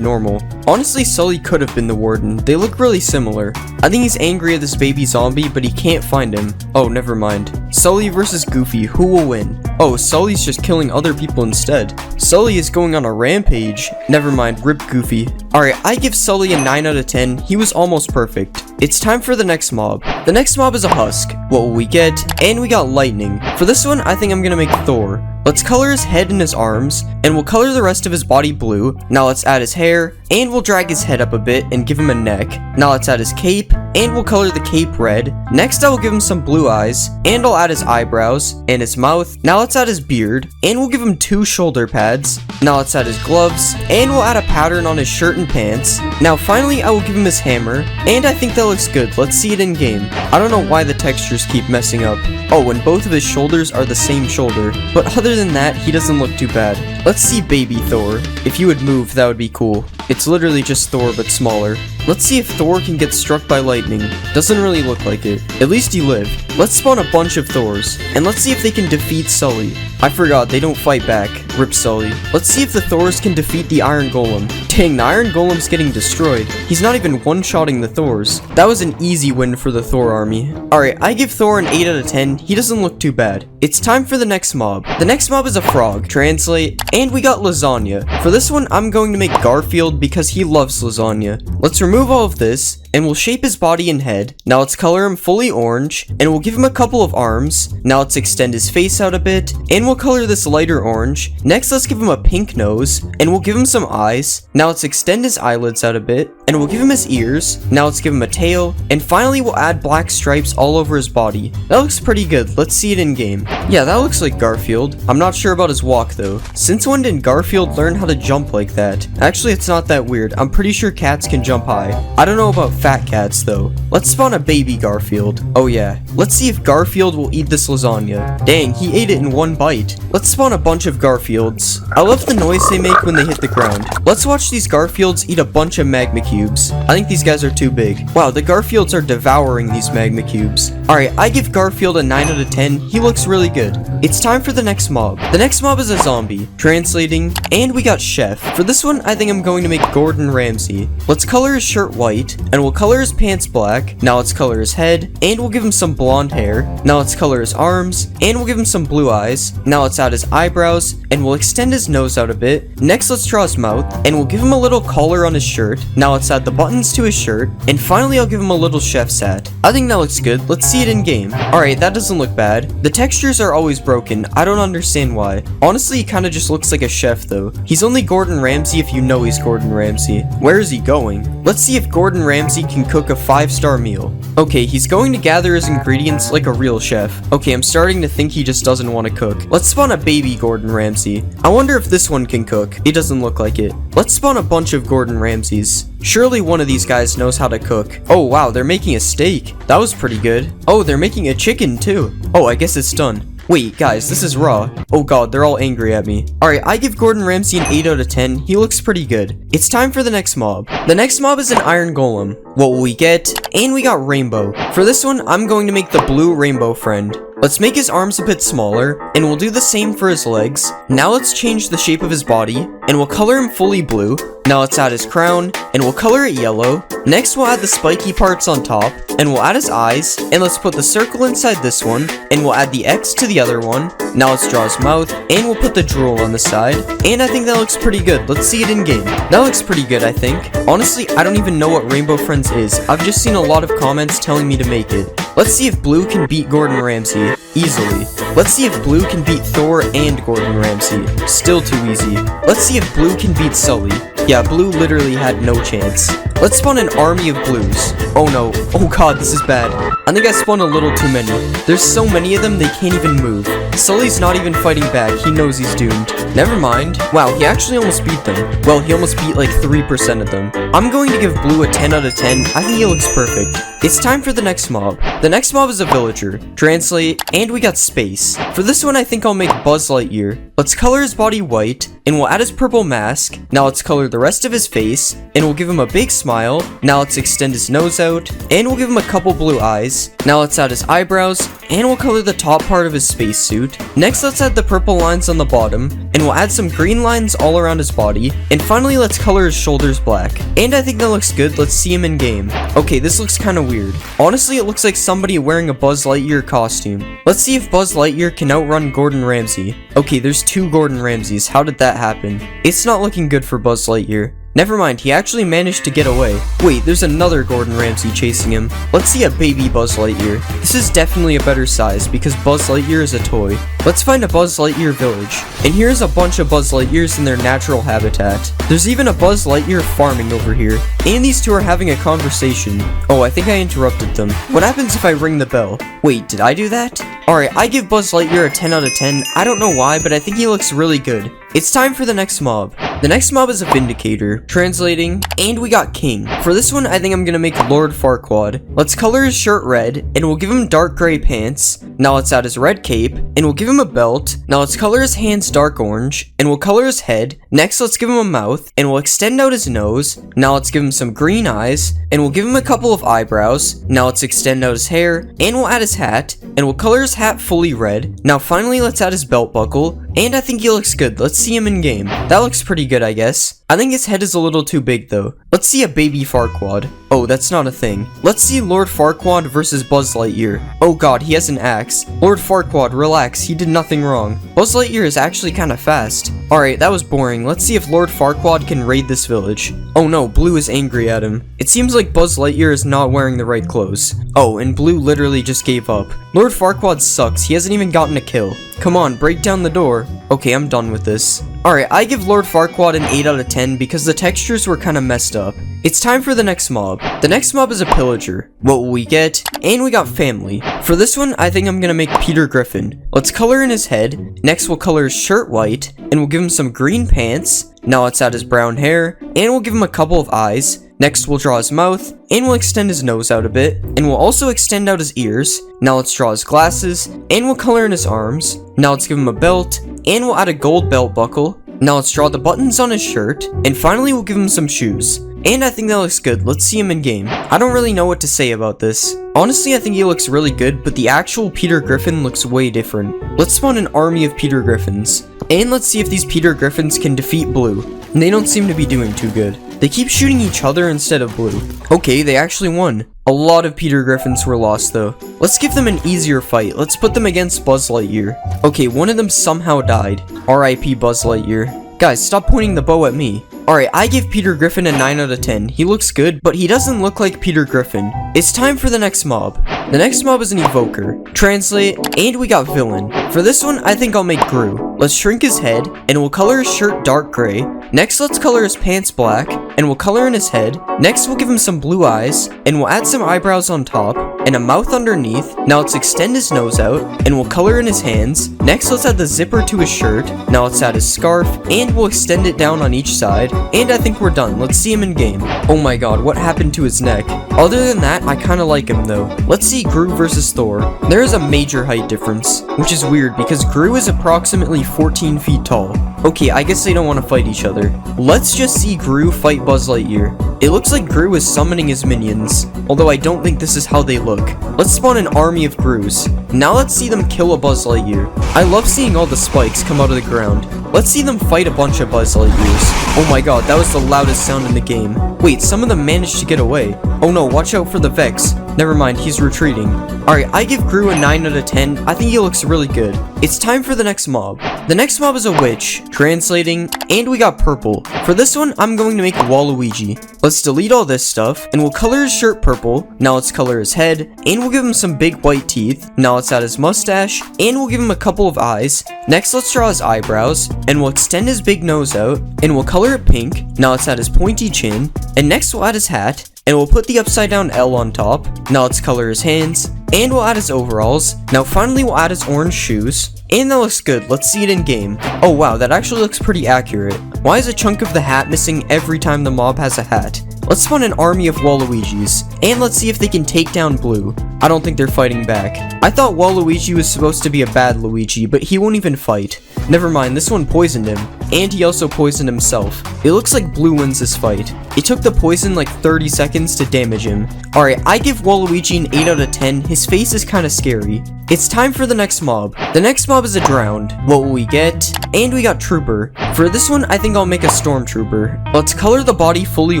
Speaker 1: normal. Honestly, Sully could have been the Warden. They look really similar. I think he's angry at this baby zombie, but he can't find him. Oh, never mind. Sully versus Goofy, who will win? Oh, Sully's just killing other people instead. Sully is going on a rampage. Never mind, rip Goofy. Alright, I give Sully a 9 out of 10. He was almost perfect. It's time for the next mob. The next mob is a husk. What will we get? And we got lightning. For this one, I think I'm gonna make Thor. Let's color his head and his arms, and we'll color the rest of his body blue. Now let's add his hair, and we'll drag his head up a bit and give him a neck. Now let's add his cape, and we'll color the cape red. Next I will give him some blue eyes, and I'll add his eyebrows, and his mouth. Now let's add his beard, and we'll give him 2 shoulder pads. Now let's add his gloves, and we'll add a pattern on his shirt and pants. Now finally I will give him his hammer, and I think that looks good. Let's see it in game. I don't know why the textures keep messing up. Oh, and both of his shoulders are the same shoulder, but other than that, he doesn't look too bad. Let's see baby Thor. If you would move, that would be cool. It's literally just Thor, but smaller. Let's see if Thor can get struck by lightning. Doesn't really look like it. At least he lived. Let's spawn a bunch of Thors, and let's see if they can defeat Sully. I forgot, they don't fight back. Rip Sully. Let's see if the Thors can defeat the Iron Golem. Dang, the Iron Golem's getting destroyed. He's not even one-shotting the Thors. That was an easy win for the Thor army. Alright, I give Thor an 8 out of 10. He doesn't look too bad. It's time for the next mob. The next mob is a frog. Translate, and we got lasagna. For this one, I'm going to make Garfield Garfield because he loves lasagna. Let's remove all of this, and we'll shape his body and head. Now let's color him fully orange, and we'll give him a couple of arms. Now let's extend his face out a bit, and we'll color this lighter orange. Next, let's give him a pink nose, and we'll give him some eyes. Now let's extend his eyelids out a bit, and we'll give him his ears. Now let's give him a tail, and finally we'll add black stripes all over his body. That looks pretty good. Let's see it in game. Yeah, that looks like Garfield. I'm not sure about his walk though. Since when did Garfield learn how to jump like that? Actually, it's not that weird. I'm pretty sure cats can jump high. I don't know about fat cats though. Let's spawn a baby Garfield. Oh yeah. Let's see if Garfield will eat this lasagna. Dang, he ate it in one bite. Let's spawn a bunch of Garfields. I love the noise they make when they hit the ground. Let's watch these Garfields eat a bunch of magma cubes. I think these guys are too big. Wow, the Garfields are devouring these magma cubes. Alright, I give Garfield a 9 out of 10. He looks really good. It's time for the next mob. The next mob is a zombie. Translating, and we got Chef. For this one, I think I'm going to make Gordon Ramsay. Let's color his shirt white, and we'll color his pants black. Now let's color his head, and we'll give him some blonde hair. Now let's color his arms, and we'll give him some blue eyes. Now let's add his eyebrows, and we'll extend his nose out a bit. Next, let's draw his mouth, and we'll give him a little collar on his shirt. Now let's add the buttons to his shirt, and finally I'll give him a little chef's hat. I think that looks good. Let's see it in game. Alright, that doesn't look bad. The textures are always broken. I don't understand why. Honestly, he kind of just looks like a chef though. He's only Gordon Ramsay if you know he's Gordon Ramsay. Where is he going? Let's see if Gordon Ramsay can cook a 5-star meal. Okay, he's going to gather his ingredients like a real chef. Okay, I'm starting to think he just doesn't want to cook. Let's spawn a baby Gordon Ramsay. I wonder if this one can cook. It doesn't look like it. Let's spawn a bunch of Gordon Ramsays. Surely one of these guys knows how to cook. Oh wow, they're making a steak. That was pretty good. Oh, they're making a chicken too. Oh, I guess it's done. Wait, guys, this is raw. Oh god, they're all angry at me. Alright, I give Gordon Ramsay an 8 out of 10. He looks pretty good. It's time for the next mob. The next mob is an iron golem. What will we get? And we got rainbow. For this one, I'm going to make the blue rainbow friend. Let's make his arms a bit smaller, and we'll do the same for his legs. Now let's change the shape of his body, and we'll color him fully blue. Now let's add his crown, and we'll color it yellow. Next we'll add the spiky parts on top, and we'll add his eyes, and let's put the circle inside this one, and we'll add the X to the other one. Now let's draw his mouth, and we'll put the drool on the side, and I think that looks pretty good. Let's see it in game. That looks pretty good, I think. Honestly, I don't even know what Rainbow Friends is. I've just seen a lot of comments telling me to make it. Let's see if Blue can beat Gordon Ramsay. Easily. Let's see if Blue can beat Thor and Gordon Ramsay. Still too easy. Let's see if Blue can beat Sully. Yeah, Blue literally had no chance. Let's spawn an army of blues. Oh no. Oh god, this is bad. I think I spawned a little too many. There's so many of them, they can't even move. Sully's not even fighting back. He knows he's doomed. Never mind. Wow, he actually almost beat them. Well, he almost beat like 3% of them. I'm going to give Blue a 10 out of 10. I think he looks perfect. It's time for the next mob. The next mob is a villager. Translate, and we got space. For this one, I think I'll make Buzz Lightyear. Let's color his body white, and we'll add his purple mask. Now let's color the rest of his face, and we'll give him a big smile. Now let's extend his nose out, and we'll give him a couple blue eyes. Now let's add his eyebrows, and we'll color the top part of his spacesuit. Next, let's add the purple lines on the bottom, and we'll add some green lines all around his body. And finally, let's color his shoulders black. And I think that looks good. Let's see him in game. Okay, this looks kind of weird. Honestly, it looks like somebody wearing a Buzz Lightyear costume. Let's see if Buzz Lightyear can outrun Gordon Ramsay. Okay, there's 2 Gordon Ramsays. How did that happen? It's not looking good for Buzz Lightyear. Never mind, he actually managed to get away. Wait, there's another Gordon Ramsay chasing him. Let's see a baby Buzz Lightyear. This is definitely a better size because Buzz Lightyear is a toy. Let's find a Buzz Lightyear village. And here's a bunch of Buzz Lightyears in their natural habitat. There's even a Buzz Lightyear farming over here. And these two are having a conversation. Oh, I think I interrupted them. What happens if I ring the bell? Wait, did I do that? Alright, I give Buzz Lightyear a 10 out of 10. I don't know why, but I think he looks really good. It's time for the next mob. The next mob is a Vindicator. Translating, and we got King. For this one, I think I'm gonna make Lord Farquaad. Let's color his shirt red, and we'll give him dark gray pants. Now let's add his red cape, and we'll give him a belt. Now let's color his hands dark orange, and we'll color his head. Next, let's give him a mouth, and we'll extend out his nose. Now let's give him some green eyes, and we'll give him a couple of eyebrows. Now let's extend out his hair, and we'll add his hat, and we'll color his hat fully red. Now finally, let's add his belt buckle, and I think he looks good. Let's see him in game. That looks pretty good, I guess. I think his head is a little too big though. Let's see a baby Farquaad. Oh, that's not a thing. Let's see Lord Farquaad versus Buzz Lightyear. Oh god, he has an axe. Lord Farquaad, relax, he did nothing wrong. Buzz Lightyear is actually kinda fast. Alright, that was boring. Let's see if Lord Farquaad can raid this village. Oh no, Blue is angry at him. It seems like Buzz Lightyear is not wearing the right clothes. Oh, and Blue literally just gave up. Lord Farquaad sucks, he hasn't even gotten a kill. Come on, break down the door. Okay, I'm done with this. Alright, I give Lord Farquaad an 8 out of 10 because the textures were kinda messed up. It's time for the next mob. The next mob is a pillager. What will we get? And we got family. For this one, I think I'm gonna make Peter Griffin. Let's color in his head. Next, we'll color his shirt white, and we'll give him some green pants. Now let's add his brown hair, and we'll give him a couple of eyes. Next, we'll draw his mouth, and we'll extend his nose out a bit, and we'll also extend out his ears. Now let's draw his glasses, and we'll color in his arms. Now let's give him a belt, and we'll add a gold belt buckle. Now let's draw the buttons on his shirt, and finally we'll give him some shoes. And I think that looks good. Let's see him in game. I don't really know what to say about this. Honestly, I think he looks really good, but the actual Peter Griffin looks way different. Let's spawn an army of Peter Griffins. And let's see if these Peter Griffins can defeat Blue. And they don't seem to be doing too good. They keep shooting each other instead of Blue. Okay, they actually won. A lot of Peter Griffins were lost though. Let's give them an easier fight. Let's put them against Buzz Lightyear. Okay, one of them somehow died. RIP Buzz Lightyear. Guys, stop pointing the bow at me. Alright, I give Peter Griffin a 9 out of 10. He looks good, but he doesn't look like Peter Griffin. It's time for the next mob. The next mob is an evoker. Translate, and we got villain. For this one, I think I'll make Gru. Let's shrink his head, and we'll color his shirt dark gray. Next, let's color his pants black, and we'll color in his head. Next, we'll give him some blue eyes, and we'll add some eyebrows on top, and a mouth underneath. Now let's extend his nose out, and we'll color in his hands. Next, let's add the zipper to his shirt. Now let's add his scarf, and we'll extend it down on each side. And I think we're done. Let's see him in game. Oh my god, what happened to his neck? Other than that, I kinda like him though. Let's see Gru versus Thor. There is a major height difference, which is weird because Gru is approximately 14 feet tall. Okay, I guess they don't want to fight each other. Let's just see Gru fight Buzz Lightyear. It looks like Gru is summoning his minions, although I don't think this is how they look. Let's spawn an army of Grus. Now let's see them kill a Buzz Lightyear. I love seeing all the spikes come out of the ground. Let's see them fight a bunch of Buzz Lightyears. Oh my god, that was the loudest sound in the game. Wait, some of them managed to get away. Oh no, watch out for the Vex. Never mind, he's retreating. Alright, I give Gru a 9 out of 10. I think he looks really good. It's time for the next mob. The next mob is a witch. Translating, and we got purple. For this one, I'm going to make Waluigi. Let's delete all this stuff, and we'll color his shirt purple. Now let's color his head, and we'll give him some big white teeth. Now let's add his mustache, and we'll give him a couple of eyes. Next, let's draw his eyebrows, and we'll extend his big nose out, and we'll color it pink. Now let's add his pointy chin, and next we'll add his hat, and we'll put the upside down L on top. Now let's color his hands, and we'll add his overalls. Now finally we'll add his orange shoes. And that looks good. Let's see it in game. Oh wow, that actually looks pretty accurate. Why is a chunk of the hat missing every time the mob has a hat? Let's spawn an army of Waluigis, and let's see if they can take down Blue. I don't think they're fighting back. I thought Waluigi was supposed to be a bad Luigi, but he won't even fight. Never mind, this one poisoned him, and he also poisoned himself. It looks like Blue wins this fight. It took the poison like 30 seconds to damage him. Alright, I give Waluigi an 8 out of 10. His face is kinda scary. It's time for the next mob. The next mob is a drowned. What will we get? And we got Trooper. For this one, I think I'll make a Stormtrooper. Let's color the body fully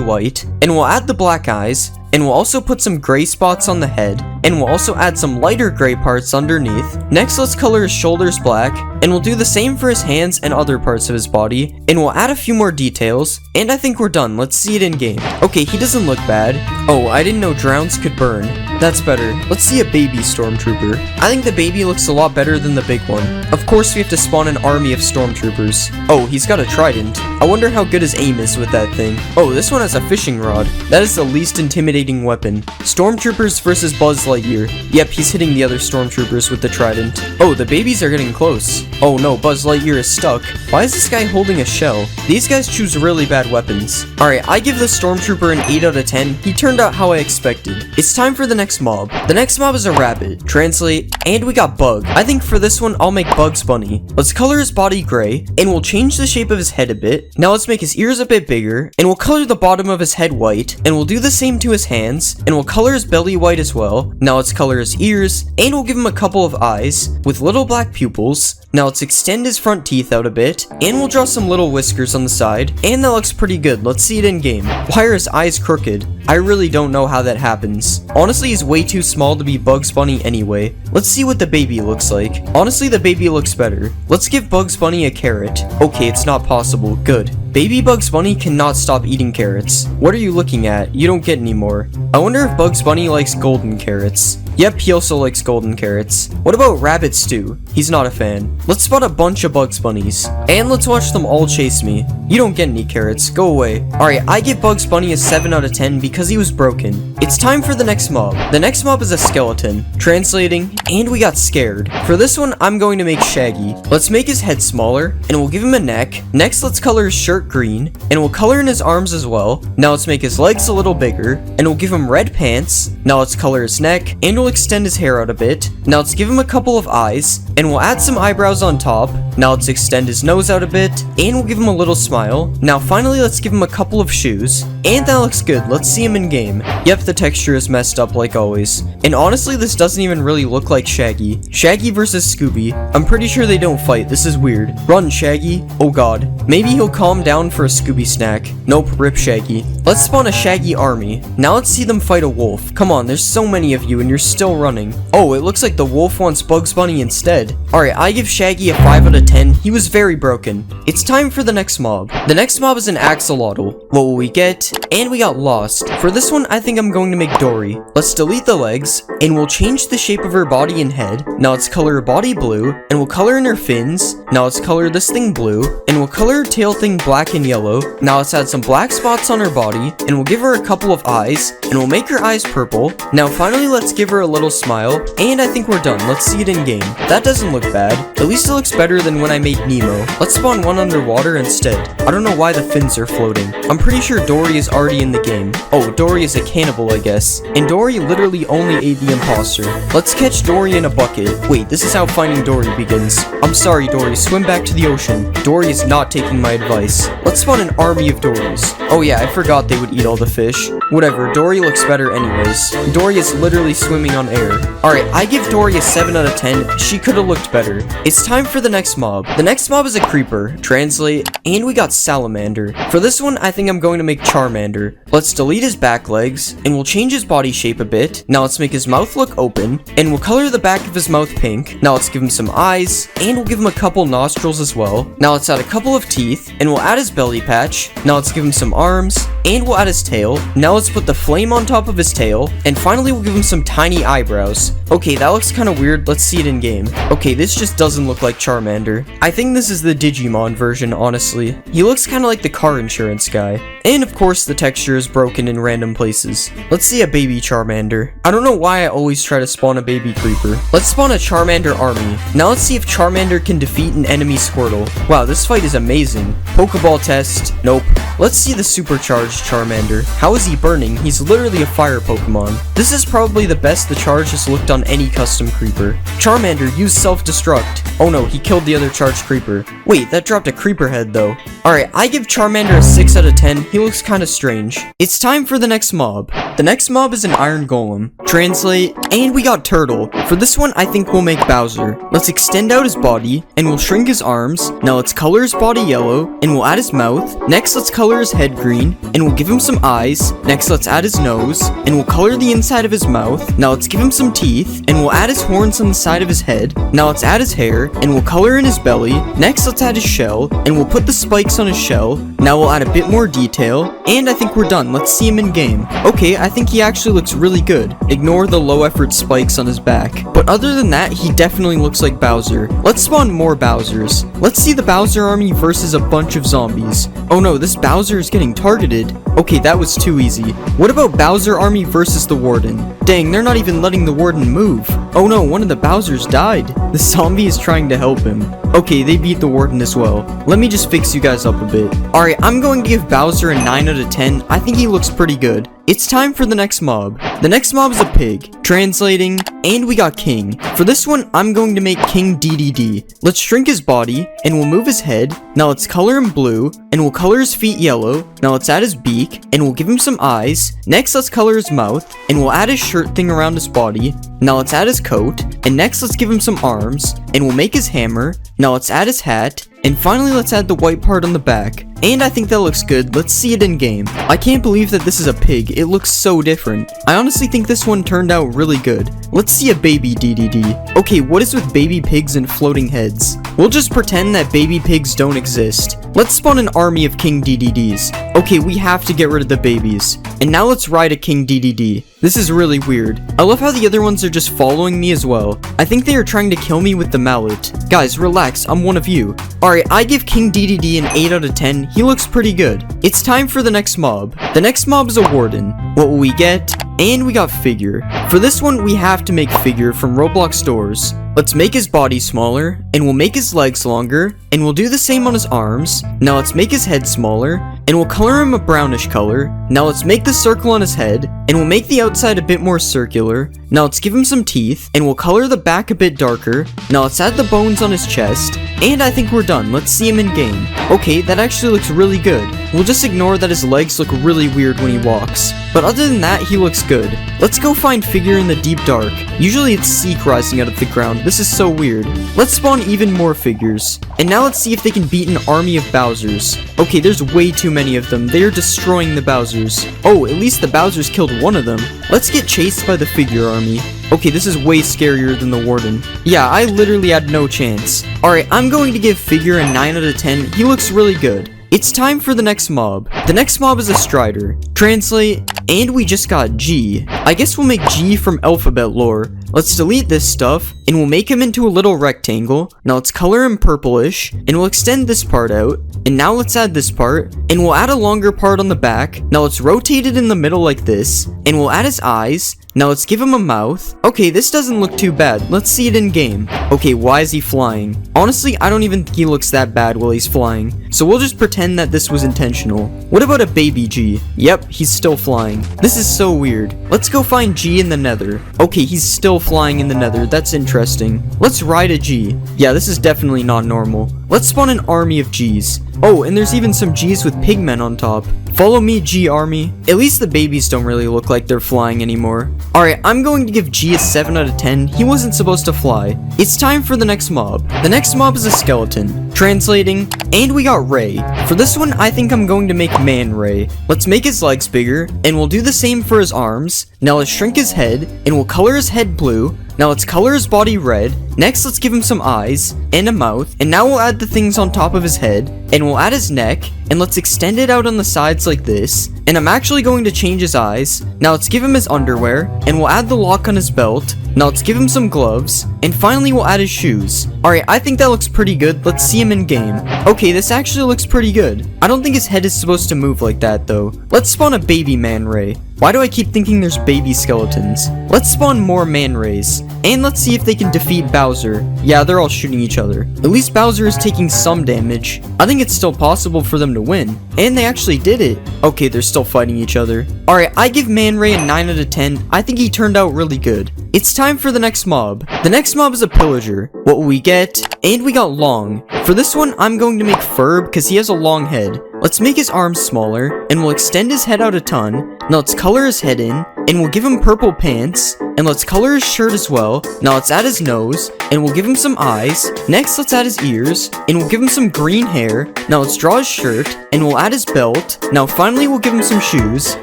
Speaker 1: white, and we'll add the black eyes, and we'll also put some gray spots on the head, and we'll also add some lighter gray parts underneath. Next, let's color his shoulders black, and we'll do the same for his hands and other parts of his body, and we'll add a few more details, and I think we're done. Let's see it in game. Okay, he doesn't look bad. Oh, I didn't know drowns could burn. That's better. Let's see a baby Stormtrooper. I think the baby looks a lot better than the big one. Of course, we have to spawn an army of Stormtroopers. Oh, he's got a trident. I wonder how good his aim is with that thing. Oh, this one has a fishing rod. That is the least intimidating weapon. Stormtroopers versus Buzz Lightyear. Yep, he's hitting the other Stormtroopers with the trident. Oh, the babies are getting close. Oh no, Buzz Lightyear is stuck. Why is this guy holding a shell? These guys choose really bad weapons. Alright, I give the Stormtrooper an 8 out of 10. He turned out how I expected. It's time for the next mob. The next mob is a rabbit. Translate, and we got Bug. I think for this one, I'll make Bugs Bunny. Let's color his body gray, and we'll change the shape of his head a bit. Now let's make his ears a bit bigger, and we'll color the bottom of his head white, and we'll do the same to his hands, and we'll color his belly white as well. Now let's color his ears, and we'll give him a couple of eyes with little black pupils. Now Now let's extend his front teeth out a bit, and we'll draw some little whiskers on the side, and that looks pretty good. Let's see it in game. Why are his eyes crooked? I really don't know how that happens. Honestly, he's way too small to be Bugs Bunny anyway. Let's see what the baby looks like. Honestly, the baby looks better. Let's give Bugs Bunny a carrot. Okay, it's not possible. Good. Baby Bugs Bunny cannot stop eating carrots. What are you looking at? You don't get any more. I wonder if Bugs Bunny likes golden carrots. Yep, he also likes golden carrots. What about Rabbit Stew? He's not a fan. Let's spot a bunch of Bugs Bunnies. And let's watch them all chase me. You don't get any carrots. Go away. Alright, I give Bugs Bunny a 7 out of 10 because he was broken. It's time for the next mob. The next mob is a skeleton. Translating, and we got scared. For this one, I'm going to make Shaggy. Let's make his head smaller, and we'll give him a neck. Next, let's color his shirt green, and we'll color in his arms as well. Now let's make his legs a little bigger, and we'll give him red pants. Now let's color his neck, and we'll extend his hair out a bit. Now let's give him a couple of eyes, and we'll add some eyebrows on top. Now let's extend his nose out a bit, and we'll give him a little smile. Now finally, let's give him a couple of shoes, and that looks good. Let's see him in game. Yep, the texture is messed up like always. And honestly, this doesn't even really look like Shaggy. Shaggy versus Scooby. I'm pretty sure they don't fight. This is weird. Run, Shaggy. Oh god. Maybe he'll calm down for a Scooby snack. Nope, rip Shaggy. Let's spawn a Shaggy army. Now let's see them fight a wolf. Come on, there's so many of you and you're still running. Oh, it looks like the wolf wants Bugs Bunny instead. Alright, I give Shaggy a 5 out of 10. He was very broken. It's time for the next mob. The next mob is an axolotl. What will we get? And we got lost. For this one, I think I'm going to make Dory. Let's delete the legs, and we'll change the shape of her body and head. Now let's color her body blue, and we'll color in her fins. Now let's color this thing blue, and we'll color her tail thing black and yellow. Now let's add some black spots on her body, and we'll give her a couple of eyes, and we'll make her eyes purple. Now finally, let's give her a little smile, and I think we're done. Let's see it in game. That doesn't look bad. At least it looks better than when I made Nemo. Let's spawn one underwater instead. I don't know why the fins are floating. I'm pretty sure Dory is already in the game. Oh, Dory is a cannibal, I guess. And Dory literally only ate the imposter. Let's catch Dory in a bucket. Wait, this is how finding Dory begins. I'm sorry, Dory. Swim back to the ocean. Dory is not taking my advice. Let's spawn an army of Dorys. Oh yeah, I forgot they would eat all the fish. Whatever, Dory looks better anyways. Dory is literally swimming on air. Alright, I give Dory a 7 out of 10. She could have looked better. It's time for the next mob. The next mob is a creeper. Translate, and we got Salamander. For this one, I think I'm going to make Charmander. Let's delete his back legs, and we'll change his body shape a bit. Now let's make his mouth look open, and we'll color the back of his mouth pink. Now let's give him some eyes, and we'll give him a couple nostrils as well. Now let's add a couple of teeth, and we'll add his belly patch. Now let's give him some arms, and we'll add his tail. Now let's put the flame on top of his tail, and finally we'll give him some tiny eyebrows. Okay, that looks kind of weird. Let's see it in game. Okay, this just doesn't look like Charmander. I think this is the Digimon version, honestly. He looks kind of like the car insurance guy. And of course, the texture is broken in random places. Let's see a baby Charmander. I don't know why I always try to spawn a baby creeper. Let's spawn a Charmander army. Now let's see if Charmander can defeat an enemy Squirtle. Wow, this fight is amazing. Pokeball test. Nope. Let's see the supercharged Charmander. How is he burning? He's literally a fire Pokemon. This is probably the best the charge has looked on any custom creeper. Charmander, use self-destruct. Oh no, he killed the other charged creeper. Wait, that dropped a creeper head though. Alright, I give Charmander a 6 out of 10. He looks kinda strange. It's time for the next mob. The next mob is an iron golem. Translate, and we got Turtle. For this one, I think we'll make Bowser. Let's extend out his body, and we'll shrink his arms. Now let's color his body yellow, and we'll add his mouth. Next, let's color his head green, and we'll give him some eyes. Next, let's add his nose, and we'll color the inside of his mouth. Now let's give him some teeth, and we'll add his horns on the side of his head. Now let's add his hair, and we'll color in his belly. Next, let's add his shell, and we'll put the spikes on his shell. Now we'll add a bit more detail, and I think we're done. Let's see him in game. Okay, I think he actually looks really good. Ignore the low effort spikes on his back. But other than that, he definitely looks like Bowser. Let's spawn more Bowsers. Let's see the Bowser army versus a bunch of zombies. Oh no, this Bowser is getting targeted. Okay, that was too easy. What about Bowser army versus the Warden? Dang, they're not even letting the Warden move. Oh no, one of the Bowsers died. The zombie is trying to help him. Okay, they beat the Warden as well. Let me just fix you guys up a bit. Alright, I'm going to give Bowser a 9 out of 10. I think he looks pretty good. It's time for the next mob. The next mob is a pig. Translating, and we got King. For this one, I'm going to make King DDD. Let's shrink his body, and we'll move his head. Now let's color him blue, and we'll color his feet yellow. Now let's add his beak, and we'll give him some eyes. Next, let's color his mouth, and we'll add his shirt thing around his body. Now let's add his coat, and next let's give him some arms, and we'll make his hammer. Now let's add his hat, and finally let's add the white part on the back. And I think that looks good. Let's see it in game. I can't believe that this is a pig. It looks so different. I honestly think this one turned out really good. Let's see a baby DDD. Okay, what is with baby pigs and floating heads? We'll just pretend that baby pigs don't exist. Let's spawn an army of King DDDs. Okay, we have to get rid of the babies. And now let's ride a King DDD. This is really weird. I love how the other ones are just following me as well. I think they are trying to kill me with the mallet. Guys, relax, I'm one of you. Alright, I give King DDD an 8 out of 10. He looks pretty good. It's time for the next mob. The next mob is a warden. What will we get? And we got figure. For this one, we have to make figure from Roblox stores. Let's make his body smaller, and we'll make his legs longer, and we'll do the same on his arms. Now let's make his head smaller, and we'll color him a brownish color. Now let's make the circle on his head, and we'll make the outside a bit more circular. Now let's give him some teeth, and we'll color the back a bit darker. Now let's add the bones on his chest, and I think we're done. Let's see him in game. Okay, that actually looks really good. We'll just ignore that his legs look really weird when he walks. But other than that, he looks good. Let's go find figure in the deep dark. Usually it's Seek rising out of the ground. This is so weird. Let's spawn even more figures. And now let's see if they can beat an army of Bowsers. Okay, there's way too many of them. They are destroying the Bowsers. Oh, at least the Bowsers killed one of them. Let's get chased by the figure army. Okay, this is way scarier than the warden. Yeah, I literally had no chance. Alright, I'm going to give figure a 9 out of 10. He looks really good. It's time for the next mob. The next mob is a Strider. Translate, and we just got G. I guess we'll make G from alphabet lore. Let's delete this stuff, and we'll make him into a little rectangle. Now let's color him purplish, and we'll extend this part out. And now let's add this part, and we'll add a longer part on the back. Now let's rotate it in the middle like this, and we'll add his eyes. Now let's give him a mouth. Okay, this doesn't look too bad. Let's see it in game. Okay, why is he flying? Honestly, I don't even think he looks that bad while he's flying. So we'll just pretend that this was intentional. What about a baby G? Yep, he's still flying. This is so weird. Let's go find G in the nether. Okay, he's still flying in the nether. That's interesting. Let's ride a G. Yeah, this is definitely not normal. Let's spawn an army of Gs. Oh, and there's even some Gs with pigmen on top. Follow me, G army. At least the babies don't really look like they're flying anymore. Alright, I'm going to give G a 7 out of 10. He wasn't supposed to fly. It's time for the next mob. The next mob is a skeleton. Translating, and we got Ray. For this one, I think I'm going to make Man Ray. Let's make his legs bigger, and we'll do the same for his arms. Now let's shrink his head, and we'll color his head blue. Now let's color his body red. Next, let's give him some eyes and a mouth. And now we'll add the things on top of his head. And we'll add his neck. And let's extend it out on the sides like this. And I'm actually going to change his eyes. Now let's give him his underwear. And we'll add the lock on his belt. Now let's give him some gloves. And finally, we'll add his shoes. Alright, I think that looks pretty good. Let's see him in game. Okay, this actually looks pretty good. I don't think his head is supposed to move like that though. Let's spawn a baby Man Ray. Why do I keep thinking there's baby skeletons? Let's spawn more Man Rays. And let's see if they can defeat Bowser. Yeah, they're all shooting each other. At least Bowser is taking some damage. I think it's still possible for them to win. And they actually did it. Okay, they're still fighting each other. Alright, I give Man Ray a 9 out of 10. I think he turned out really good. It's time for the next mob. The next mob is a pillager. What will we get? And we got Long. For this one, I'm going to make Ferb because he has a long head. Let's make his arms smaller, and we'll extend his head out a ton. Now let's color his head in, and we'll give him purple pants, and let's color his shirt as well. Now let's add his nose, and we'll give him some eyes. Next, let's add his ears, and we'll give him some green hair. Now let's draw his shirt, and we'll add his belt. Now finally, we'll give him some shoes,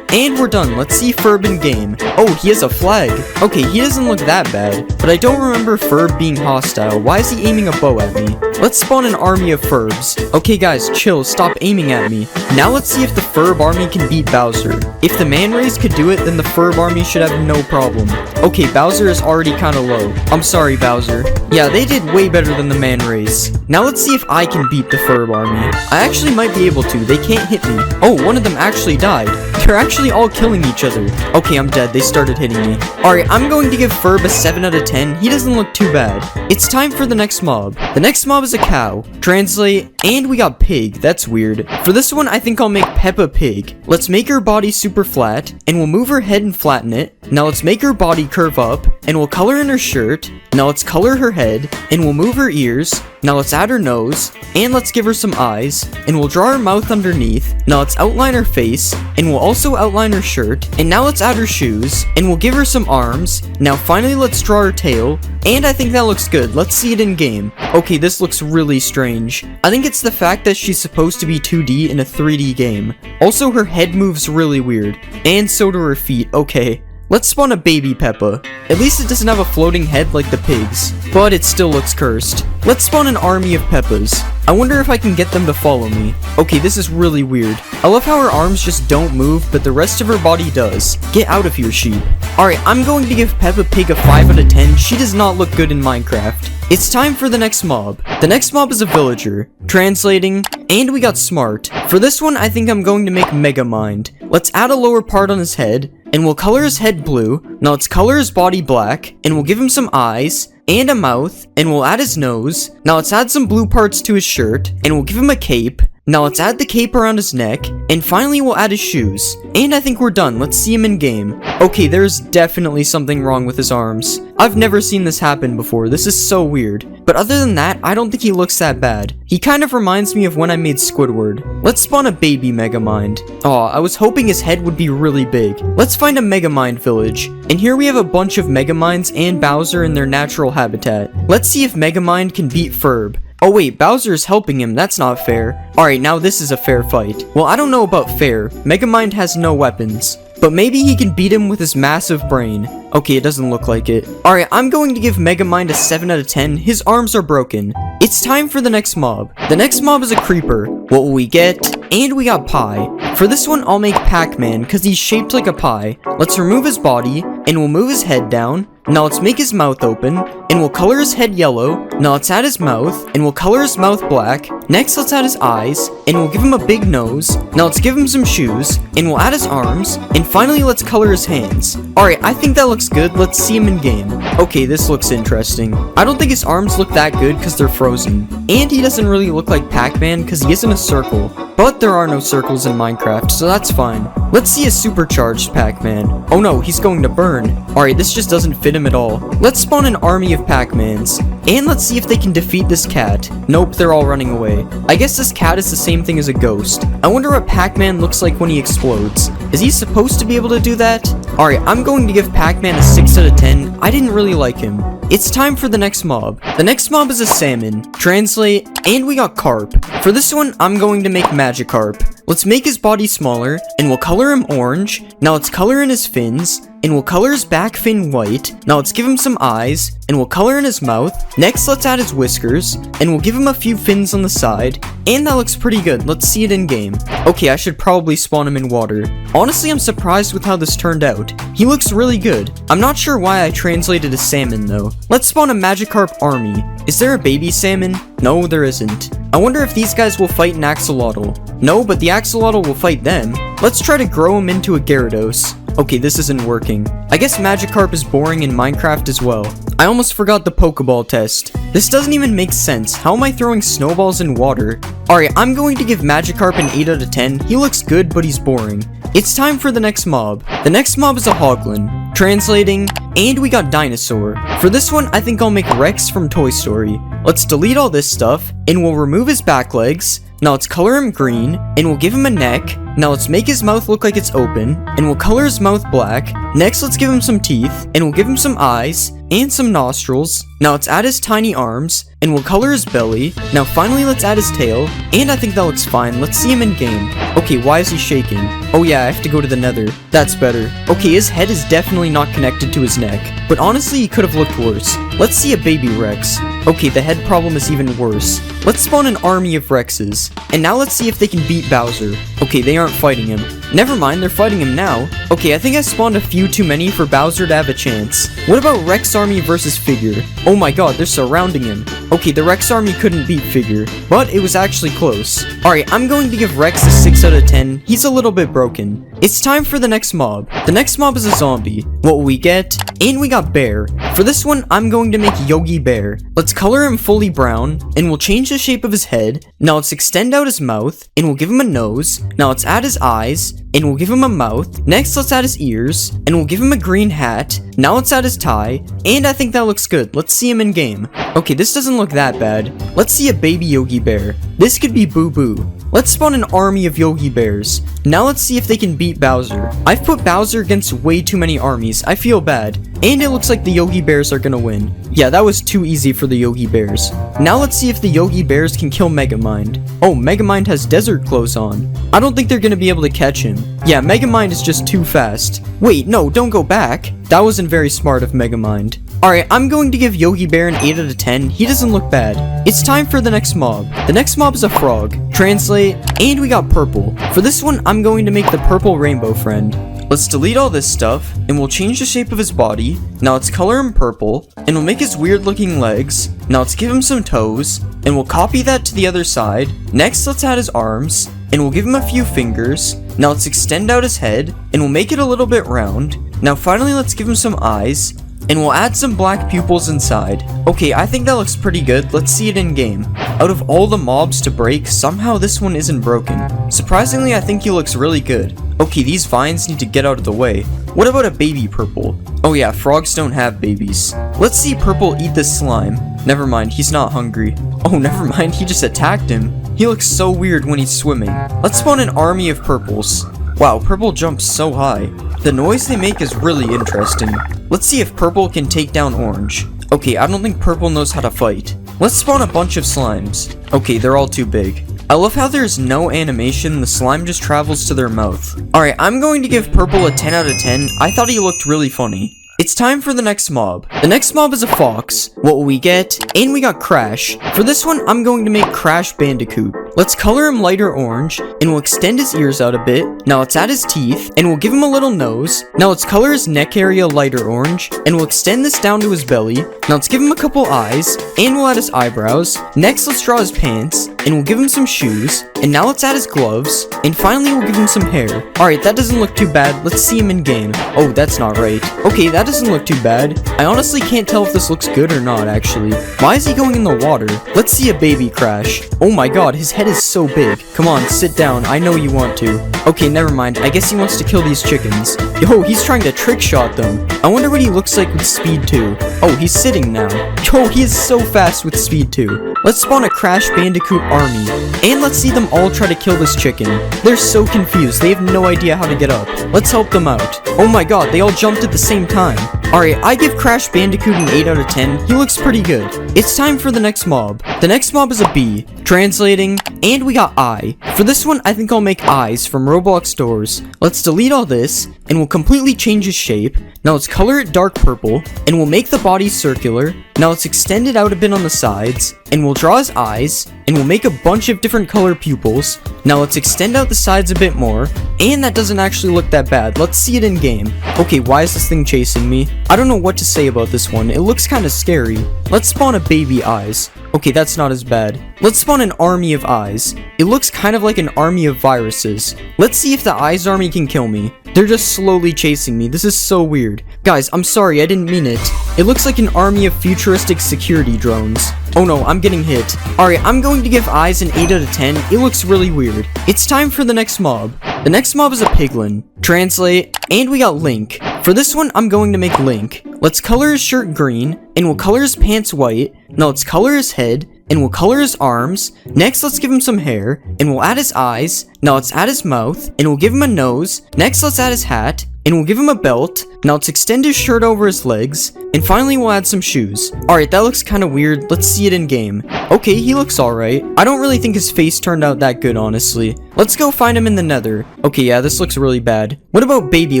Speaker 1: and we're done. Let's see Ferb in game. Oh, he has a flag. Okay, he doesn't look that bad, but I don't remember Ferb being hostile. Why is he aiming a bow at me? Let's spawn an army of Ferbs. Okay guys, chill, stop aiming at me. Now let's see if the Ferb army can beat Bowser. If the Man Rays could do it, then the Ferb army should have no problem. Okay, Bowser is already kinda low. I'm sorry, Bowser. Yeah, they did way better than the Man Rays. Now let's see if I can beat the Ferb army. I actually might be able to. They can't hit me. Oh, one of them actually died. They're actually all killing each other. Okay, I'm dead. They started hitting me. Alright, I'm going to give Ferb a 7 out of 10. He doesn't look too bad. It's time for the next mob. The next mob is a cow. Translate, and we got Pig. That's weird. For this one, I think I'll make Peppa Pig. Let's make her body super flat, and we'll move her head and flatten it. Now let's make her body curve up, and we'll color in her shirt. Now let's color her head, and we'll move her ears. Now let's add her nose, and let's give her some eyes, and we'll draw her mouth underneath. Now let's outline her face, and we'll also outline her shirt, and now let's add her shoes, and we'll give her some arms. Now finally let's draw her tail, and I think that looks good. Let's see it in game. Okay, this looks really strange. I think it's the fact that she's supposed to be 2D in a 3D game. Also, her head moves really weird, and so do her feet. Okay. Let's spawn a baby Peppa. At least it doesn't have a floating head like the pigs, but it still looks cursed. Let's spawn an army of Peppas. I wonder if I can get them to follow me. Okay, this is really weird. I love how her arms just don't move, but the rest of her body does. Get out of here, sheep. Alright, I'm going to give Peppa Pig a 5 out of 10. She does not look good in Minecraft. It's time for the next mob. The next mob is a villager. Translating, and we got smart. For this one, I think I'm going to make Megamind. Let's add a lower part on his head, and we'll color his head blue. Now let's color his body black, and we'll give him some eyes, and a mouth, and we'll add his nose. Now let's add some blue parts to his shirt, and we'll give him a cape. Now let's add the cape around his neck, and finally we'll add his shoes. And I think we're done. Let's see him in game. Okay, there's definitely something wrong with his arms. I've never seen this happen before. This is so weird. But other than that, I don't think he looks that bad. He kind of reminds me of when I made Squidward. Let's spawn a baby Megamind. Aw, I was hoping his head would be really big. Let's find a Megamind village. And here we have a bunch of Megaminds and Bowser in their natural habitat. Let's see if Megamind can beat Ferb. Oh wait, Bowser is helping him, that's not fair. Alright, now this is a fair fight. Well, I don't know about fair. Megamind has no weapons. But maybe he can beat him with his massive brain. Okay, it doesn't look like it. Alright, I'm going to give Megamind a 7 out of 10. His arms are broken. It's time for the next mob. The next mob is a creeper. What will we get? And we got pie. For this one, I'll make Pac-Man, because he's shaped like a pie. Let's remove his body, and we'll move his head down. Now let's make his mouth open, and we'll color his head yellow. Now let's add his mouth, and we'll color his mouth black. Next, let's add his eyes, and we'll give him a big nose. Now let's give him some shoes, and we'll add his arms, and finally let's color his hands. Alright, I think that looks good. Let's see him in game. Okay, this looks interesting. I don't think his arms look that good because they're frozen. And he doesn't really look like Pac-Man because he isn't a circle. But there are no circles in Minecraft, so that's fine. Let's see a supercharged Pac-Man. Oh no, he's going to burn. Alright, this just doesn't fit him at all. Let's spawn an army of Pac-Mans. And let's see if they can defeat this cat. Nope, they're all running away. I guess this cat is the same thing as a ghost. I wonder what Pac-Man looks like when he explodes. Is he supposed to be able to do that? Alright, I'm going to give Pac-Man a 6 out of 10. I didn't really like him. It's time for the next mob. The next mob is a salmon. Translate, and we got carp. For this one, I'm going to make Magikarp. Let's make his body smaller, and we'll color him orange. Now let's color in his fins, and we'll color his back fin white. Now let's give him some eyes, and we'll color in his mouth. Next, let's add his whiskers, and we'll give him a few fins on the side. And that looks pretty good. Let's see it in game. Okay, I should probably spawn him in water. Honestly, I'm surprised with how this turned out. He looks really good. I'm not sure why I translated a salmon though. Let's spawn a Magikarp army. Is there a baby salmon? No, there isn't. I wonder if these guys will fight an axolotl. No, but the axolotl will fight them. Let's try to grow him into a Gyarados. Okay, this isn't working. I guess Magikarp is boring in Minecraft as well. I almost forgot the Pokeball test. This doesn't even make sense. How am I throwing snowballs in water? Alright, I'm going to give Magikarp an 8 out of 10. He looks good, but he's boring. It's time for the next mob. The next mob is a Hoglin. Translating, and we got Dinosaur. For this one, I think I'll make Rex from Toy Story. Let's delete all this stuff, and we'll remove his back legs. Now let's color him green, and we'll give him a neck. Now let's make his mouth look like it's open, and we'll color his mouth black. Next, let's give him some teeth, and we'll give him some eyes, and some nostrils. Now let's add his tiny arms, and we'll color his belly. Now finally, let's add his tail, and I think that looks fine. Let's see him in game. Okay, why is he shaking? Oh yeah, I have to go to the nether. That's better. Okay, his head is definitely not connected to his neck, but honestly, he could have looked worse. Let's see a baby Rex. Okay, the head problem is even worse. Let's spawn an army of Rexes, and now let's see if they can beat Bowser. Okay, they aren't fighting him. Never mind, they're fighting him now. Okay, I think I spawned a few too many for Bowser to have a chance. What about Rex Army versus Figure? Oh my god, they're surrounding him. Okay, the Rex Army couldn't beat Figure, but it was actually close. Alright, I'm going to give Rex a 6 out of 10. He's a little bit broken. It's time for the next mob. The next mob is a zombie. What will we get? And we got bear. For this one, I'm going to make Yogi Bear. Let's color him fully brown, and we'll change the shape of his head. Now let's extend out his mouth, and we'll give him a nose. Now let's add his eyes, and we'll give him a mouth. Next, let's add his ears, and we'll give him a green hat. Now let's add his tie, and I think that looks good. Let's see him in game. Okay, this doesn't look that bad. Let's see a baby Yogi Bear. This could be Boo Boo. Let's spawn an army of Yogi Bears. Now let's see if they can beat Bowser. I've put Bowser against way too many armies. I feel bad. And it looks like the Yogi Bears are gonna win. Yeah, that was too easy for the Yogi Bears. Now let's see if the Yogi Bears can kill Megamind. Oh, Megamind has desert clothes on. I don't think they're gonna be able to catch him. Yeah, Megamind is just too fast. Wait, no, don't go back. That wasn't very smart of Megamind. Alright, I'm going to give Yogi Bear an 8 out of 10. He doesn't look bad. It's time for the next mob. The next mob is a frog. Translate, and we got purple. For this one, I'm going to make the purple rainbow friend. Let's delete all this stuff, and we'll change the shape of his body. Now let's color him purple, and we'll make his weird looking legs. Now let's give him some toes, and we'll copy that to the other side. Next, let's add his arms, and we'll give him a few fingers. Now let's extend out his head, and we'll make it a little bit round. Now finally, let's give him some eyes, and we'll add some black pupils inside. Okay, I think that looks pretty good. Let's see it in game. Out of all the mobs to break, somehow this one isn't broken. Surprisingly, I think he looks really good. Okay, these vines need to get out of the way. What about a baby purple? Oh yeah, frogs don't have babies. Let's see purple eat this slime. Never mind, he's not hungry. Oh, never mind, he just attacked him. He looks so weird when he's swimming. Let's spawn an army of purples. Wow, purple jumps so high. The noise they make is really interesting. Let's see if purple can take down orange. Okay, I don't think purple knows how to fight. Let's spawn a bunch of slimes. Okay, they're all too big. I love how there's no animation, the slime just travels to their mouth. Alright, I'm going to give purple a 10 out of 10. I thought he looked really funny. It's time for the next mob. The next mob is a fox. What will we get? And we got Crash. For this one, I'm going to make Crash Bandicoot. Let's color him lighter orange, and we'll extend his ears out a bit. Now let's add his teeth, and we'll give him a little nose. Now let's color his neck area lighter orange, and we'll extend this down to his belly. Now let's give him a couple eyes, and we'll add his eyebrows. Next, let's draw his pants, and we'll give him some shoes. And now let's add his gloves, and finally we'll give him some hair. Alright, that doesn't look too bad. Let's see him in game. Oh, that's not right. Okay, that doesn't look too bad. I honestly can't tell if this looks good or not, actually. Why is he going in the water? Let's see a baby Crash. Oh my god, his head is so big. Come on, sit down. I know you want to. Okay, never mind. I guess he wants to kill these chickens. Yo, he's trying to trick shot them. I wonder what he looks like with speed 2. Oh, he's sitting now. Yo, he is so fast with speed 2. Let's spawn a Crash Bandicoot army. And let's see them all try to kill this chicken. They're so confused. They have no idea how to get up. Let's help them out. Oh my god, they all jumped at the same time. Alright, I give Crash Bandicoot an 8 out of 10. He looks pretty good. It's time for the next mob. The next mob is a bee. Translating, and we got eye. For this one, I think I'll make eyes from Roblox doors. Let's delete all this, and we'll completely change his shape. Now let's color it dark purple, and we'll make the body circular. Now let's extend it out a bit on the sides, and we'll draw his eyes, and we'll make a bunch of different color pupils. Now let's extend out the sides a bit more, and that doesn't actually look that bad. Let's see it in game. Okay, why is this thing chasing me? I don't know what to say about this one. It looks kind of scary. Let's spawn a baby eyes. Okay, that's not as bad. Let's spawn an army of eyes. It looks kind of like an army of viruses. Let's see if the eyes army can kill me. They're just slowly chasing me. This is so weird. Guys, I'm sorry, I didn't mean it. It looks like an army of futuristic security drones. Oh no, I'm getting hit. Alright, I'm going to give eyes an 8 out of 10. It looks really weird. It's time for the next mob. The next mob is a piglin. Translate, and we got Link. For this one, I'm going to make Link. Let's color his shirt green, and we'll color his pants white. Now let's color his head, and we'll color his arms. Next, let's give him some hair, and we'll add his eyes. Now let's add his mouth, and we'll give him a nose. Next, let's add his hat, and we'll give him a belt. Now let's extend his shirt over his legs, and finally we'll add some shoes. Alright, that looks kind of weird. Let's see it in game. Okay, he looks alright. I don't really think his face turned out that good, honestly. Let's go find him in the nether. Okay, yeah, this looks really bad. What about baby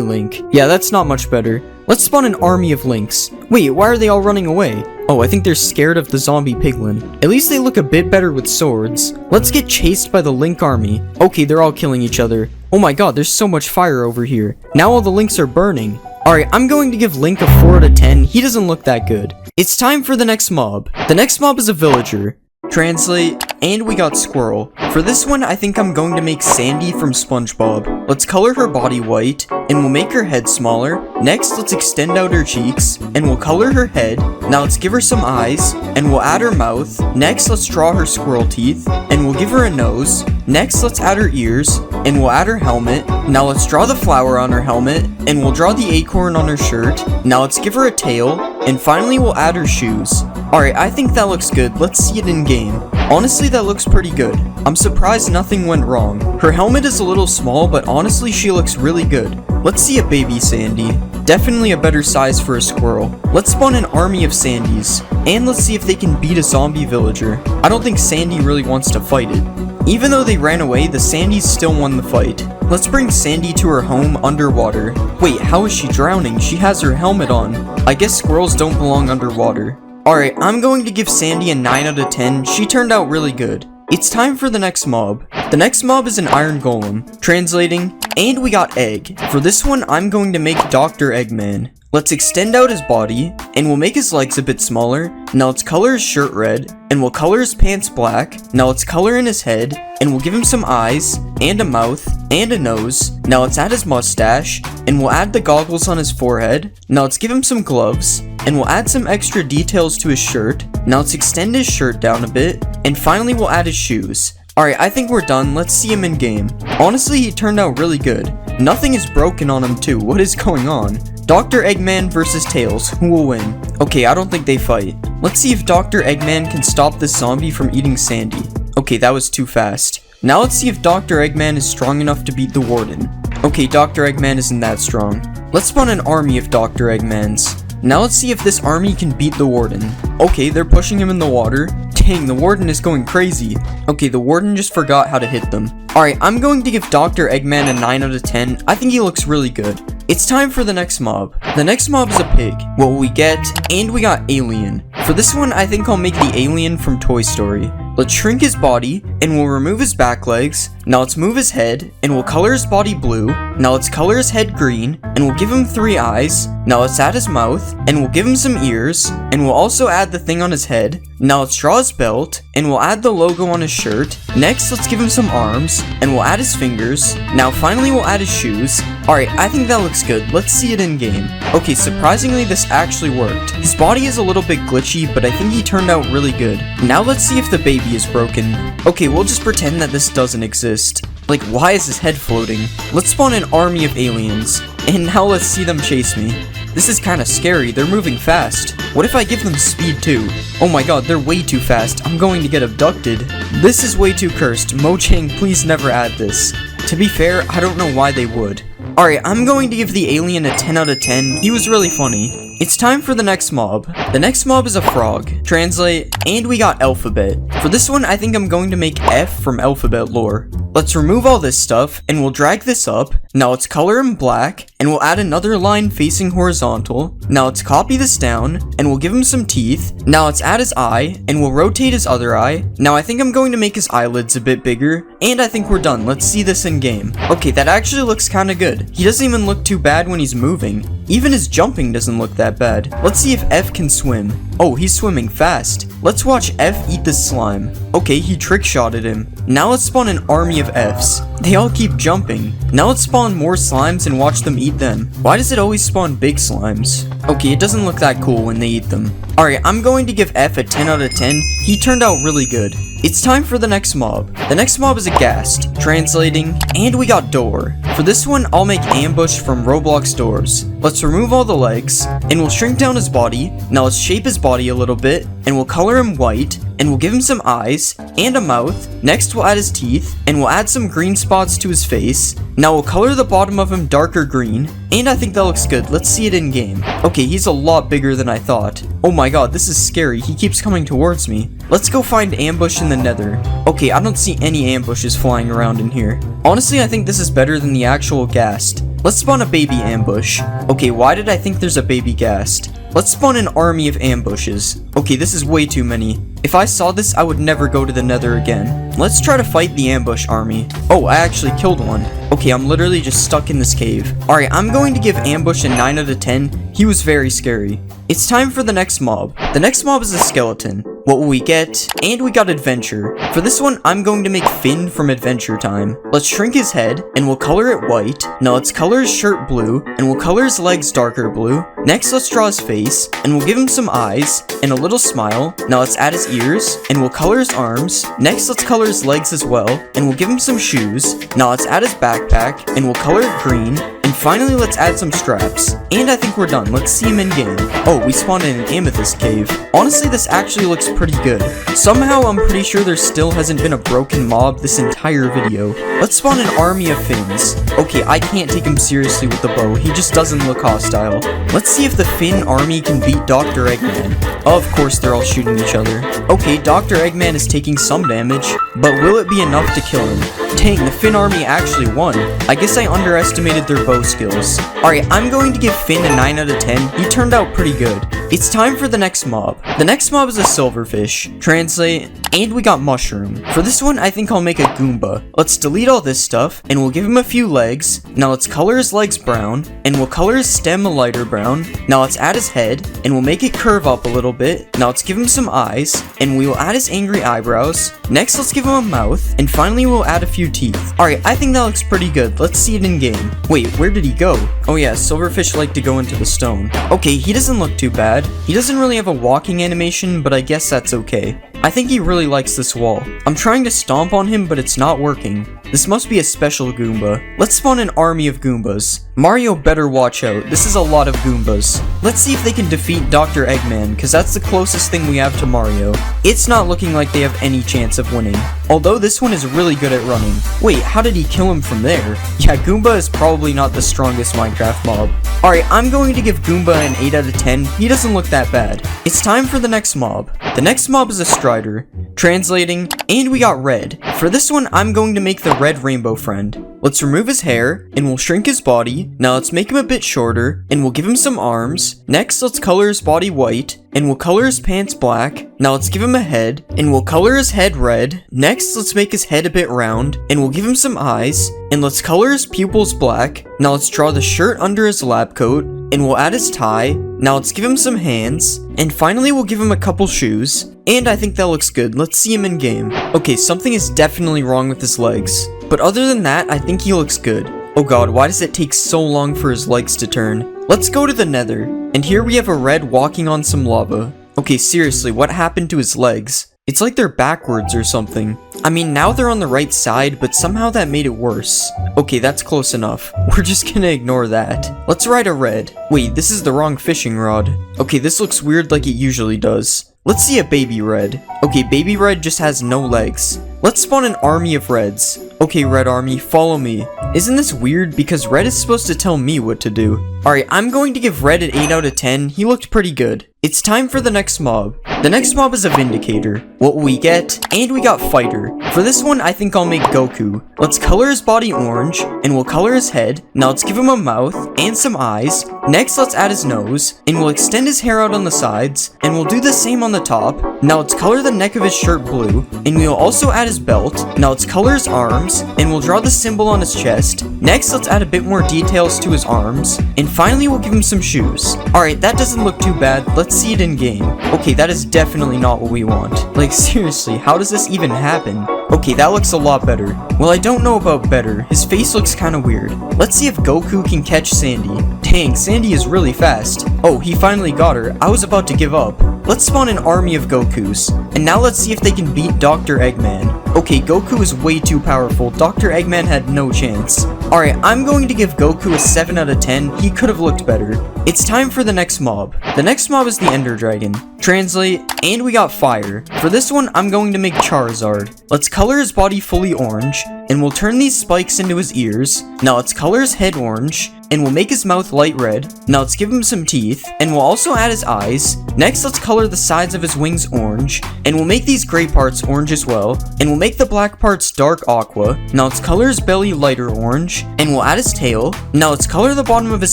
Speaker 1: Link? Yeah, that's not much better. Let's spawn an army of Links. Wait, why are they all running away? Oh, I think they're scared of the zombie piglin. At least they look a bit better with swords. Let's get chased by the Link army. Okay, they're all killing each other. Oh my god, there's so much fire over here. Now all the Links are burning. Alright, I'm going to give Link a 4 out of 10. He doesn't look that good. It's time for the next mob. The next mob is a villager. Translate, and we got Squirrel. For this one, I think I'm going to make Sandy from SpongeBob. Let's color her body white, and we'll make her head smaller. Next, let's extend out her cheeks, and we'll color her head. Now let's give her some eyes, and we'll add her mouth. Next, let's draw her squirrel teeth, and we'll give her a nose. Next, let's add her ears, and we'll add her helmet. Now let's draw the flower on her helmet, and we'll draw the acorn on her shirt. Now let's give her a tail, and finally we'll add her shoes. Alright, I think that looks good. Let's see it in game. Honestly, that looks pretty good. I'm surprised nothing went wrong. Her helmet is a little small, but honestly, she looks really good. Let's see a baby Sandy. Definitely a better size for a squirrel. Let's spawn an army of Sandys, and let's see if they can beat a zombie villager. I don't think Sandy really wants to fight it. Even though they ran away, the Sandys still won the fight. Let's bring Sandy to her home underwater. Wait, how is she drowning? She has her helmet on. I guess squirrels don't belong underwater. Alright, I'm going to give Sandy a 9 out of 10. She turned out really good. It's time for the next mob. The next mob is an iron golem. Translating, and we got egg. For this one, I'm going to make Dr. Eggman. Let's extend out his body, and we'll make his legs a bit smaller. Now let's color his shirt red, and we'll color his pants black. Now let's color in his head, and we'll give him some eyes, and a mouth, and a nose. Now let's add his mustache, and we'll add the goggles on his forehead. Now let's give him some gloves, and we'll add some extra details to his shirt. Now let's extend his shirt down a bit, and finally we'll add his shoes. Alright, I think we're done. Let's see him in game. Honestly, he turned out really good. Nothing is broken on him too. What is going on? Dr. Eggman versus Tails. Who will win? Okay, I don't think they fight. Let's see if Dr. Eggman can stop this zombie from eating Sandy. Okay, that was too fast. Now let's see if Dr. Eggman is strong enough to beat the Warden. Okay, Dr. Eggman isn't that strong. Let's spawn an army of Dr. Eggmans. Now let's see if this army can beat the Warden. Okay, they're pushing him in the water. Dang, the Warden is going crazy. Okay, the Warden just forgot how to hit them. Alright, I'm going to give Dr. Eggman a 9 out of 10. I think he looks really good. It's time for the next mob. The next mob is a pig. What will we get? And we got Alien. For this one, I think I'll make the alien from Toy Story. Let's shrink his body, and we'll remove his back legs. Now let's move his head, and we'll color his body blue. Now let's color his head green, and we'll give him 3 eyes. Now let's add his mouth, and we'll give him some ears, and we'll also add the thing on his head. Now let's draw his belt, and we'll add the logo on his shirt. Next, let's give him some arms, and we'll add his fingers. Now finally, we'll add his shoes. Alright, I think that looks good. Let's see it in game. Okay, surprisingly, this actually worked. His body is a little bit glitchy, but I think he turned out really good. Now let's see if the baby is broken. Okay, we'll just pretend that this doesn't exist. Like, why is his head floating? Let's spawn an army of aliens, and now let's see them chase me. This is kinda scary, they're moving fast. What if I give them speed too? Oh my god, they're way too fast, I'm going to get abducted. This is way too cursed, Mojang, please never add this. To be fair, I don't know why they would. Alright, I'm going to give the alien a 10 out of 10, he was really funny. It's time for the next mob. The next mob is a frog. Translate, and we got alphabet. For this one, I think I'm going to make F from alphabet lore. Let's remove all this stuff, and we'll drag this up. Now let's color him black, and we'll add another line facing horizontal. Now let's copy this down, and we'll give him some teeth. Now let's add his eye, and we'll rotate his other eye. Now I think I'm going to make his eyelids a bit bigger, and I think we're done. Let's see this in game. Okay, that actually looks kinda good. He doesn't even look too bad when he's moving. Even his jumping doesn't look that bad. Let's see if F can swim. Oh, he's swimming fast. Let's watch F eat the slime. Okay, he trick-shotted him. Now let's spawn an army of Fs. They all keep jumping. Now let's spawn more slimes and watch them eat them. Why does it always spawn big slimes? Okay, it doesn't look that cool when they eat them. Alright, I'm going to give F a 10 out of 10. He turned out really good. It's time for the next mob. The next mob is a ghast. Translating, and we got door. For this one, I'll make ambush from Roblox doors. Let's remove all the legs, and we'll shrink down his body. Now let's shape his body a little bit, and we'll color him white, and we'll give him some eyes, and a mouth. Next, we'll add his teeth, and we'll add some green spots to his face. Now we'll color the bottom of him darker green, and I think that looks good. Let's see it in game. Okay, he's a lot bigger than I thought. Oh my god, this is scary. He keeps coming towards me. Let's go find ambush in the nether. Okay, I don't see any ambushes flying around in here. Honestly, I think this is better than the actual ghast. Let's spawn a baby ambush. Okay, why did I think there's a baby ghast? Let's spawn an army of ambushes. Okay, this is way too many. If I saw this, I would never go to the nether again. Let's try to fight the ambush army. Oh, I actually killed one. Okay, I'm literally just stuck in this cave. Alright, I'm going to give ambush a 9 out of 10. He was very scary. It's time for the next mob. The next mob is a skeleton. What will we get? And we got adventure. For this one, I'm going to make Finn from Adventure Time. Let's shrink his head, and we'll color it white. Now let's color his shirt blue, and we'll color his legs darker blue. Next, let's draw his face, and we'll give him some eyes, and a little smile. Now let's add his ears, and we'll color his arms. Next, let's color his legs as well, and we'll give him some shoes. Now let's add his backpack, and we'll color it green. And finally, let's add some straps. And I think we're done. Let's see him in game. Oh, we spawned in an amethyst cave. Honestly, this actually looks pretty good. Somehow, I'm pretty sure there still hasn't been a broken mob this entire video. Let's spawn an army of Finns. Okay, I can't take him seriously with the bow. He just doesn't look hostile. Let's see if the Finn army can beat Dr. Eggman. Of course, they're all shooting each other. Okay, Dr. Eggman is taking some damage, but will it be enough to kill him? Dang, the Finn army actually won. I guess I underestimated their bow skills. Alright, I'm going to give Finn a 9 out of 10. He turned out pretty good. It's time for the next mob. The next mob is a silverfish. Translate, and we got mushroom. For this one, I think I'll make a Goomba. Let's delete all this stuff, and we'll give him a few legs. Now let's color his legs brown, and we'll color his stem a lighter brown. Now let's add his head, and we'll make it curve up a little bit. Now let's give him some eyes, and we will add his angry eyebrows. Next, let's give him a mouth, and finally we'll add a few teeth. Alright, I think that looks pretty good. Let's see it in game. Wait, where did he go? Oh yeah, silverfish like to go into the stone. Okay, he doesn't look too bad. He doesn't really have a walking animation, but I guess that's okay. I think he really likes this wall. I'm trying to stomp on him, but it's not working. This must be a special Goomba. Let's spawn an army of Goombas. Mario better watch out. This is a lot of Goombas. Let's see if they can defeat Dr. Eggman, because that's the closest thing we have to Mario. It's not looking like they have any chance of winning. Although this one is really good at running. Wait, how did he kill him from there? Yeah, Goomba is probably not the strongest Minecraft mob. Alright, I'm going to give Goomba an 8 out of 10. He doesn't look that bad. It's time for the next mob. The next mob is a Strider. Translating, and we got red. For this one, I'm going to make the red rainbow friend. Let's remove his hair, and we'll shrink his body. Now let's make him a bit shorter, and we'll give him some arms. Next, let's color his body white, and we'll color his pants black. Now let's give him a head, and we'll color his head red. Next, let's make his head a bit round, and we'll give him some eyes, and let's color his pupils black. Now let's draw the shirt under his lab coat, and we'll add his tie. Now let's give him some hands, and finally we'll give him a couple shoes. And I think that looks good. Let's see him in game. Okay, something is definitely wrong with his legs. But other than that, I think he looks good. Oh god, why does it take so long for his legs to turn? Let's go to the nether. And here we have a red walking on some lava. Okay, seriously, what happened to his legs? It's like they're backwards or something. I mean, now they're on the right side, but somehow that made it worse. Okay, that's close enough. We're just gonna ignore that. Let's ride a red. Wait, this is the wrong fishing rod. Okay, this looks weird like it usually does. Let's see a baby red. Okay, baby red just has no legs. Let's spawn an army of reds. Okay, red army, follow me. Isn't this weird? Because red is supposed to tell me what to do. Alright, I'm going to give red an 8 out of 10. He looked pretty good. It's time for the next mob. The next mob is a Vindicator. What will we get? And we got Fighter. For this one, I think I'll make Goku. Let's color his body orange, and we'll color his head. Now let's give him a mouth, and some eyes. Next, let's add his nose, and we'll extend his hair out on the sides, and we'll do the same on the top. Now let's color the neck of his shirt blue, and we'll also add his belt. Now let's color his arms, and we'll draw the symbol on his chest. Next, let's add a bit more details to his arms, and finally we'll give him some shoes. Alright, that doesn't look too bad. Let's see it in game. Okay, that is definitely not what we want. Like, seriously, how does this even happen? Okay, that looks a lot better. Well, I don't know about better. His face looks kind of weird. Let's see if Goku can catch Sandy. Dang, Sandy is really fast. Oh, he finally got her. I was about to give up. Let's spawn an army of Gokus. And now let's see if they can beat Dr. Eggman. Okay, Goku is way too powerful. Dr. Eggman had no chance. Alright, I'm going to give Goku a 7 out of 10. He could have looked better. It's time for the next mob. The next mob is the Ender Dragon. Translate, and we got Fire. For this one, I'm going to make Charizard. Let's color his body fully orange, and we'll turn these spikes into his ears. Now let's color his head orange, and we'll make his mouth light red. Now let's give him some teeth, and we'll also add his eyes. Next, let's color the sides of his wings orange, and we'll make these gray parts orange as well, and we'll make the black parts dark aqua. Now let's color his belly lighter orange, orange, and we'll add his tail. Now let's color the bottom of his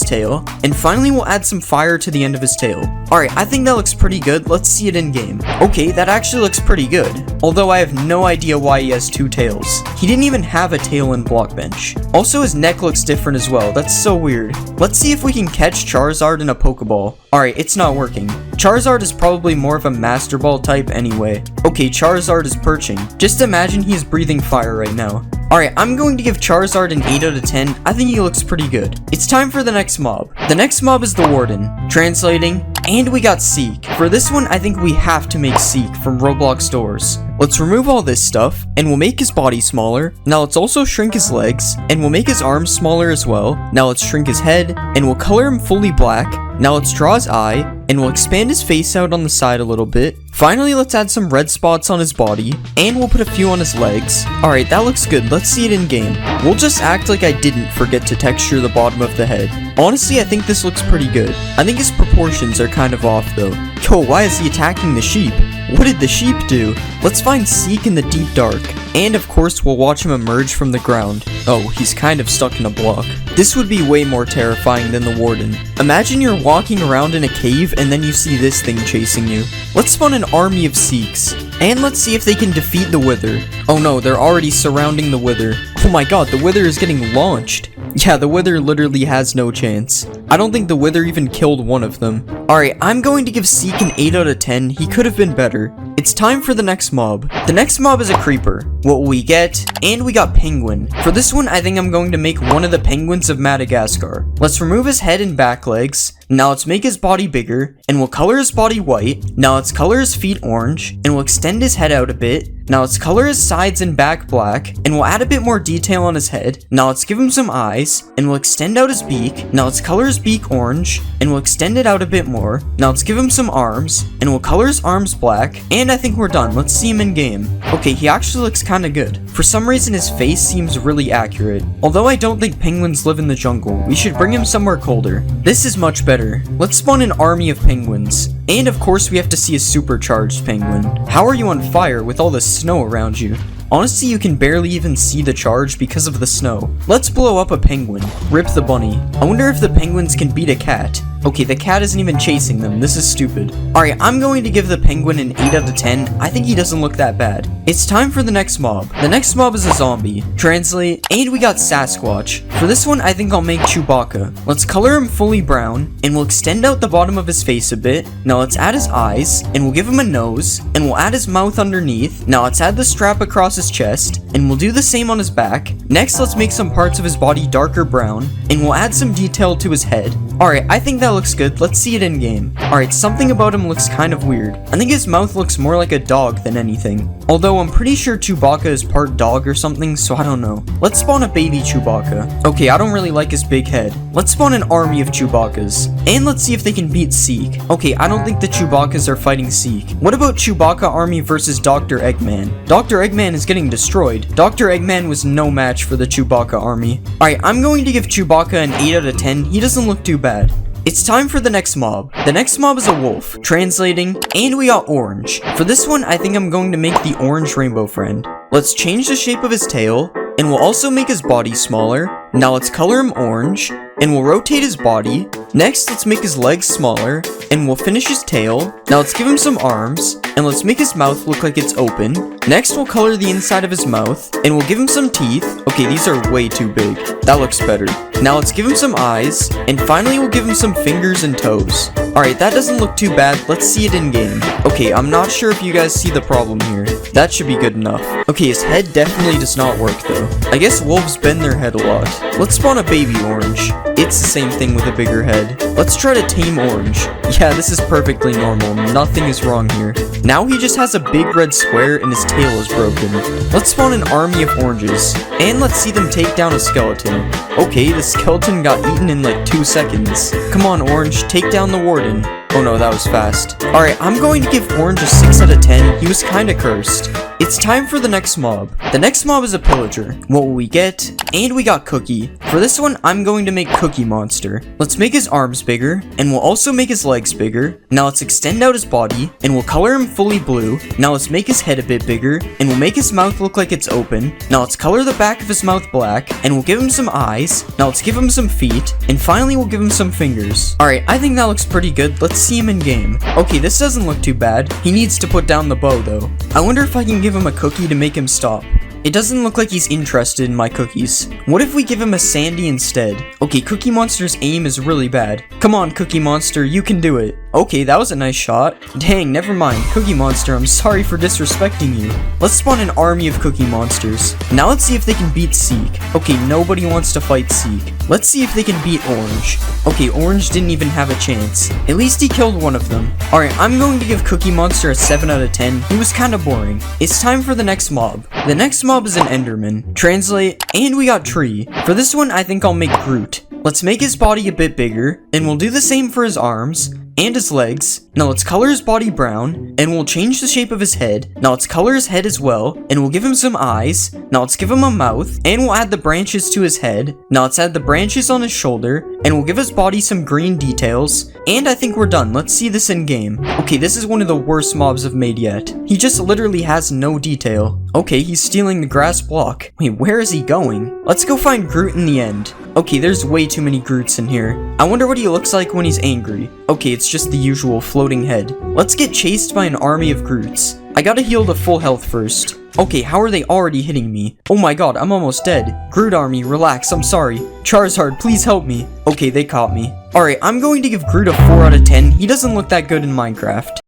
Speaker 1: tail, and finally we'll add some fire to the end of his tail. Alright, I think that looks pretty good. Let's see it in game. Okay, that actually looks pretty good. Although I have no idea why he has two tails. He didn't even have a tail in Blockbench. Also, his neck looks different as well. That's so weird. Let's see if we can catch Charizard in a Pokeball. Alright, it's not working. Charizard is probably more of a Master Ball type anyway. Okay, Charizard is perching. Just imagine he's breathing fire right now. Alright, I'm going to give Charizard an 8 out of 10. I think he looks pretty good. It's time for the next mob. The next mob is the Warden. Translating, and we got Seek. For this one, I think we have to make Seek from Roblox doors. Let's remove all this stuff, and we'll make his body smaller. Now let's also shrink his legs, and we'll make his arms smaller as well. Now let's shrink his head, and we'll color him fully black. Now let's draw his eye, and we'll expand his face out on the side a little bit. Finally, let's add some red spots on his body, and we'll put a few on his legs. Alright, that looks good. Let's see it in game. We'll just act like I didn't forget to texture the bottom of the head. Honestly, I think this looks pretty good. I think his proportions are kind of off though. Yo, why is he attacking the sheep? What did the sheep do? Let's find Seek in the deep dark. And of course, we'll watch him emerge from the ground. Oh, he's kind of stuck in a block. This would be way more terrifying than the Warden. Imagine you're walking around in a cave and then you see this thing chasing you. Let's spawn an army of Seeks. And let's see if they can defeat the Wither. Oh no, they're already surrounding the Wither. Oh my god, the Wither is getting launched. Yeah, the Wither literally has no chance. I don't think the Wither even killed one of them. Alright, I'm going to give Seek an 8 out of 10. He could have been better. It's time for the next mob. The next mob is a creeper. What will we get? And we got Penguin. For this one, I think I'm going to make one of the penguins of Madagascar. Let's remove his head and back legs. Now let's make his body bigger, and we'll color his body white. Now let's color his feet orange, and we'll extend his head out a bit. Now let's color his sides and back black, and we'll add a bit more detail on his head. Now let's give him some eyes, and we'll extend out his beak. Now let's color his beak orange, and we'll extend it out a bit more. Now let's give him some arms, and we'll color his arms black, and I think we're done. Let's see him in game. Okay, he actually looks kinda good. For some reason, his face seems really accurate. Although I don't think penguins live in the jungle, we should bring him somewhere colder. This is much better. Let's spawn an army of penguins. And of course, we have to see a supercharged penguin. How are you on fire with all this snow around you? Honestly, you can barely even see the charge because of the snow. Let's blow up a penguin. Rip the bunny. I wonder if the penguins can beat a cat. Okay, the cat isn't even chasing them. This is stupid. Alright, I'm going to give the penguin an 8 out of 10. I think he doesn't look that bad. It's time for the next mob. The next mob is a zombie. Translate, and we got Sasquatch. For this one, I think I'll make Chewbacca. Let's color him fully brown, and we'll extend out the bottom of his face a bit. Now let's add his eyes, and we'll give him a nose, and we'll add his mouth underneath. Now let's add the strap across his chest, and we'll do the same on his back. Next, let's make some parts of his body darker brown, and we'll add some detail to his head. Alright, I think that looks good. Let's see it in game. Alright, something about him looks kind of weird. I think his mouth looks more like a dog than anything. Although I'm pretty sure Chewbacca is part dog or something, so I don't know. Let's spawn a baby Chewbacca. Okay, I don't really like his big head. Let's spawn an army of Chewbaccas. And let's see if they can beat Seek. Okay, I don't think the Chewbaccas are fighting Seek. What about Chewbacca army versus Dr. Eggman? Dr. Eggman is getting destroyed. Dr. Eggman was no match for the Chewbacca army. Alright, I'm going to give Chewbacca an 8 out of 10. He doesn't look too bad. It's time for the next mob. The next mob is a wolf. Translating, and we got orange. For this one, I think I'm going to make the orange rainbow friend. Let's change the shape of his tail, and we'll also make his body smaller. Now let's color him orange, and we'll rotate his body. Next, let's make his legs smaller, and we'll finish his tail. Now let's give him some arms, and let's make his mouth look like it's open. Next, we'll color the inside of his mouth, and we'll give him some teeth. Okay, these are way too big. That looks better. Now let's give him some eyes, and finally we'll give him some fingers and toes. Alright, that doesn't look too bad. Let's see it in game. Okay, I'm not sure if you guys see the problem here. That should be good enough. Okay, his head definitely does not work though. I guess wolves bend their head a lot. Let's spawn a baby orange. It's the same thing with a bigger head. Let's try to tame orange. Yeah, this is perfectly normal. Nothing is wrong here. Now he just has a big red square and his tail is broken. Let's spawn an army of oranges. And let's see them take down a skeleton. Okay, the skeleton got eaten in like 2 seconds. Come on, Orange, take down the warden. Oh no, that was fast. Alright, I'm going to give Orange a 6 out of 10. He was kinda cursed. It's time for the next mob. The next mob is a pillager. What will we get? And we got Cookie. For this one, I'm going to make Cookie Monster. Let's make his arms bigger, and we'll also make his legs bigger. Now let's extend out his body, and we'll color him fully blue. Now let's make his head a bit bigger, and we'll make his mouth look like it's open. Now let's color the back of his mouth black, and we'll give him some eyes. Now let's give him some feet, and finally we'll give him some fingers. Alright, I think that looks pretty good. Let's see him in game. Okay, this doesn't look too bad. He needs to put down the bow though. I wonder if I can give him a cookie to make him stop. It doesn't look like he's interested in my cookies. What if we give him a Sandy instead? Okay, Cookie Monster's aim is really bad. Come on, Cookie Monster, you can do it. Okay, that was a nice shot. Dang, never mind. Cookie Monster, I'm sorry for disrespecting you. Let's spawn an army of Cookie Monsters. Now let's see if they can beat Seek. Okay, nobody wants to fight Seek. Let's see if they can beat Orange. Okay, Orange didn't even have a chance. At least he killed one of them. Alright, I'm going to give Cookie Monster a 7 out of 10. He was kinda boring. It's time for the next mob. The next mob is an Enderman. Translate, and we got Tree. For this one, I think I'll make Groot. Let's make his body a bit bigger, and we'll do the same for his arms and his legs. Now let's color his body brown, and we'll change the shape of his head. Now let's color his head as well, and we'll give him some eyes. Now let's give him a mouth, and we'll add the branches to his head. Now let's add the branches on his shoulder, and we'll give his body some green details. And I think we're done. Let's see this in game. Okay, this is one of the worst mobs I've made yet. He just literally has no detail. Okay, he's stealing the grass block. Wait, where is he going? Let's go find Groot in the end. Okay, there's way too many Groots in here. I wonder what he looks like when he's angry. Okay, it's just the usual floating head. Let's get chased by an army of Groots. I gotta heal to full health first. Okay, how are they already hitting me? Oh my god, I'm almost dead. Groot army, relax, I'm sorry. Charizard, please help me. Okay, they caught me. Alright, I'm going to give Groot a 4 out of 10. He doesn't look that good in Minecraft.